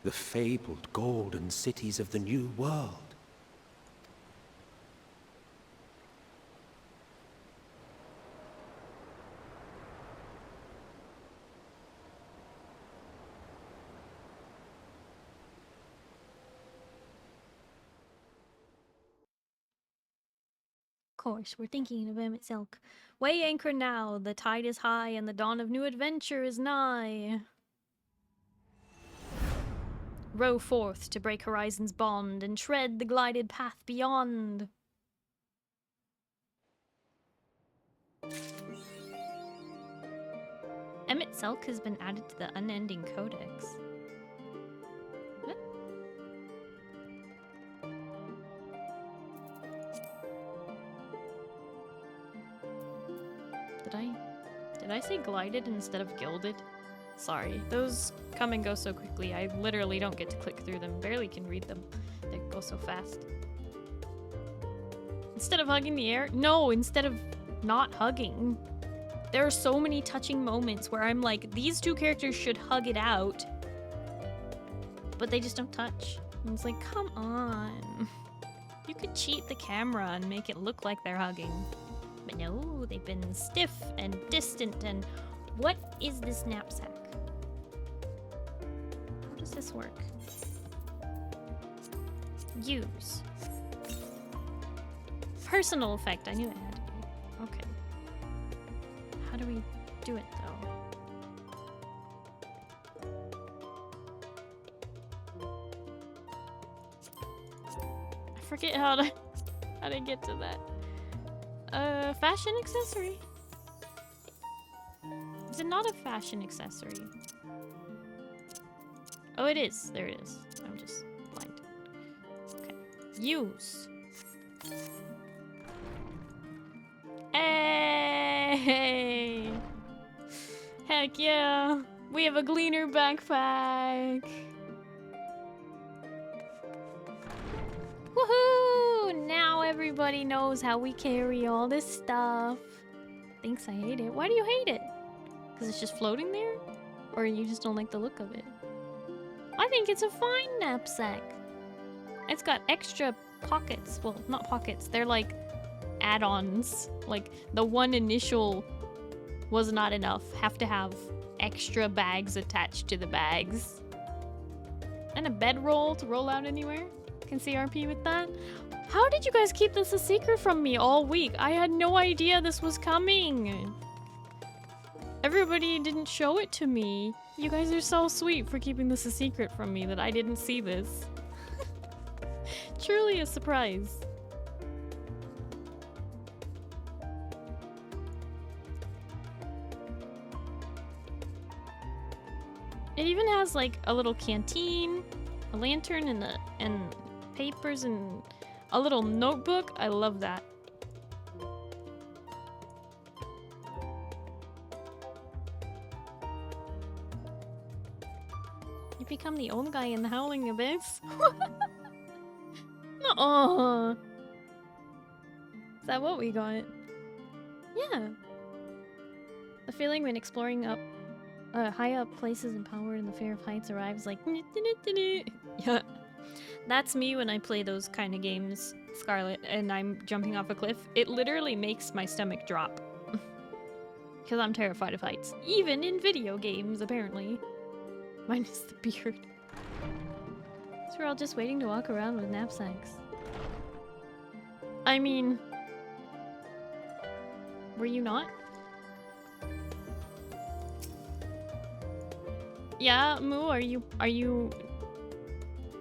The fabled golden cities of the New World? Of course, we're thinking of Emetzelk. Weigh anchor now, the tide is high and the dawn of new adventure is nigh. Row forth to break horizon's bond and tread the glided path beyond. Emetzelk has been added to the unending codex. What? Did I say glided instead of gilded? Sorry, those come and go so quickly. I literally don't get to click through them. Barely can read them. They go so fast. Instead of hugging the air? No, instead of not hugging. There are so many touching moments where I'm like, these two characters should hug it out. But they just don't touch. And it's like, come on. You could cheat the camera and make it look like they're hugging. But no, they've been stiff and distant and... What is this knapsack? How does this work? Use. Personal effect, I knew it had to be. Okay. How do we do it, though? I forget how to get to that. Fashion accessory? Is it not a fashion accessory? Oh, it is. There it is. I'm just blind. Okay. Use. Hey! Heck yeah! We have a Gleaner backpack! Woohoo! Now everybody knows how we carry all this stuff. Thinks I hate it. Why do you hate it? Because it's just floating there? Or you just don't like the look of it? I think it's a fine knapsack. It's got extra pockets. Well, not pockets. They're like add-ons. Like the one initial was not enough. Have to have extra bags attached to the bags. And a bedroll to roll out anywhere. Can CRP with that. How did you guys keep this a secret from me all week? I had no idea this was coming. Everybody didn't show it to me. You guys are so sweet for keeping this a secret from me that I didn't see this. Truly a surprise. It even has like a little canteen, a lantern, and papers and a little notebook. I love that. You become the old guy in the Howling Abyss? Oh, is that what we got? Yeah. The feeling when exploring up high up places and power in the fear of heights arrives like yeah. That's me when I play those kind of games, Scarlet, and I'm jumping off a cliff. It literally makes my stomach drop. Because I'm terrified of heights. Even in video games, apparently. Minus the beard. So we're all just waiting to walk around with knapsacks. I mean... Were you not? Yeah, Moo, are you...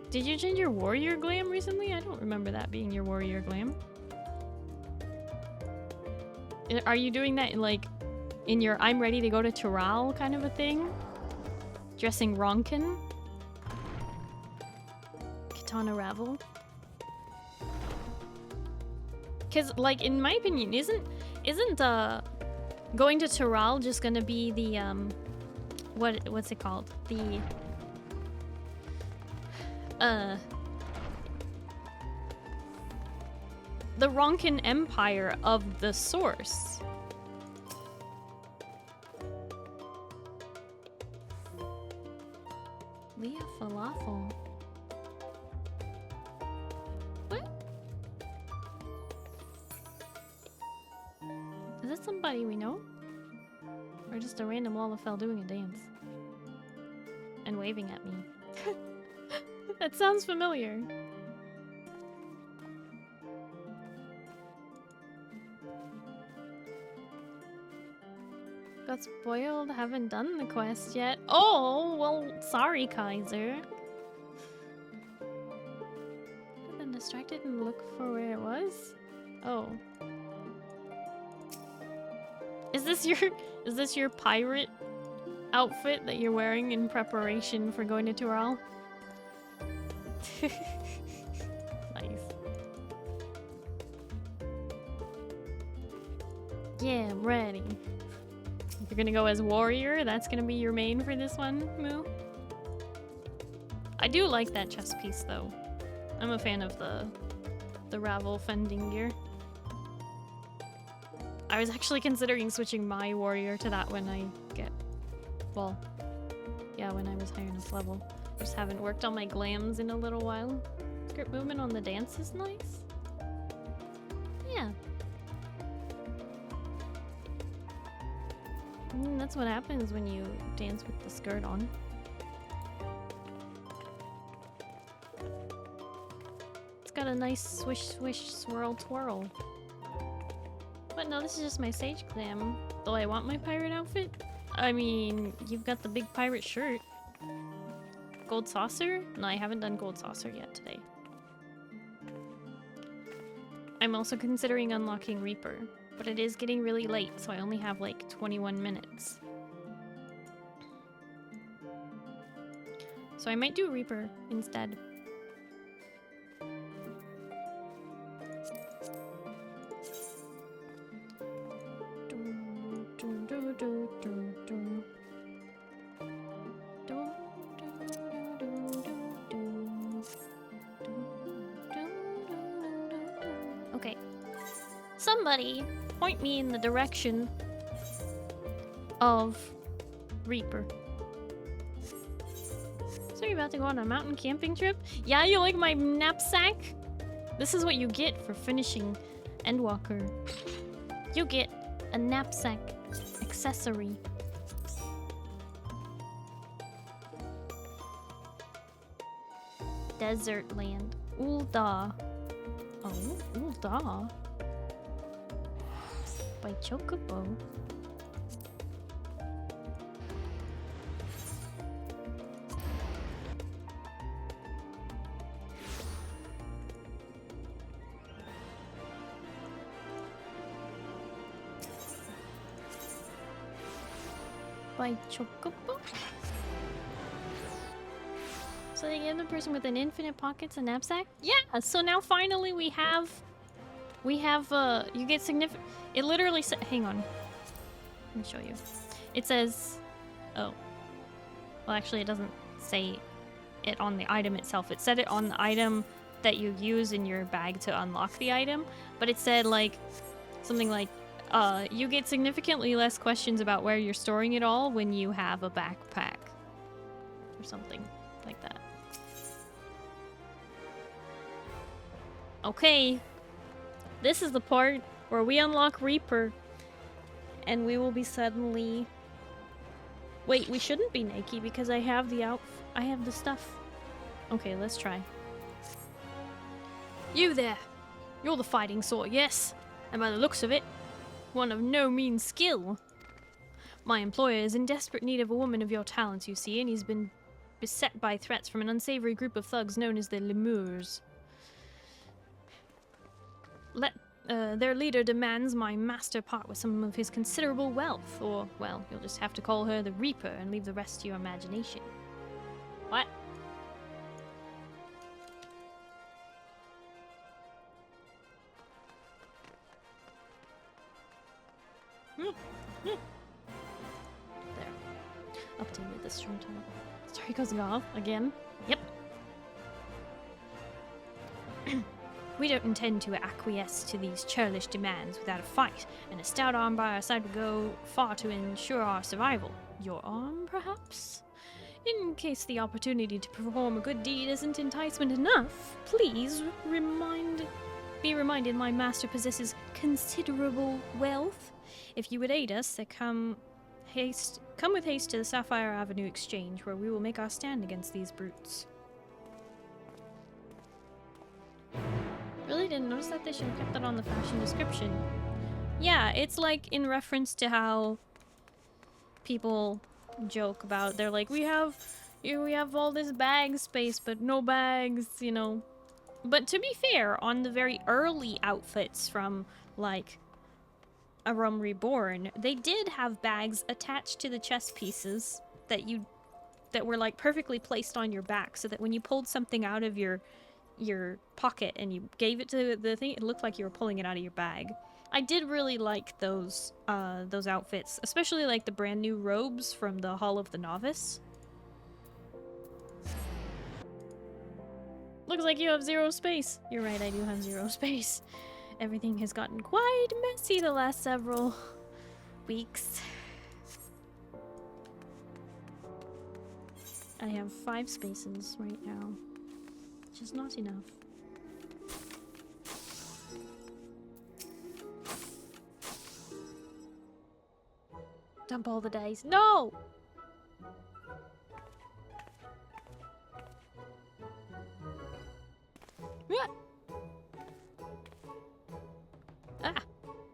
Did you change your warrior glam recently? I don't remember that being your warrior glam. Are you doing that in in your I'm ready to go to Tural kind of a thing. Dressing Ronkin. Katana Ravel. Cause like in my opinion, isn't going to Tural just gonna be the what's it called? The Ronkin Empire of the source. Leah Falafel. What? Is that somebody we know? Or just a random Lalafell doing a dance? And waving at me. That sounds familiar. Got spoiled, haven't done the quest yet. Oh, well, sorry, Kaiser. I've been distracted and look for where it was? Oh. Is this your pirate outfit that you're wearing in preparation for going to Tural? Nice. Yeah, I'm ready. You're gonna go as warrior? That's gonna be your main for this one, Moo? I do like that chest piece though. I'm a fan of the Ravel fending gear. I was actually considering switching my warrior to that when I get... Well, yeah, when I was high enough level. Just haven't worked on my glams in a little while. Grip movement on the dance is nice. Yeah. That's what happens when you dance with the skirt on. It's got a nice swish swish swirl twirl. But no, this is just my sage glam. Though I want my pirate outfit. I mean, you've got the big pirate shirt. Gold saucer? No, I haven't done gold saucer yet today. I'm also considering unlocking Reaper. But it is getting really late, so I only have like 21 minutes. So I might do Reaper instead. Okay. Somebody point me in the direction of Reaper. So you're about to go on a mountain camping trip? Yeah, you like my knapsack? This is what you get for finishing Endwalker. You get a knapsack accessory. Desert land. Ul'dah. Oh, Ul'dah. By Chocobo. By Chocobo? So they give the person with an infinite pockets a knapsack? Yeah, so now finally we have you get significant. It literally says, hang on. Let me show you. It says, oh. Well, actually it doesn't say it on the item itself. It said it on the item that you use in your bag to unlock the item. But it said like, something like, you get significantly less questions about where you're storing it all when you have a backpack. Or something like that. Okay. This is the part where we unlock Reaper. And we will be suddenly... Wait, we shouldn't be naked because I have the I have the stuff. Okay, let's try. You there. You're the fighting sort, yes. And by the looks of it, one of no mean skill. My employer is in desperate need of a woman of your talents, you see, and he's been beset by threats from an unsavory group of thugs known as the Lemurs. Their leader demands my master part with some of his considerable wealth, or, well, you'll just have to call her the Reaper and leave the rest to your imagination. What? There. Updated this from time. Starry goes off again. Yep. We don't intend to acquiesce to these churlish demands without a fight, and a stout arm by our side would go far to ensure our survival. Your arm, perhaps? In case the opportunity to perform a good deed isn't enticement enough, please be reminded my master possesses considerable wealth. If you would aid us, then come with haste to the Sapphire Avenue Exchange, where we will make our stand against these brutes. Really didn't notice that. They should have kept that on the fashion description. Yeah, it's like in reference to how people joke about, they're like, we have all this bag space, but no bags, you know. But to be fair, on the very early outfits from like A Realm Reborn, they did have bags attached to the chest pieces that were like perfectly placed on your back, so that when you pulled something out of your pocket and you gave it to the thing, it looked like you were pulling it out of your bag. I did really like those outfits, especially like the brand new robes from the Hall of the Novice. Looks like you have 0 space. You're right, I do have 0 space. Everything has gotten quite messy the last several weeks. I have 5 spaces right now, which is not enough. Dump all the dice. No! Ah!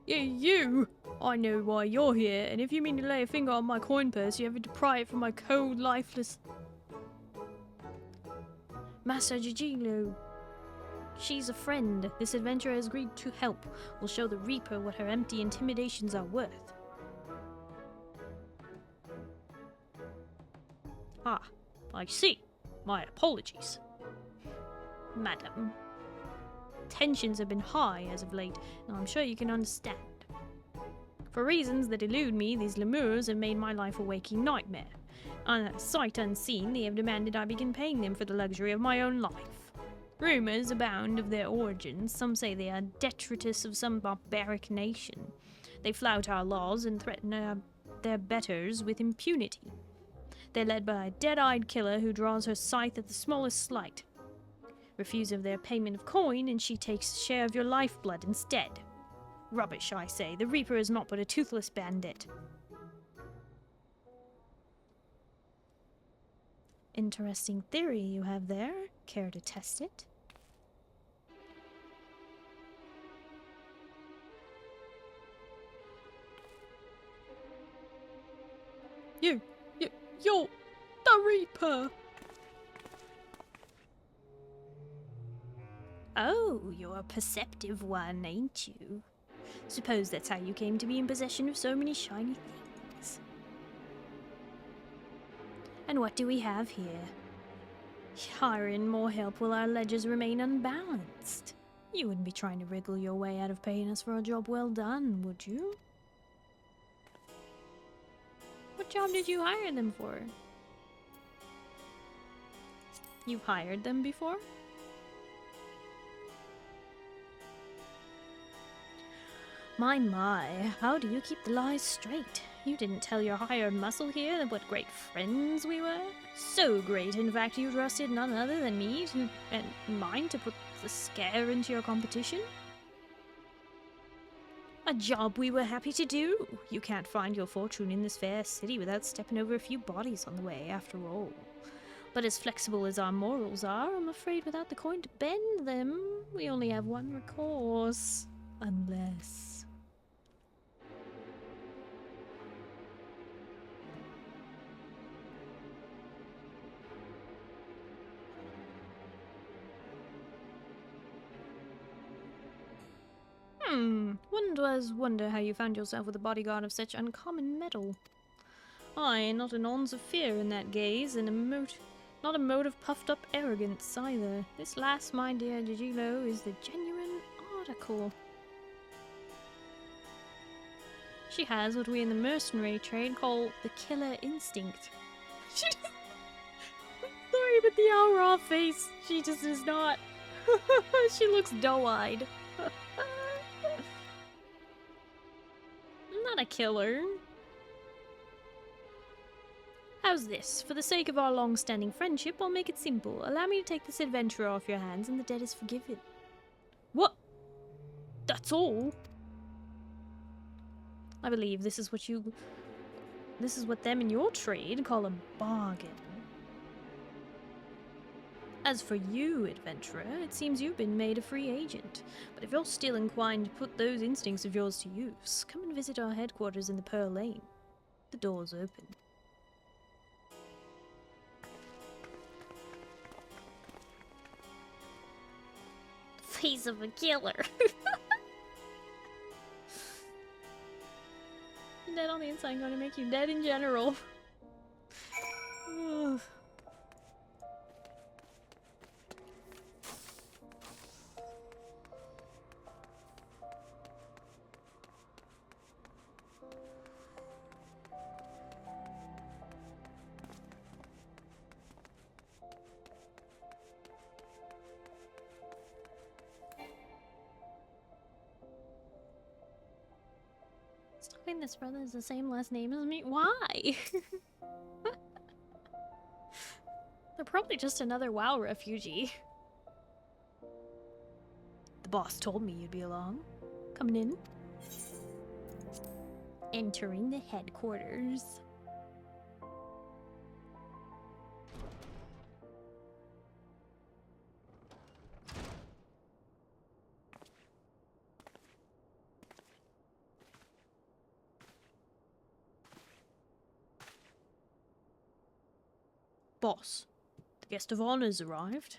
Yeah, you! I know why you're here, and if you mean to lay a finger on my coin purse, you have to pry it from my cold, lifeless... Master Jijilo. She's a friend. This adventurer has agreed to help. We'll show the Reaper what her empty intimidations are worth. Ah, I see. My apologies. Madam. Tensions have been high as of late, and I'm sure you can understand. For reasons that elude me, these lemurs have made my life a waking nightmare. Sight unseen, they have demanded I begin paying them for the luxury of my own life. Rumors abound of their origins. Some say they are detritus of some barbaric nation. They flout our laws and threaten their betters with impunity. They're led by a dead-eyed killer who draws her scythe at the smallest slight. Refuse of their payment of coin, and she takes a share of your lifeblood instead. Rubbish, I say. The Reaper is not but a toothless bandit. Interesting theory you have there. Care to test it? You're the Reaper! Oh, you're a perceptive one, ain't you? Suppose that's how you came to be in possession of so many shiny things. And what do we have here? Hiring more help while our ledgers remain unbalanced. You wouldn't be trying to wriggle your way out of paying us for a job well done, would you? What job did you hire them for? You've hired them before? My, how do you keep the lies straight? You didn't tell your hired muscle here what great friends we were? So great, in fact, you trusted none other than me and mine to put the scare into your competition? A job we were happy to do. You can't find your fortune in this fair city without stepping over a few bodies on the way, after all. But as flexible as our morals are, I'm afraid without the coin to bend them, we only have one recourse. Unless... One wonder how you found yourself with a bodyguard of such uncommon mettle. Aye, not an ounce of fear in that gaze, and not a mote of puffed-up arrogance either. This last, my dear Jijilo, is the genuine article. She has what we in the mercenary trade call the killer instinct. Sorry, but the Aura face, she just is not. She looks doe-eyed. Not a killer. How's this? For the sake of our long-standing friendship, I'll make it simple. Allow me to take this adventurer off your hands and the debt is forgiven. What? That's all? I believe this is what them in your trade call a bargain. As for you, adventurer, it seems you've been made a free agent. But if you're still inclined to put those instincts of yours to use, come and visit our headquarters in the Pearl Lane. The door's open. Face of a killer. Dead on the inside gonna make you dead in general. Ugh. Stopping this brother is the same last name as me. Why? They're probably just another WoW refugee. The boss told me you'd be along. Coming in. Entering the headquarters. Boss, the guest of honor's arrived.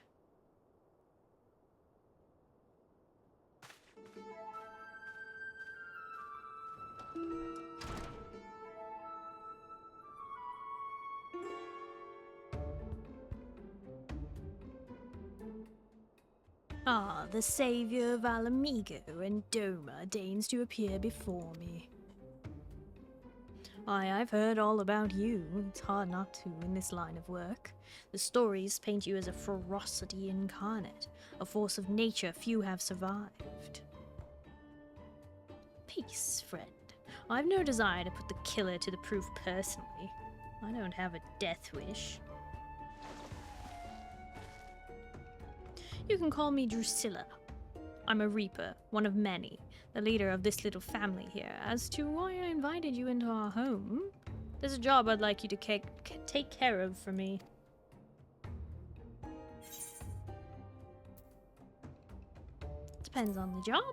Ah, the savior of Alamigo and Doma deigns to appear before me. Aye, I've heard all about you. It's hard not to in this line of work. The stories paint you as a ferocity incarnate, a force of nature few have survived. Peace, friend. I've no desire to put the killer to the proof personally. I don't have a death wish. You can call me Drusilla. I'm a Reaper, one of many, the leader of this little family here. As to why I invited you into our home, there's a job I'd like you to take care of for me. Depends on the job.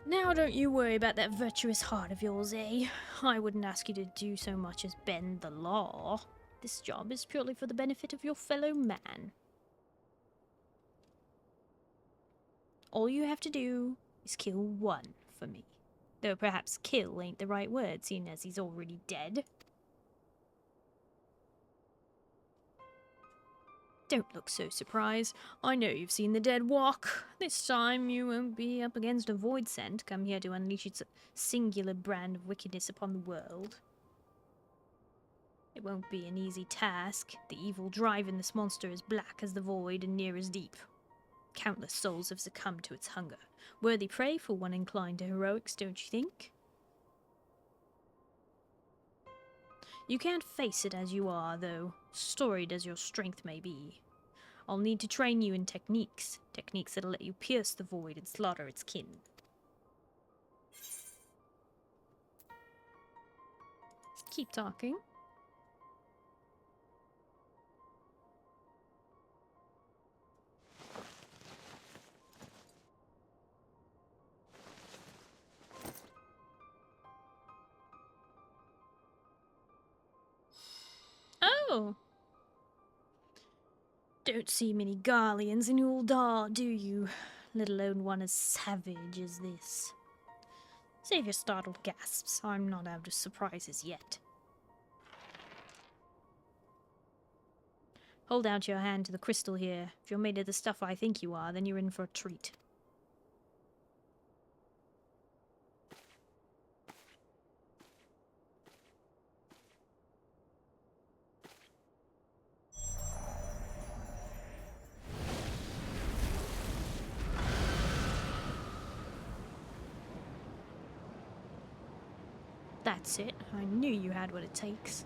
Now don't you worry about that virtuous heart of yours, eh? I wouldn't ask you to do so much as bend the law. This job is purely for the benefit of your fellow man. All you have to do is kill one for me. Though perhaps kill ain't the right word, seeing as he's already dead. Don't look so surprised. I know you've seen the dead walk. This time you won't be up against a void scent come here to unleash its singular brand of wickedness upon the world. It won't be an easy task. The evil driving this monster is black as the void and near as deep. Countless souls have succumbed to its hunger. Worthy prey for one inclined to heroics, don't you think? You can't face it as you are, though, storied as your strength may be. I'll need to train you in techniques that'll let you pierce the void and slaughter its kin. Keep talking. Oh! Don't see many Garleans in Uldar, do you? Let alone one as savage as this. Save your startled gasps. I'm not out of surprises yet. Hold out your hand to the crystal here. If you're made of the stuff I think you are, then you're in for a treat. That's it. I knew you had what it takes.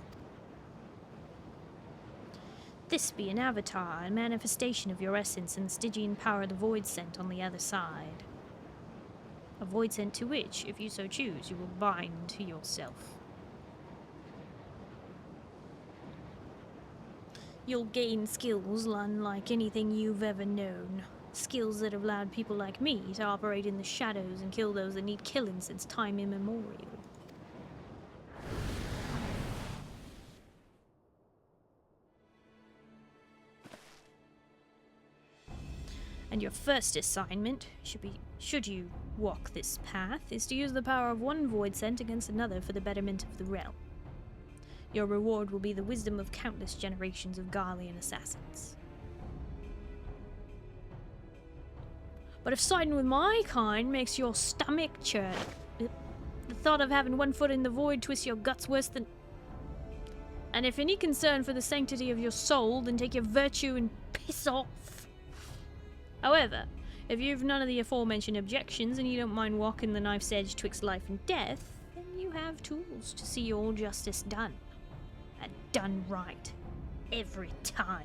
This be an avatar, a manifestation of your essence and the Stygian power the void sent on the other side. A void sent to which, if you so choose, you will bind to yourself. You'll gain skills unlike anything you've ever known. Skills that have allowed people like me to operate in the shadows and kill those that need killing since time immemorial. And your first assignment, should you walk this path, is to use the power of one void sent against another for the betterment of the realm. Your reward will be the wisdom of countless generations of Garlean assassins. But if siding with my kind makes your stomach churn, the thought of having one foot in the void twists your guts worse than... And if any concern for the sanctity of your soul, then take your virtue and piss off. However, if you've none of the aforementioned objections and you don't mind walking the knife's edge twixt life and death, then you have tools to see your justice done. And done right. Every time.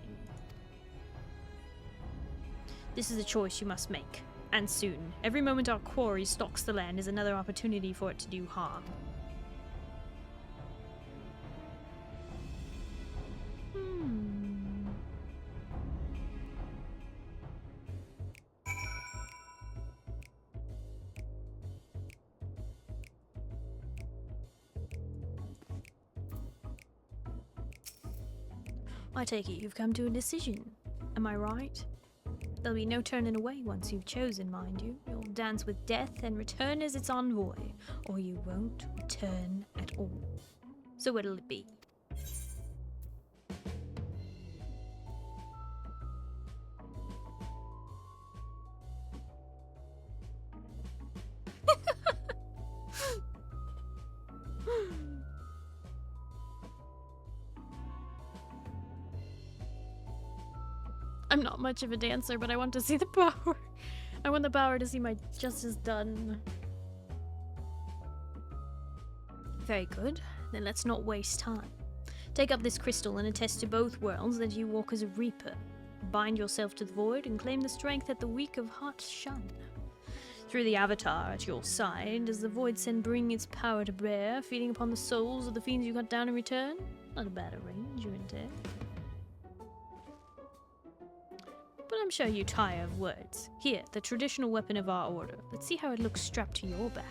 This is a choice you must make. And soon. Every moment our quarry stalks the land is another opportunity for it to do harm. I take it you've come to a decision. Am I right? There'll be no turning away once you've chosen, mind you. You'll dance with death and return as its envoy, or you won't return at all. So what'll it be? I'm not much of a dancer, but I want to see the power. I want the power to see my justice done. Very good. Then let's not waste time. Take up this crystal and attest to both worlds that you walk as a reaper. Bind yourself to the void and claim the strength that the weak of heart shun. Through the avatar at your side, does the void send bring its power to bear, feeding upon the souls of the fiends you cut down in return? Not a bad arrangement, eh? But I'm sure you tire of words. Here, the traditional weapon of our order. Let's see how it looks strapped to your back.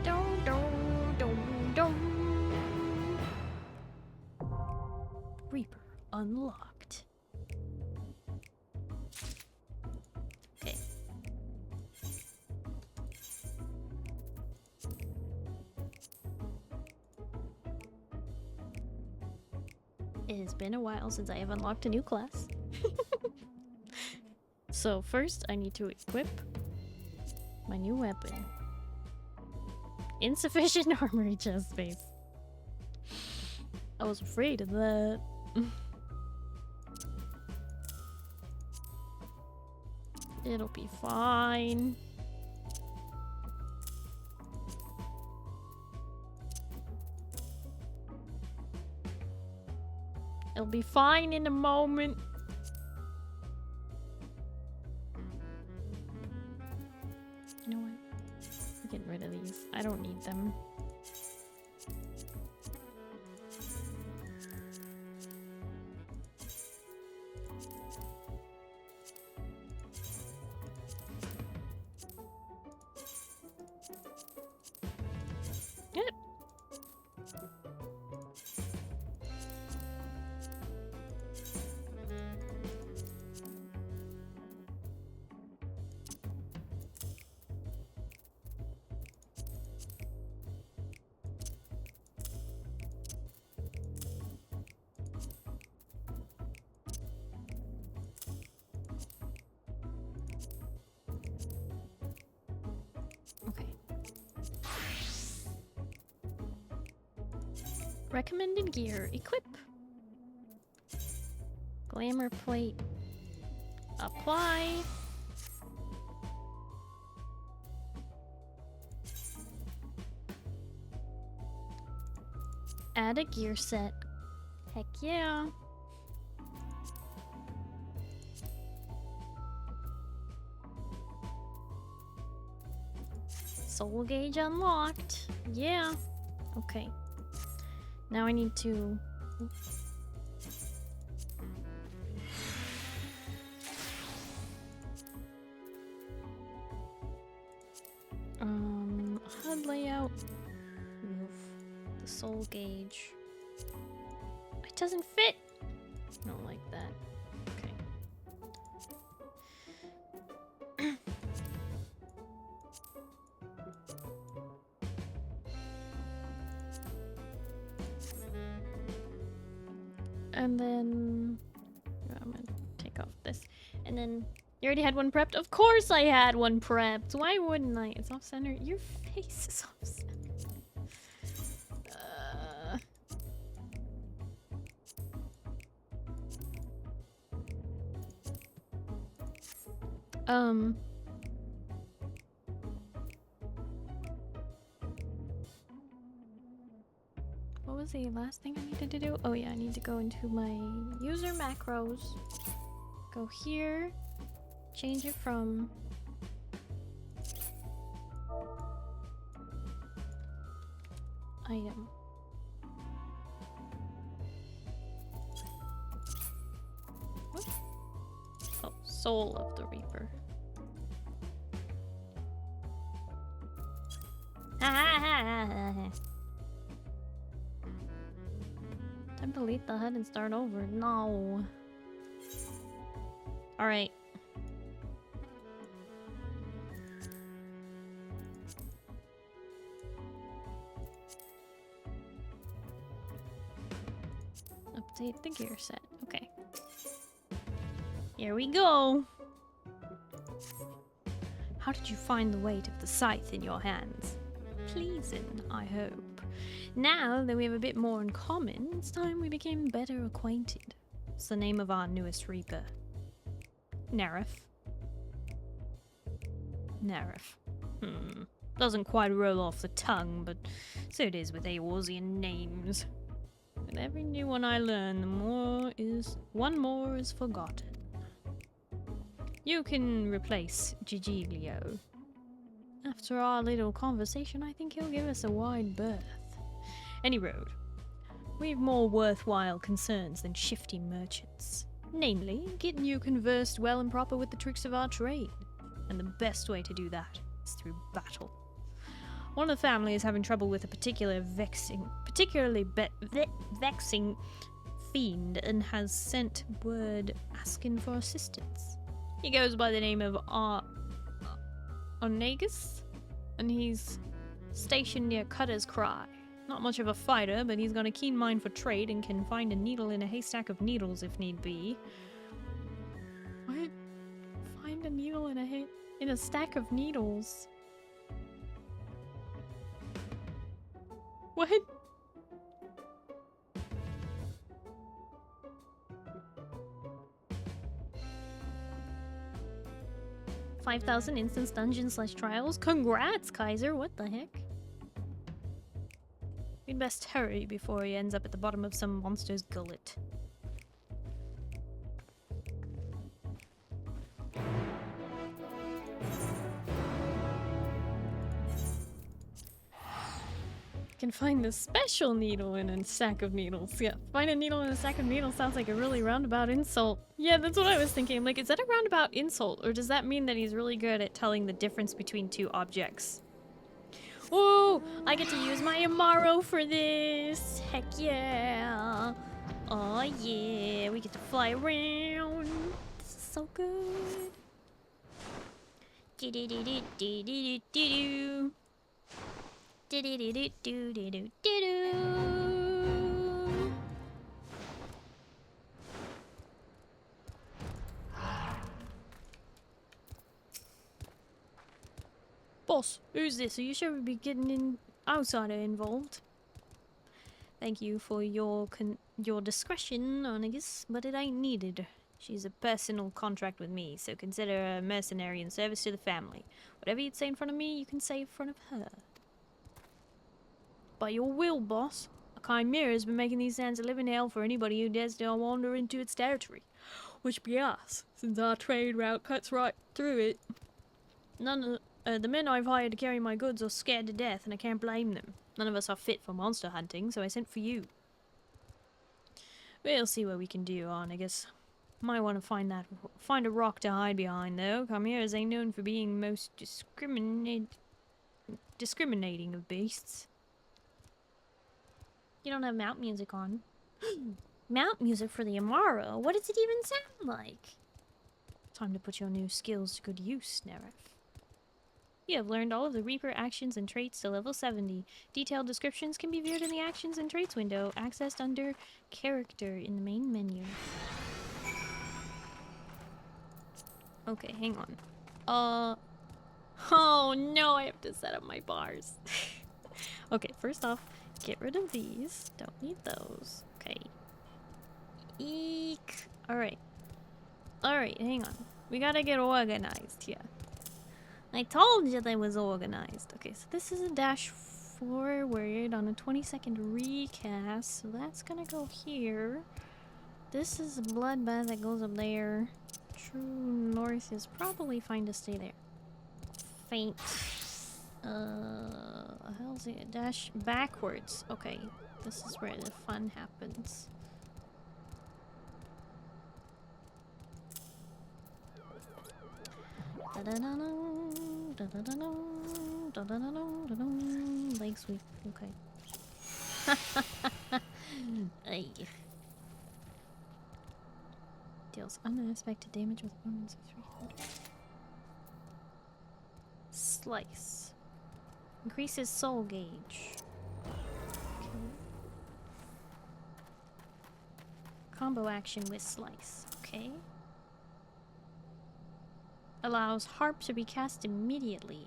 Dun, dun, dun, dun. Reaper unlocked. Okay. It has been a while since I have unlocked a new class. So first I need to equip my new weapon. Insufficient armory chest space. I was afraid of that. It'll be fine. It'll be fine in a moment. You know what? I'm getting rid of these. I don't need them. Recommended gear. Equip. Glamour plate. Apply. Add a gear set. Heck yeah. Soul gauge unlocked. Yeah. Okay. Now I need to... HUD layout. Move the soul gauge. It doesn't fit! I don't like that. Okay. And then... I'm gonna take off this. And then... You already had one prepped? Of course I had one prepped! Why wouldn't I? It's off center. Your face is off center. What was the last thing I needed to do? Oh yeah, I need to go into my user macros. Go here. Change it from... item. What? Oh, Soul of the Reaper. Time to delete the HUD and start over. No. Alright. Update the gear set. Okay. Here we go. How did you find the weight of the scythe in your hands? Pleasing, I hope. Now that we have a bit more in common, it's time we became better acquainted. What's the name of our newest reaper? Narif. Narif. Doesn't quite roll off the tongue, but so it is with Eorzean names. With every new one I learn, one more is forgotten. You can replace Gigiglio. After our little conversation, I think he'll give us a wide berth. Any road. We've more worthwhile concerns than shifty merchants. Namely, getting you conversed well and proper with the tricks of our trade. And the best way to do that is through battle. One of the family is having trouble with a particularly vexing fiend and has sent word asking for assistance. He goes by the name of Onegus, and he's stationed near Cutter's Cry. Not much of a fighter, but he's got a keen mind for trade and can find a needle in a haystack of needles if need be. What? Find a needle in a stack of needles? What? $5,000 instance dungeon/trials? Congrats, Kaiser! What the heck? We'd best hurry before he ends up at the bottom of some monster's gullet. Can find the special needle in a sack of needles. Yeah, find a needle in a sack of needles sounds like a really roundabout insult. Yeah, that's what I was thinking. Like, is that a roundabout insult, or does that mean that he's really good at telling the difference between two objects? Whoa! I get to use my Amaro for this! Heck yeah! Oh yeah! We get to fly around! This is so good! Do-do-do-do-do-do-do-do-do! Do-do-do-do-do-do-do-do! Boss, who's this? Are you sure we'd be getting an outsider involved? Thank you for your discretion, Onygus, but it ain't needed. She's a personal contract with me, so consider her a mercenary in service to the family. Whatever you'd say in front of me, you can say in front of her. By your will, boss. A chimera has been making these sands a living hell for anybody who dares to wander into its territory. Which be us, since our trade route cuts right through it. None of the men I've hired to carry my goods are scared to death, and I can't blame them. None of us are fit for monster hunting, so I sent for you. We'll see what we can do, Onygus. Might want to find a rock to hide behind, though. Chimeras ain't known for being most discriminating of beasts. You don't have mount music on. Mount music for the Amaro? What does it even sound like? Time to put your new skills to good use, Neref. You have learned all of the Reaper actions and traits to level 70. Detailed descriptions can be viewed in the Actions and Traits window, accessed under Character in the main menu. Okay, hang on. Oh no, I have to set up my bars. Okay, first off, get rid of these. Don't need those. Okay. Eek. Alright. Alright, hang on. We gotta get organized here. I told you they was organized. Okay, so this is a dash forward on a 20-second recast. So that's gonna go here. This is a bloodbath that goes up there. True north is probably fine to stay there. Faint. How's it? Dash backwards. Okay, this is where the fun happens. Leg sweep. Okay. Ay. Deals unexpected damage with bonus of 300. Slice. Increases soul gauge. Okay. Combo action with slice. Okay. Allows harp to be cast immediately.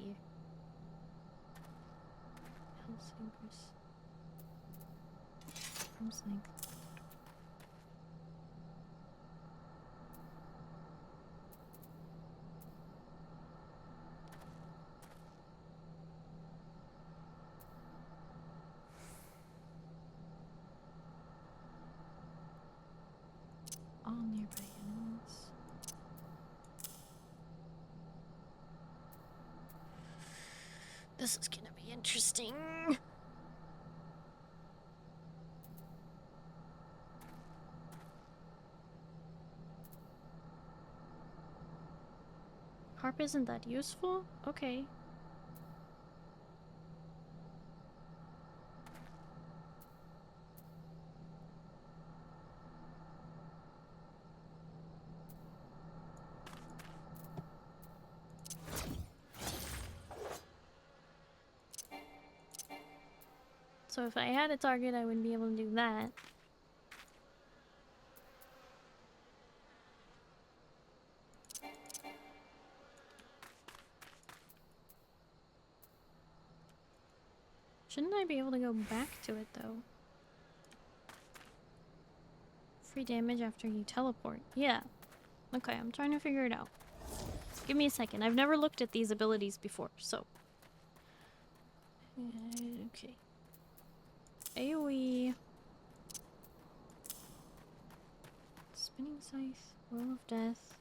All nearby enemies. This is gonna be interesting. Harp isn't that useful? Okay. So if I had a target, I wouldn't be able to do that. Shouldn't I be able to go back to it, though? Free damage after you teleport. Yeah. Okay, I'm trying to figure it out. Give me a second. I've never looked at these abilities before, so... okay. AoE. Spinning Scythe. Will of Death.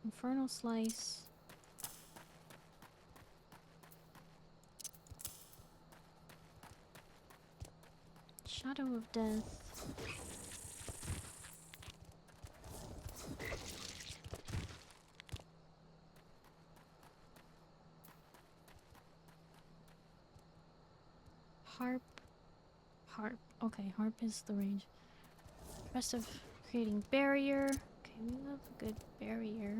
Infernal Slice. Shadow of Death. Harp. Harp. Okay, harp is the range. Rest of creating barrier. Okay, we love a good barrier.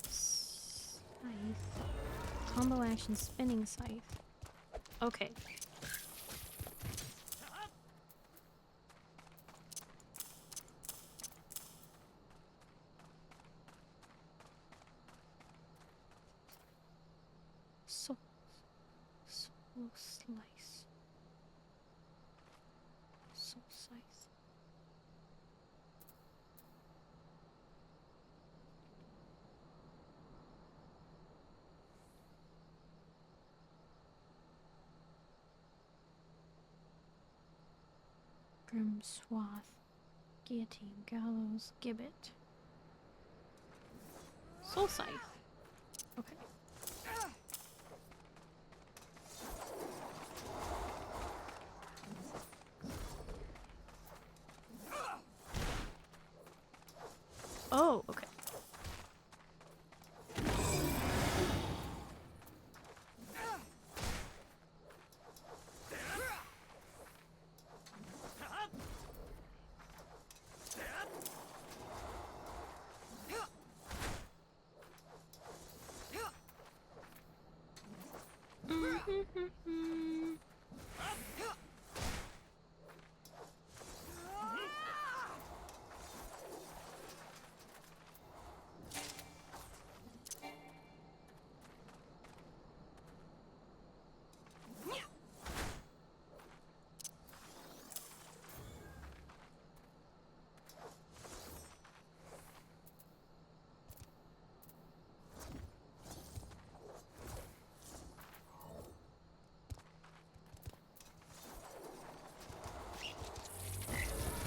Scythe. Combo action spinning scythe. Okay. Soul slice. Soul slice. Grim swath. Guillotine, gallows, gibbet. Soul scythe. Okay. Oh, okay.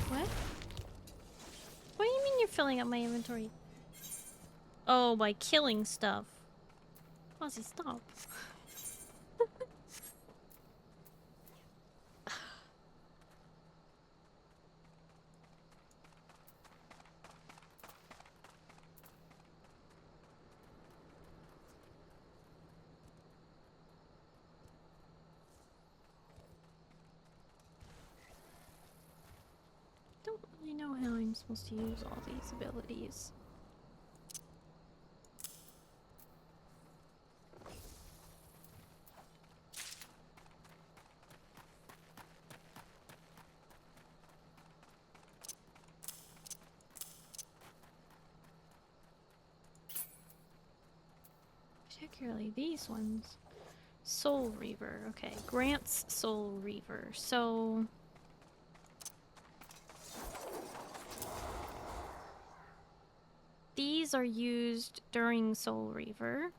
What? What do you mean you're filling up my inventory? Oh, by killing stuff. Ozzy, stop. Don't really know how I'm supposed to use all these abilities. Particularly these ones. Soul Reaver. Okay, grants Soul Reaver. So these are used during Soul Reaver.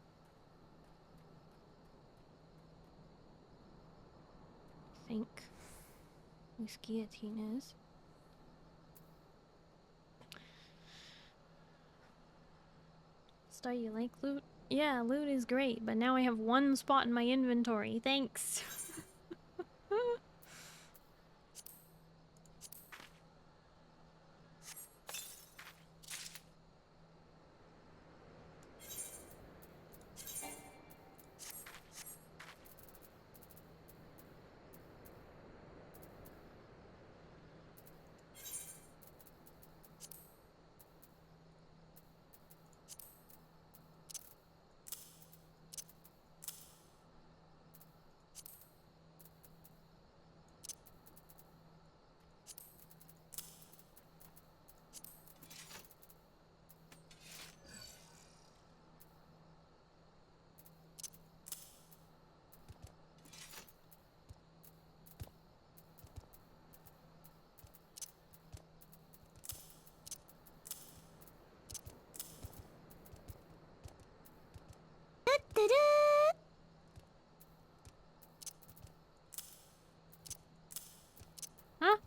I think this guillotine is. Star, you like loot? Yeah, loot is great, but now I have one spot in my inventory. Thanks. Huh?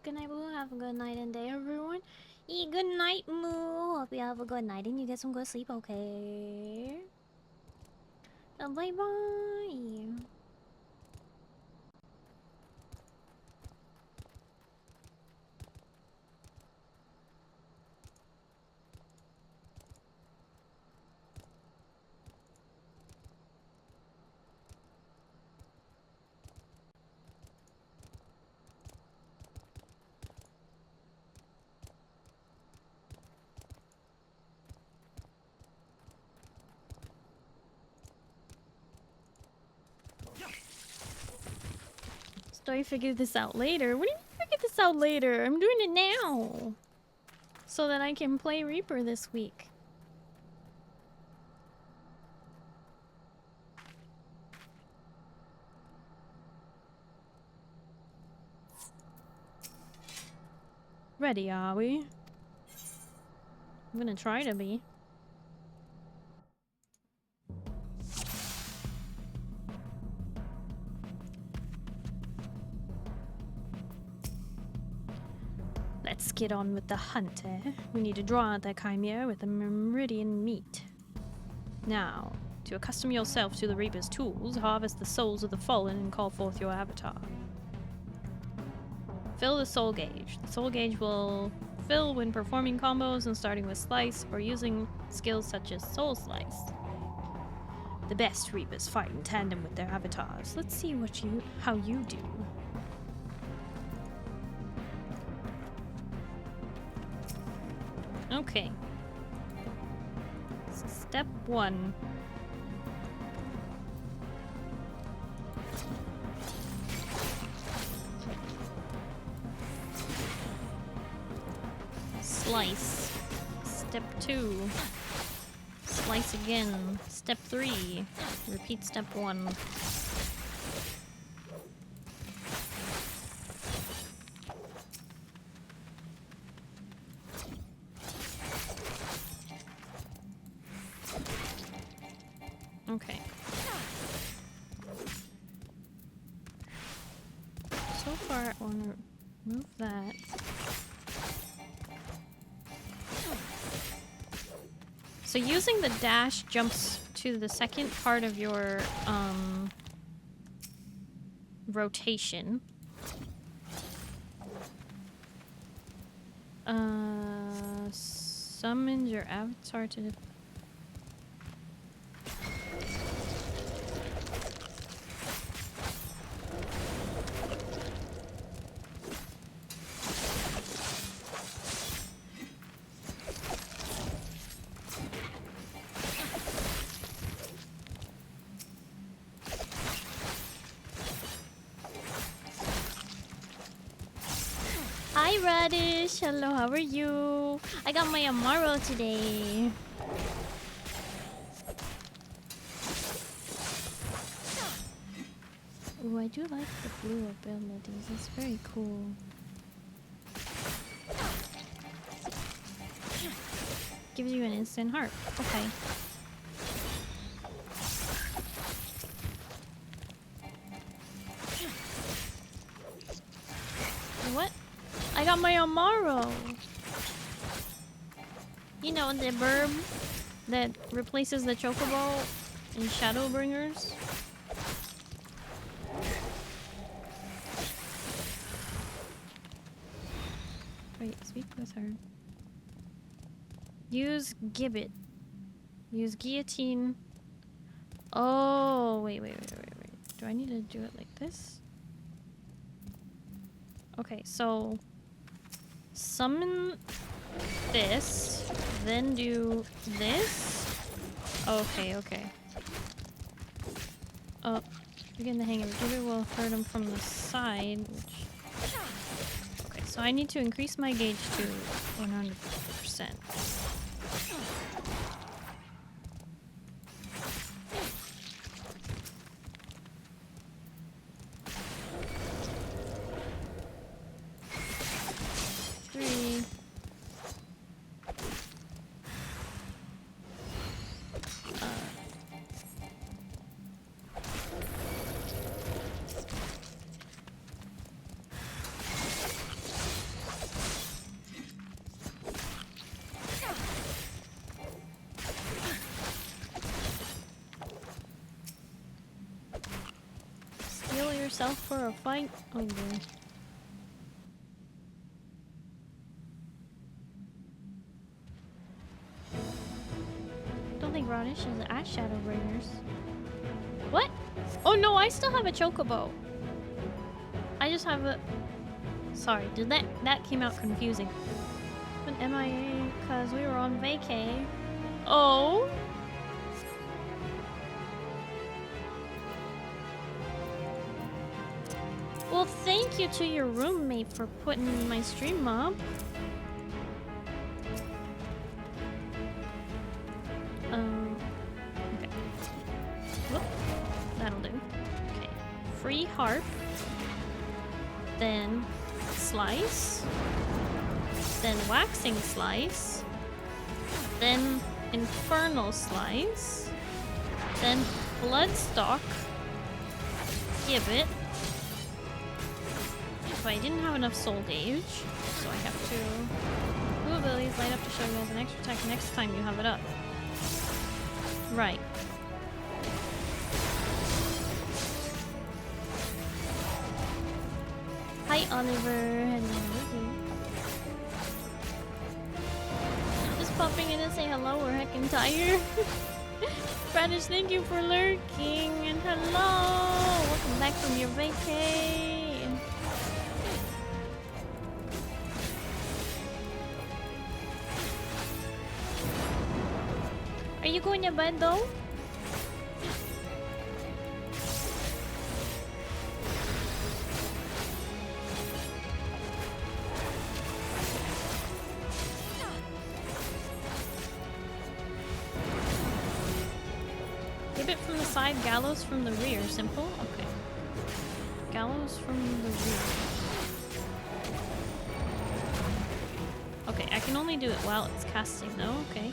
Good night, Moo. Have a good night and day, everyone. Good night, Moo. Hope you have a good night and you get some good sleep, okay? Bye-bye. Story figured this out later. What do you mean figure this out later? I'm doing it now. So that I can play Reaper this week. ready, are we? I'm gonna try to be. Let's get on with the hunt, eh? We need to draw out that chimera with the meridian meat. Now, to accustom yourself to the Reaper's tools, harvest the souls of the fallen and call forth your avatar. Fill the soul gauge. The soul gauge will fill when performing combos and starting with Slice or using skills such as Soul Slice. The best Reapers fight in tandem with their avatars. Let's see how you do. Okay. Step 1. Slice. Step 2. Slice again. Step 3. Repeat step 1. Okay. So far, I want to remove that. So using the dash jumps to the second part of your rotation. Summons your avatar to the Radish, hello, how are you? I got my Amaro today. Ooh, I do like the blue abilities, it's very cool. Gives you an instant heart, okay. What? I got my Amaro. You know, the burb that replaces the chocobo in Shadowbringers. Wait, speak with her. Use Gibbet. Use Guillotine. Oh, wait. Do I need to do it like this? Okay, so summon this, then do this. Okay. Oh, you're getting the hang of it. Give it will hurt him from the side. Okay, so I need to increase my gauge to 100%. For a fight? Oh boy. Don't think Radish is at Shadowbringers. What? Oh no, I still have a chocobo. I just have a... Sorry, that came out confusing. But MIA because we were on vacay. Oh. Well, thank you to your roommate for putting my stream up. Okay. Whoop. That'll do. Okay. Free harp. Then slice. then Waxing Slice, then Infernal Slice, then Bloodstock, Gibbet. But I didn't have enough Soul Gauge, so I have to... Blue abilities light up to show you guys an extra attack next time you have it up. Right. Hi, Oliver. Hello. Just popping in to say hello. We're heckin' tired. Radish, thank you for lurking. And hello. Welcome back from your vacay. Are you going to bed though? Give it from the side, gallows from the rear. Simple? Okay. Gallows from the rear. Okay, I can only do it while it's casting though. Okay.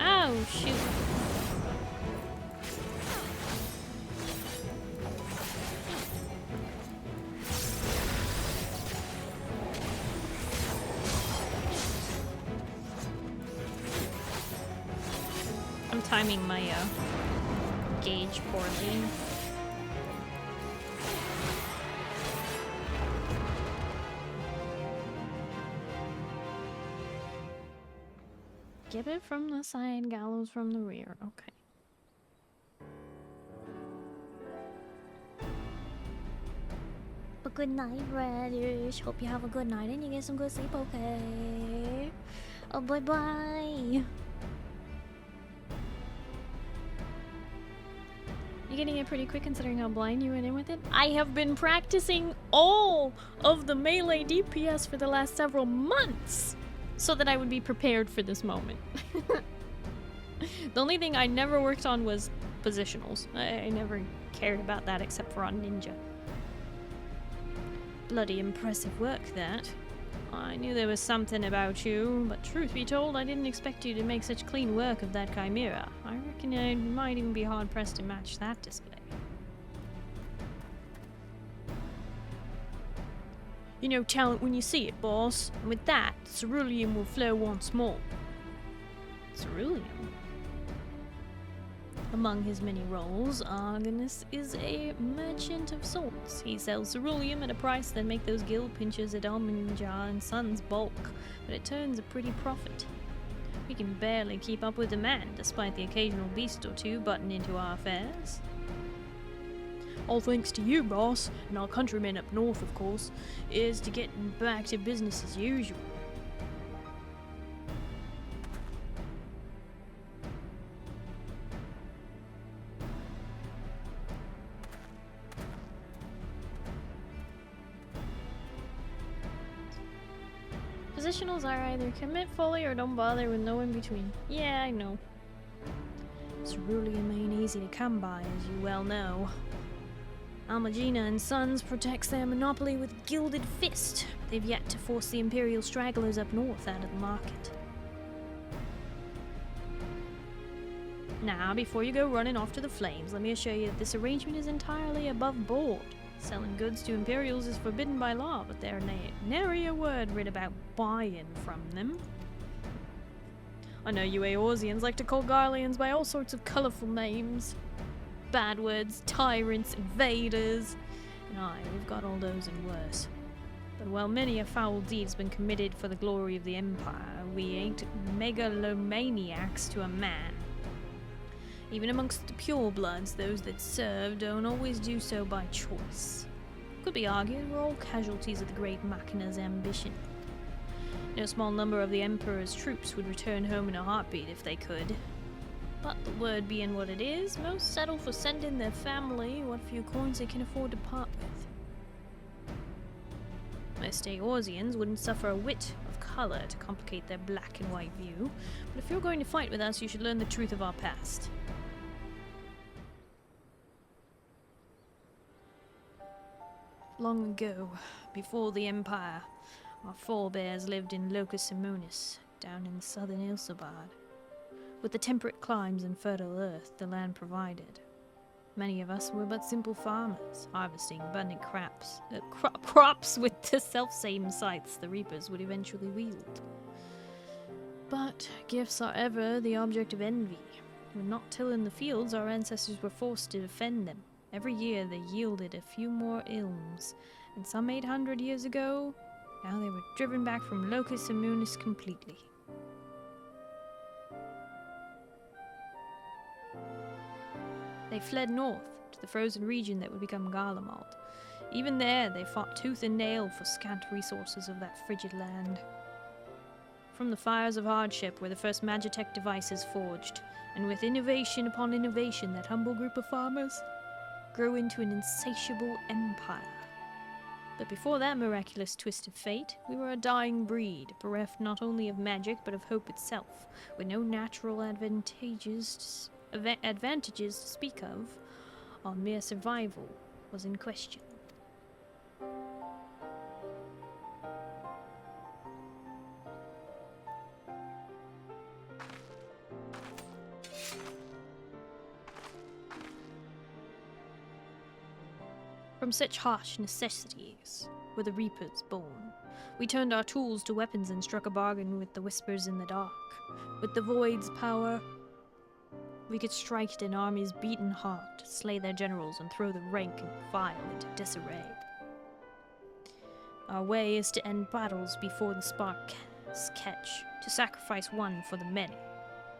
Oh, shoot. I'm timing my gauge poorly. Gibbet from the side, gallows from the rear. Okay. But good night, Radish. Hope you have a good night and you get some good sleep, okay? Oh, bye-bye. You're getting it pretty quick considering how blind you went in with it. I have been practicing all of the melee DPS for the last several months, so that I would be prepared for this moment. The only thing I never worked on was positionals. I never cared about that except for on Ninja. Bloody impressive work, that. I knew there was something about you, but truth be told, I didn't expect you to make such clean work of that Chimera. I reckon it might even be hard-pressed to match that display. You know talent when you see it, boss. And with that, cerulean will flow once more. Cerulean? Among his many roles, Argonus is a merchant of sorts. He sells ceruleum at a price that make those gill pinchers at Almanjar and Sons bulk, but it turns a pretty profit. We can barely keep up with demand, despite the occasional beast or two butting into our affairs. All thanks to you, boss, and our countrymen up north, of course, is to get back to business as usual. Positionals are either commit fully or don't bother with no in between. Yeah, I know. Ceruleum ain't easy to come by, as you well know. Almagina and Sons protects their monopoly with gilded fist, but they've yet to force the Imperial stragglers up north out of the market. Now, before you go running off to the flames, let me assure you that this arrangement is entirely above board. Selling goods to Imperials is forbidden by law, but there nary a word writ about buying from them. I know you Eorzeans like to call Garleans by all sorts of colourful names. Bad words, tyrants, invaders, and aye, we've got all those and worse. But while many a foul deed's been committed for the glory of the Empire, we ain't megalomaniacs to a man. Even amongst the purebloods, those that serve don't always do so by choice. Could be argued we're all casualties of the great Machina's ambition. No small number of the Emperor's troops would return home in a heartbeat if they could. But the word being what it is, most settle for sending their family what few coins they can afford to part with. Most Eorzeans wouldn't suffer a whit of colour to complicate their black and white view, but if you're going to fight with us, you should learn the truth of our past. Long ago, before the Empire, Our forebears lived in Locus Simonis, down in the southern Ilsobad. With the temperate climes and fertile earth the land provided, many of us were but simple farmers, harvesting abundant crops with the self-same scythes the reapers would eventually wield. But gifts are ever the object of envy. When not tilling the fields, our ancestors were forced to defend them. Every year they yielded a few more ilms, and some 800 years ago, now they were driven back from Locus Immunis completely. They fled north to the frozen region that would become Garlemald. Even there, they fought tooth and nail for scant resources of that frigid land. From the fires of hardship were the first Magitech devices forged, and with innovation upon innovation, that humble group of farmers grew into an insatiable empire. But before that miraculous twist of fate, we were a dying breed, bereft not only of magic but of hope itself, with no natural advantages to speak of. Our mere survival was in question. From such harsh necessities were the Reapers born. We turned our tools to weapons and struck a bargain with the Whispers in the dark. With the Void's power, we could strike at an army's beaten heart, slay their generals, and throw the rank and file into disarray. Our way is to end battles before the sparks catch, to sacrifice one for the many,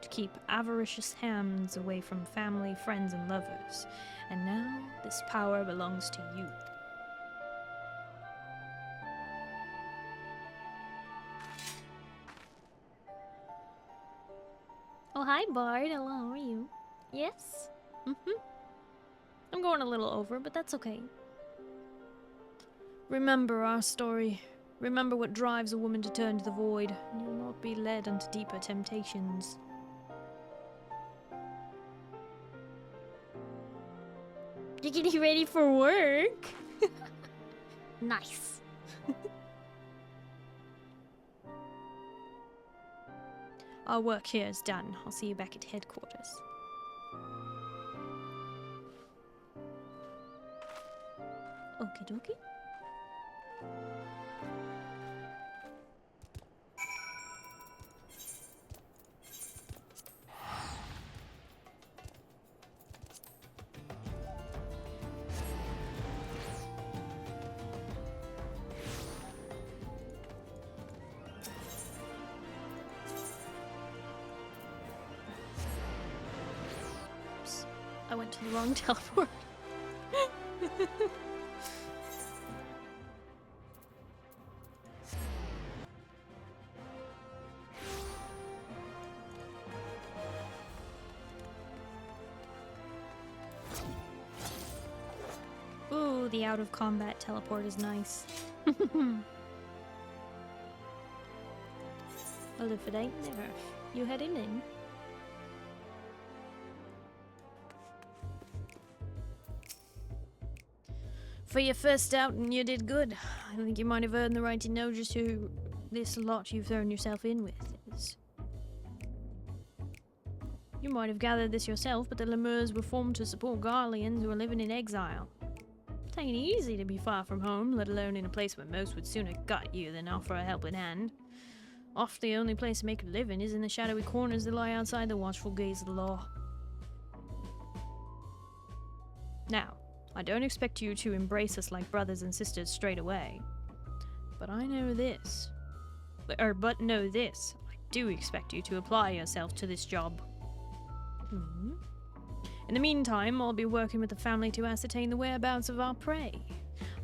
to keep avaricious hands away from family, friends, and lovers. And now, this power belongs to you. Oh, hi, Bard. Hello, how are you? Yes? I'm going a little over, but that's okay. Remember our story. Remember what drives a woman to turn to the void, and you'll not be led into deeper temptations. You're getting ready for work? Nice. Our work here is done. I'll see you back at headquarters. Okie dokie. I went to the wrong teleport. Ooh, the out of combat teleport is nice. Well, if it ain't there, you heading in? For your first outing, you did good. I think you might have earned the right to know just who this lot you've thrown yourself in with is. You might have gathered this yourself, but the Lemurs were formed to support Garleans who are living in exile. It ain't easy to be far from home, let alone in a place where most would sooner gut you than offer a helping hand. Oft the only place to make a living is in the shadowy corners that lie outside the watchful gaze of the law. Now, I don't expect you to embrace us like brothers and sisters straight away. But I know this. But know this. I do expect you to apply yourself to this job. In the meantime, I'll be working with the family to ascertain the whereabouts of our prey.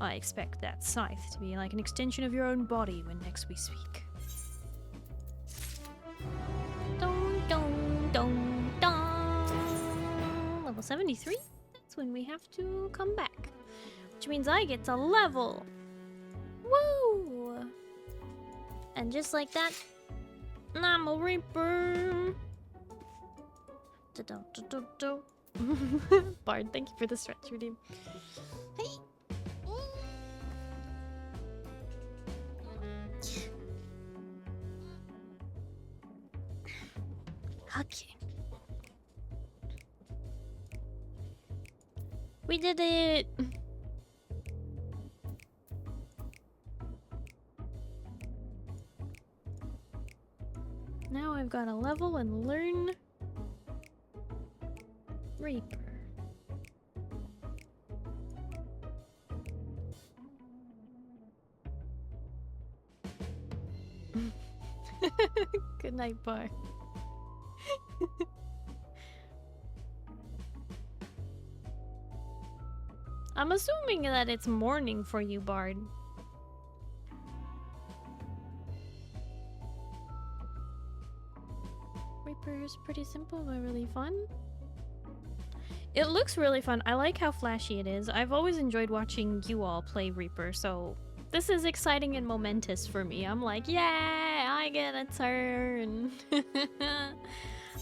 I expect that scythe to be like an extension of your own body when next we speak. Dun, dun, dun, dun. Level 73? That's when we have to come back. Which means I get to level. Woo! And just like that, I'm a Reaper. Bard, thank you for the stretch redeem. Hey. Okay. We did it! Now I've got to level and learn Reaper. Good night, Bar. I'm assuming that it's morning for you, Bard. Reaper is pretty simple but really fun. It looks really fun. I like how flashy it is. I've always enjoyed watching you all play Reaper, so this is exciting and momentous for me. I'm like, yeah, I get a turn.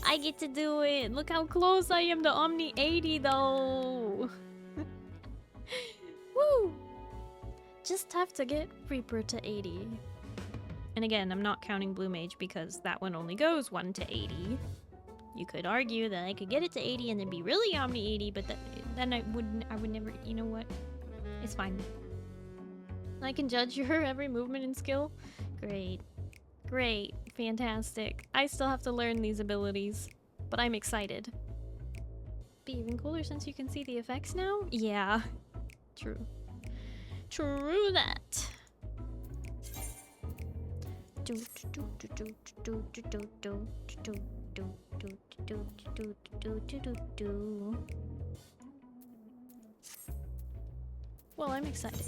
I get to do it. Look how close I am to Omni 80 though. Woo! Just have to get Reaper to 80. And again, I'm not counting Blue Mage because that one only goes 1 to 80. You could argue that I could get it to 80 and then be really Omni 80, but then I would never, you know what? It's fine. I can judge your every movement and skill. Great. Great. Fantastic. I still have to learn these abilities, but I'm excited. Be even cooler since you can see the effects now? Yeah. True. True that. Well, I'm excited.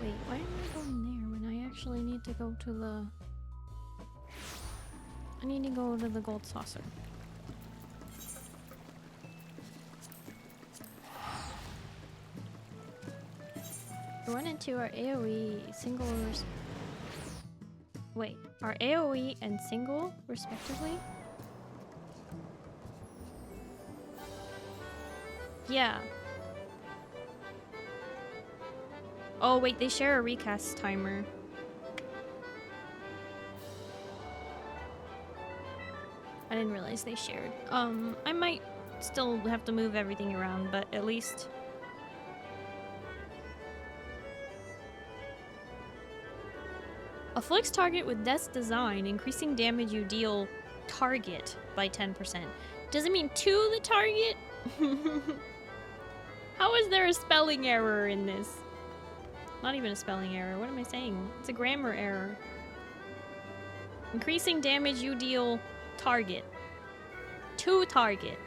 Wait, why am I going there when I actually need to go to the... I need to go to the gold saucer. One and two are AoE, single wait, are AoE and single, respectively? Yeah. Oh wait, they share a recast timer. I didn't realize they shared. I might still have to move everything around, but at least... Afflicts target with Death's Design, increasing damage you deal target by 10%. Does it mean to the target? How is there a spelling error in this? Not even a spelling error. What am I saying? It's a grammar error. Increasing damage you deal target. To target.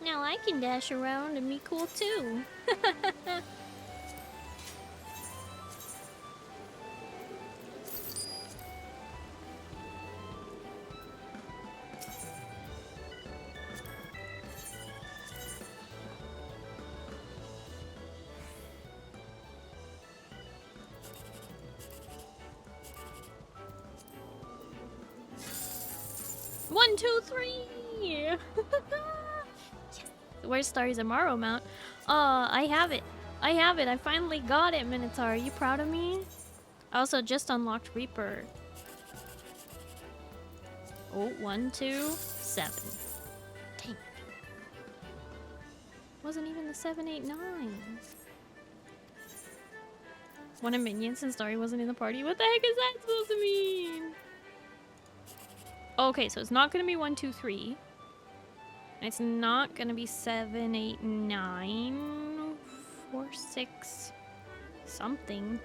Now I can dash around and be cool too. One, two, three. Yes. Where's Starry's Amaro mount? I have it. I have it. I finally got it, Minotaur. Are you proud of me? I also just unlocked Reaper. Oh, 1, 2, 7. Dang. Wasn't even the 7, 8, 9. One of minions and Starry wasn't in the party. What the heck is that supposed to mean? Okay, so it's not gonna be 1, 2, 3. It's not gonna be 7, 8, 9, 4, 6, something.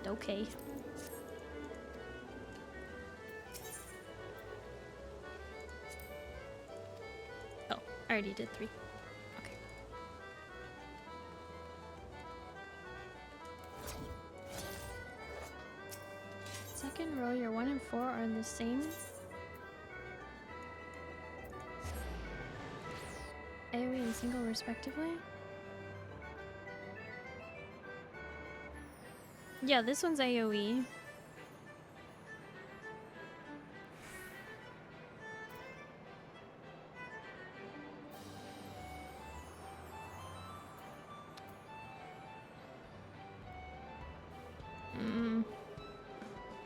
Okay. Oh, I already did 3. Okay. Second row, your 1 and 4 are the same. AoE and single respectively. Yeah, this one's AoE.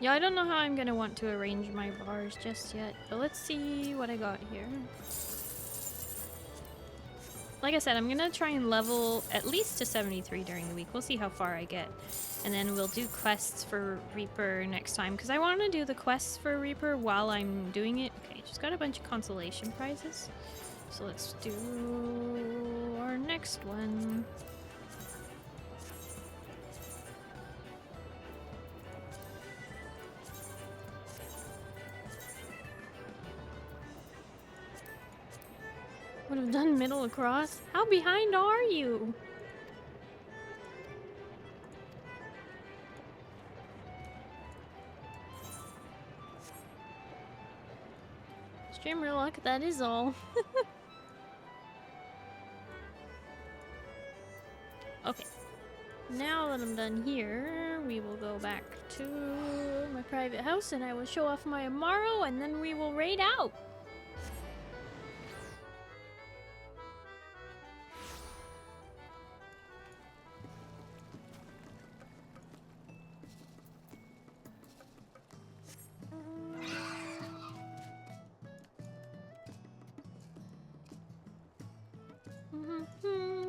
Yeah, I don't know how I'm gonna want to arrange my bars just yet, but let's see what I got here. Like I said, I'm gonna try and level at least to 73 during the week. We'll see how far I get. And then we'll do quests for Reaper next time, because I want to do the quests for Reaper while I'm doing it. Okay, just got a bunch of consolation prizes. So let's do our next one. Would have done middle across. How behind are you? Streamer luck, that is all. Okay. Now that I'm done here, we will go back to my private house and I will show off my Amaro and then we will raid out.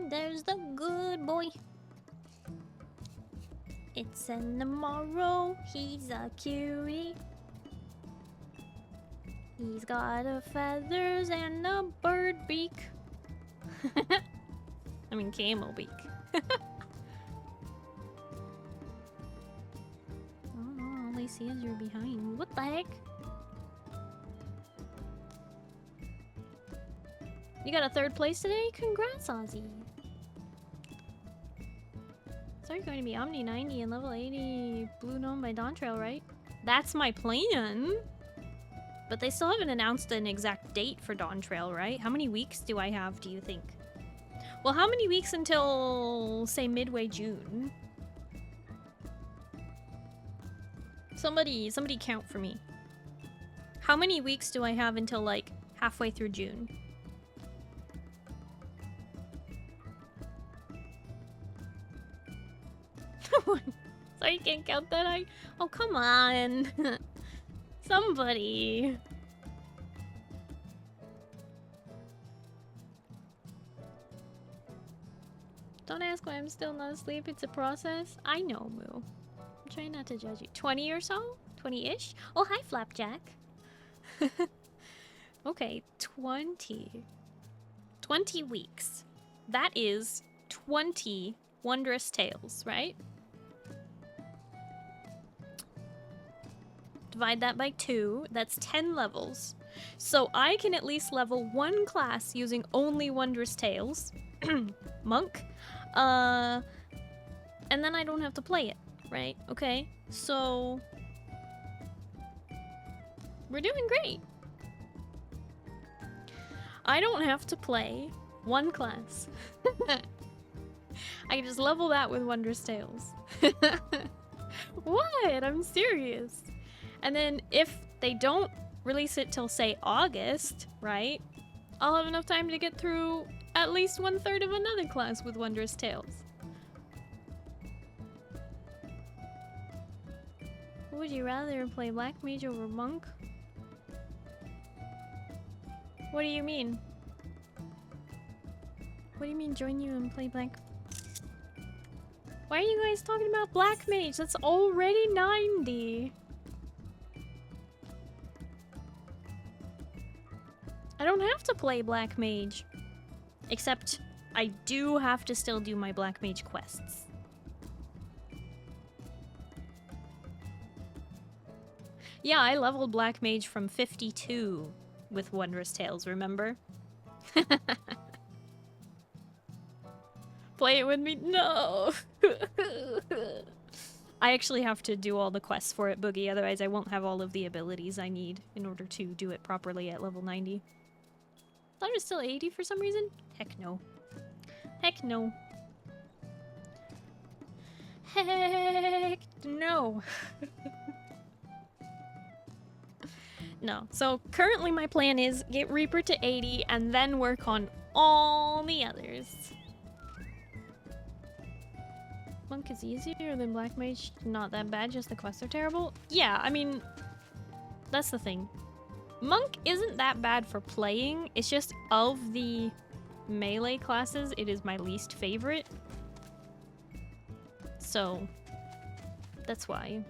There's the good boy. It's an Amaro, he's a cutie. He's got a feathers and a bird beak. I mean camel beak. Oh no, all I see is you're behind. What the heck? You got a 3rd place today? Congrats, Ozzy. So you're going to be Omni 90 and level 80 Blue Gnome by Dawn Trail, right? That's my plan. But they still haven't announced an exact date for Dawn Trail, right? How many weeks do I have, do you think? Well, how many weeks until, say, midway June? Somebody count for me. How many weeks do I have until, like, halfway through June? Sorry, you can't count that high. Oh, come on. Somebody. Don't ask why I'm still not asleep. It's a process. I know, Moo. I'm trying not to judge you. 20 or so? 20-ish? Oh, hi, Flapjack. Okay, 20. 20 weeks. That is 20 Wondrous Tales, right? Divide that by 2, that's 10 levels. So I can at least level 1 class using only Wondrous Tales. Monk. And then I don't have to play it, right? Okay, so... we're doing great. I don't have to play 1 class. I can just level that with Wondrous Tales. What? I'm serious. And then if they don't release it till, say, August, right? I'll have enough time to get through at least 1/3 of another class with Wondrous Tales. Would you rather play Black Mage over Monk? What do you mean? What do you mean join you and play Black? Why are you guys talking about Black Mage? That's already 90. I don't have to play Black Mage. Except I do have to still do my Black Mage quests. Yeah, I leveled Black Mage from 52 with Wondrous Tales, remember? Play it with me? No! I actually have to do all the quests for it, Boogie, otherwise I won't have all of the abilities I need in order to do it properly at level 90. I thought it was still 80 for some reason? Heck no. Heck no. Heck No. No. So currently my plan is get Reaper to 80 and then work on all the others. Monk is easier than Black Mage. Not that bad, just the quests are terrible. Yeah, I mean, that's the thing. Monk isn't that bad for playing. It's just of the melee classes, it is my least favorite. So, that's why.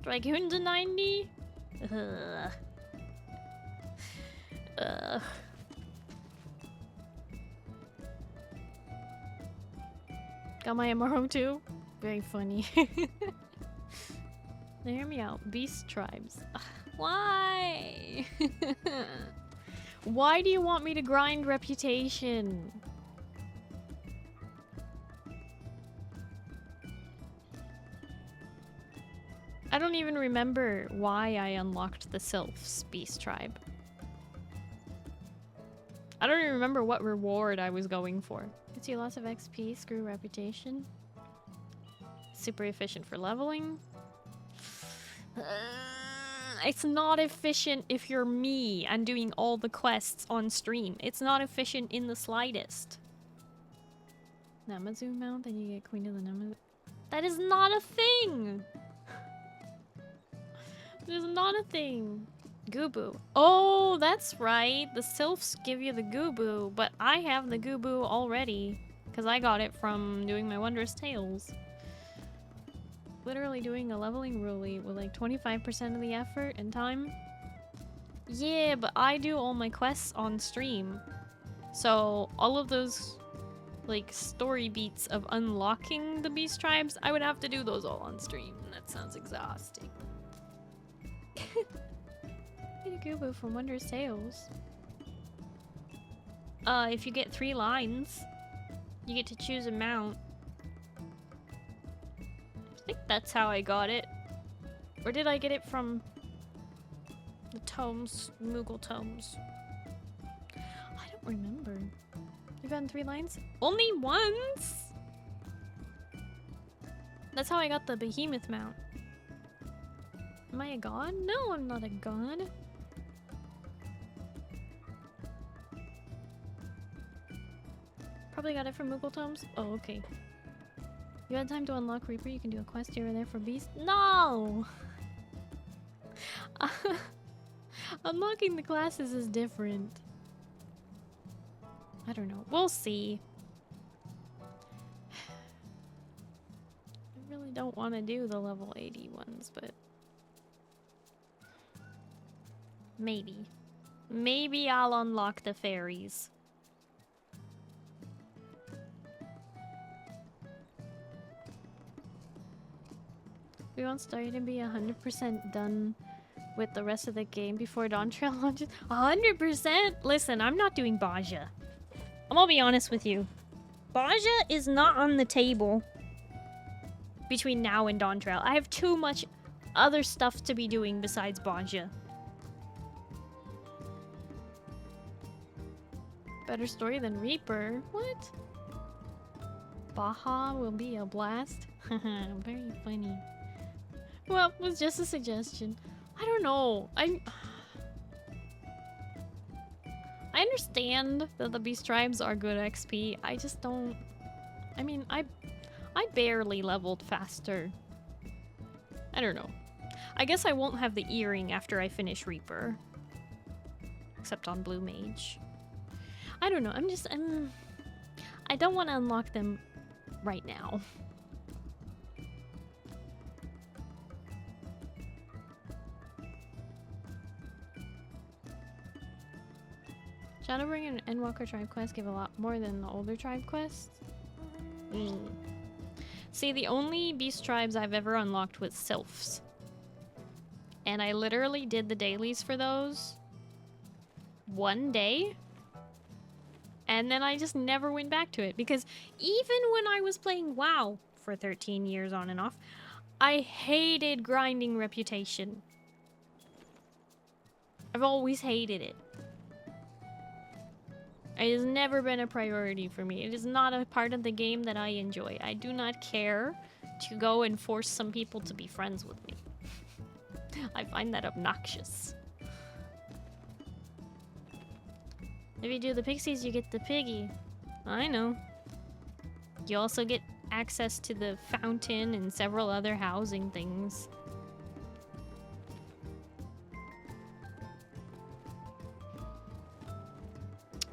Dragoon to 90? Got my MRO too? Very funny. Now hear me out. Beast tribes. Ugh, why? Why do you want me to grind reputation? I don't even remember why I unlocked the Sylph's Beast tribe. I don't even remember what reward I was going for. Gets you lots of XP, screw reputation. Super efficient for leveling. It's not efficient if you're me and doing all the quests on stream. It's not efficient in the slightest. Namazu mount, then you get Queen of the Namazu. That is not a thing! That is not a thing. Gubu. Oh, that's right. The Sylphs give you the Gubu, but I have the Gubu already. Because I got it from doing my Wondrous Tales. Literally doing a leveling ruly with like 25% of the effort and time. Yeah, but I do all my quests on stream. So all of those like story beats of unlocking the beast tribes, I would have to do those all on stream. And that sounds exhausting. Get a Gubu from Wondrous Tales. If you get 3 lines, you get to choose a mount. I think that's how I got it. Or did I get it from the tomes, Moogle tomes? I don't remember. You've gotten 3 lines? Only once? That's how I got the behemoth mount. Am I a god? No, I'm not a god. Probably got it from Moogle tomes. Oh, okay. You had time to unlock Reaper, you can do a quest here and there for Beast. No! Unlocking the classes is different. I don't know. We'll see. I really don't want to do the level 80 ones, but... maybe. Maybe I'll unlock the fairies. We want Starry to be 100% done with the rest of the game before Dawn Trail launches. 100%? Listen, I'm not doing Baja. I'm gonna be honest with you. Baja is not on the table between now and Dawn Trail. I have too much other stuff to be doing besides Baja. Better story than Reaper? What? Baja will be a blast. Very funny. Well, it was just a suggestion. I don't know. I understand that the beast tribes are good XP. I just don't... I mean, I barely leveled faster. I don't know. I guess I won't have the earring after I finish Reaper. Except on Blue Mage. I don't know. I don't want to unlock them right now. Shadowbring and Endwalker tribe quests give a lot more than the older tribe quests. See, the only beast tribes I've ever unlocked was Sylphs. And I literally did the dailies for those one day. And then I just never went back to it. Because even when I was playing WoW for 13 years on and off, I hated grinding reputation. I've always hated it. It has never been a priority for me. It is not a part of the game that I enjoy. I do not care to go and force some people to be friends with me. I find that obnoxious. If you do the pixies, you get the piggy. I know. You also get access to the fountain and several other housing things.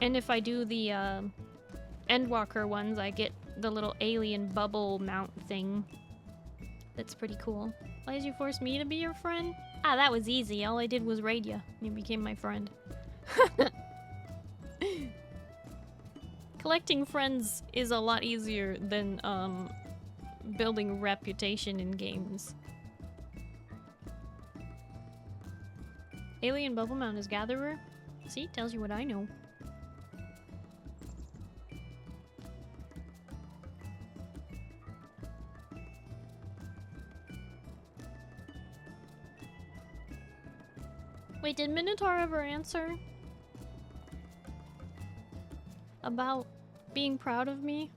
And if I do the Endwalker ones, I get the little alien bubble mount thing. That's pretty cool. Why did you force me to be your friend? Ah, that was easy. All I did was raid you. You became my friend. Collecting friends is a lot easier than building reputation in games. Alien bubble mount is gatherer. See, tells you what I know. Wait, did Minotaur ever answer? About being proud of me?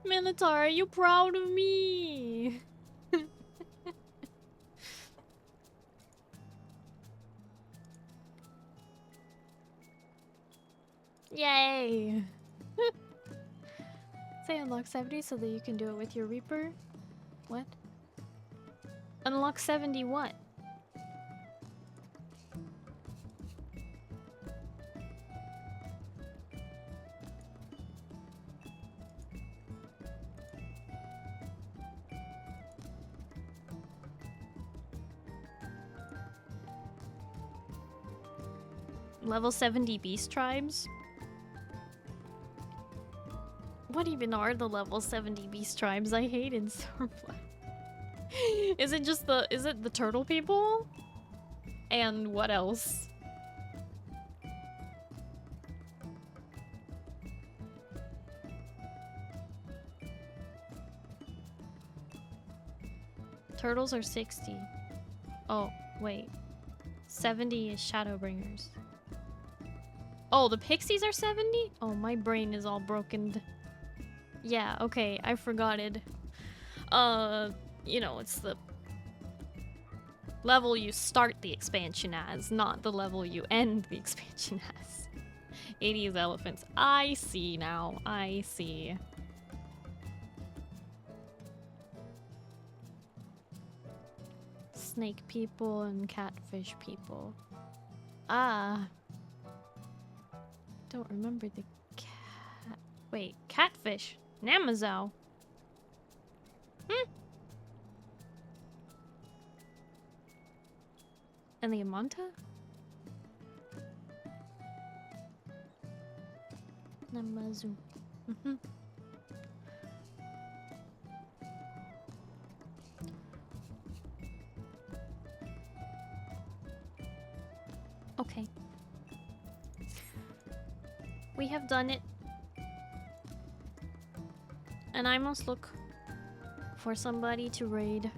Minotaur, are you proud of me? Yay! Say unlock 70 so that you can do it with your Reaper. What? Unlock 70 what? Level 70 beast tribes? What even are the level 70 beast tribes? I hated Stormfly. Is it just the... is it the turtle people? And what else? Turtles are 60. Oh, wait. 70 is Shadowbringers. Oh, the pixies are 70? Oh, my brain is all broken. Yeah, okay, I forgot it. You know, it's the level you start the expansion as, not the level you end the expansion as. 80s elephants. I see now. I see. Snake people and catfish people. Ah. Don't remember the cat. Wait, catfish. Namazao. And the Amanta? Namazu. Okay. We have done it. And I must look for somebody to raid.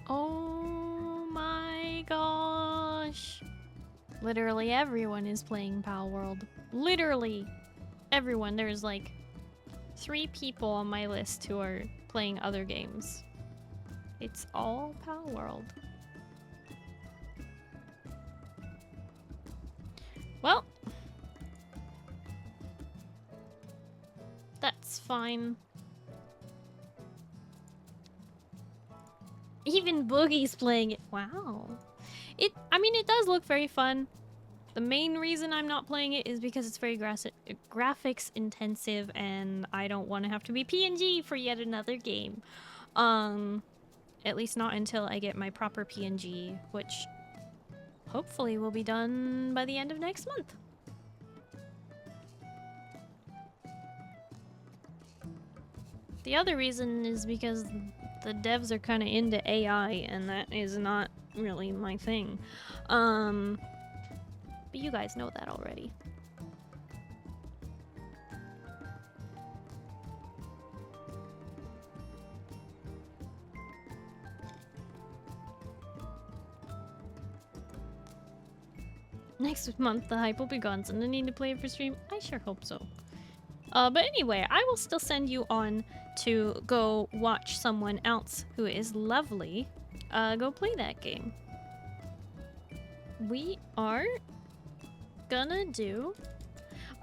Oh my gosh. Literally everyone is playing Pal World. Literally everyone. There's like 3 people on my list who are playing other games. It's all Pal World. Well, that's fine. Even Boogie's playing it. Wow. I mean, it does look very fun. The main reason I'm not playing it is because it's very graphics intensive and I don't want to have to be PNG for yet another game. At least not until I get my proper PNG, which hopefully will be done by the end of next month. The other reason is because the devs are kind of into AI, and that is not really my thing. But you guys know that already. Next month, the hype will be gone, so no need to play it for stream. I sure hope so. But anyway, I will still send you on to go watch someone else who is lovely go play that game. We are gonna do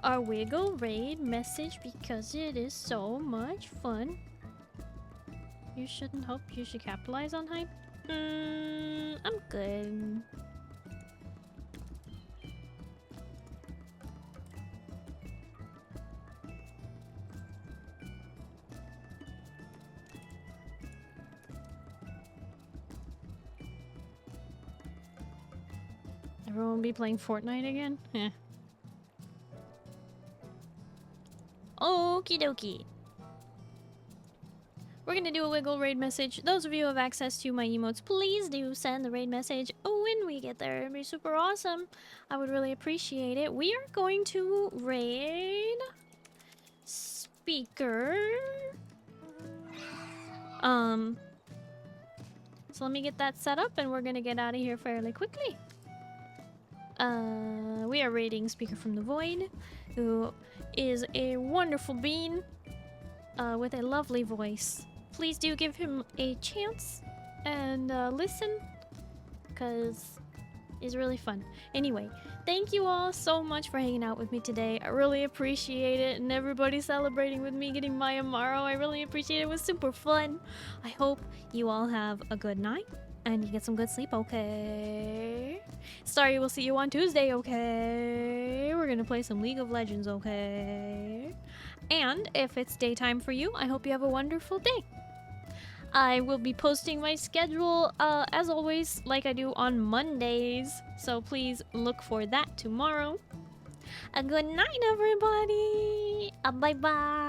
our Wiggle Raid message because it is so much fun. You shouldn't hope you should capitalize on hype. I'm good. Everyone be playing Fortnite again? Eh. Okie dokie. We're gonna do a Wiggle raid message. Those of you who have access to my emotes, please do send the raid message when we get there. It'd be super awesome. I would really appreciate it. We are going to raid Speaker. So let me get that set up and we're gonna get out of here fairly quickly. We are raiding Speaker from the Void, who is a wonderful being with a lovely voice. Please do give him a chance and listen, because it's really fun. Anyway, thank you all so much for hanging out with me today. I really appreciate it, and everybody celebrating with me getting my Amaro. I really appreciate it. It was super fun. I hope you all have a good night and you get some good sleep, okay? Starry, we'll see you on Tuesday, okay? We're gonna play some League of Legends, okay? And if it's daytime for you, I hope you have a wonderful day. I will be posting my schedule, as always, like I do on Mondays. So please look for that tomorrow. A good night, everybody. Bye-bye.